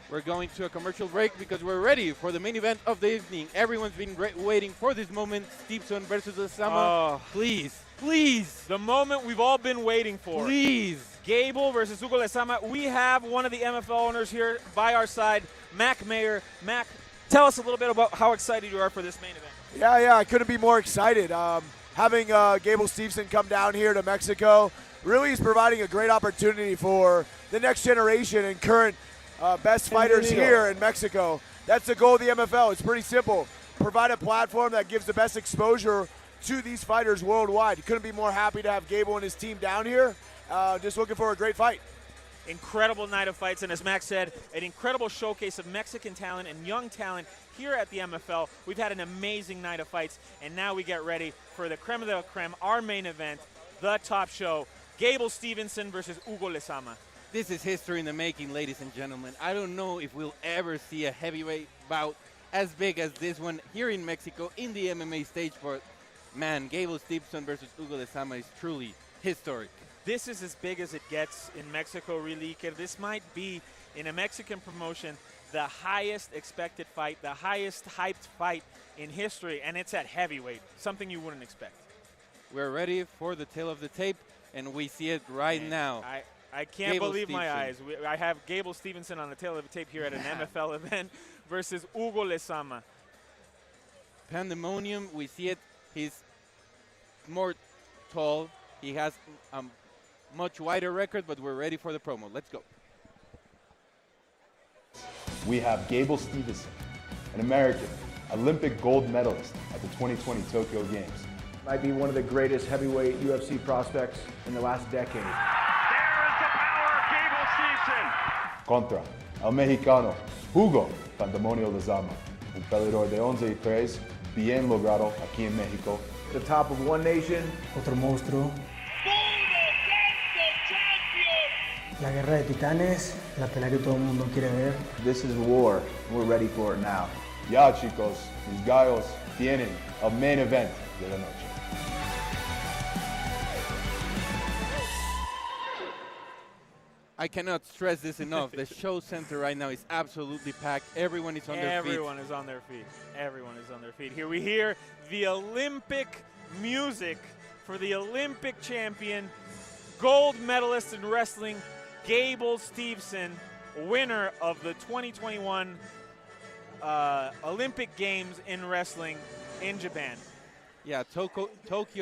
We're going to a commercial break because we're ready for the main event of the evening. Everyone's been waiting for this moment. Stevenson versus Lezama. Oh. Please, please. The moment we've all been waiting for. Please. Gable versus Hugo Lezama. We have one of the MFL owners here by our side, Mac Mayer. Mac, tell us a little bit about how excited you are for this main event. Yeah, I couldn't be more excited. Having Gable Steveson come down here to Mexico really is providing a great opportunity for the next generation and current best fighters here in Mexico. That's the goal of the MFL. It's pretty simple. Provide a platform that gives the best exposure to these fighters worldwide. Couldn't be more happy to have Gable and his team down here. Just looking for a great fight. Incredible night of fights, and as Max said, an incredible showcase of Mexican talent and young talent here at the MFL. We've had an amazing night of fights, and now we get ready for the creme de la creme, our main event, the top show, Gable Steveson versus Hugo Lezama. This is history in the making, ladies and gentlemen. I don't know if we'll ever see a heavyweight bout as big as this one here in Mexico in the MMA stage, but man, Gable Steveson versus Hugo Lezama is truly historic. This is as big as it gets in Mexico, really. This might be, in a Mexican promotion, the highest expected fight, the highest hyped fight in history, and it's at heavyweight, something you wouldn't expect. We're ready for the tail of the tape, and we see it right now. I can't Gable believe my Steveson. eyes. I have Gable Steveson on the tail of the tape here at an MFL event versus Hugo Lezama. Pandemonium, we see it. He's more tall. He has a much wider record, but we're ready for the promo. Let's go. We have Gable Steveson, an American, Olympic gold medalist at the 2020 Tokyo Games. Might be one of the greatest heavyweight UFC prospects in the last decade. Contra el mexicano Hugo Pandemonio Lezama, un peleador de 11-3, bien logrado aquí en México. The top of one nation. Otro monstruo. La guerra de titanes, la pelea que todo el mundo quiere ver. This is war. We're ready for it now. Ya chicos, mis gallos tienen el main event de la noche. I cannot stress this enough. The show center right now is absolutely packed. Everyone is on their feet. Everyone is on their feet. Everyone is on their feet. Here we hear the Olympic music for the Olympic champion, gold medalist in wrestling, Gable Steveson, winner of the 2021 Olympic Games in wrestling in Japan. Yeah, Tokyo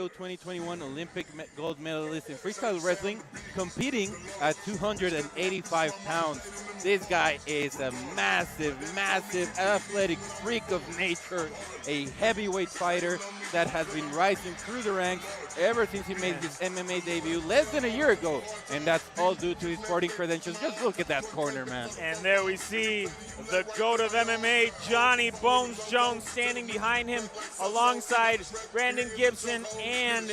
2021 Olympic gold medalist in freestyle wrestling, competing at 285 pounds. This guy is a massive, massive athletic freak of nature, a heavyweight fighter that has been rising through the ranks ever since he made his MMA debut less than a year ago. And that's all due to his sporting credentials. Just look at that corner, man. And there we see the GOAT of MMA, Johnny Bones Jones, standing behind him alongside Brandon Gibson and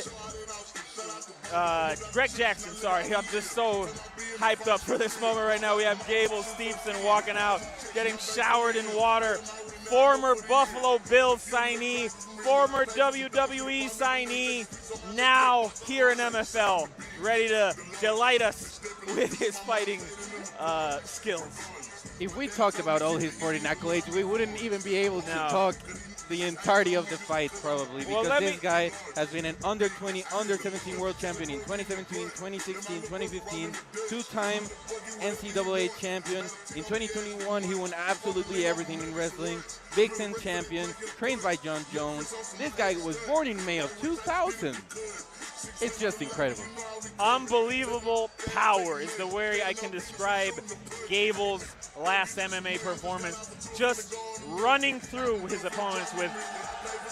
Greg Jackson. Sorry, I'm just so hyped up for this moment right now. We have Gable Steveson walking out, getting showered in water. Former Buffalo Bills signee, former WWE signee, now here in MFL, ready to delight us with his fighting skills. If we talked about all his sporting accolades, we wouldn't even be able to talk the entirety of the fight, probably, because this guy has been an under 20, under 17 world champion in 2017, 2016, 2015, two-time NCAA champion. In 2021, he won absolutely everything in wrestling. Big Ten champion, trained by John Jones. This guy was born in May of 2000. It's just incredible. Unbelievable power is the way I can describe Gable's last MMA performance. Just running through his opponents with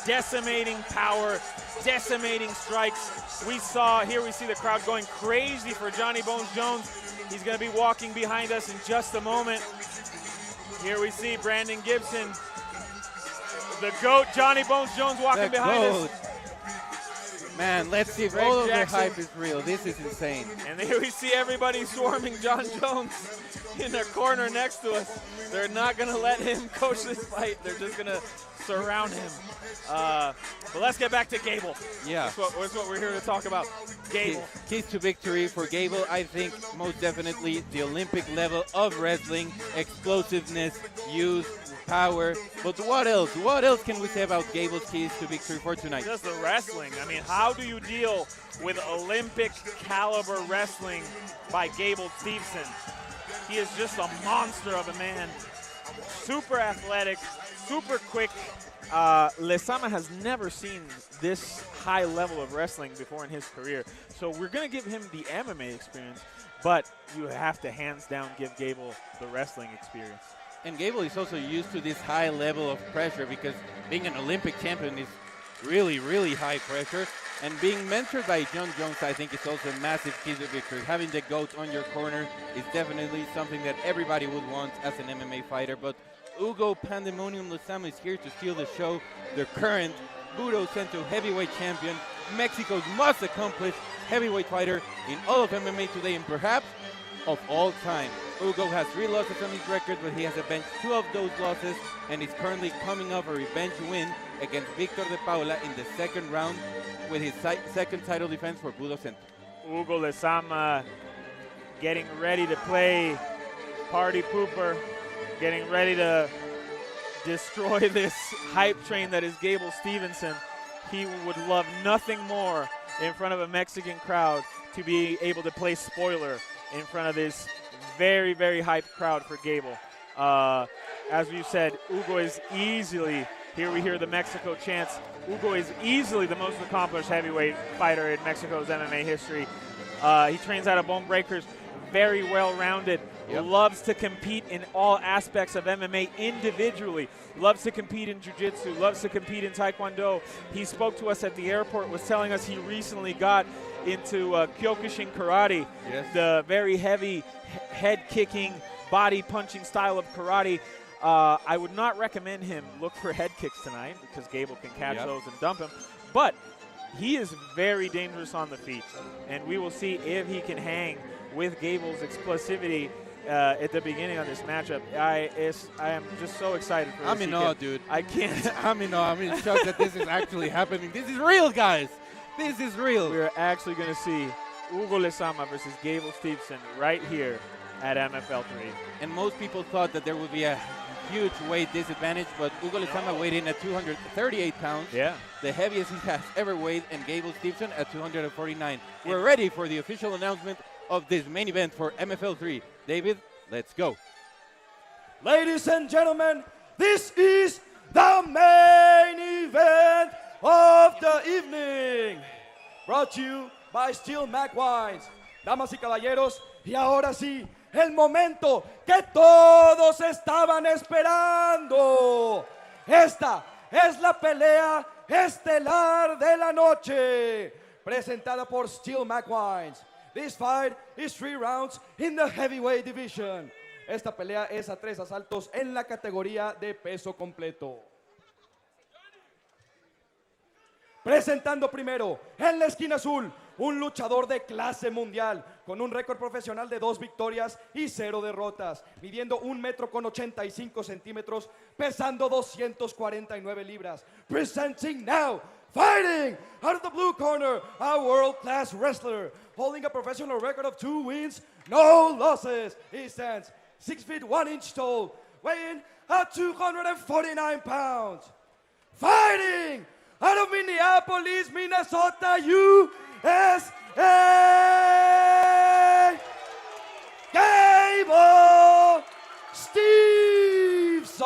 decimating power, decimating strikes. We see the crowd going crazy for Johnny Bones Jones. He's going to be walking behind us in just a moment. Here we see Brandon Gibson, the GOAT, Johnny Bones Jones walking behind us. Man, let's see if all of the hype is real. This is insane. And here we see everybody swarming John Jones in their corner next to us. They're not going to let him coach this fight. They're just going to surround him. But let's get back to Gable. Yeah. That's what we're here to talk about. Gable. Keys to victory for Gable, I think most definitely the Olympic level of wrestling, explosiveness, youth, power. But what else? What else can we say about Gable's keys to victory for tonight? Just the wrestling. I mean, how do you deal with Olympic caliber wrestling by Gable Steveson? He is just a monster of a man. Super athletic, super quick. Lezama has never seen this high level of wrestling before in his career. So we're going to give him the MMA experience, but you have to hands down give Gable the wrestling experience. And Gable is also used to this high level of pressure because being an Olympic champion is really, really high pressure. And being mentored by John Jones, I think, is also a massive key to victory. Having the GOAT on your corner is definitely something that everybody would want as an MMA fighter. But Hugo Pandemonium Lezama is here to steal the show. The current Budo Cento heavyweight champion, Mexico's most accomplished heavyweight fighter in all of MMA today, and perhaps of all time. Hugo has 3 losses on his record, but he has avenged 2 of those losses and is currently coming off a revenge win against Victor de Paula in the 2nd round with his 2nd title defense for Budo Center. Hugo Lezama getting ready to play party pooper, getting ready to destroy this hype train that is Gable Steveson. He would love nothing more in front of a Mexican crowd to be able to play spoiler in front of this very, very hyped crowd for Gable. As we've said, Hugo is easily, here we hear the Mexico chants, Hugo is easily the most accomplished heavyweight fighter in Mexico's MMA history. He trains out of Bone Breakers, very well-rounded, loves to compete in all aspects of MMA individually, loves to compete in jiu-jitsu, loves to compete in taekwondo. He spoke to us at the airport, was telling us he recently got into Kyokushin karate, the very heavy head-kicking, body-punching style of karate. I would not recommend him look for head kicks tonight because Gable can catch those and dump him. But he is very dangerous on the feet, and we will see if he can hang with Gable's explosivity at the beginning of this matchup. I am just so excited for this. I'm in awe, dude. I can't. I'm in awe. I'm in shock that this is actually happening. This is real, guys. This is real. We're actually going to see Hugo Lezama versus Gable Steveson right here at MFL 3. And most people thought that there would be a huge weight disadvantage, but Hugo Lezama weighed in at 238 pounds. Yeah. The heaviest he has ever weighed, and Gable Steveson at 249. We're ready for the official announcement of this main event for MFL 3. David, let's go. Ladies and gentlemen, this is the main event of the evening. Brought to you by Steel Mac Wines. Damas y caballeros, y ahora sí, el momento que todos estaban esperando. Esta es la pelea estelar de la noche, presentada por Steel Mac Wines. This fight is 3 rounds in the heavyweight division. Esta pelea es a 3 asaltos en la categoría de peso completo. Presentando primero, en la esquina azul, un luchador de clase mundial, con un récord profesional de 2 victorias y 0 derrotas, midiendo 1,85 m, pesando 249 libras. Presenting now, fighting out of the blue corner, a world-class wrestler, holding a professional record of 2 wins, no losses. He stands 6 feet 1 inch tall, weighing at 249 pounds. Fighting out of Minneapolis, Minnesota, USA, Gable Steveson.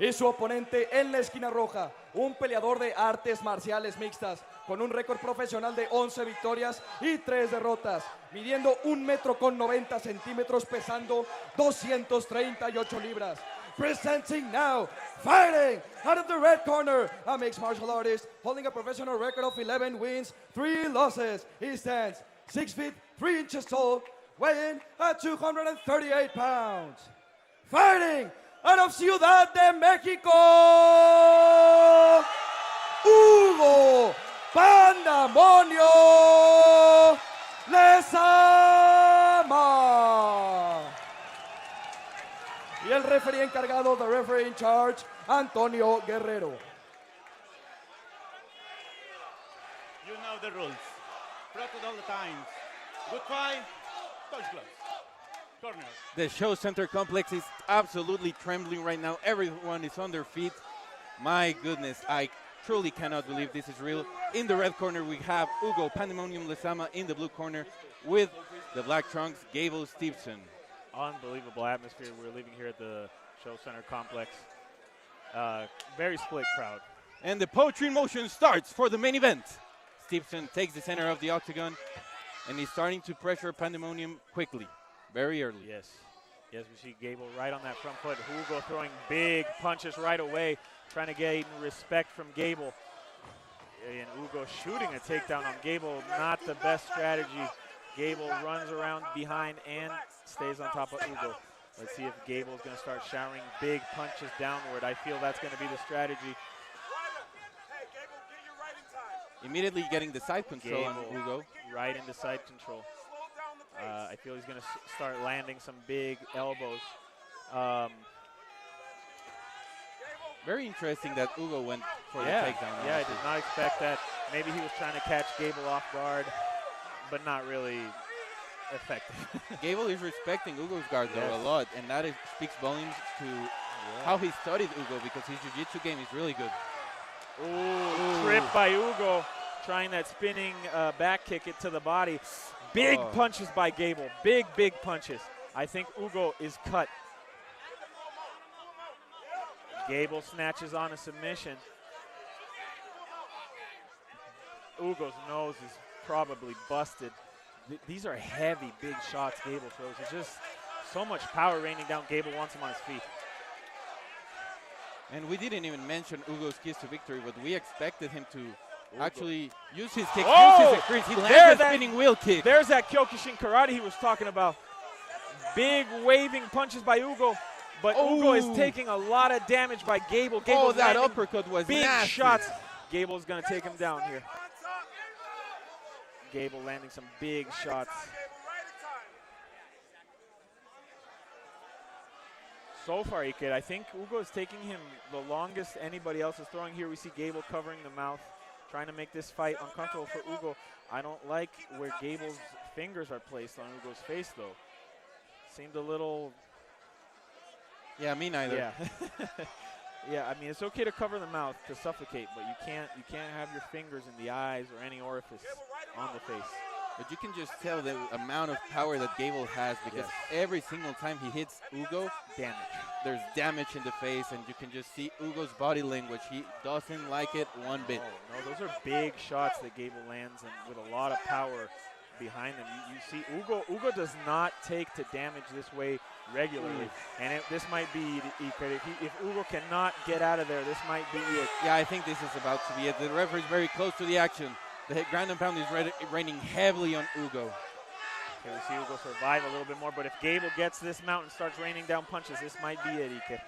Y su oponente en la esquina roja, un peleador de artes marciales mixtas, con un récord profesional de 11 victorias y 3 derrotas, midiendo 1,90 m, pesando 238 libras. Presenting now, fighting out of the red corner, a mixed martial artist holding a professional record of 11 wins, 3 losses. He stands 6 feet 3 inches tall, weighing at 238 pounds. Fighting out of Ciudad de Mexico, Hugo Pandamonio Lezama. Y el referee encargado, the referee in charge, Antonio Guerrero. You know the rules. Brought it all the times. Good try, touch gloves. Corner. The show center complex is absolutely trembling right now. Everyone is on their feet. My goodness, I truly cannot believe this is real. In the red corner, we have Hugo Pandemonium Lezama. In the blue corner, with the black trunks, Gable Steveson. Unbelievable atmosphere we're leaving here at the show center complex. Very split crowd. And the poetry in motion starts for the main event. Steveson takes the center of the octagon, and he's starting to pressure Pandemonium quickly, very early. Yes, we see Gable right on that front foot. Hugo throwing big punches right away, trying to gain respect from Gable. And Hugo shooting a takedown on Gable, not the best strategy. Gable runs around behind and stays on top of Hugo. Let's see if Gable's going to start showering big punches downward. I feel that's going to be the strategy. Immediately getting the side control on Gable Hugo. right into side control. I feel he's going to start landing some big elbows. Very interesting that Hugo went for the Yeah, takedown. yeah, I honestly. did not expect that. Maybe he was trying to catch Gable off guard, but not really effective. Gable is respecting Hugo's guard though Yes. a lot, and that speaks volumes to how he studied Hugo, because his jiu-jitsu game is really good. Ooh, trip by Hugo, trying that spinning back kick it to the body. Big punches by Gable, big punches. I think Hugo is cut. Gable snatches on a submission. Hugo's nose is probably busted. These are heavy, big shots Gable throws. It's just so much power raining down. Gable wants him on his feet. And we didn't even mention Hugo's keys to victory, but we expected him to actually use his kicks, use his experience. He landed a spinning wheel kick. There's that Kyokushin karate he was talking about. Big waving punches by Hugo, but Hugo is taking a lot of damage by Gable. Gable's that landing uppercut was big nasty. shots. Gable's going to take him down here. Gable landing some big shots. So far, Ike, I think Hugo is taking him the longest anybody else is throwing. Here we see Gable covering the mouth, trying to make this fight uncomfortable for Hugo. I don't like where Gable's fingers are placed on Hugo's face, though. Seemed a little... Yeah, me neither. Yeah. Yeah, I mean, it's okay to cover the mouth to suffocate, but you can't have your fingers in the eyes or any orifice on the face. But you can just tell the amount of power that Gable has, because every single time he hits Hugo, there's damage in the face, and you can just see Hugo's body language. He doesn't like it one bit. No, those are big shots that Gable lands, and with a lot of power behind them. You see Hugo does not take to damage this way regularly, and this might be if Hugo cannot get out of there, this might be it. Yeah, I think this is about to be it. The referee is very close to the action. The ground and pound is raining heavily on Hugo. Okay, we see Hugo survive a little bit more, but if Gable gets this mount and starts raining down punches, this might be it, Ike.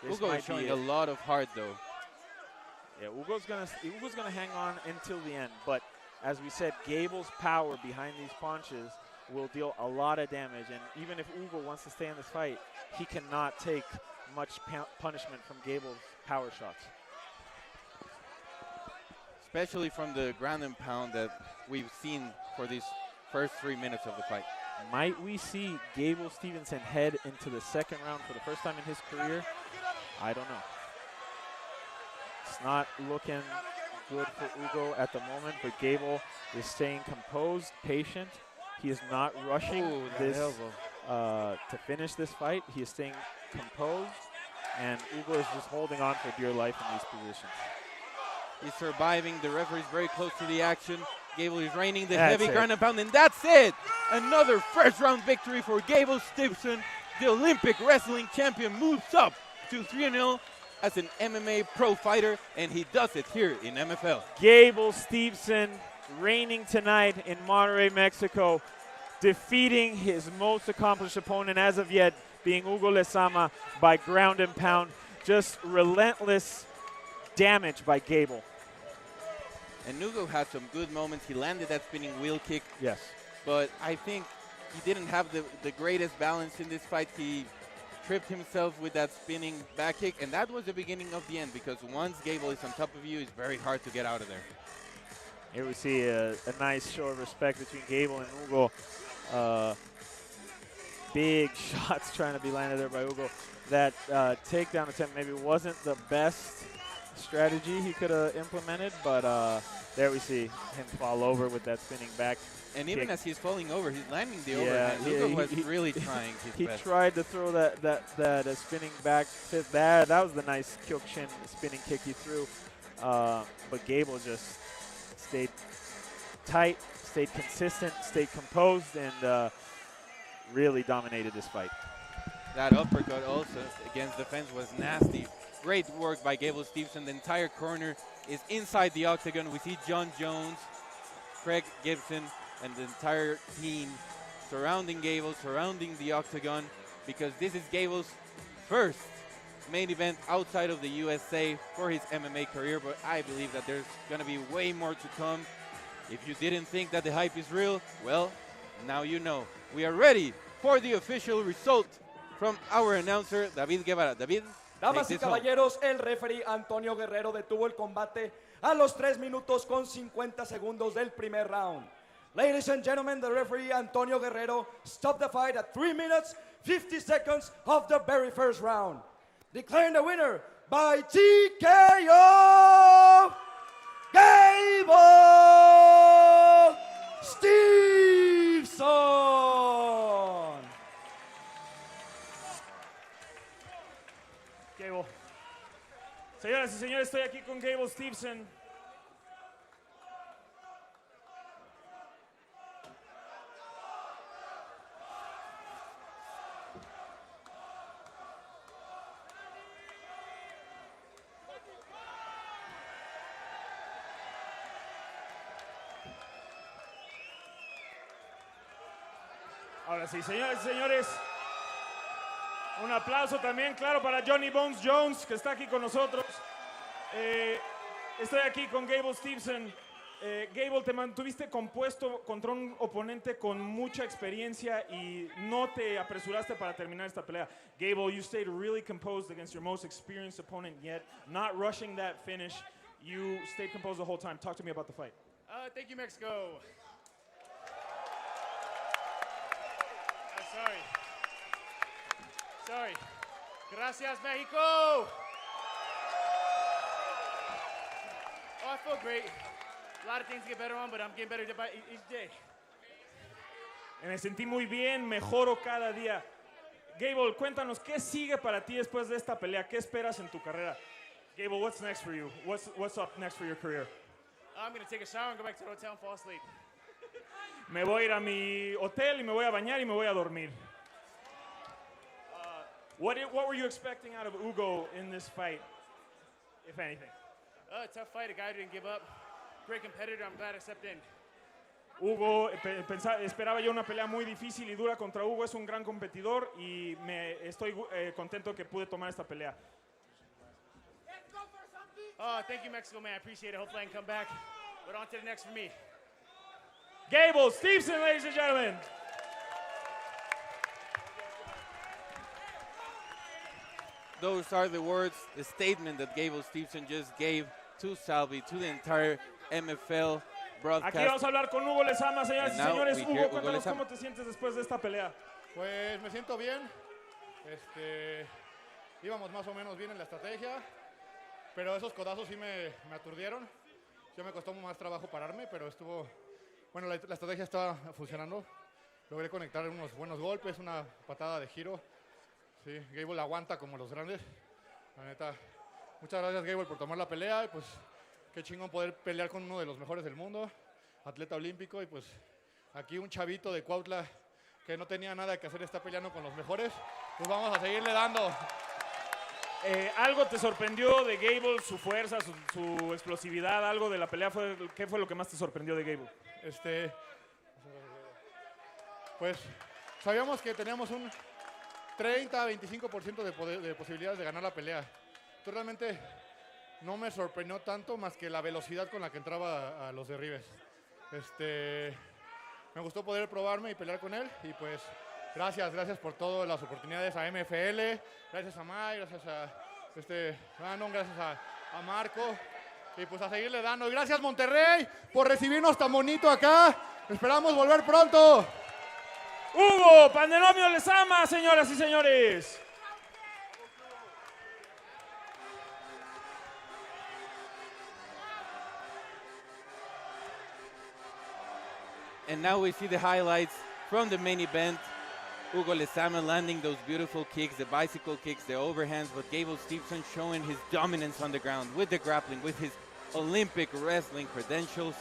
Hugo is showing a lot of heart, though. Yeah, Hugo's gonna hang on until the end, but as we said, Gable's power behind these punches will deal a lot of damage, and even if Hugo wants to stay in this fight, he cannot take much punishment from Gable's power shots. Especially from the ground and pound that we've seen for these first 3 minutes of the fight. Might we see Gable Steveson head into the second round for the first time in his career? I don't know. It's not looking good for Hugo at the moment, but Gable is staying composed, patient. He is not rushing to finish this fight. He is staying composed, and Hugo is just holding on for dear life in these positions. He's surviving. The referee is very close to the action. Gable is raining the heavy ground and pound, and that's it. Another first round victory for Gable Steveson. The Olympic wrestling champion moves up to 3-0 as an MMA pro fighter, and he does it here in MFL. Gable Steveson reigning tonight in Monterrey, Mexico, defeating his most accomplished opponent as of yet, being Hugo Lezama, by ground and pound. Just relentless damage by Gable. And Hugo had some good moments. He landed that spinning wheel kick. Yes. But I think he didn't have the greatest balance in this fight. He tripped himself with that spinning back kick, and that was the beginning of the end, because once Gable is on top of you, it's very hard to get out of there. Here we see a nice show of respect between Gable and Hugo. Big shots trying to be landed there by Hugo. That takedown attempt maybe wasn't the best strategy he could have implemented, but there we see him fall over with that spinning back. And even as he's falling over, he's landing the Yeah, overhand. Hugo was he really trying his He best. tried to throw that spinning back fist. That was the nice Kyokushin spinning kick he threw. But Gable just stayed tight, stayed consistent, stayed composed, and really dominated this fight. That uppercut also against the fence was nasty. Great work by Gable Steveson. The entire corner is inside the octagon. We see John Jones, Craig Gibson, and the entire team surrounding Gable, surrounding the octagon, because this is Gable's first main event outside of the USA for his MMA career, but I believe that there's going to be way more to come. If you didn't think that the hype is real, well, now you know. We are ready for the official result from our announcer, David Guevara. David, damas y take this home. caballeros, el referee Antonio Guerrero detuvo el combate a los 3 minutos con 50 segundos del primer round. Ladies and gentlemen, the referee Antonio Guerrero stopped the fight at 3 minutes, 50 seconds of the very first round. Declaring the winner by TKO, Gable Steveson. Gable. Señoras y señores, estoy aquí con Gable Steveson. Ahora sí, señoras y señores, un aplauso también, claro, para Johnny Bones Jones, que está aquí con nosotros. Estoy aquí con Gable Steveson. Gable, te mantuviste compuesto contra un oponente con mucha experiencia y no te apresuraste para terminar esta pelea. Gable, you stayed really composed against your most experienced opponent yet, not rushing that finish. You stayed composed the whole time. Talk to me about the fight. Thank you, Mexico. Sorry. Gracias, Mexico. Oh, I feel great. A lot of things to get better on, but I'm getting better by each day. Me sentí muy bien, mejoro cada día. Gable, cuéntanos, ¿qué sigue para ti después de esta pelea? ¿Qué esperas en tu carrera? Gable, what's next for you? What's up next for your career? I'm going to take a shower and go back to the hotel and fall asleep. Me voy a ir a mi hotel y me voy a bañar y me voy a dormir. What were you expecting out of Hugo in this fight, if anything? Tough fight, a guy who didn't give up. Great competitor, I'm glad I stepped in. Hugo, esperaba yo una pelea muy difícil y dura contra Hugo, es un gran competidor y estoy contento que pude tomar esta pelea. Oh, thank you, Mexico, man. I appreciate it. Hopefully I can come back. But on to the next for me. Gable Steveson, ladies and gentlemen. Those are the words, the statement that Gable Steveson just gave to Salvi, to the entire MFL broadcast. Aquí vamos a hablar con Hugo Lezama, señoras y señores. Hugo, cuéntanos Lezama. cómo te sientes después de esta pelea. Pues me siento bien. Íbamos más o menos bien en la estrategia, pero esos codazos sí me aturdieron. Sí me costó más trabajo pararme, pero estuvo... Bueno, la estrategia estaba funcionando. Logré conectar unos buenos golpes, una patada de giro. Sí, Gable aguanta como los grandes. La neta, muchas gracias Gable por tomar la pelea. Y pues qué chingón poder pelear con uno de los mejores del mundo, atleta olímpico. Y pues aquí un chavito de Cuautla que no tenía nada que hacer, está peleando con los mejores. Pues vamos a seguirle dando. ¿Algo te sorprendió de Gable, su fuerza, su explosividad? ¿Algo de la pelea? ¿Qué fue lo que más te sorprendió de Gable? Pues sabíamos que teníamos un 30-25% de posibilidades de ganar la pelea. Entonces realmente no me sorprendió tanto más que la velocidad con la que entraba a los derribes. Me gustó poder probarme y pelear con él y pues gracias por todas las oportunidades a MFL, gracias a May, gracias a Brandon, gracias a Marco y pues a seguirle dando. Y gracias Monterrey por recibirnos tan bonito acá. Esperamos volver pronto. Hugo Pandenomio Lezama, señoras y señores. And now we see the highlights from the main event. Hugo Lezama landing those beautiful kicks, the bicycle kicks, the overhands, but Gable Steveson showing his dominance on the ground with the grappling, with his Olympic wrestling credentials.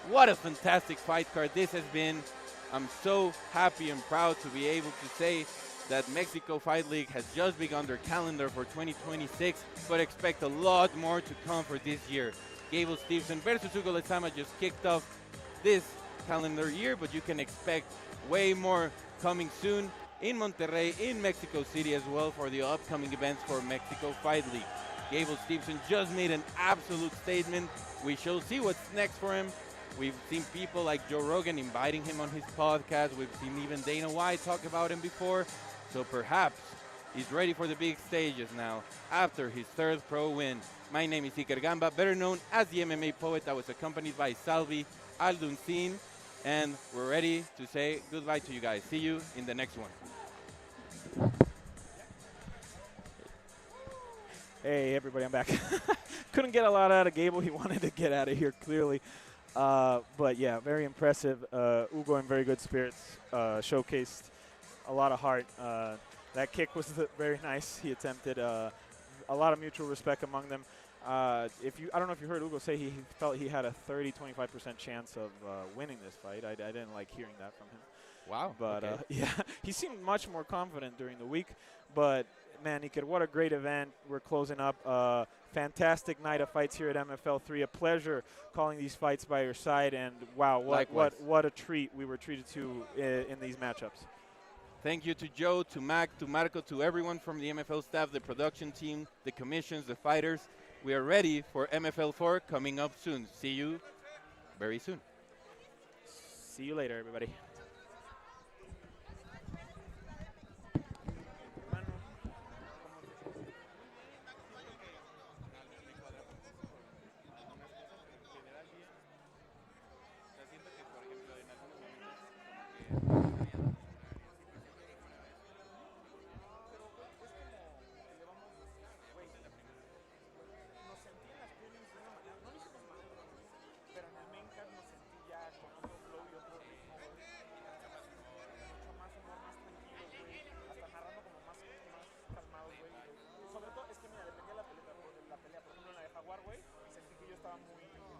What a fantastic fight card this has been. I'm so happy and proud to be able to say that Mexico Fight League has just begun their calendar for 2026, but expect a lot more to come for this year. Gable Steveson versus Hugo Lezama just kicked off this calendar year, but you can expect way more coming soon. in Monterrey, in Mexico City as well for the upcoming events for Mexico Fight League. Gable Steveson just made an absolute statement. We shall see what's next for him. We've seen people like Joe Rogan inviting him on his podcast. We've seen even Dana White talk about him before. So perhaps he's ready for the big stages now after his third pro win. My name is Iker Gamba, better known as the MMA Poet. I was accompanied by Salvi Alduncin, and we're ready to say goodbye to you guys. See you in the next one. Hey, everybody, I'm back. Couldn't get a lot out of Gable. He wanted to get out of here, clearly. But, yeah, very impressive. Hugo in very good spirits, showcased a lot of heart. That kick was very nice. He attempted a lot of mutual respect among them. I don't know if you heard Hugo say he felt he had a 30-25% chance of winning this fight. I didn't like hearing that from him. Wow. But, okay. yeah, he seemed much more confident during the week. But, man, Iker, what a great event. We're closing up. Fantastic night of fights here at MFL3. A pleasure calling these fights by your side. And, wow, what a treat we were treated to in these matchups. Thank you to Joe, to Mac, to Marco, to everyone from the MFL staff, the production team, the commissions, the fighters. We are ready for MFL4 coming up soon. See you very soon. See you later, everybody. Estaba muy